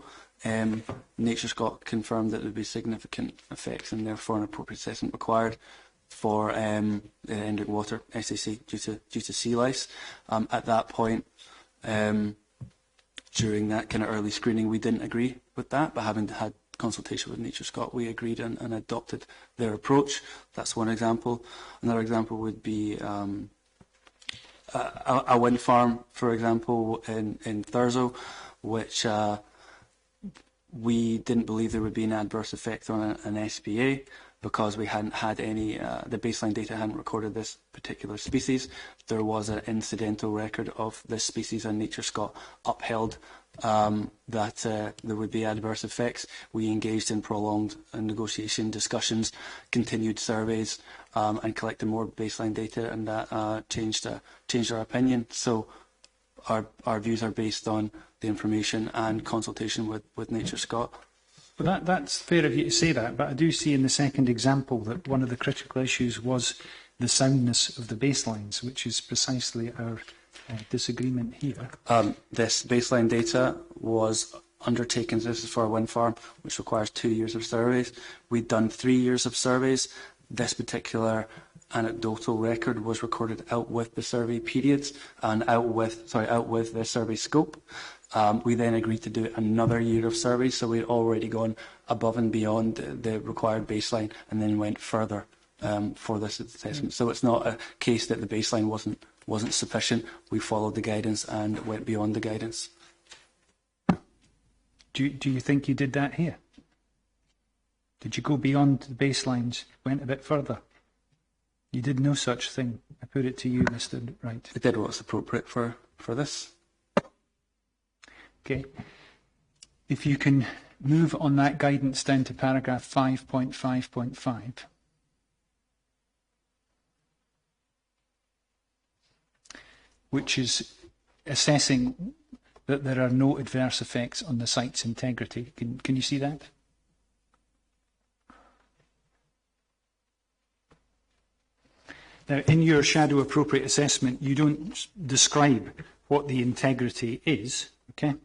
Nature Scott confirmed that there would be significant effects and therefore an appropriate assessment required for the Endrick Water SAC due to sea lice. At that point, during that kind of early screening, we didn't agree with that, but having had consultation with Nature Scott, we agreed and adopted their approach. That's one example. Another example would be a wind farm, for example, in Thurso, which we didn't believe there would be an adverse effect on an SPA because we hadn't had any, the baseline data hadn't recorded this particular species. There was an incidental record of this species, and Nature Scott upheld that there would be adverse effects. We engaged in prolonged negotiation discussions, continued surveys, and collected more baseline data, and that changed our opinion. So our views are based on the information and consultation with Nature Scott. Well, that's fair of you to say that, but I do see in the second example that one of the critical issues was the soundness of the baselines, which is precisely our disagreement here. This baseline data was undertaken, this is for a wind farm, which requires 2 years of surveys. We'd done 3 years of surveys. this particular anecdotal record was recorded out with the survey periods and out with the survey scope. We then agreed to do another year of survey, so we'd already gone above and beyond the required baseline and then went further for this assessment. So it's not a case that the baseline wasn't sufficient. We followed the guidance and went beyond the guidance. Do you think you did that here? Did you go beyond the baselines, went a bit further? You did no such thing. I put it to you, Mr. Wright. We did what's appropriate for this. Okay. If you can move on that guidance down to paragraph 5.5.5. Which is assessing that there are no adverse effects on the site's integrity. Can you see that? Now, in your shadow appropriate assessment, you don't describe what the integrity is, okay?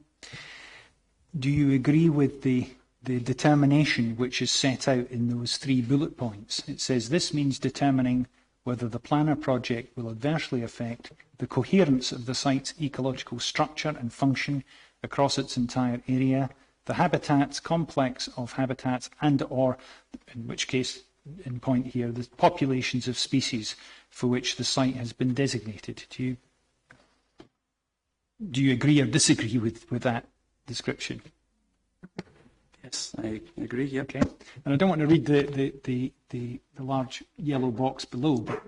Do you agree with the determination which is set out in those 3 bullet points? It says this means determining whether the planner project will adversely affect the coherence of the site's ecological structure and function across its entire area, the habitats, complex of habitats, and or, in which case, in point here, the populations of species for which the site has been designated. Do you agree or disagree with that description? Yes, I agree. Yeah. Okay. And I don't want to read the large yellow box below, but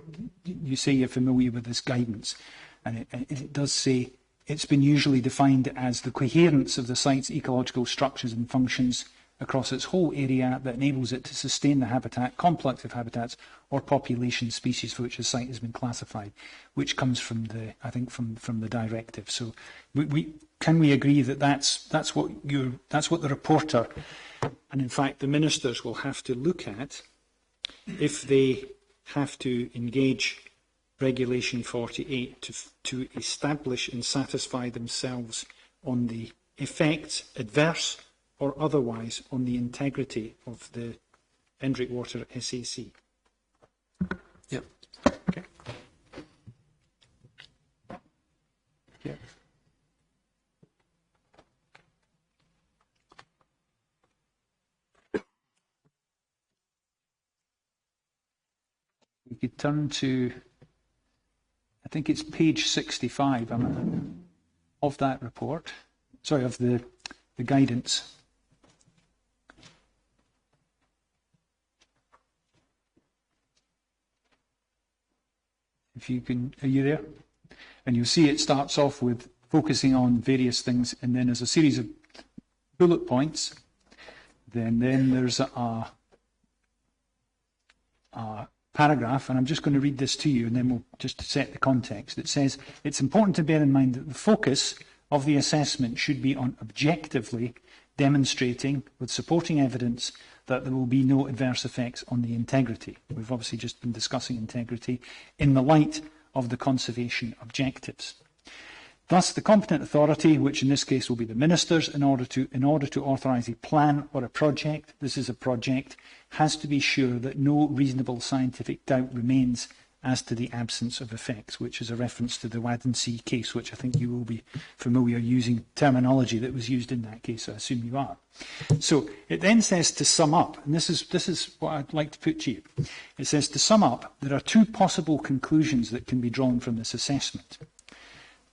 you say you're familiar with this guidance, and it does say it's been usually defined as the coherence of the site's ecological structures and functions across its whole area that enables it to sustain the habitat, complex of habitats, or population species for which the site has been classified, which comes from from the directive. So, can we agree that that's what the reporter, and in fact the ministers, will have to look at if they have to engage Regulation 48 to establish and satisfy themselves on the effects, adverse or otherwise, on the integrity of the Endrick Water SAC? Yep. Okay. Yeah. We could turn to, I think it's page 65 of that report. Sorry, of the guidance. If you can, are you there? And you'll see it starts off with focusing on various things, and then there's a series of bullet points. Then there's a paragraph, and I'm just going to read this to you, and then we'll just set the context. It says, it's important to bear in mind that the focus of the assessment should be on objectively demonstrating, with supporting evidence, that there will be no adverse effects on the integrity. We've obviously just been discussing integrity in the light of the conservation objectives. Thus, the competent authority, which in this case will be the ministers, in order to authorise a plan or a project, this is a project, has to be sure that no reasonable scientific doubt remains as to the absence of effects, which is a reference to the Wadden-Sea case, which I think you will be familiar using terminology that was used in that case. I assume you are. So it then says, to sum up, and this is what I'd like to put to you. It says, to sum up, there are 2 possible conclusions that can be drawn from this assessment.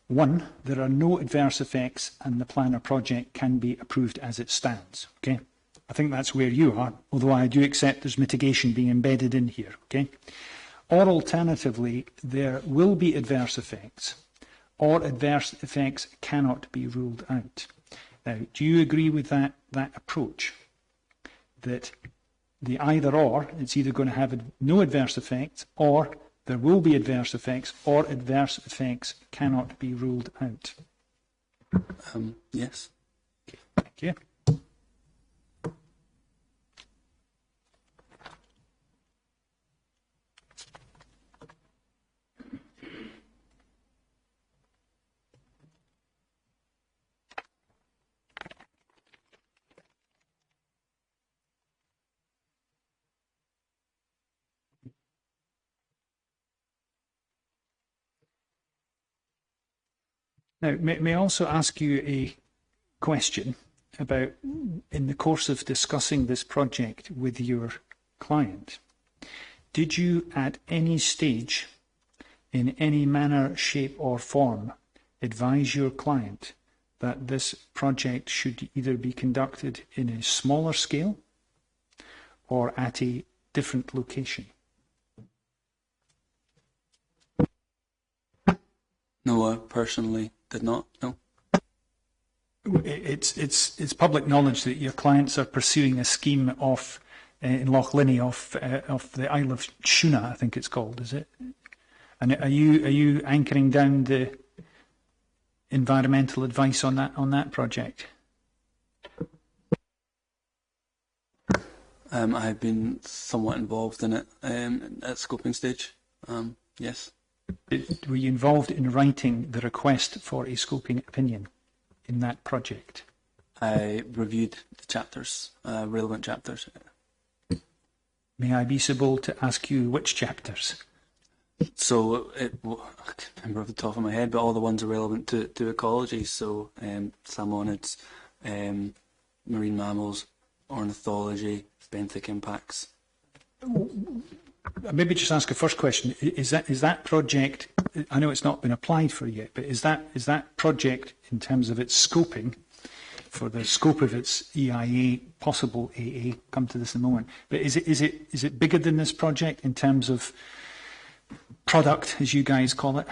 1, there are no adverse effects and the plan or project can be approved as it stands. Okay, I think that's where you are, although I do accept there's mitigation being embedded in here. Okay. Or alternatively, there will be adverse effects, or adverse effects cannot be ruled out. Now, do you agree with that approach? That the either or, it's either going to have no adverse effects, or there will be adverse effects, or adverse effects cannot be ruled out? Yes. Thank you. Now, may I also ask you a question about, in the course of discussing this project with your client, did you at any stage, in any manner, shape or form, advise your client that this project should either be conducted in a smaller scale or at a different location? No, I personally did not, no. It's public knowledge that your clients are pursuing a scheme off in Loch Linnhe off the Isle of Shuna, I think it's called, is it? And are you anchoring down the environmental advice on that project? I've been somewhat involved in it at scoping stage. Yes. Were you involved in writing the request for a scoping opinion in that project? I reviewed the chapters, relevant chapters. May I be so bold to ask you which chapters? So, I can't remember off the top of my head, but all the ones are relevant to ecology. So, salmonids, marine mammals, ornithology, benthic impacts. Maybe just ask a first question. Is that project, I know it's not been applied for yet, but is that project, in terms of its scoping, for the scope of its EIA, possible AA, come to this in a moment, but is it bigger than this project in terms of product, as you guys call it?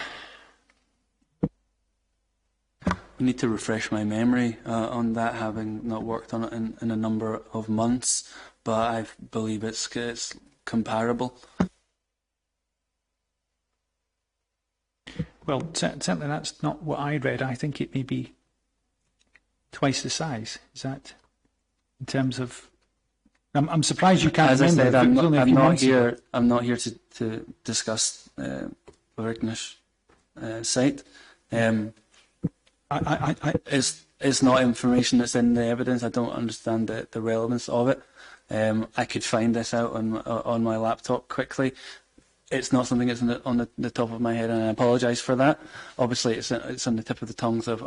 I need to refresh my memory on that, having not worked on it in a number of months, but I believe it's comparable. Well, certainly that's not what I read. I think it may be twice the size. Is that in terms of? I'm surprised you can't As remember. I said, I'm not here to discuss the Rignish site. It's not information that's in the evidence. I don't understand the relevance of it. I could find this out on my laptop quickly. It's not something that's on the top of my head, and I apologise for that. Obviously, it's on the tip of the tongues of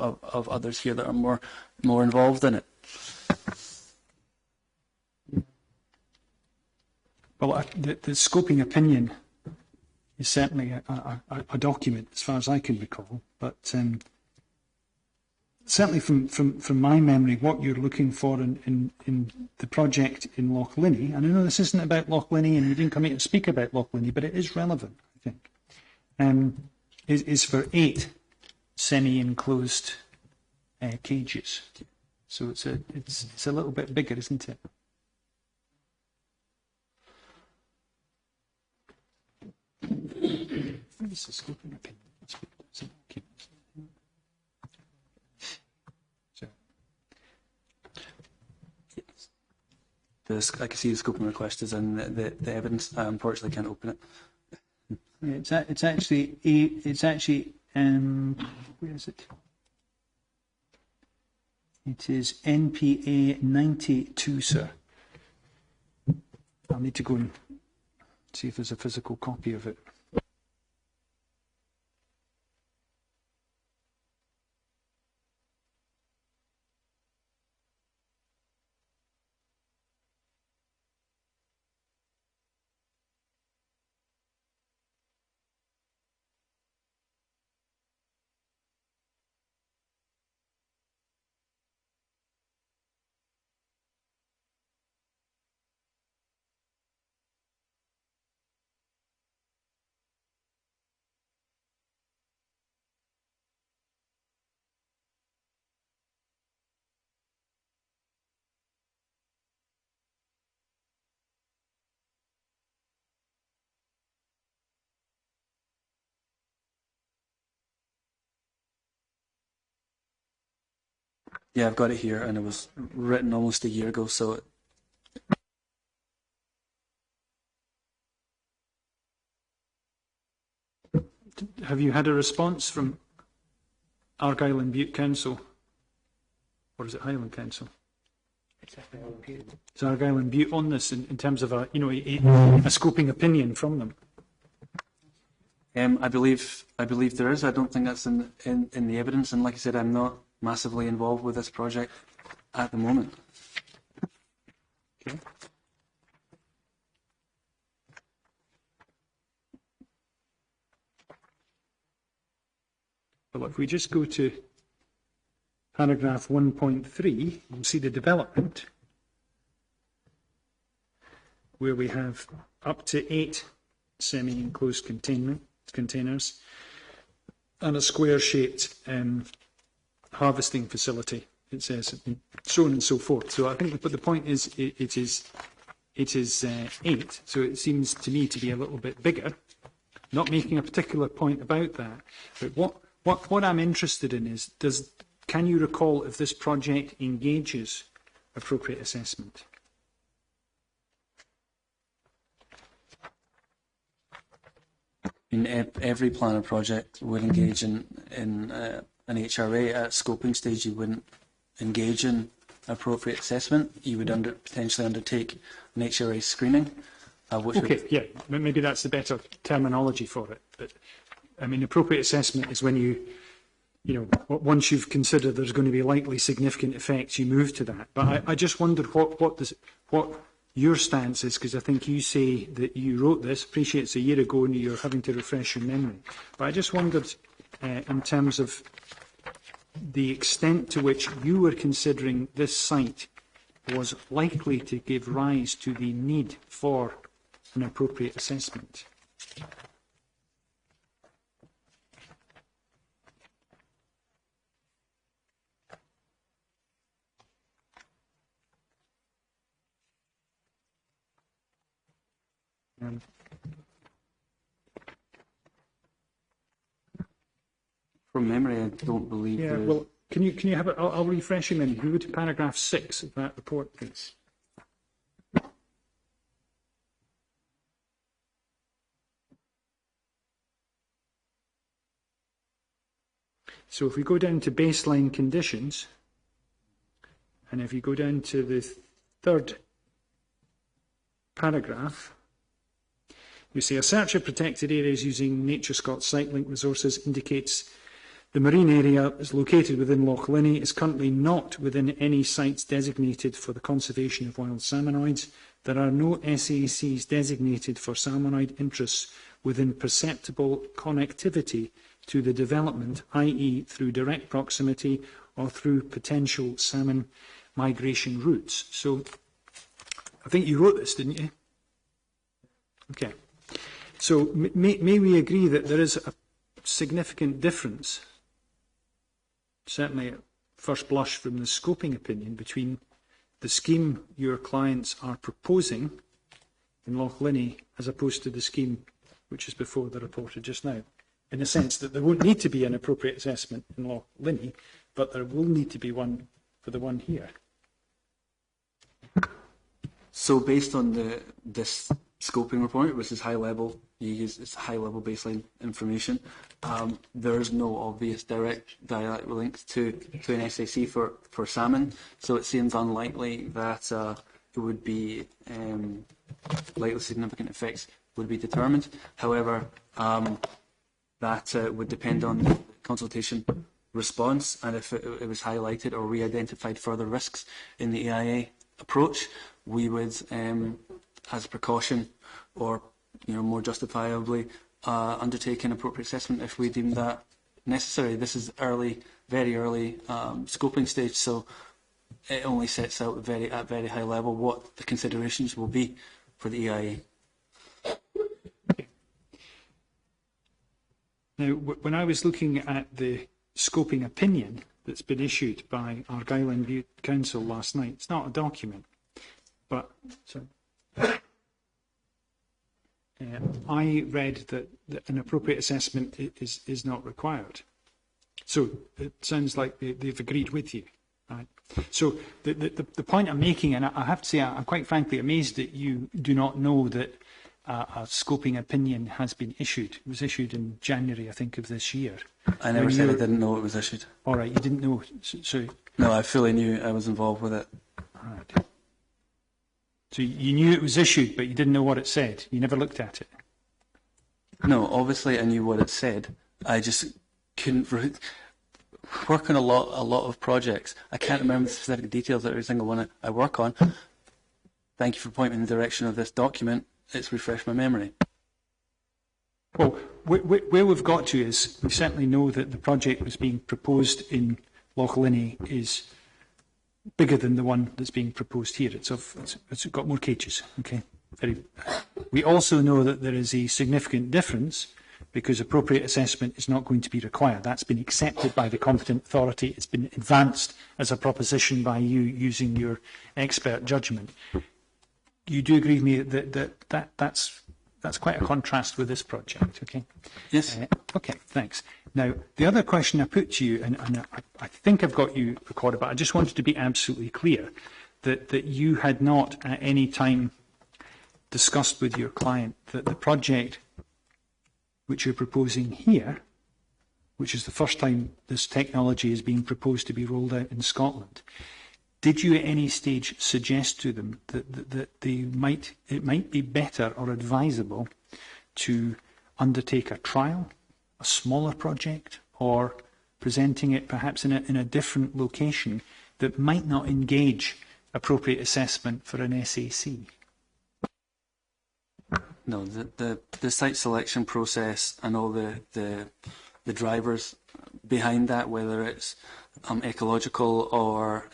others here that are more involved in it. Well, the scoping opinion is certainly a document, as far as I can recall. But certainly from my memory, what you're looking for in the project in Loch Linnhe, and I know this isn't about Loch Linnhe, and you didn't come here to speak about Loch Linnhe, but it is relevant, I think, is for 8 semi-enclosed cages. So it's a little bit bigger, isn't it? What is the scoping opinion? I can see the scoping request is in the evidence. I unfortunately can't open it. It's actually where is it? It is NPA-002, sir. I'll need to go and see if there's a physical copy of it. Yeah, I've got it here, and it was written almost a year ago, so Have you had a response from Argyll and Bute Council? Or is it Highland Council? It's Argyll and Bute on this in terms of a scoping opinion from them? I believe there is. I don't think that's in the evidence, and like I said, I'm not massively involved with this project at the moment. Okay. Well, if we just go to paragraph 1.3, you'll see the development, where we have up to 8 semi-enclosed containers and a square-shaped harvesting facility, it says, and so on and so forth. So I think, but the point is, it is 8, so it seems to me to be a little bit bigger. Not making a particular point about that, but what I'm interested in is, can you recall if this project engages appropriate assessment? Every planner project would engage in an HRA. At scoping stage, you wouldn't engage in appropriate assessment. You would potentially undertake an HRA screening. Yeah, maybe that's the better terminology for it. But I mean, appropriate assessment is when you once you've considered there's going to be likely significant effects, you move to that. But I just wondered what your stance is, because I think you say that you wrote this, appreciate it's a year ago and you're having to refresh your memory. But I just wondered in terms of the extent to which you were considering this site was likely to give rise to the need for an appropriate assessment. From memory, I don't believe. Yeah, well, can you have it? I'll refresh you then. If you go to paragraph 6 of that report, please. So if we go down to baseline conditions, and if you go down to the 3rd paragraph, you see a search of protected areas using NatureScot site-linked resources indicates the marine area is located within Loch Linnhe, is currently not within any sites designated for the conservation of wild salmonoids. There are no SACs designated for salmonoid interests within perceptible connectivity to the development, i.e. through direct proximity or through potential salmon migration routes. So I think you wrote this, didn't you? Okay. So may we agree that there is a significant difference, certainly at first blush from the scoping opinion, between the scheme your clients are proposing in Loch Linnhe as opposed to the scheme which is before the reporter just now, in the sense that there won't need to be an appropriate assessment in Loch Linnhe, but there will need to be one for the one here. So based on this scoping report, which is high level, it's high level baseline information, there is no obvious direct link to an SAC for salmon, so it seems unlikely that it would be likely significant effects would be determined. However, that would depend on the consultation response, and if it was highlighted or we identified further risks in the AIA approach, we would, as a precaution or more justifiably, undertake an appropriate assessment if we deem that necessary. This is early, very early scoping stage, so it only sets out at very high level what the considerations will be for the EIA. Now, when I was looking at the scoping opinion that's been issued by Argyll and Bute Council last night, it's not a document, but I read that an appropriate assessment is not required. So it sounds like they've agreed with you, right? So the point I'm making, and I have to say I'm quite frankly amazed that you do not know that a scoping opinion has been issued. It was issued in January, I think, of this year. I never said I didn't know it was issued. All right, you didn't know. So no, I fully knew I was involved with it. All right. So you knew it was issued, but you didn't know what it said. You never looked at it. No, obviously I knew what it said. I just couldn't work on a lot of projects. I can't remember the specific details of every single one I work on. Thank you for pointing in the direction of this document. It's refreshed my memory. Well, where we've got to is we certainly know that the project that's being proposed in Loch Linnhe is bigger than the one that's being proposed here. It's got more cages. Okay. We also know that there is a significant difference because appropriate assessment is not going to be required. That's been accepted by the competent authority. It's been advanced as a proposition by you using your expert judgment. You do agree with me that that's quite a contrast with this project, okay? Yes. Okay, thanks. Now, the other question I put to you, and I think I've got you recorded, but I just wanted to be absolutely clear that you had not at any time discussed with your client that the project which you're proposing here, which is the first time this technology is being proposed to be rolled out in Scotland, did you at any stage suggest to them that it might be better or advisable to undertake a trial, a smaller project, or presenting it perhaps in a different location that might not engage appropriate assessment for an SAC? No, the site selection process and all the drivers behind that, whether it's ecological or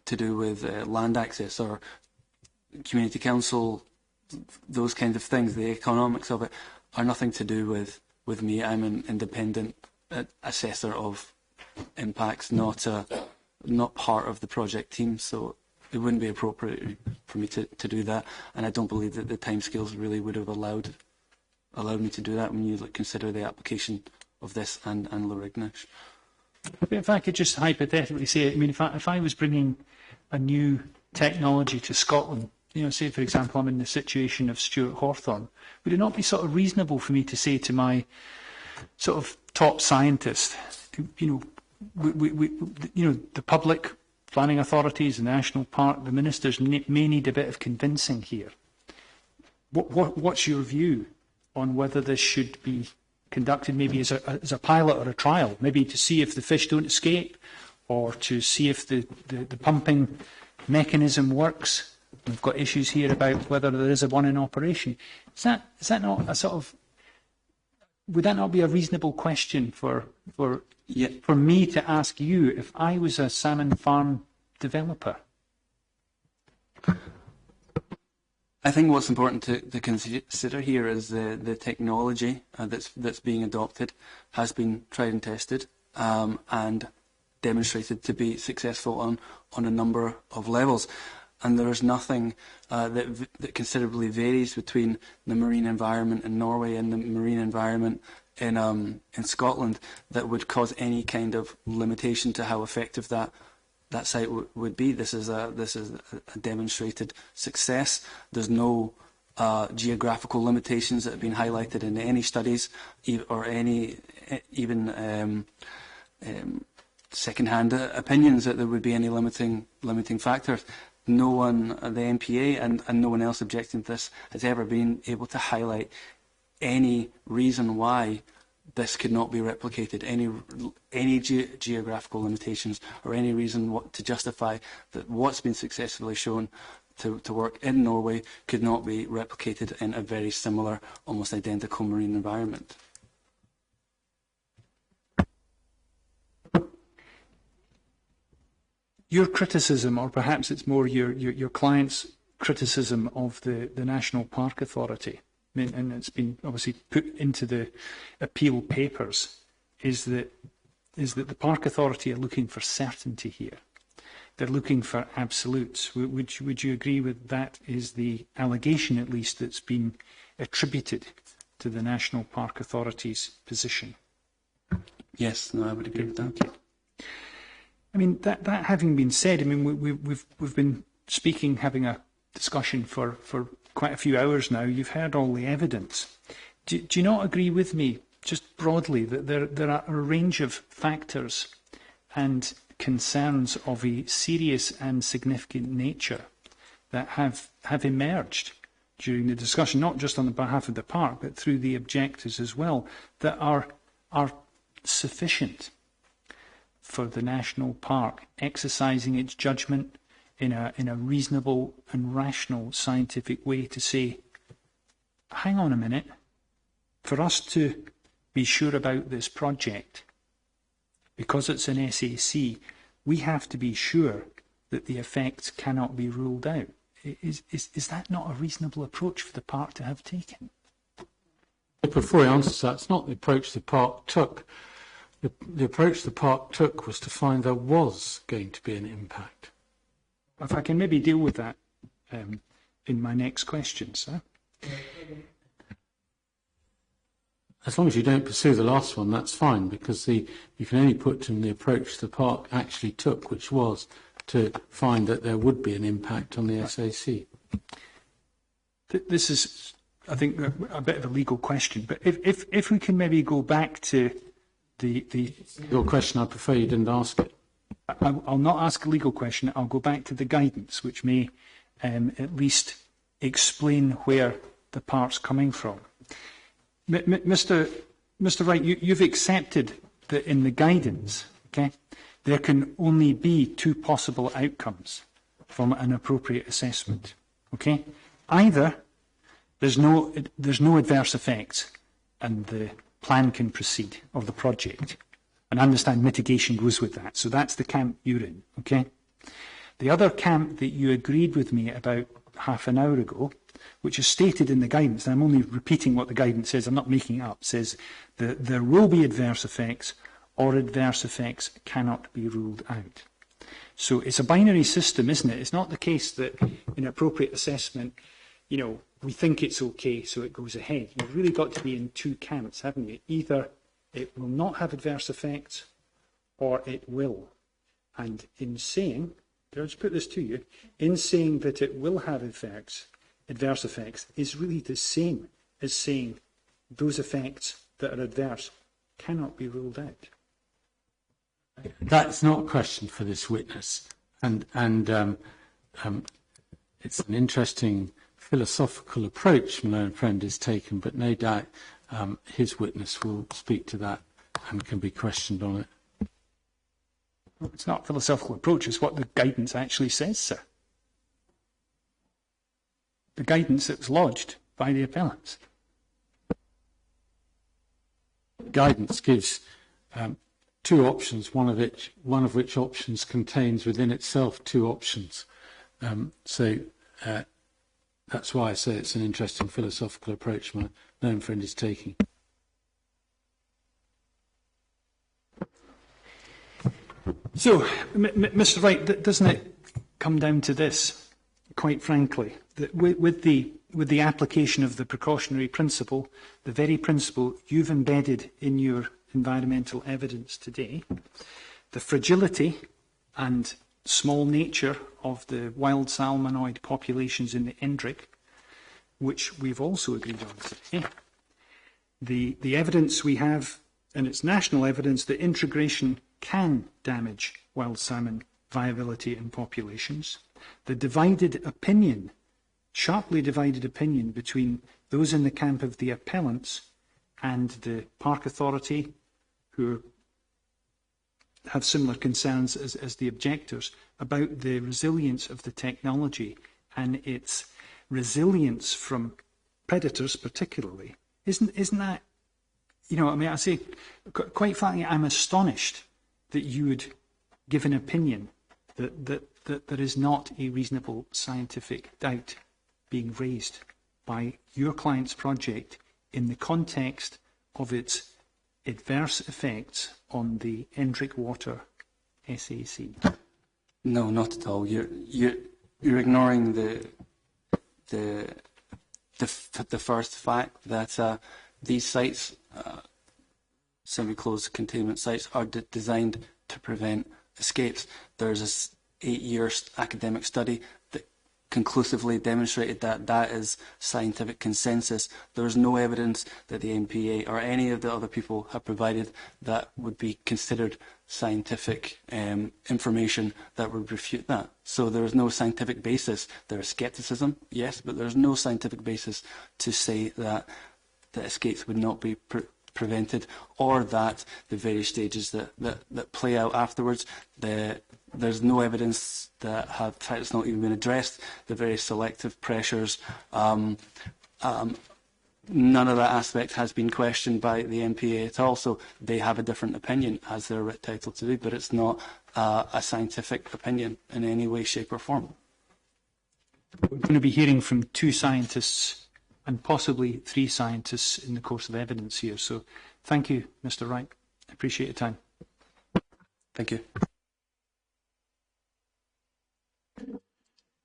to do with land access or community council, those kinds of things, the economics of it, are nothing to do with me. I'm an independent assessor of impacts, not part of the project team, so it wouldn't be appropriate for me to do that, and I don't believe that the timescales really would have allowed me to do that when you consider the application of this and Lorignish. If I could just hypothetically say, I mean, if I was bringing a new technology to Scotland, say for example I'm in the situation of Stuart Hawthorne, would it not be sort of reasonable for me to say to my sort of top scientist, the public, planning authorities, the national park, the ministers may need a bit of convincing here. What's your view on whether this should be conducted maybe as a pilot or a trial, maybe to see if the fish don't escape or to see if the pumping mechanism works? We've got issues here about whether there is one in operation. Is that not a sort of, would that not be a reasonable question for me to ask you if I was a salmon farm developer? I think what's important to consider here is the technology that's being adopted has been tried and tested and demonstrated to be successful on a number of levels. And there is nothing that considerably varies between the marine environment in Norway and the marine environment in Scotland that would cause any kind of limitation to how effective that site would be. This is a demonstrated success. There's no geographical limitations that have been highlighted in any studies or any even second-hand opinions that there would be any limiting factors. No one, the MPA and no one else objecting to this, has ever been able to highlight any reason why this could not be replicated, any geographical limitations or any reason to justify that what's been successfully shown to work in Norway could not be replicated in a very similar, almost identical marine environment. Your criticism, or perhaps it's more your client's criticism of the National Park Authority, and it's been obviously put into the appeal papers, is that the Park Authority are looking for certainty here. They're looking for absolutes. Would you agree with that is the allegation, at least, that's been attributed to the National Park Authority's position? Yes, no, I would agree with that. Okay. I mean, that having been said, I mean, we've been speaking, having a discussion for quite a few hours now. You've heard all the evidence. Do you not agree with me, just broadly, that there are a range of factors and concerns of a serious and significant nature that have emerged during the discussion, not just on the behalf of the park, but through the objectors as well, that are sufficient for the national park exercising its judgment in a reasonable and rational scientific way to say, hang on a minute, for us to be sure about this project, because it's an SAC, we have to be sure that the effects cannot be ruled out. Is that not a reasonable approach for the park to have taken? Before I answer that, it's not the approach the park took. The approach the park took was to find there was going to be an impact. If I can maybe deal with that in my next question, sir. As long as you don't pursue the last one, that's fine, because you can only put to them the approach the park actually took, which was to find that there would be an impact on the SAC. This is, I think, a bit of a legal question, but if we can maybe go back to the Your question, I prefer you didn't ask it. I'll not ask a legal question. I'll go back to the guidance, which may at least explain where the part's coming from. Mr. Wright, you've accepted that in the guidance, okay, there can only be two possible outcomes from an appropriate assessment. Okay, either there's no adverse effects and the plan can proceed, or the project. And I understand mitigation goes with that. So that's the camp you're in, okay? The other camp that you agreed with me about half an hour ago, which is stated in the guidance, and I'm only repeating what the guidance says, I'm not making it up, says that there will be adverse effects or adverse effects cannot be ruled out. So it's a binary system, isn't it? It's not the case that in appropriate assessment, you know, we think it's okay, so it goes ahead. You've really got to be in two camps, haven't you? Either it will not have adverse effects, or it will. And in saying, I'll just put this to you, in saying that it will have adverse effects is really the same as saying those effects that are adverse cannot be ruled out. That's not a question for this witness, and it's an interesting philosophical approach my own friend has taken, but no doubt his witness will speak to that and can be questioned on it. Well, it's not a philosophical approach, it's what the guidance actually says, sir. The guidance that was lodged by the appellants. Guidance gives two options, one of which options contains within itself two options. That's why I say it's an interesting philosophical approach my known friend is taking. So, Mr. Wright, doesn't it come down to this, quite frankly, that with the application of the precautionary principle, the very principle you've embedded in your environmental evidence today, the fragility and small nature of the wild salmonoid populations in the Endrick, which we've also agreed on today, the evidence we have, and it's national evidence, that integration can damage wild salmon viability in populations, the divided opinion, sharply divided opinion between those in the camp of the appellants and the Park Authority, who have similar concerns as the objectors about the resilience of the technology and its resilience from predators particularly. Isn't that, you know, I mean, I say, quite frankly, I'm astonished that you would give an opinion that there is not a reasonable scientific doubt being raised by your client's project in the context of its adverse effects on the Endrick water SAC. No, not at all. You're ignoring the first fact that these sites, semi-closed containment sites, are designed to prevent escapes. There's a 8-year academic study that conclusively demonstrated that that is scientific consensus. There is no evidence that the MPA or any of the other people have provided that would be considered scientific information that would refute that. So there is no scientific basis. There is scepticism, yes, but there is no scientific basis to say that the escapes would not be prevented, or that the various stages that play out afterwards, there's no evidence that it's not even been addressed, the very selective pressures. None of that aspect has been questioned by the MPA at all, so they have a different opinion, as they're entitled to do, but it's not a scientific opinion in any way, shape or form. We're going to be hearing from 2 scientists and possibly 3 scientists in the course of evidence here. So thank you, Mr. Wright. I appreciate your time. Thank you.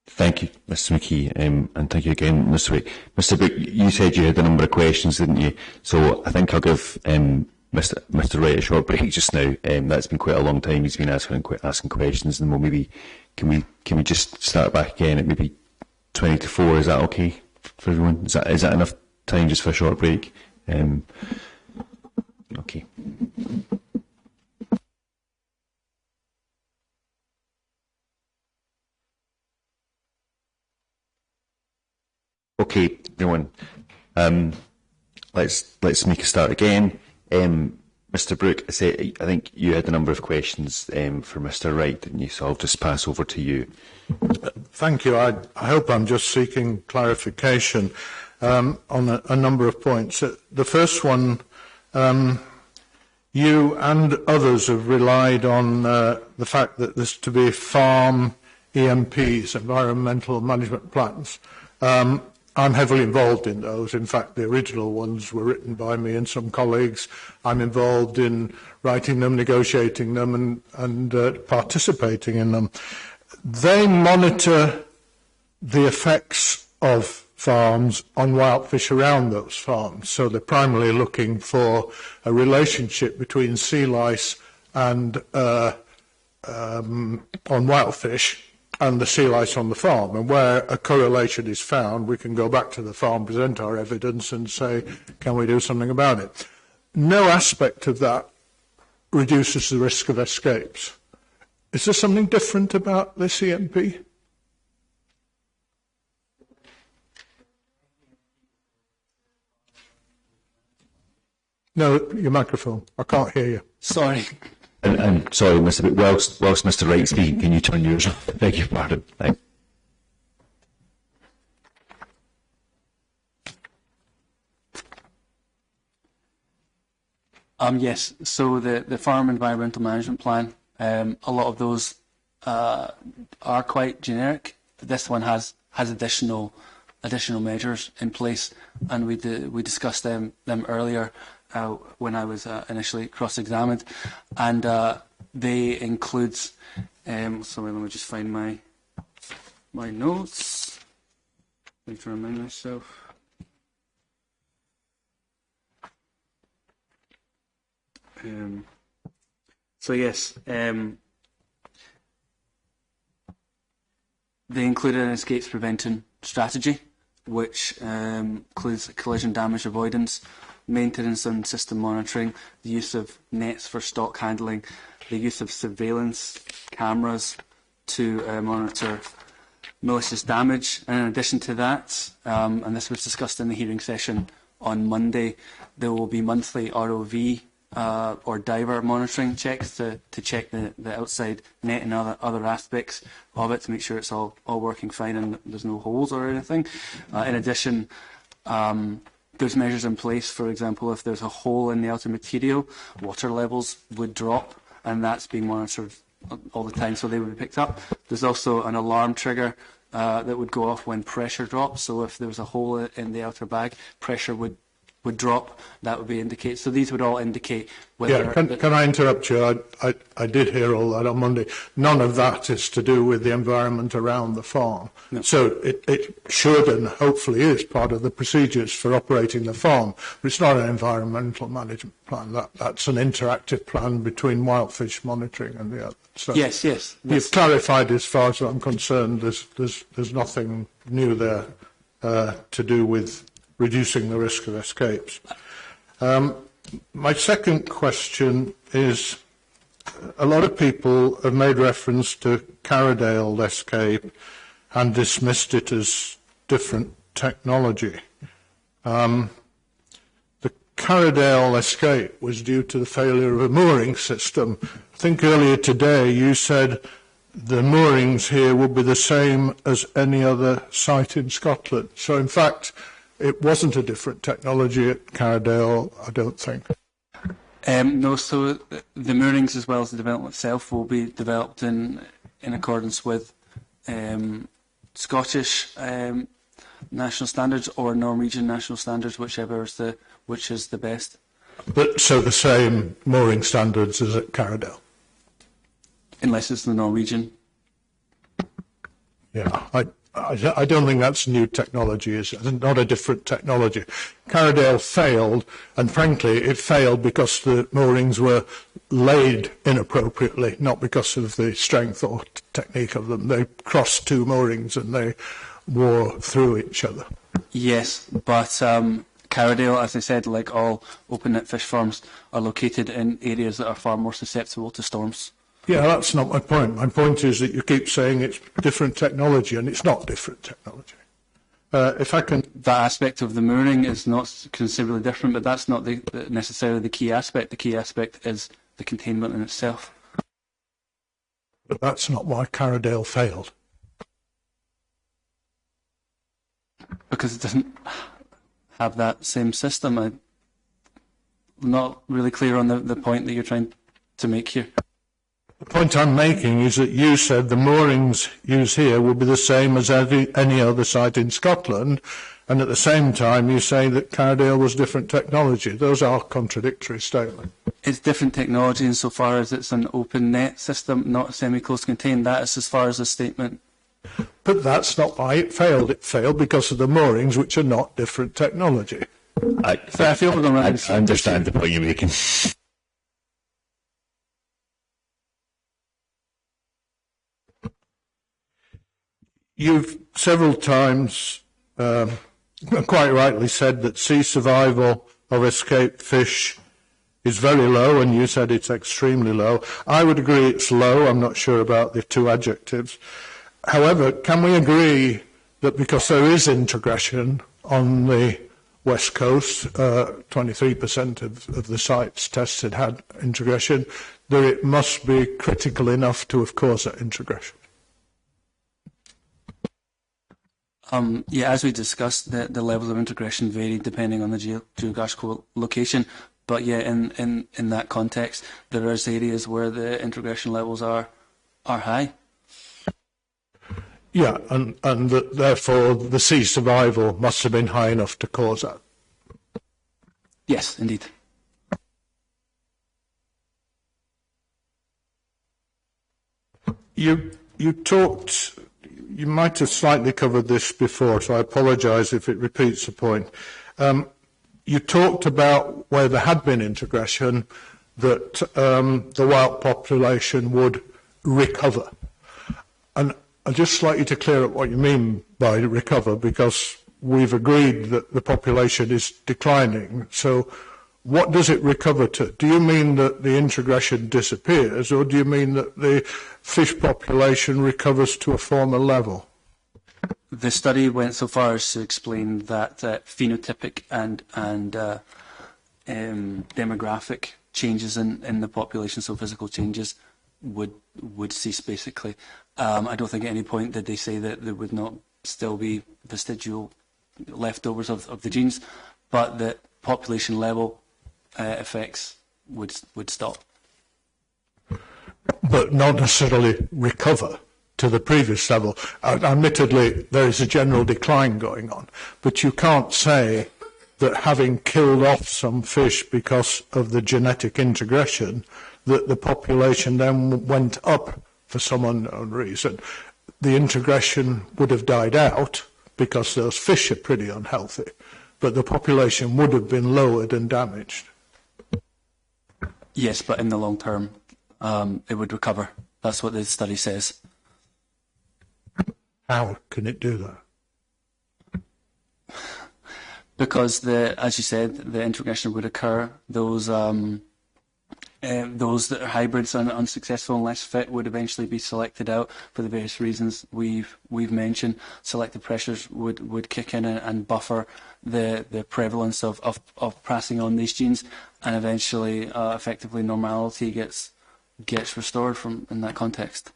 Thank you, Mr. McKee, and thank you again, Mr. Wick. Mr. Brook, you said you had a number of questions, didn't you? So I think I'll give Mr. Wright a short break just now. That's been quite a long time. He's been asking questions, and we'll maybe can we just start back again at maybe 20 to 4? Is that okay for everyone? Is that enough time just for a short break? Okay. Okay, everyone. Let's make a start again. Mr. Brook, I think you had a number of questions for Mr. Wright, didn't you? So I'll just pass over to you. Thank you. I hope I'm just seeking clarification on a number of points. The first one, you and others have relied on the fact that there's to be farm EMPs, environmental management plans. I'm heavily involved in those. In fact, the original ones were written by me and some colleagues. I'm involved in writing them, negotiating them, and participating in them. They monitor the effects of farms on wild fish around those farms. So they're primarily looking for a relationship between sea lice and on wild fish and the sea lice on the farm. And where a correlation is found, we can go back to the farm, present our evidence and say, can we do something about it? No aspect of that reduces the risk of escapes. Is there something different about this EMP? No, your microphone. I can't hear you. Sorry. And sorry, Mr. But whilst Mr. Wright's speaking, can you turn yours off? Beg your pardon. Thanks. Yes. So the Farm Environmental Management Plan, a lot of those are quite generic. This one has additional measures in place, and we discussed them earlier. When I was initially cross-examined, and they include. Sorry, let me just find my notes. I need to remind myself. So yes, they included an escapes prevention strategy, which includes collision damage avoidance, maintenance and system monitoring, the use of nets for stock handling, the use of surveillance cameras to monitor malicious damage. And in addition to that, and this was discussed in the hearing session on Monday, there will be monthly ROV or diver monitoring checks to check the outside net and other aspects of it to make sure it's all working fine and there's no holes or anything. In addition, there's measures in place. For example, if there's a hole in the outer material, water levels would drop, and that's being monitored all the time, so they would be picked up. There's also an alarm trigger that would go off when pressure drops. So if there was a hole in the outer bag, pressure would would drop, that would be indicate. So these would all indicate whether... Yeah, can I interrupt you? I did hear all that on Monday. None of that is to do with the environment around the farm. No. So it should and hopefully is part of the procedures for operating the farm. But it's not an environmental management plan. That's an interactive plan between wildfish monitoring and the other. So yes. You've clarified, as far as I'm concerned, there's nothing new there to do with reducing the risk of escapes. My second question is, a lot of people have made reference to Carradale escape and dismissed it as different technology. The Carradale escape was due to the failure of a mooring system. I think earlier today you said the moorings here would be the same as any other site in Scotland. So in fact, it wasn't a different technology at Carradale, I don't think. No, so the moorings as well as the development itself will be developed in accordance with Scottish national standards or Norwegian national standards, which is the best. But so the same mooring standards as at Carradale? Unless it's the Norwegian. Yeah, I don't think that's new technology. It's not a different technology. Carradale failed, and frankly, it failed because the moorings were laid inappropriately, not because of the strength or technique of them. They crossed two moorings and they wore through each other. Yes, but Carradale, as I said, like all open net fish farms, are located in areas that are far more susceptible to storms. Yeah, that's not my point. My point is that you keep saying it's different technology, and it's not different technology. If I can... That aspect of the mooring is not considerably different, but that's not necessarily the key aspect. The key aspect is the containment in itself. But that's not why Carradale failed. Because it doesn't have that same system. I'm not really clear on the point that you're trying to make here. The point I'm making is that you said the moorings used here will be the same as any other site in Scotland, and at the same time you say that Carradale was different technology. Those are contradictory statements. It's different technology insofar as it's an open net system, not semi-closed contained. That is as far as the statement. But that's not why it failed. It failed because of the moorings, which are not different technology. I understand the point you're making. You've several times quite rightly said that sea survival of escaped fish is very low, and you said it's extremely low. I would agree it's low. I'm not sure about the two adjectives. However, can we agree that because there is introgression on the west coast, 23% of the sites tested had introgression, that it must be critical enough to have caused that introgression? Yeah, as we discussed, the levels of integration vary depending on the geographical location. But yeah, in that context, there is areas where the integration levels are high. Yeah, and therefore the sea survival must have been high enough to cause that. Yes, indeed. You talked. You might have slightly covered this before, so I apologise if it repeats the point. You talked about where there had been integration, that the wild population would recover. And I'd just like you to clear up what you mean by recover, because we've agreed that the population is declining. So what does it recover to? Do you mean that the introgression disappears, or do you mean that the fish population recovers to a former level? The study went so far as to explain that phenotypic and demographic changes in the population, so physical changes, would cease basically. I don't think at any point did they say that there would not still be vestigial leftovers of the genes, but that population level effects would stop. But not necessarily recover to the previous level. Admittedly, there is a general decline going on, but you can't say that having killed off some fish because of the genetic integration, that the population then went up for some unknown reason. The integration would have died out because those fish are pretty unhealthy, but the population would have been lowered and damaged. Yes, but in the long term, it would recover. That's what the study says. How can it do that? Because, as you said, the integration would occur. Those that are hybrids and unsuccessful and less fit would eventually be selected out for the various reasons we've mentioned. Selective pressures would kick in and buffer the prevalence of passing on these genes, and eventually, effectively, normality gets restored in that context.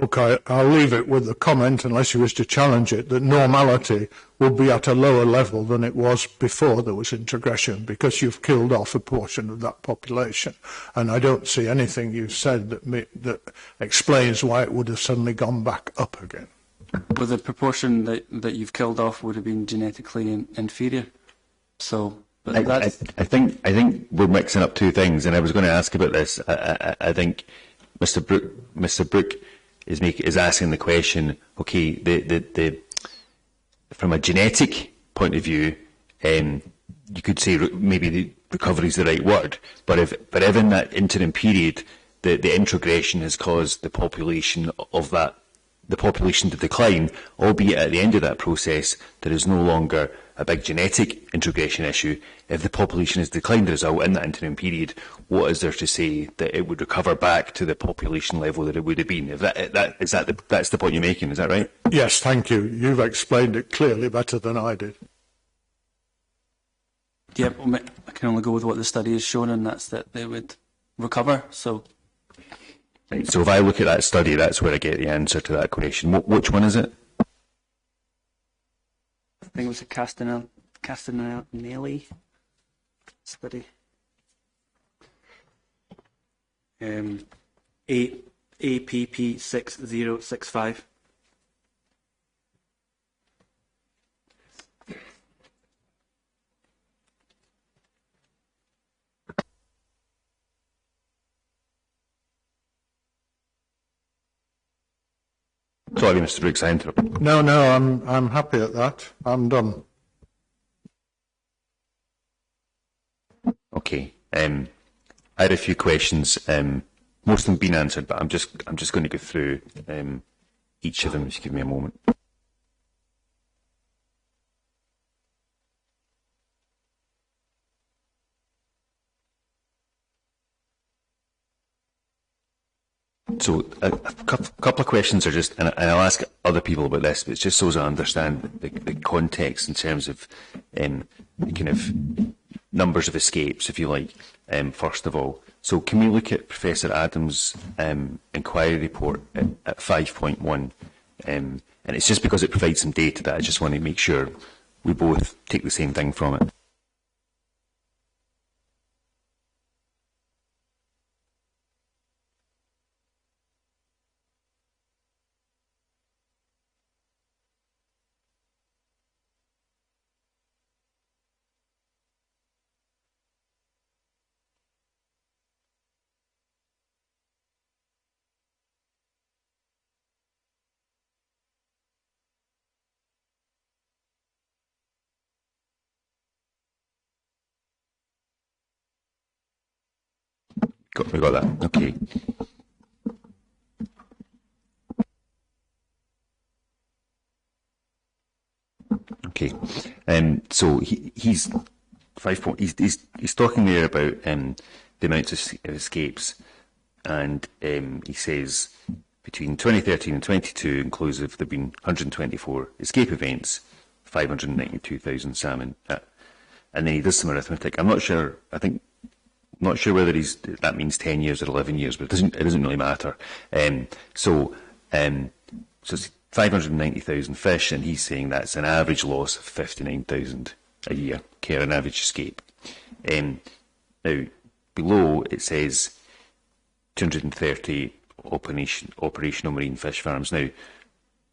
Okay, I'll leave it with the comment, unless you wish to challenge it, that normality will be at a lower level than it was before there was integration, because you've killed off a portion of that population. And I don't see anything you've said that explains why it would have suddenly gone back up again. Well, the proportion that you've killed off would have been genetically inferior. So, but I think we're mixing up two things, and I was going to ask about this. I think Mr. Brooke is asking the question. Okay, the from a genetic point of view, you could say maybe the recovery is the right word, but if in that interim period, the integration has caused the population to decline, albeit at the end of that process there is no longer a big genetic integration issue. If the population has declined as a result in that interim period, what is there to say that it would recover back to the population level that it would have been? That's the point you're making, is that right? Yes, thank you. You've explained it clearly better than I did. Yep, I can only go with what the study has shown, and that's that they would recover. So if I look at that study, that's where I get the answer to that question. Which one is it? I think it was a Castanelli study. APP-6065. Sorry, Mr. Brooks, I interrupted. No, I'm happy at that. I'm done. Okay. I had a few questions. Most of them have been answered, but I'm just going to go through each of them. Just give me a moment. So a couple of questions are just, and I'll ask other people about this, but it's just so as I understand the context in terms of kind of numbers of escapes, if you like, first of all. So can we look at Professor Adams' inquiry report at 5.1? And it's just because it provides some data that I just want to make sure we both take the same thing from it. We got that. Okay. Okay. So he's 5 point. He's talking there about the amounts of escapes, and he says between 2013 and 22 inclusive, there've been 124 escape events, 592,000 salmon, and then he does some arithmetic. I'm not sure. Not sure whether that means 10 years or 11 years, but it doesn't really matter. So it's 590,000 fish, and he's saying that's an average loss of 59,000 a year, okay, an average escape. Now, below it says 230 operational marine fish farms. Now,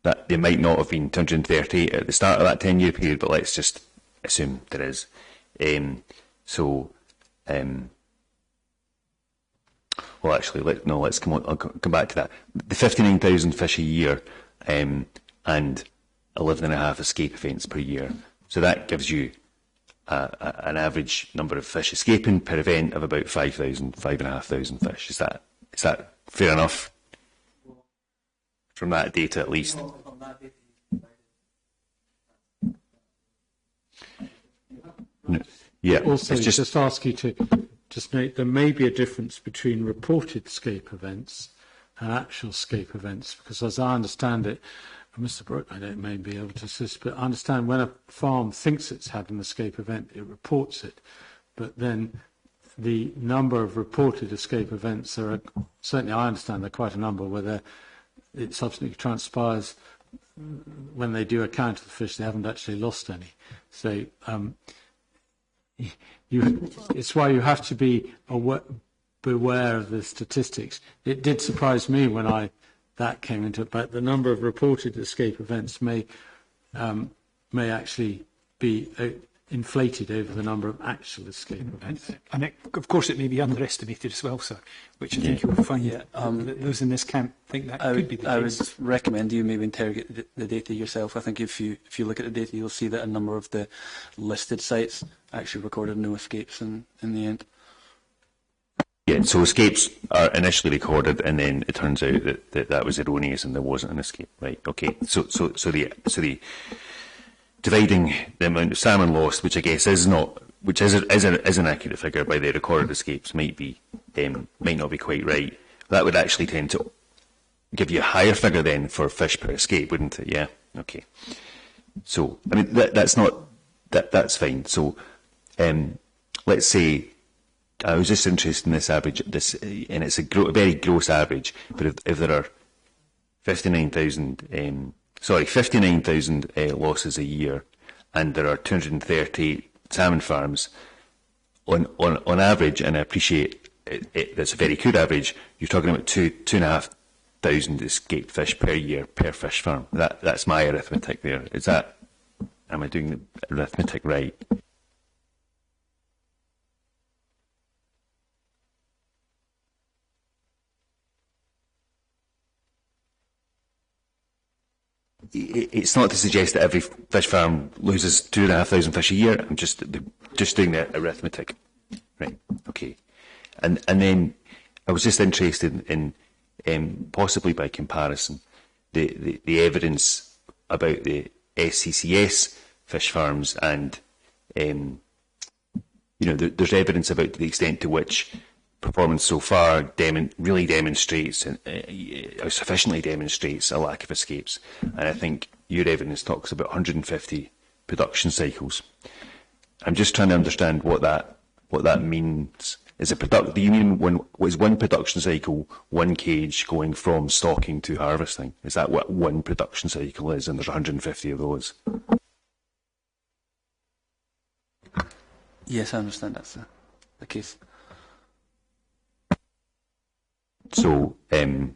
that they might not have been 230 at the start of that 10-year period, but let's just assume there is. Well, actually, let's come on. I'll come back to that. The 59,000 fish a year, and 11.5 escape events per year. So that gives you an average number of fish escaping per event of about 5,500 fish. Is that fair enough? From that data, at least. No, yeah. Also, it's just ask you to just note there may be a difference between reported escape events and actual escape events, because as I understand it, Mr. Brooke, I don't may be able to assist, but I understand when a farm thinks it's had an escape event, it reports it, but then the number of reported escape events, certainly I understand there are quite a number where it subsequently transpires when they do a count of the fish, they haven't actually lost any. So it's why you have to be beware of the statistics. It did surprise me when that came into it, but the number of reported escape events may actually be inflated over the number of actual escape events. And of course it may be underestimated as well, sir, which I think you will find that those in this camp think that could be the case. I would recommend you maybe interrogate the data yourself. I think if you look at the data, you'll see that a number of the listed sites actually recorded no escapes in the end. Yeah, so escapes are initially recorded, and then it turns out that was erroneous and there wasn't an escape. Right? Okay. So the dividing the amount of salmon lost, which I guess is an accurate figure by the recorded escapes, might not be quite right. That would actually tend to give you a higher figure then for fish per escape, wouldn't it? Yeah. Okay. So I mean that's fine. So let's say. I was just interested in this average, and it's a very gross average. But if there are 59,000 losses a year, and there are 230 salmon farms, on average, and I appreciate that's a very good average. You're talking about 2,500 escaped fish per year per fish farm. That's my arithmetic there. Am I doing the arithmetic right? It's not to suggest that every fish farm loses 2,500 fish a year. I'm just doing the arithmetic, right? Okay, and then I was just interested in possibly by comparison the evidence about the SCCS fish farms, and there's evidence about the extent to which performance so far really demonstrates, sufficiently demonstrates a lack of escapes. And I think your evidence talks about 150 production cycles. I'm just trying to understand what that means. Do you mean was one production cycle one cage going from stocking to harvesting? Is that what one production cycle is, and there's 150 of those? Yes, I understand that's the case. So in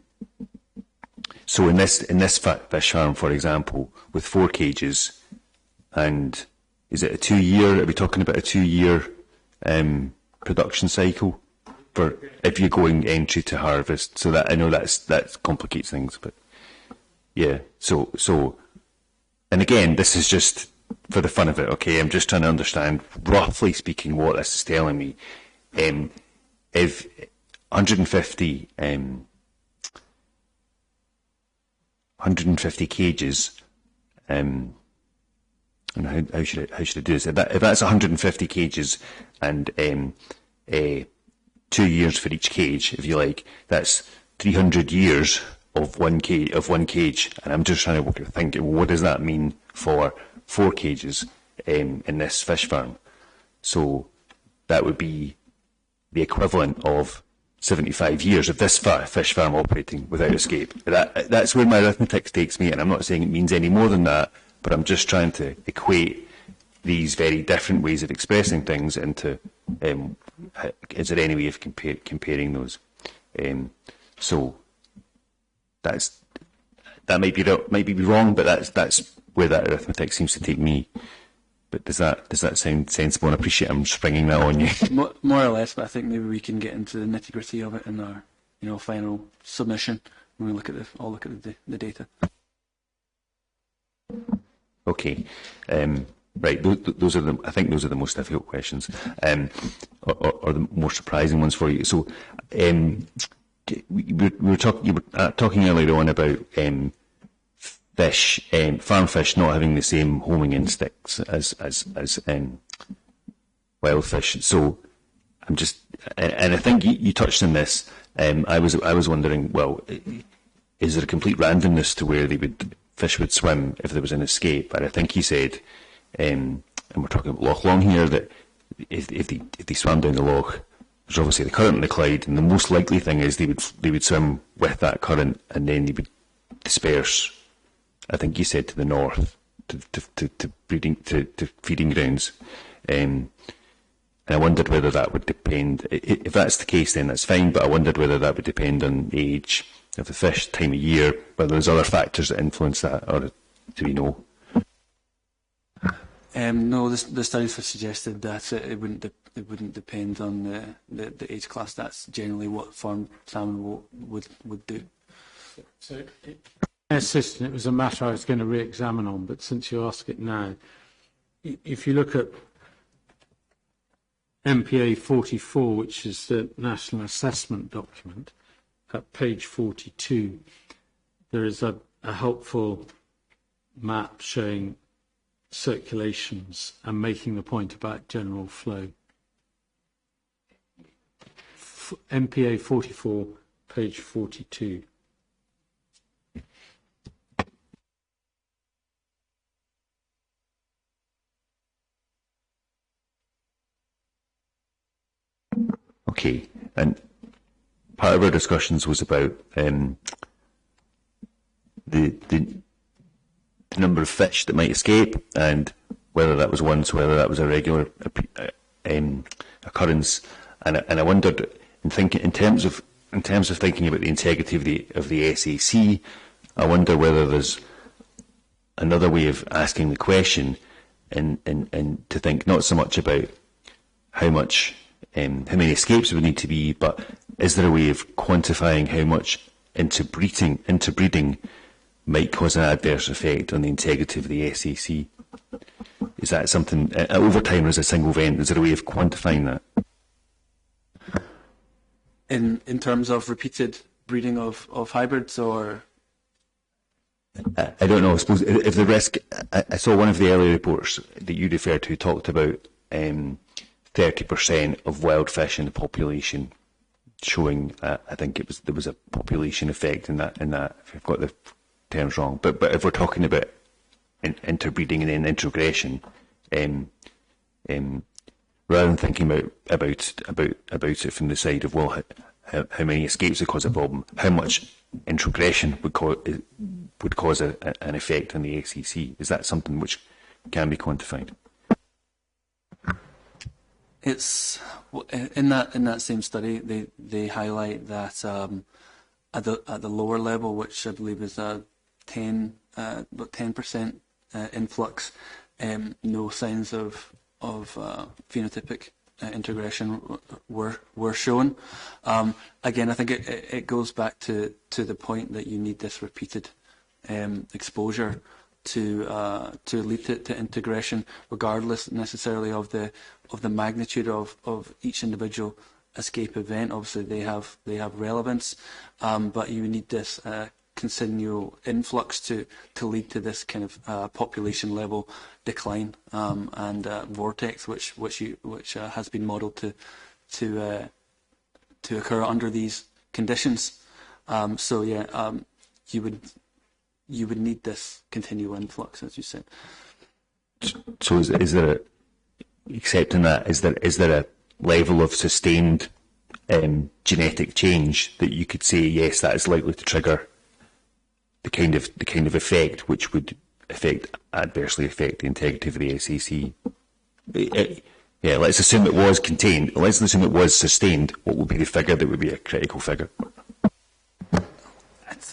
this fish farm, for example, with 4 cages, and is it a 2-year? Are we talking about a 2-year production cycle for if you're going entry to harvest? So that I know that complicates things, but yeah. So, and again, this is just for the fun of it. Okay, I'm just trying to understand, roughly speaking, what this is telling me. If 150 cages, and how should I do this? If that's 150 cages and 2 years for each cage, if you like, that's 300 years of one cage. And I'm just trying to think, what does that mean for 4 cages in this fish farm? So that would be the equivalent of 75 years of this fish farm operating without escape. That's where my arithmetic takes me, and I'm not saying it means any more than that, but I'm just trying to equate these very different ways of expressing things into, is there any way of comparing those? So that might be wrong, but that's where that arithmetic seems to take me. But does that sound sensible? And I appreciate I'm springing that on you. More or less, but I think maybe we can get into the nitty gritty of it in our, final submission when we look at the data. Okay, right. Those are I think those are the most difficult questions, or the more surprising ones for you. So, you were talking earlier on about fish, farm fish not having the same homing instincts as wild fish. So I'm just, and I think you touched on this. I was wondering, well, is there a complete randomness to where fish would swim if there was an escape? And I think he said, and we're talking about Loch Long here, that if they swam down the loch, there's obviously the current in the Clyde, and the most likely thing is they would swim with that current, and then they would disperse. I think you said to the north, to feeding grounds, and I wondered whether that would depend. If that's the case, then that's fine. But I wondered whether that would depend on the age of the fish, time of year, whether there's other factors that influence that, or do we know? No, the studies have suggested that it wouldn't depend on the age class. That's generally what farmed salmon would do. So, Assistant, it was a matter I was going to re-examine on, but since you ask it now, if you look at MPA 44, which is the National Assessment document, at page 42, there is a helpful map showing circulations and making the point about general flow. MPA 44, page 42. Okay, and part of our discussions was about the number of fish that might escape, and whether that was once, whether that was a regular occurrence, and I wondered, in terms of thinking about the integrity of the SAC, I wonder whether there's another way of asking the question, and to think not so much about how many escapes would need to be, but is there a way of quantifying how much interbreeding might cause an adverse effect on the integrity of the SAC? Is that something, over time as a single event, is there a way of quantifying that? In terms of repeated breeding of hybrids, or? I don't know. I suppose if the risk, I saw one of the earlier reports that you referred to talked about 30% of wild fish in the population, showing I think there was a population effect in that. If I've got the terms wrong, but if we're talking about interbreeding and then introgression, rather than thinking about it from the side of, well, how many escapes would cause a problem, how much introgression would cause an effect on the ACC? Is that something which can be quantified? It's in that same study they highlight that at the lower level, which I believe is about 10% influx, no signs of phenotypic integration were shown. Again, I think it goes back to the point that you need this repeated exposure to lead to integration, regardless necessarily of the magnitude of each individual escape event. Obviously, they have relevance, but you need this continual influx to lead to this kind of population level decline and vortex, which has been modelled to occur under these conditions. So yeah, you would need this continual influx, as you said. So is there accepting that, is there a level of sustained genetic change that you could say, yes, that is likely to trigger the kind of effect which would adversely affect the integrity of the SAC? Yeah, let's assume it was contained. Let's assume it was sustained. What would be the figure that would be a critical figure?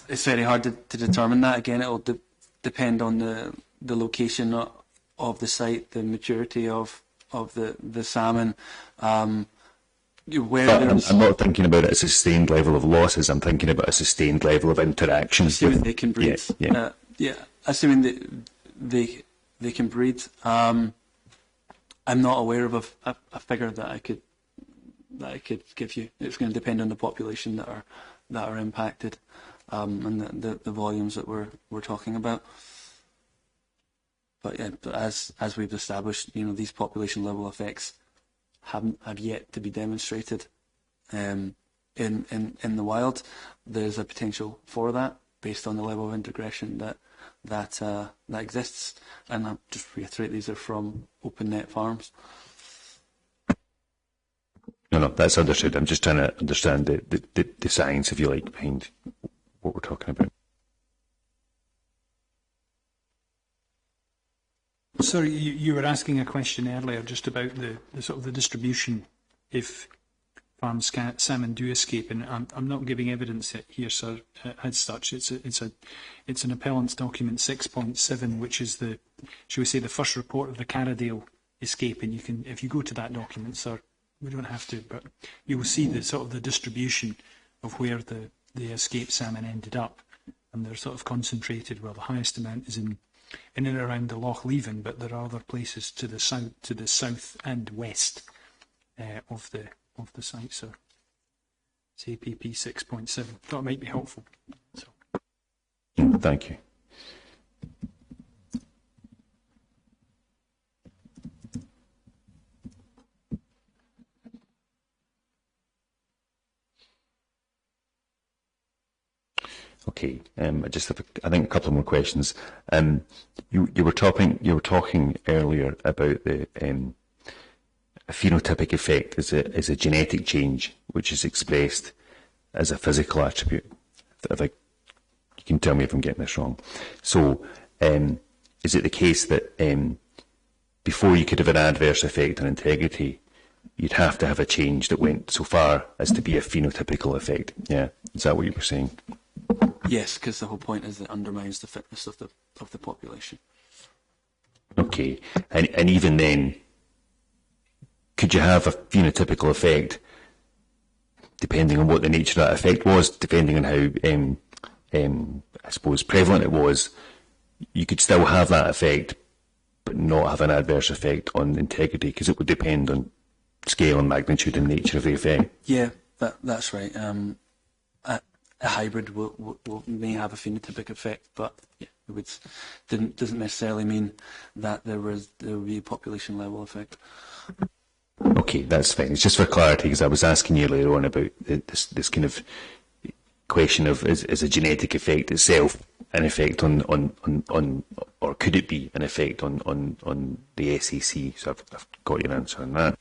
It's very hard to determine that. Again, it will depend on the location the site, the maturity of the salmon. Where I'm not thinking about it as a sustained level of losses. I'm thinking about a sustained level of interaction. Assuming they can breed. Assuming they can breed. I'm not aware of a figure that I could give you. It's going to depend on the population that are impacted, and the volumes that we're talking about. But yeah, as we've established, these population level effects have yet to be demonstrated in the wild. There's a potential for that based on the level of integration that exists, and I'll just reiterate, these are from open net farms. No, that's understood. I'm just trying to understand the science, if you like, behind what we're talking about. Sorry, you were asking a question earlier just about the sort of the distribution if farm salmon do escape, and I'm not giving evidence here, sir, as such. It's an appellant's document 6.7, which is the, shall we say, the first report of the Carradale escape, and you can, if you go to that document, sir, we don't have to, but you will see the sort of the distribution of where the escaped salmon ended up, and they're sort of concentrated. Well, the highest amount is in and around the Loch Leven, but there are other places to the south and west of the site. So it's APP 6.7. Thought it might be helpful. So. Thank you. Okay, I just have, I think, a couple more questions. You were talking earlier about the a phenotypic effect is a genetic change which is expressed as a physical attribute. You can tell me if I'm getting this wrong. So, is it the case that before you could have an adverse effect on integrity, you'd have to have a change that went so far as to be a phenotypical effect? Yeah, is that what you were saying? Yes, because the whole point is it undermines the fitness of the population. Okay, and even then, could you have a phenotypical effect depending on what the nature of that effect was, depending on how, I suppose, prevalent it was? You could still have that effect, but not have an adverse effect on integrity, because it would depend on scale and magnitude and nature of the effect. Yeah, that's right. A hybrid may have a phenotypic effect, but yeah, it doesn't necessarily mean that there would be a population level effect. Okay, that's fine. It's just for clarity, because I was asking you earlier on about this kind of question of is a genetic effect itself an effect on or could it be an effect on the SEC? So I've got your answer on that.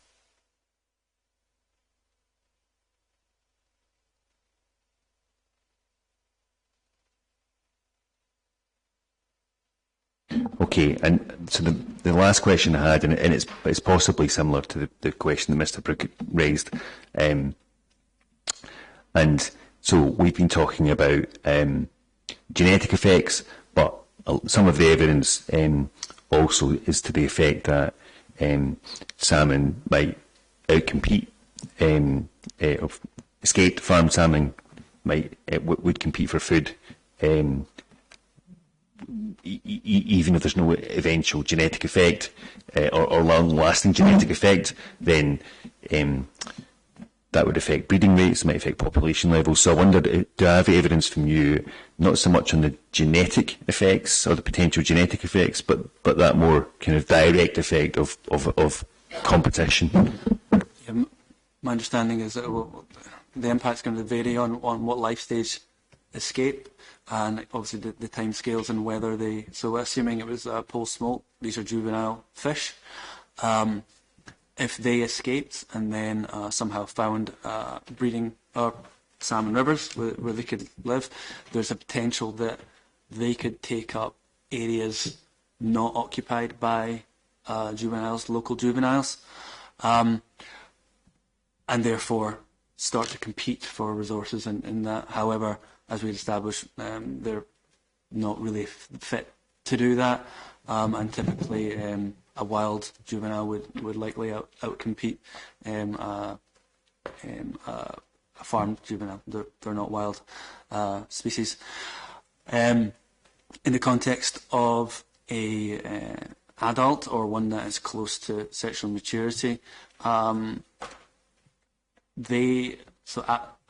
Okay, and so the last question I had, and it's possibly similar to the question that Mr. Brook raised, and so we've been talking about genetic effects, but some of the evidence also is to the effect that salmon might outcompete, of escaped farm salmon would compete for food. Even if there's no eventual genetic effect or long-lasting genetic effect, then that would affect breeding rates, might affect population levels. So I wondered, do I have evidence from you, not so much on the genetic effects or the potential genetic effects, but that more kind of direct effect of competition? Yeah, my understanding is that the impact's going to vary on what life stage escape, and obviously the time scales and whether they, so assuming it was post-smolt, these are juvenile fish, if they escaped and then somehow found breeding salmon rivers where they could live, there's a potential that they could take up areas not occupied by juveniles, local juveniles, and therefore start to compete for resources in that. However, as we established, they're not really fit to do that, and typically a wild juvenile would likely outcompete a farmed juvenile. They're not wild species. In the context of a adult, or one that is close to sexual maturity,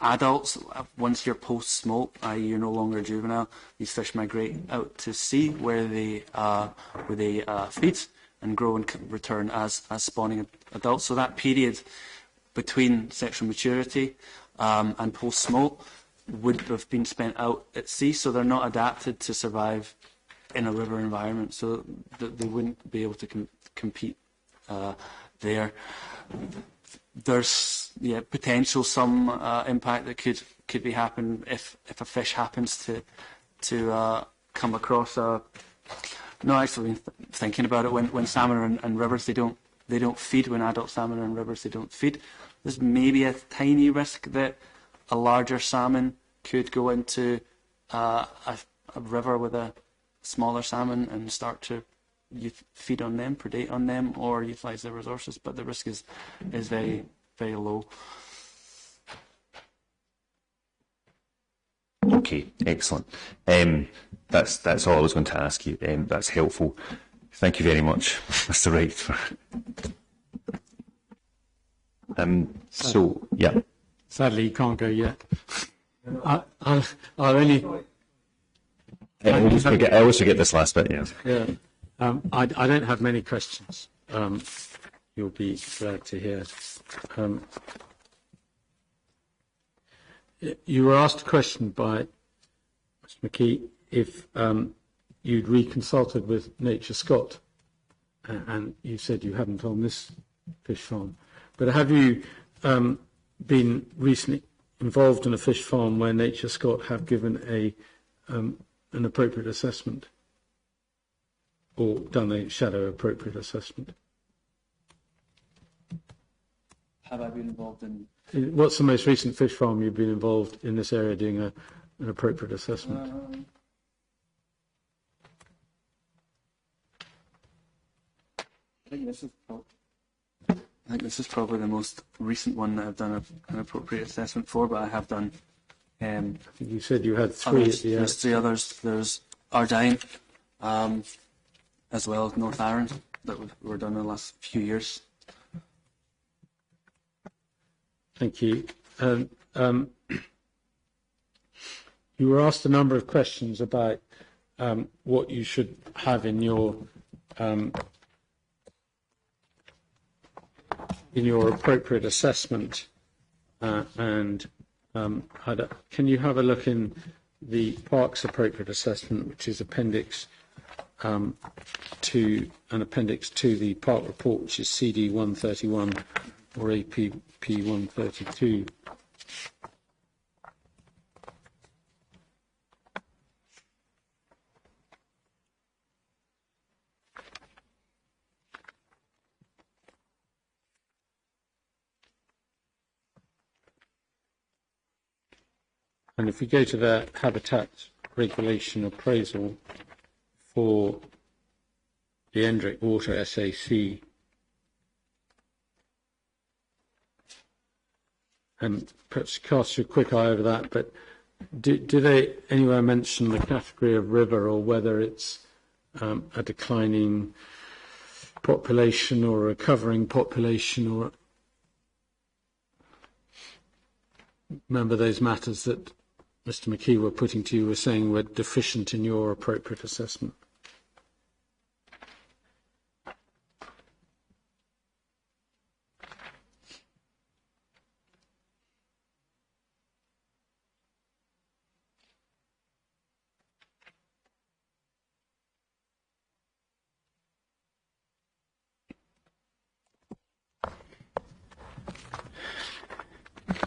adults, once you're post-smolt, i.e. you're no longer a juvenile, these fish migrate out to sea where they feed and grow and return as spawning adults. So that period between sexual maturity and post-smolt would have been spent out at sea, so they're not adapted to survive in a river environment, so they wouldn't be able to compete there. There's potential some impact that could be happen if a fish happens to come across a. No, actually, thinking about it, when salmon are in rivers, they don't feed. When adult salmon are in rivers, they don't feed. There's maybe a tiny risk that a larger salmon could go into a river with a smaller salmon and start to feed on them, predate on them, or utilise their resources. But the risk is very, very low. Okay, excellent. That's all I was going to ask you. That's helpful. Thank you very much, Mr. Wright. So, yeah. Sadly, you can't go yet. I'll only. I always forget this last bit. Yeah. Yeah. I don't have many questions. You'll be glad to hear. You were asked a question by Mr. McKee if you'd reconsulted with Nature Scott, and you said you hadn't on this fish farm. But have you been recently involved in a fish farm where Nature Scott have given an appropriate assessment, or done a shadow appropriate assessment? Have I been involved in? What's the most recent fish farm you've been involved in this area doing an appropriate assessment? I think this is probably the most recent one that I've done an appropriate assessment for, but I have done. I think you said you had three at the end. There's three others. There's Ardine, as well as North Arran, that were done in the last few years. Thank you. You were asked a number of questions about what you should have in your appropriate assessment, and can you have a look in the Parks appropriate assessment, which is appendix to the Park report, which is CD 131 or APP 132. And if we go to the habitat regulation appraisal for the Endrick Water SAC, and perhaps cast your quick eye over that, but do they anywhere mention the category of river, or whether it's a declining population or a recovering population, or remember those matters that Mr. McKee were putting to you, were saying were deficient in your appropriate assessment?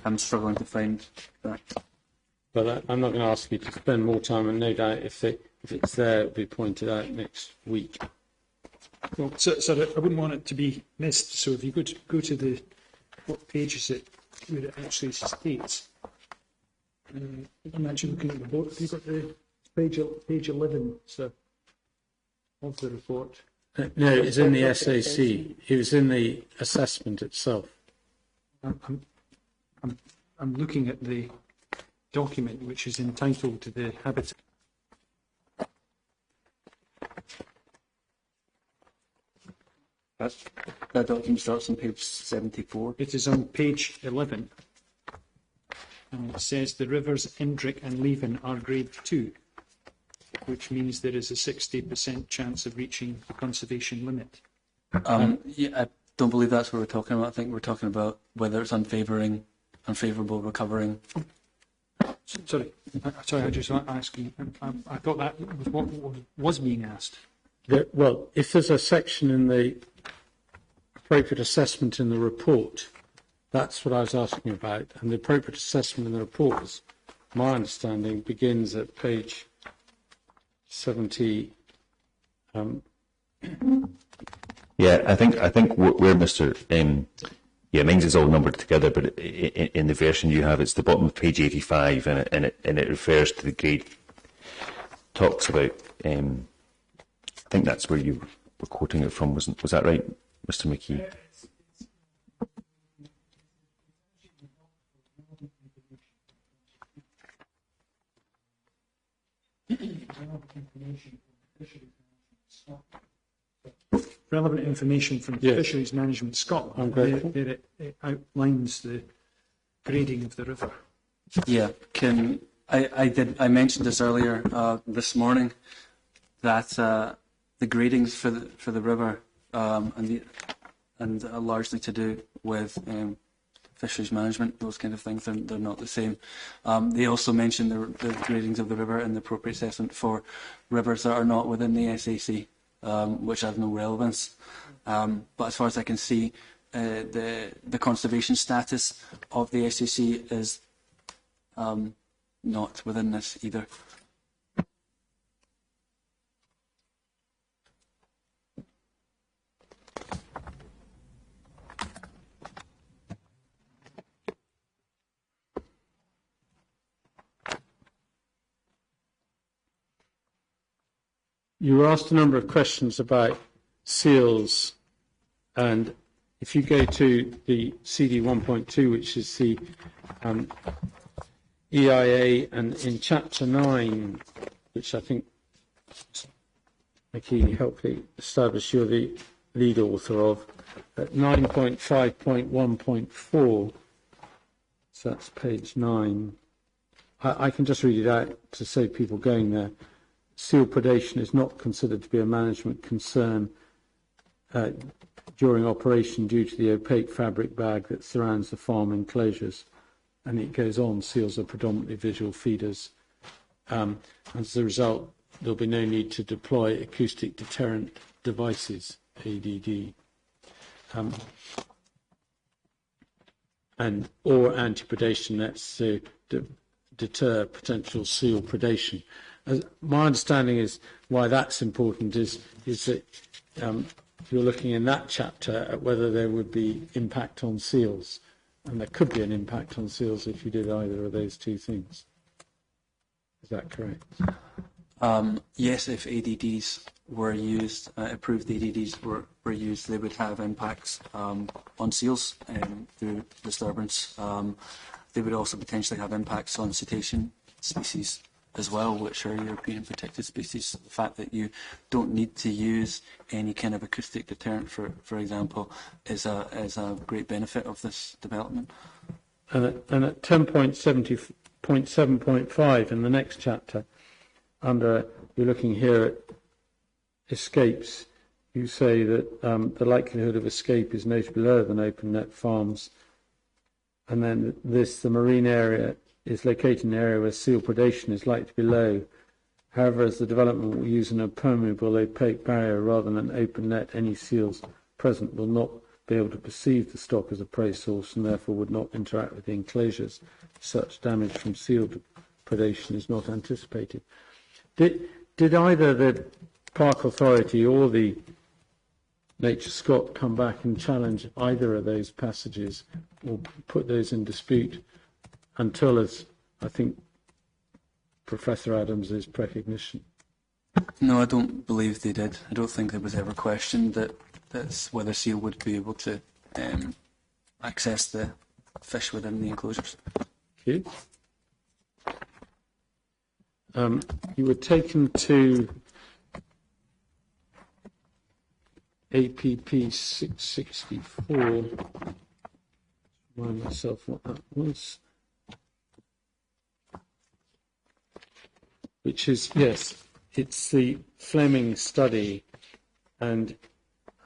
I'm struggling to find that. But I'm not going to ask you to spend more time, and no doubt if it's there, it'll be pointed out next week. Well, so I wouldn't want it to be missed. So if you go to what page is it where it actually states? I'm actually looking at the board. Have you got the page 11? So of the report. No, it's in the SAC. It was in the assessment itself. I'm looking at the document which is entitled to the habitat. That document starts on page 74. It is on page 11, and it says the rivers Indrick and Leven are grade 2, which means there is a 60% chance of reaching the conservation limit. Yeah, I don't believe that's what we're talking about. I think we're talking about whether it's unfavourable recovering. Sorry, I just asking. I thought that was what was being asked. Well, if there's a section in the appropriate assessment in the report, that's what I was asking about. And the appropriate assessment in the report, is, my understanding, begins at page 70. Yeah, I think where Mr. Mine's is all numbered together, but in the version you have, it's the bottom of page 85, and it refers to the grade. Talks about. I think that's where you were quoting it from, was that right, Mr. McKee? Relevant information from Fisheries Management Scotland. There it outlines the grading of the river. Yeah, I mentioned this earlier this morning that the gradings for the river and largely to do with fisheries management, those kind of things, they're not the same. They also mentioned the gradings of the river and the appropriate assessment for rivers that are not within the SAC, which have no relevance. But as far as I can see, the conservation status of the SAC is not within this either. You were asked a number of questions about seals, and if you go to the CD 1.2, which is the EIA, and in Chapter 9, which I think McKee helpfully established you're the lead author of, at 9.5.1.4, so that's page 9. I can just read it out to save people going there. Seal predation is not considered to be a management concern during operation due to the opaque fabric bag that surrounds the farm enclosures. And it goes on, seals are predominantly visual feeders. As a result, there'll be no need to deploy acoustic deterrent devices, ADD, or anti-predation nets to deter potential seal predation. My understanding is why that's important is that you're looking in that chapter at whether there would be impact on seals, and there could be an impact on seals if you did either of those two things. Is that correct? Yes, if ADDs were used, approved ADDs were used, they would have impacts on seals through disturbance. They would also potentially have impacts on cetacean species as well, which are European protected species. The fact that you don't need to use any kind of acoustic deterrent, for example, is a great benefit of this development. And at 10.7.5 in the next chapter, you're looking here at escapes, you say that the likelihood of escape is notably lower than open net farms. And then the marine area is located in an area where seal predation is likely to be low. However, as the development will use an impermeable opaque barrier rather than an open net, any seals present will not be able to perceive the stock as a prey source and therefore would not interact with the enclosures. Such damage from seal predation is not anticipated. Did either the Park Authority or the Nature Scot come back and challenge either of those passages or put those in dispute until, as I think Professor Adams' recognition? No, I don't believe they did. I don't think there was ever questioned that's whether seal would be able to access the fish within the enclosures. Thank you. You were taken to APP 664. Remind myself what that was. Which is, yes, it's the Fleming study. And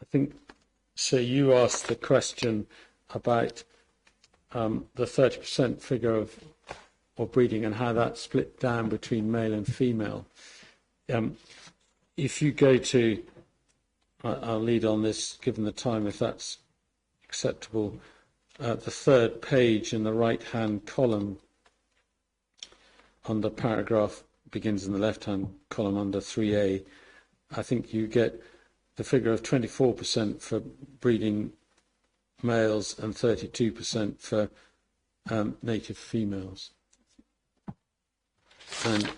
I think, so you asked the question about the 30% figure of breeding and how that's split down between male and female. If you go to, I'll lead on this given the time if that's acceptable, the third page in the right-hand column under paragraph, begins in the left-hand column under 3A, I think you get the figure of 24% for breeding males and 32% for native females. And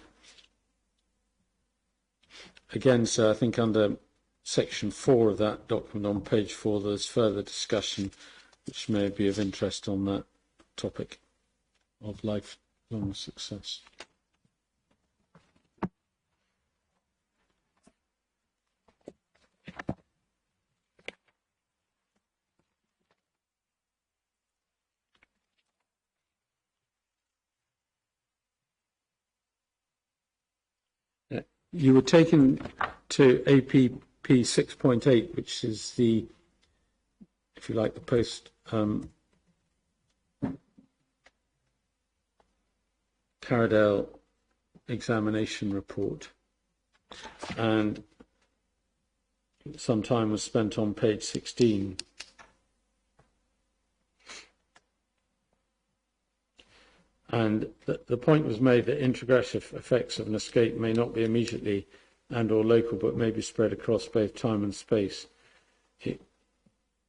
again, so I think under section 4 of that document on page 4, there's further discussion which may be of interest on that topic of lifelong success. You were taken to APP 6.8, which is the, if you like, the post Caradale examination report, and some time was spent on page 16. And the point was made that integrative effects of an escape may not be immediately and or local, but may be spread across both time and space. The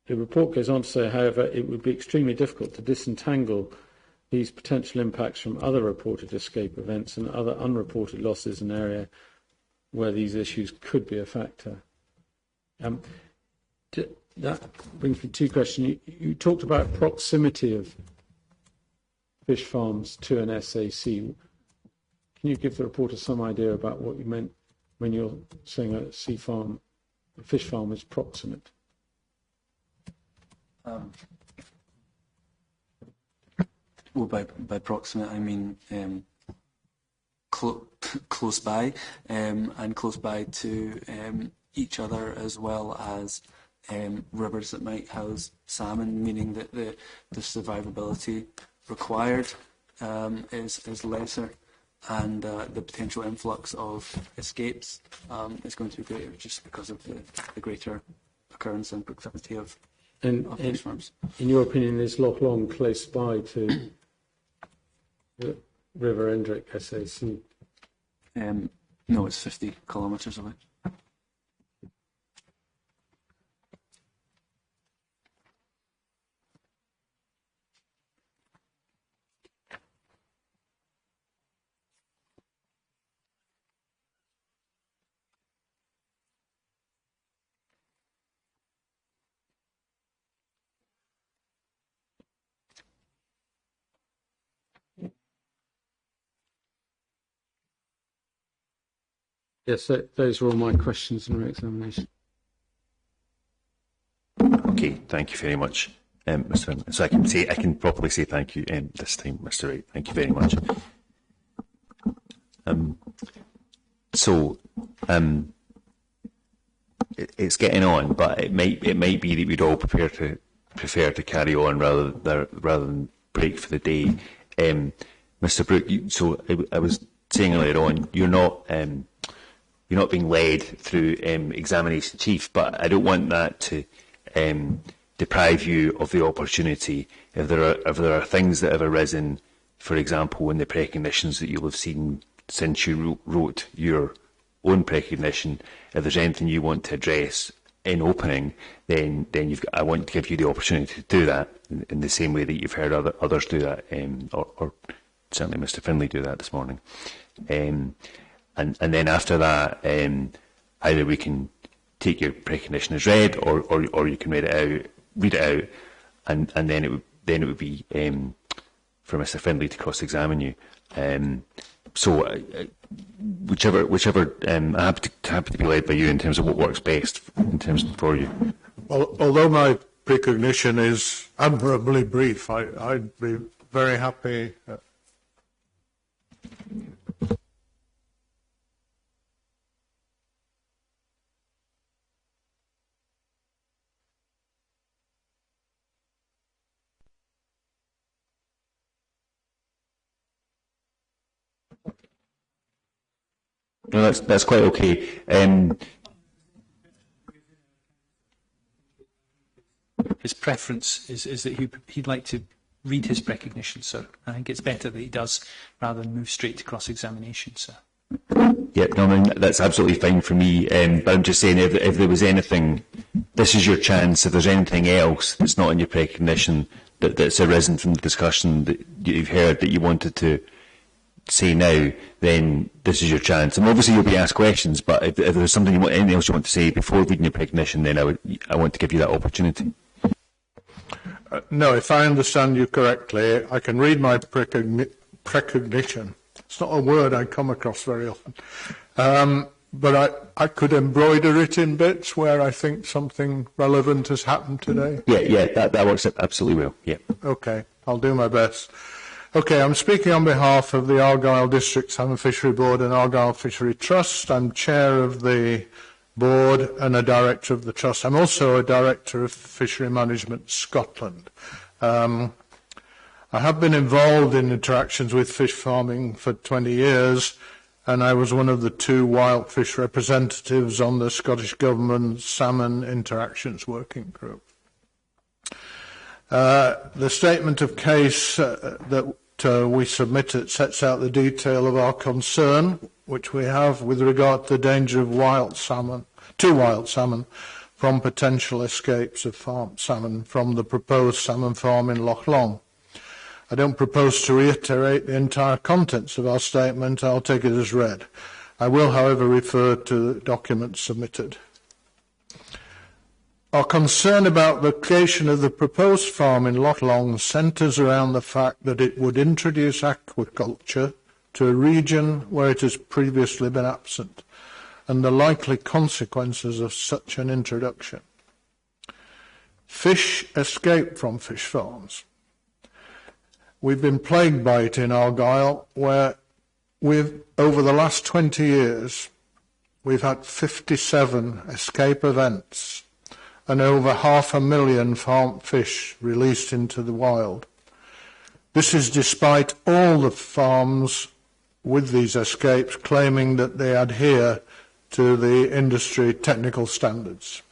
report goes on to say, however, it would be extremely difficult to disentangle these potential impacts from other reported escape events and other unreported losses in an area where these issues could be a factor. That brings me to two questions. You talked about proximity of fish farms to an SAC. Can you give the reporter some idea about what you meant when you're saying a fish farm is proximate? Well, by proximate, I mean close by, and close by to each other, as well as rivers that might house salmon, meaning that the survivability required is lesser, and the potential influx of escapes is going to be greater just because of the greater occurrence and proximity of fish farms. In your opinion, is Loch Long close by to the River Endrick SAC? No, it's 50 kilometres away. Yes, those were all my questions in re-examination. Okay, thank you very much, Mr. Finlay. So I can properly say thank you this time, Mr. Wright. Thank you very much. It's getting on, but it might be that we'd all prefer to carry on rather than break for the day. Mr. Brooke, I was saying earlier on, you're not being led through examination chief, but I don't want that to deprive you of the opportunity. If there are things that have arisen, for example, in the precognitions that you'll have seen since you wrote your own precognition, if there's anything you want to address in opening, then I want to give you the opportunity to do that in the same way that you've heard others do that, or certainly Mr. Finlay do that this morning. and then after that, either we can take your precondition as read, or you can read it out, and then it would be for Mr. Findlay to cross-examine you. So whichever, I'm happy to be led by you in terms of what works best in terms for you. Well, although my precognition is admirably brief, I'd be very happy. No, that's quite okay. His preference is that he'd like to read his precognition, sir. I think it's better that he does rather than move straight to cross-examination, sir. Yeah, no, I mean, that's absolutely fine for me. But I'm just saying, if there was anything, this is your chance. If there's anything else that's not in your precognition that's arisen from the discussion that you've heard that you wanted to say now, then this is your chance. And obviously you'll be asked questions, but if there's something anything else you want to say before reading your precognition, then I want to give you that opportunity. No, if I understand you correctly, I can read my precognition. It's not a word I come across very often. But I could embroider it in bits where I think something relevant has happened today. Yeah, that works absolutely well. Yeah. Okay, I'll do my best. Okay, I'm speaking on behalf of the Argyll District Salmon Fishery Board and Argyll Fishery Trust. I'm chair of the board and a director of the trust. I'm also a director of Fishery Management Scotland. I have been involved in interactions with fish farming for 20 years, and I was one of the 2 wild fish representatives on the Scottish Government Salmon Interactions Working Group. The statement of case that we submitted sets out the detail of our concern, which we have with regard to the danger of wild salmon from potential escapes of farmed salmon from the proposed salmon farm in Loch Long. I don't propose to reiterate the entire contents of our statement. I'll take it as read. I will, however, refer to the documents submitted. Our concern about the location of the proposed farm in Loch Long centres around the fact that it would introduce aquaculture to a region where it has previously been absent, and the likely consequences of such an introduction. Fish escape from fish farms. We've been plagued by it in Argyll, where over the last 20 years, we've had 57 escape events and over 500,000 farmed fish released into the wild. This is despite all the farms with these escapes claiming that they adhere to the industry technical standards.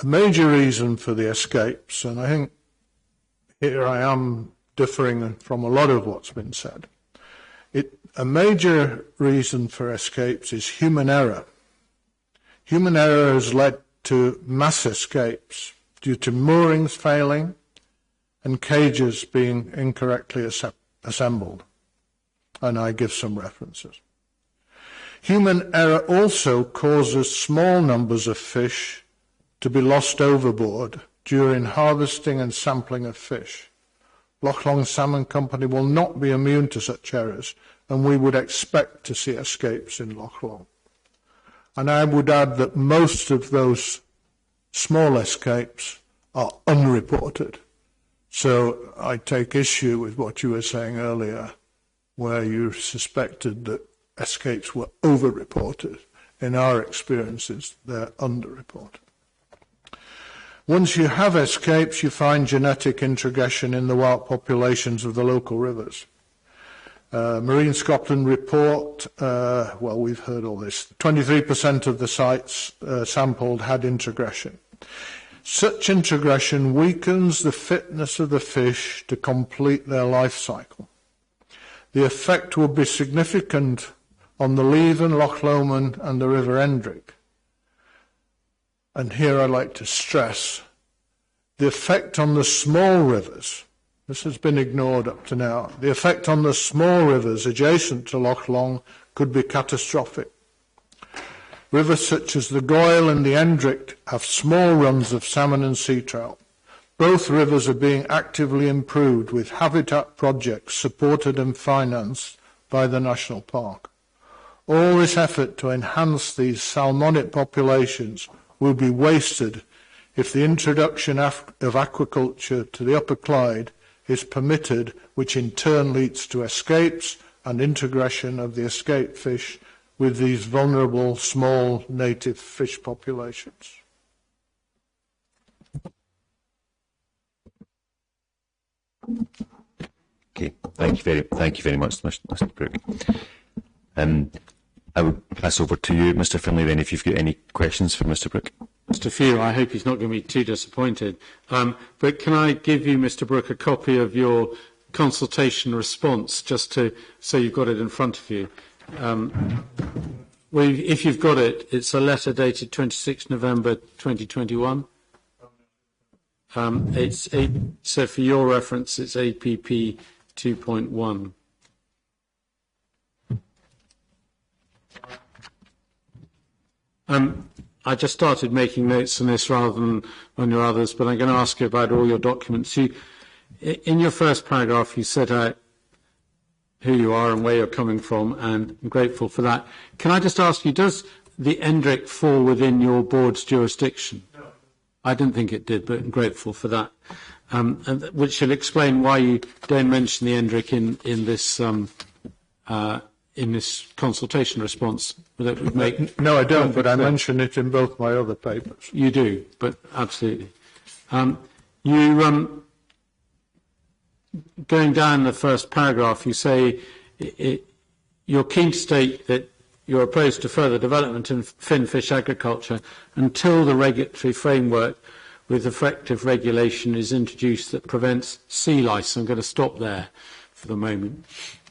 A major reason for the escapes, and I think here I am differing from a lot of what's been said, a major reason for escapes is human error. Human error has led to mass escapes due to moorings failing and cages being incorrectly assembled. And I give some references. Human error also causes small numbers of fish to be lost overboard during harvesting and sampling of fish. Loch Long Salmon Company will not be immune to such errors, and we would expect to see escapes in Loch Long. And I would add that most of those small escapes are unreported. So I take issue with what you were saying earlier, where you suspected that escapes were over-reported. In our experiences, they're under-reported. Once you have escapes, you find genetic introgression in the wild populations of the local rivers. Marine Scotland report, well, we've heard all this, 23% of the sites sampled had introgression. Such introgression weakens the fitness of the fish to complete their life cycle. The effect will be significant on the Leven, Loch Lomond and the River Endrick. And here I'd like to stress the effect on the small rivers This has been ignored up to now. The effect on the small rivers adjacent to Loch Long could be catastrophic. Rivers such as the Goyle and the Endrick have small runs of salmon and sea trout. Both rivers are being actively improved with habitat projects supported and financed by the National Park. All this effort to enhance these salmonic populations will be wasted if the introduction of aquaculture to the Upper Clyde is permitted, which in turn leads to escapes and integration of the escaped fish with these vulnerable small native fish populations. Okay, thank you very much, Mr. Brooke. I will pass over to you, Mr. Finlay, then, if you've got any questions for Mr. Brooke. Just a few. I hope he's not going to be too disappointed. But can I give you, Mr. Brooke, a copy of your consultation response, so you've got it in front of you? Well, if you've got it, it's a letter dated 26 November 2021. So for your reference, it's APP 2.1. I just started making notes on this rather than on your others, but I'm going to ask you about all your documents. In your first paragraph, you set out who you are and where you're coming from, and I'm grateful for that. Can I just ask you, does the Endrick fall within your board's jurisdiction? No. I didn't think it did, but I'm grateful for that. Which will explain why you don't mention the Endrick in this consultation response. That would make no, I don't, but I mention it in both my other papers. You do, but absolutely. Going down the first paragraph, you say you're keen to state that you're opposed to further development in finfish agriculture until the regulatory framework with effective regulation is introduced that prevents sea lice. I'm going to stop there for the moment.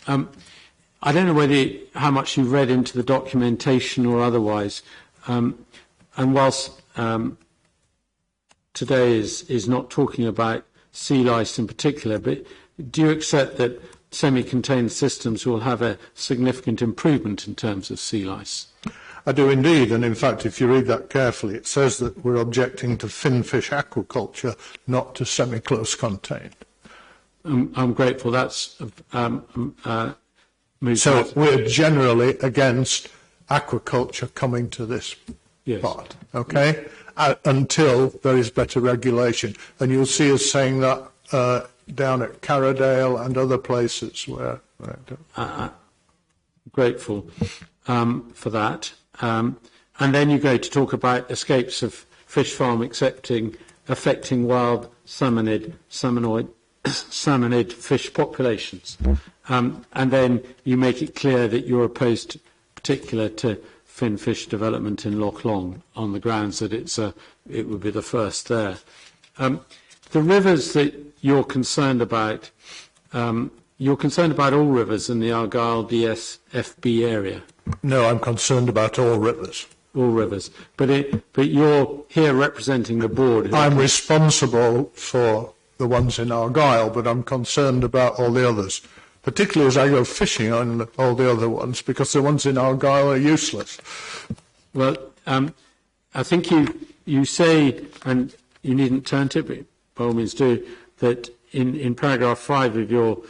I don't know how much you've read into the documentation or otherwise, and whilst today is not talking about sea lice in particular, but do you accept that semi-contained systems will have a significant improvement in terms of sea lice? I do indeed, and in fact, if you read that carefully, it says that we're objecting to finfish aquaculture, not to semi-close contained. I'm grateful. That's so we're generally against aquaculture coming to this part, okay? Until there is better regulation. And you'll see us saying that down at Carradale and other places where grateful for that. And then you go to talk about escapes of fish farm affecting wild salmonid fish populations. And then you make it clear that you're opposed particular to finfish development in Loch Long on the grounds that it would be the first there. The rivers that you're concerned about all rivers in the Argyll DSFB area. No, I'm concerned about all rivers. All rivers. But you're here representing the board. I'm responsible for the ones in Argyll, but I'm concerned about all the others, particularly as I go fishing on all the other ones, because the ones in Argyll are useless. Well, I think you say, and you needn't turn to it, but by all means do, that in paragraph 5 of your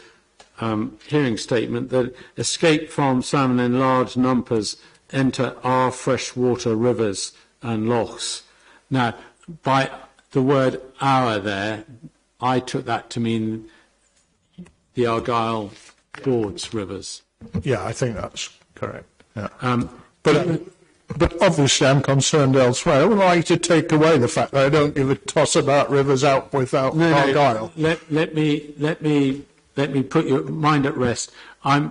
hearing statement, that escaped farm salmon in large numbers enter our freshwater rivers and lochs. Now, by the word "our" there, I took that to mean the Argyll board's rivers. Yeah, I think that's correct. Yeah. But obviously I'm concerned elsewhere. I would like to take away the fact that I don't give a toss about rivers out without Argyll. Let me put your mind at rest. I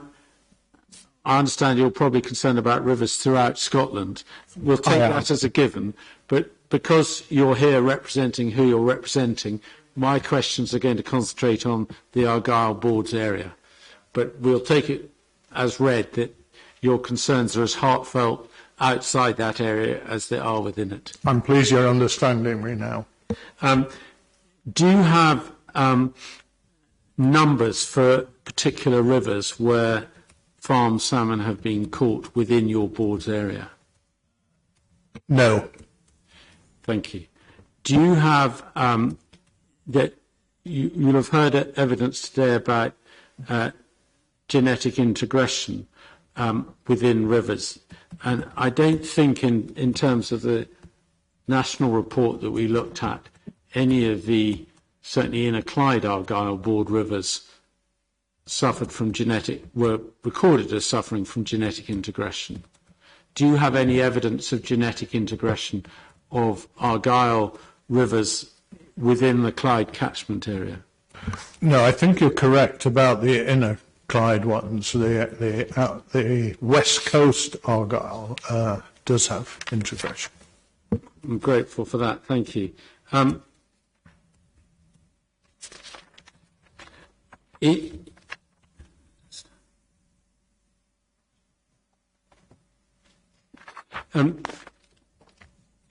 understand you're probably concerned about rivers throughout Scotland. We'll take that as a given, but because you're here representing who you're representing, my questions are going to concentrate on the Argyll board's area. But we'll take it as read that your concerns are as heartfelt outside that area as they are within it. I'm pleased you're understanding me now. Do you have numbers for particular rivers where farmed salmon have been caught within your board's area? No. Thank you. Do you have that? You'll have heard evidence today about genetic integration within rivers, and I don't think, in terms of the national report that we looked at, any of the, certainly Inner Clyde Argyll Board rivers were recorded as suffering from genetic integration. Do you have any evidence of genetic integration of Argyll rivers within the Clyde catchment area? No, I think you're correct about the Inner Clyde ones. The West Coast Argyll does have integration. I'm grateful for that. Thank you.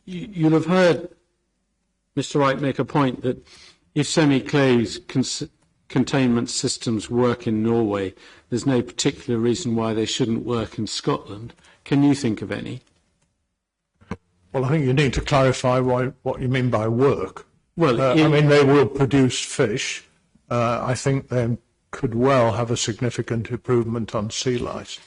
You'll have heard Mr. Wright make a point that if semi-closed containment systems work in Norway, there's no particular reason why they shouldn't work in Scotland. Can you think of any? Well, I think you need to clarify what you mean by work. Well, I mean, they will produce fish. I think they could well have a significant improvement on sea lice.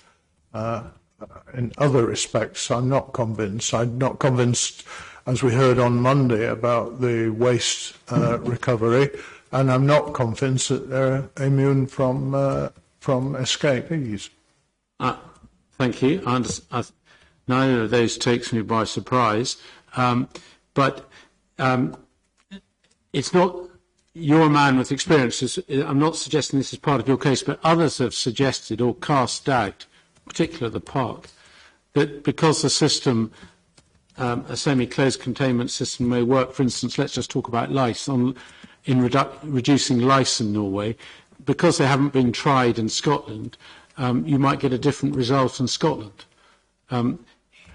In other respects, I'm not convinced. I'm not convinced, as we heard on Monday, about the waste recovery, and I'm not convinced that they're immune from escapees. Thank you. Neither of those takes me by surprise, but it's not. You're a man with experience. I'm not suggesting this is part of your case, but others have suggested or cast doubt, particularly the park, that because the system, a semi-closed containment system may work, for instance, let's just talk about lice, in reducing lice in Norway, because they haven't been tried in Scotland, you might get a different result in Scotland.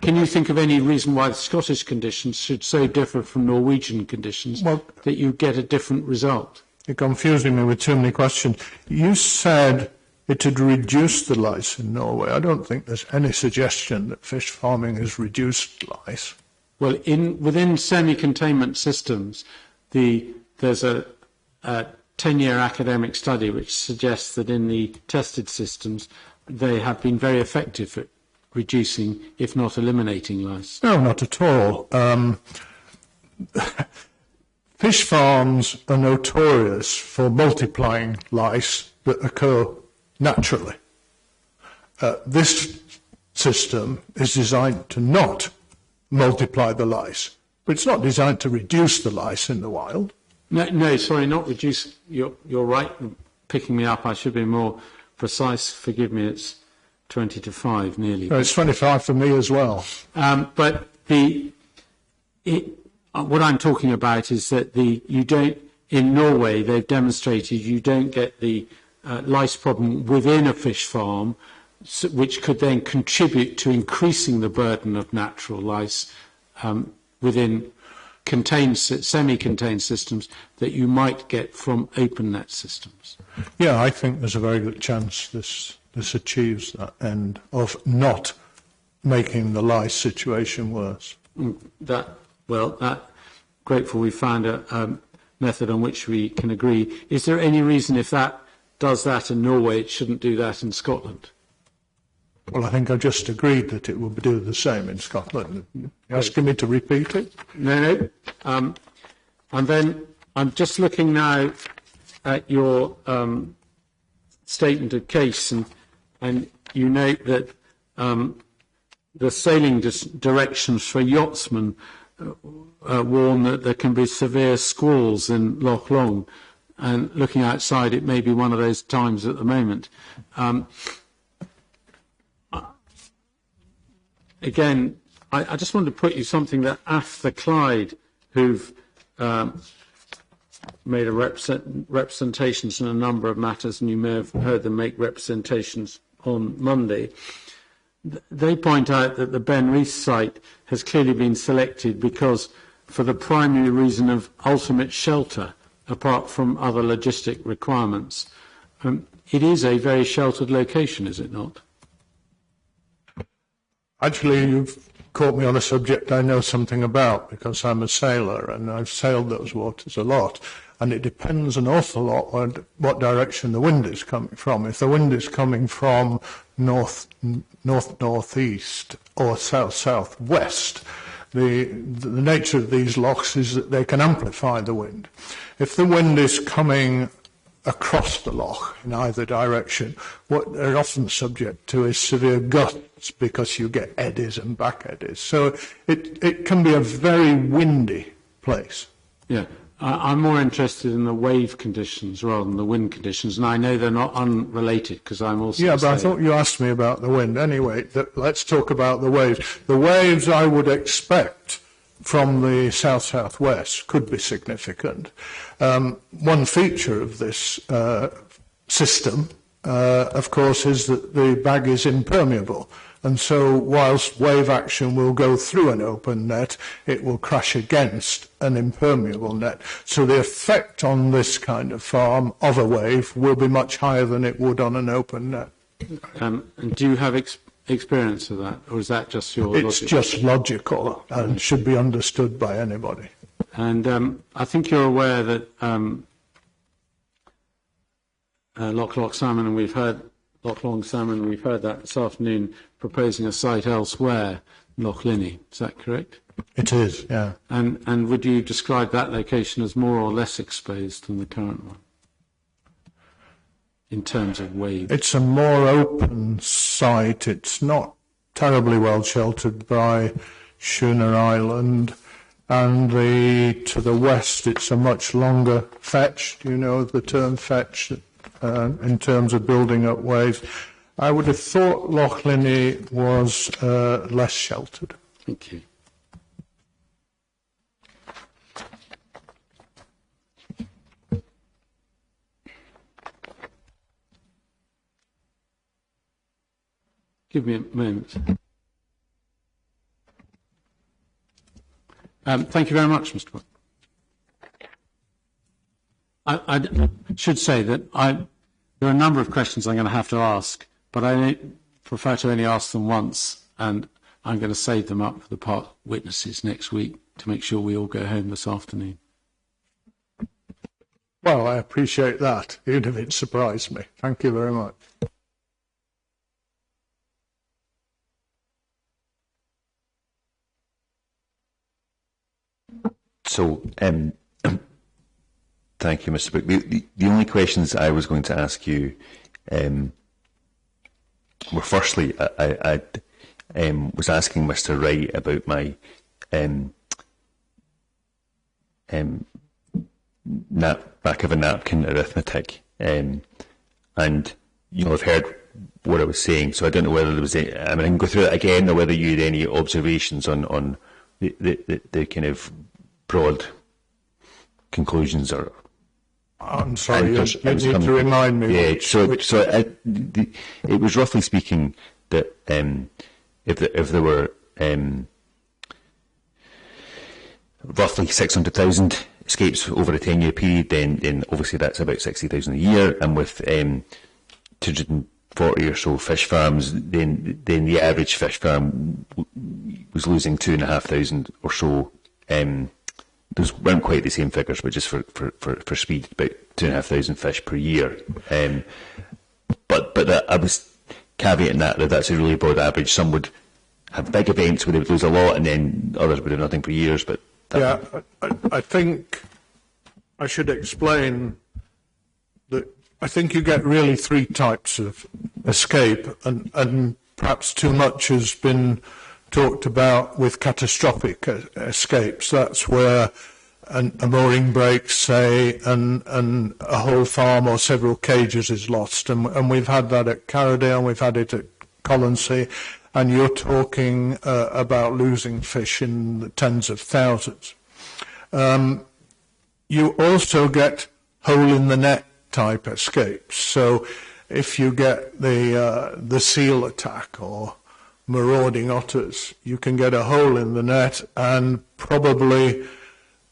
Can you think of any reason why the Scottish conditions should so differ from Norwegian conditions that you get a different result? You're confusing me with too many questions. You said it had reduced the lice in Norway. I don't think there's any suggestion that fish farming has reduced lice. Well, within semi-containment systems, there's a 10-year academic study which suggests that in the tested systems, they have been very effective at reducing, if not eliminating, lice. No, not at all. Fish farms are notorious for multiplying lice that occur naturally. This system is designed to not multiply the lice, but it's not designed to reduce the lice in the wild. No, sorry, not reduce. You're right, picking me up. I should be more precise. Forgive me, it's 20 to 5 nearly. No, it's 25 for me as well. But what I'm talking about is that you don't, in Norway, they've demonstrated you don't get the lice problem within a fish farm, which could then contribute to increasing the burden of natural lice within semi-contained systems that you might get from open net systems. Yeah, I think there's a very good chance this achieves that end of not making the lice situation worse. Grateful we found a method on which we can agree. Is there any reason if that does that in Norway, it shouldn't do that in Scotland? Well, I think I just agreed that it will do the same in Scotland. You're asking me to repeat it? No. And then I'm just looking now at your statement of case, and you note that the sailing directions for yachtsmen warn that there can be severe squalls in Loch Long, and looking outside, it may be one of those times at the moment. Again, I just want to put you something that the Clyde, who've made representations in a number of matters, and you may have heard them make representations on Monday. They point out that the Beinn site has clearly been selected because for the primary reason of ultimate shelter apart from other logistic requirements, it is a very sheltered location, is it not? Actually, you've caught me on a subject I know something about because I'm a sailor and I've sailed those waters a lot. And it depends an awful lot on what direction the wind is coming from. If the wind is coming from north-northeast or south-southwest, the nature of these lochs is that they can amplify the wind. If the wind is coming across the loch in either direction, what they're often subject to is severe gusts because you get eddies and back eddies. So it can be a very windy place. Yeah, I'm more interested in the wave conditions rather than the wind conditions, and I know they're not unrelated because I'm also... Yeah, but I thought you asked me about the wind. Anyway, let's talk about the waves. The waves I would expect from the south-southwest could be significant. One feature of this system, of course, is that the bag is impermeable. And so whilst wave action will go through an open net, it will crash against an impermeable net. So the effect on this kind of farm of a wave will be much higher than it would on an open net. And do you have experience of that, or is that just your It's logic? just logical and should be understood by anybody. And I think you're aware that Loch Long Salmon, and we've heard that this afternoon, proposing a site elsewhere, Loch Linney. Is that correct? It is, yeah. And would you describe that location as more or less exposed than the current one in terms of waves? It's a more open site. It's not terribly well sheltered by Schooner Island. And to the west, it's a much longer fetch. Do you know the term fetch in terms of building up waves? I would have thought Loch Linney was less sheltered. Thank you. Give me a moment. Thank you very much, Mr. Wood. I should say that there are a number of questions I'm going to have to ask, but I prefer to only ask them once, and I'm going to save them up for the part witnesses next week to make sure we all go home this afternoon. Well, I appreciate that, even if it surprised me. Thank you very much. So, thank you, Mr. Brook. The only questions I was going to ask you were, firstly, I was asking Mr. Wright about my back of a napkin arithmetic, and I've heard what I was saying, so I don't know whether there was any, I can go through it again, or whether you had any observations on the kind of broad conclusions, or... I'm sorry, you need to remind me. Yeah, it was roughly speaking that if there were roughly 600,000 escapes over a 10-year period, then obviously that's about 60,000 a year, and with 240 or so fish farms, then the average fish farm was losing 2,500 or so. Those weren't quite the same figures, but just for speed, about 2,500 fish per year. But I was caveating that's a really broad average. Some would have big events where they would lose a lot, and then others would have nothing for years. But yeah, I think I should explain that I think you get really three types of escape, and perhaps too much has been talked about with catastrophic escapes. That's where a mooring breaks, say, and a whole farm or several cages is lost. And we've had that at Carradale, we've had it at Colonsay, and you're talking about losing fish in the tens of thousands. You also get hole-in-the-net type escapes. So if you get the seal attack or marauding otters, you can get a hole in the net, and probably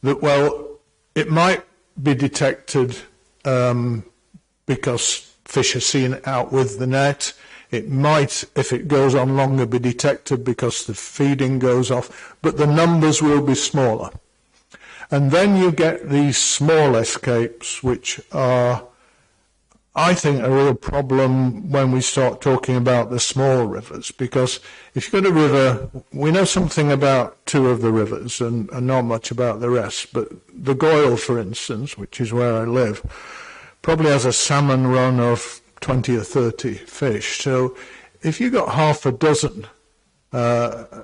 it might be detected because fish are seen out with the net. It might, if it goes on longer, be detected because the feeding goes off, but the numbers will be smaller. And then you get these small escapes, which are, I think, a real problem when we start talking about the small rivers, because if you've got a river, we know something about 2 of the rivers and not much about the rest, but the Goyle, for instance, which is where I live, probably has a salmon run of 20 or 30 fish. So if you got half a dozen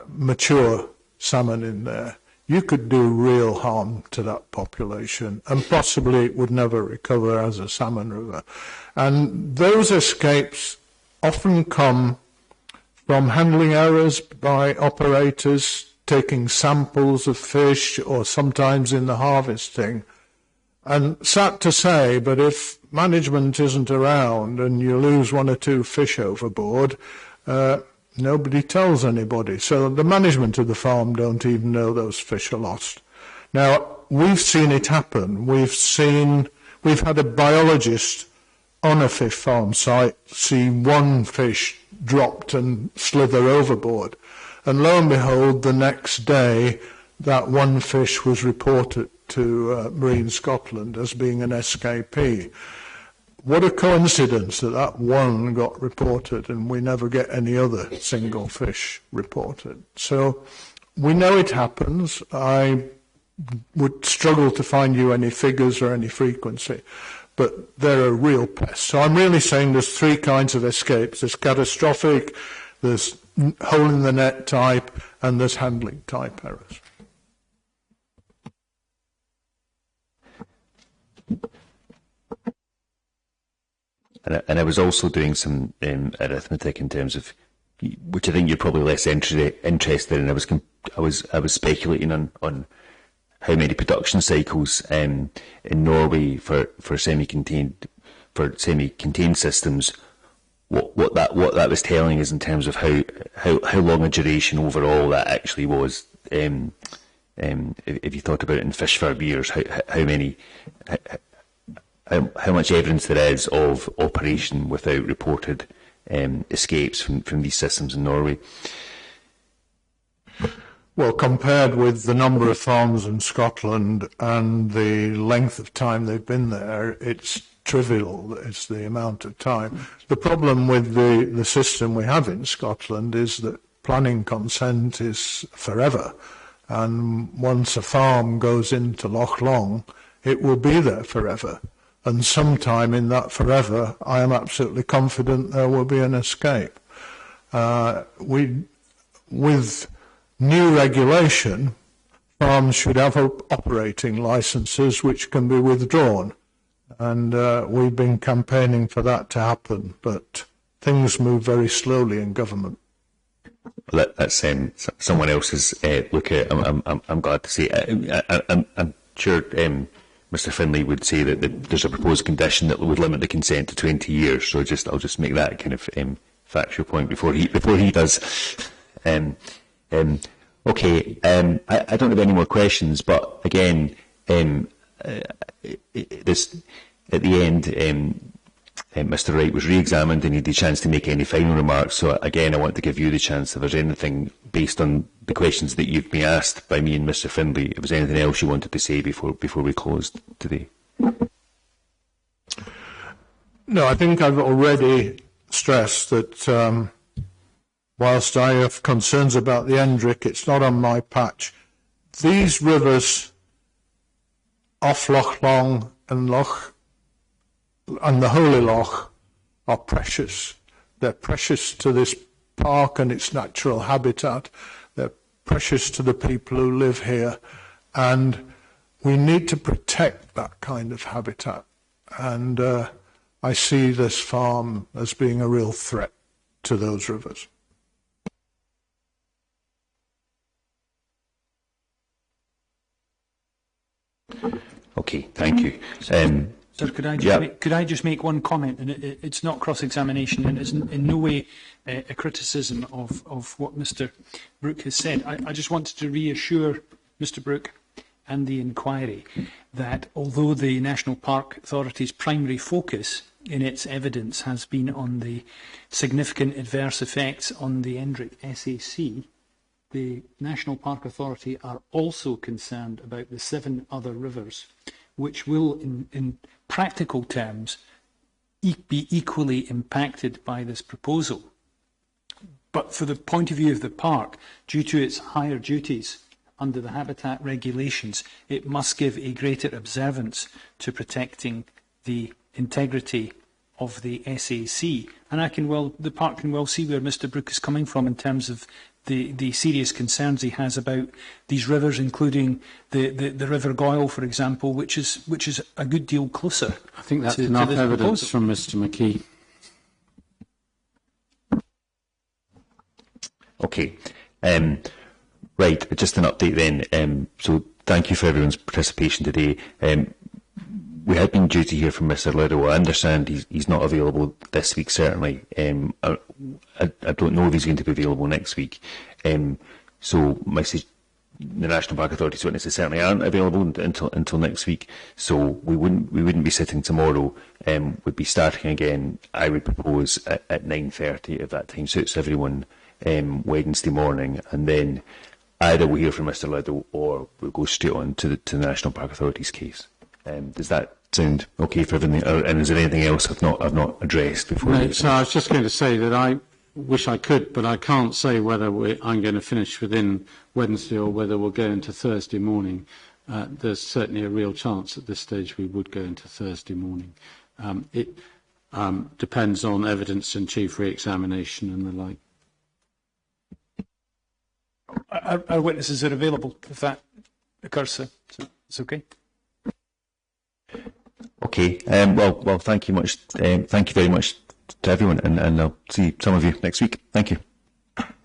mature salmon in there, you could do real harm to that population, and possibly it would never recover as a salmon river. And those escapes often come from handling errors by operators, taking samples of fish, or sometimes in the harvesting. And sad to say, but if management isn't around and you lose 1 or 2 fish overboard, nobody tells anybody. So the management of the farm don't even know those fish are lost. Now, we've seen it happen. We've had a biologist on a fish farm site see 1 fish dropped and slither overboard. And lo and behold, the next day, that 1 fish was reported to Marine Scotland as being an escapee. What a coincidence that 1 got reported and we never get any other single fish reported. So we know it happens. I would struggle to find you any figures or any frequency, but they're a real pest. So I'm really saying there's 3 kinds of escapes. There's catastrophic, there's hole in the net type, and there's handling type errors. And I was doing some arithmetic in terms of, which I think you're probably less interested in. I was speculating on how many production cycles in Norway for semi-contained systems. What that was telling us in terms of how long a duration overall that actually was. If you thought about it in fish farm years, how much evidence there is of operation without reported escapes from these systems in Norway. Well, compared with the number of farms in Scotland and the length of time they've been there, it's trivial. It's the amount of time. The problem with the system we have in Scotland is that planning consent is forever. And once a farm goes into Loch Long, it will be there forever. And sometime in that forever, I am absolutely confident there will be an escape. With new regulation, farms should have operating licenses which can be withdrawn. And we've been campaigning for that to happen, but things move very slowly in government. Well, that's someone else's lookout. I'm glad to see. I'm sure Mr. Finlay would say that there's a proposed condition that would limit the consent to 20 years. So I'll just make that kind of factual point before he does. Okay. I don't have any more questions, but again, this at the end, Mr. Wright was re-examined and he had the chance to make any final remarks. So again, I want to give you the chance if there's anything based on the questions that you've been asked by me and Mr. Finlay, if there's anything else you wanted to say before we closed today. No, I think I've already stressed that whilst I have concerns about the Endrick, it's not on my patch. These rivers off Loch Long and the Holy Loch are precious. They're precious to this park and its natural habitat. They're precious to the people who live here. And we need to protect that kind of habitat. And I see this farm as being a real threat to those rivers. Okay, thank you. Sir, could I just make one comment? And it's not cross-examination, and it's in no way a criticism of what Mr. Brooke has said. I just wanted to reassure Mr. Brooke and the inquiry that although the National Park Authority's primary focus in its evidence has been on the significant adverse effects on the Endrick SAC, the National Park Authority are also concerned about the 7 other rivers, which will, in practical terms, be equally impacted by this proposal. But for the point of view of the park, due to its higher duties under the habitat regulations, it must give a greater observance to protecting the integrity of the SAC. And the park can well see where Mr Brooke is coming from in terms of the serious concerns he has about these rivers, including the River Goyle, for example, which is a good deal closer. I think that's to enough this evidence proposal. from Mr McKee. Okay. Right, just an update then. So thank you for everyone's participation today. We had been due to hear from Mr Liddell. I understand he's not available this week, certainly. I don't know if he's going to be available next week. So the National Park Authority's witnesses certainly aren't available until next week. So we wouldn't be sitting tomorrow. We'd be starting again, I would propose, at 9:30, if that time suits everyone, Wednesday morning. And then either we'll hear from Mr Liddell or we'll go straight on to the National Park Authority's case. Does that sound okay for everything? And is there anything else I've not addressed before? No, so I was just going to say that I wish I could, but I can't say whether I'm going to finish within Wednesday or whether we'll go into Thursday morning. There's certainly a real chance at this stage we would go into Thursday morning. It depends on evidence and chief re-examination and the like. Our witnesses are available if that occurs, sir. So it's okay. Okay. Well, thank you much. Thank you very much to everyone, and I'll see some of you next week. Thank you.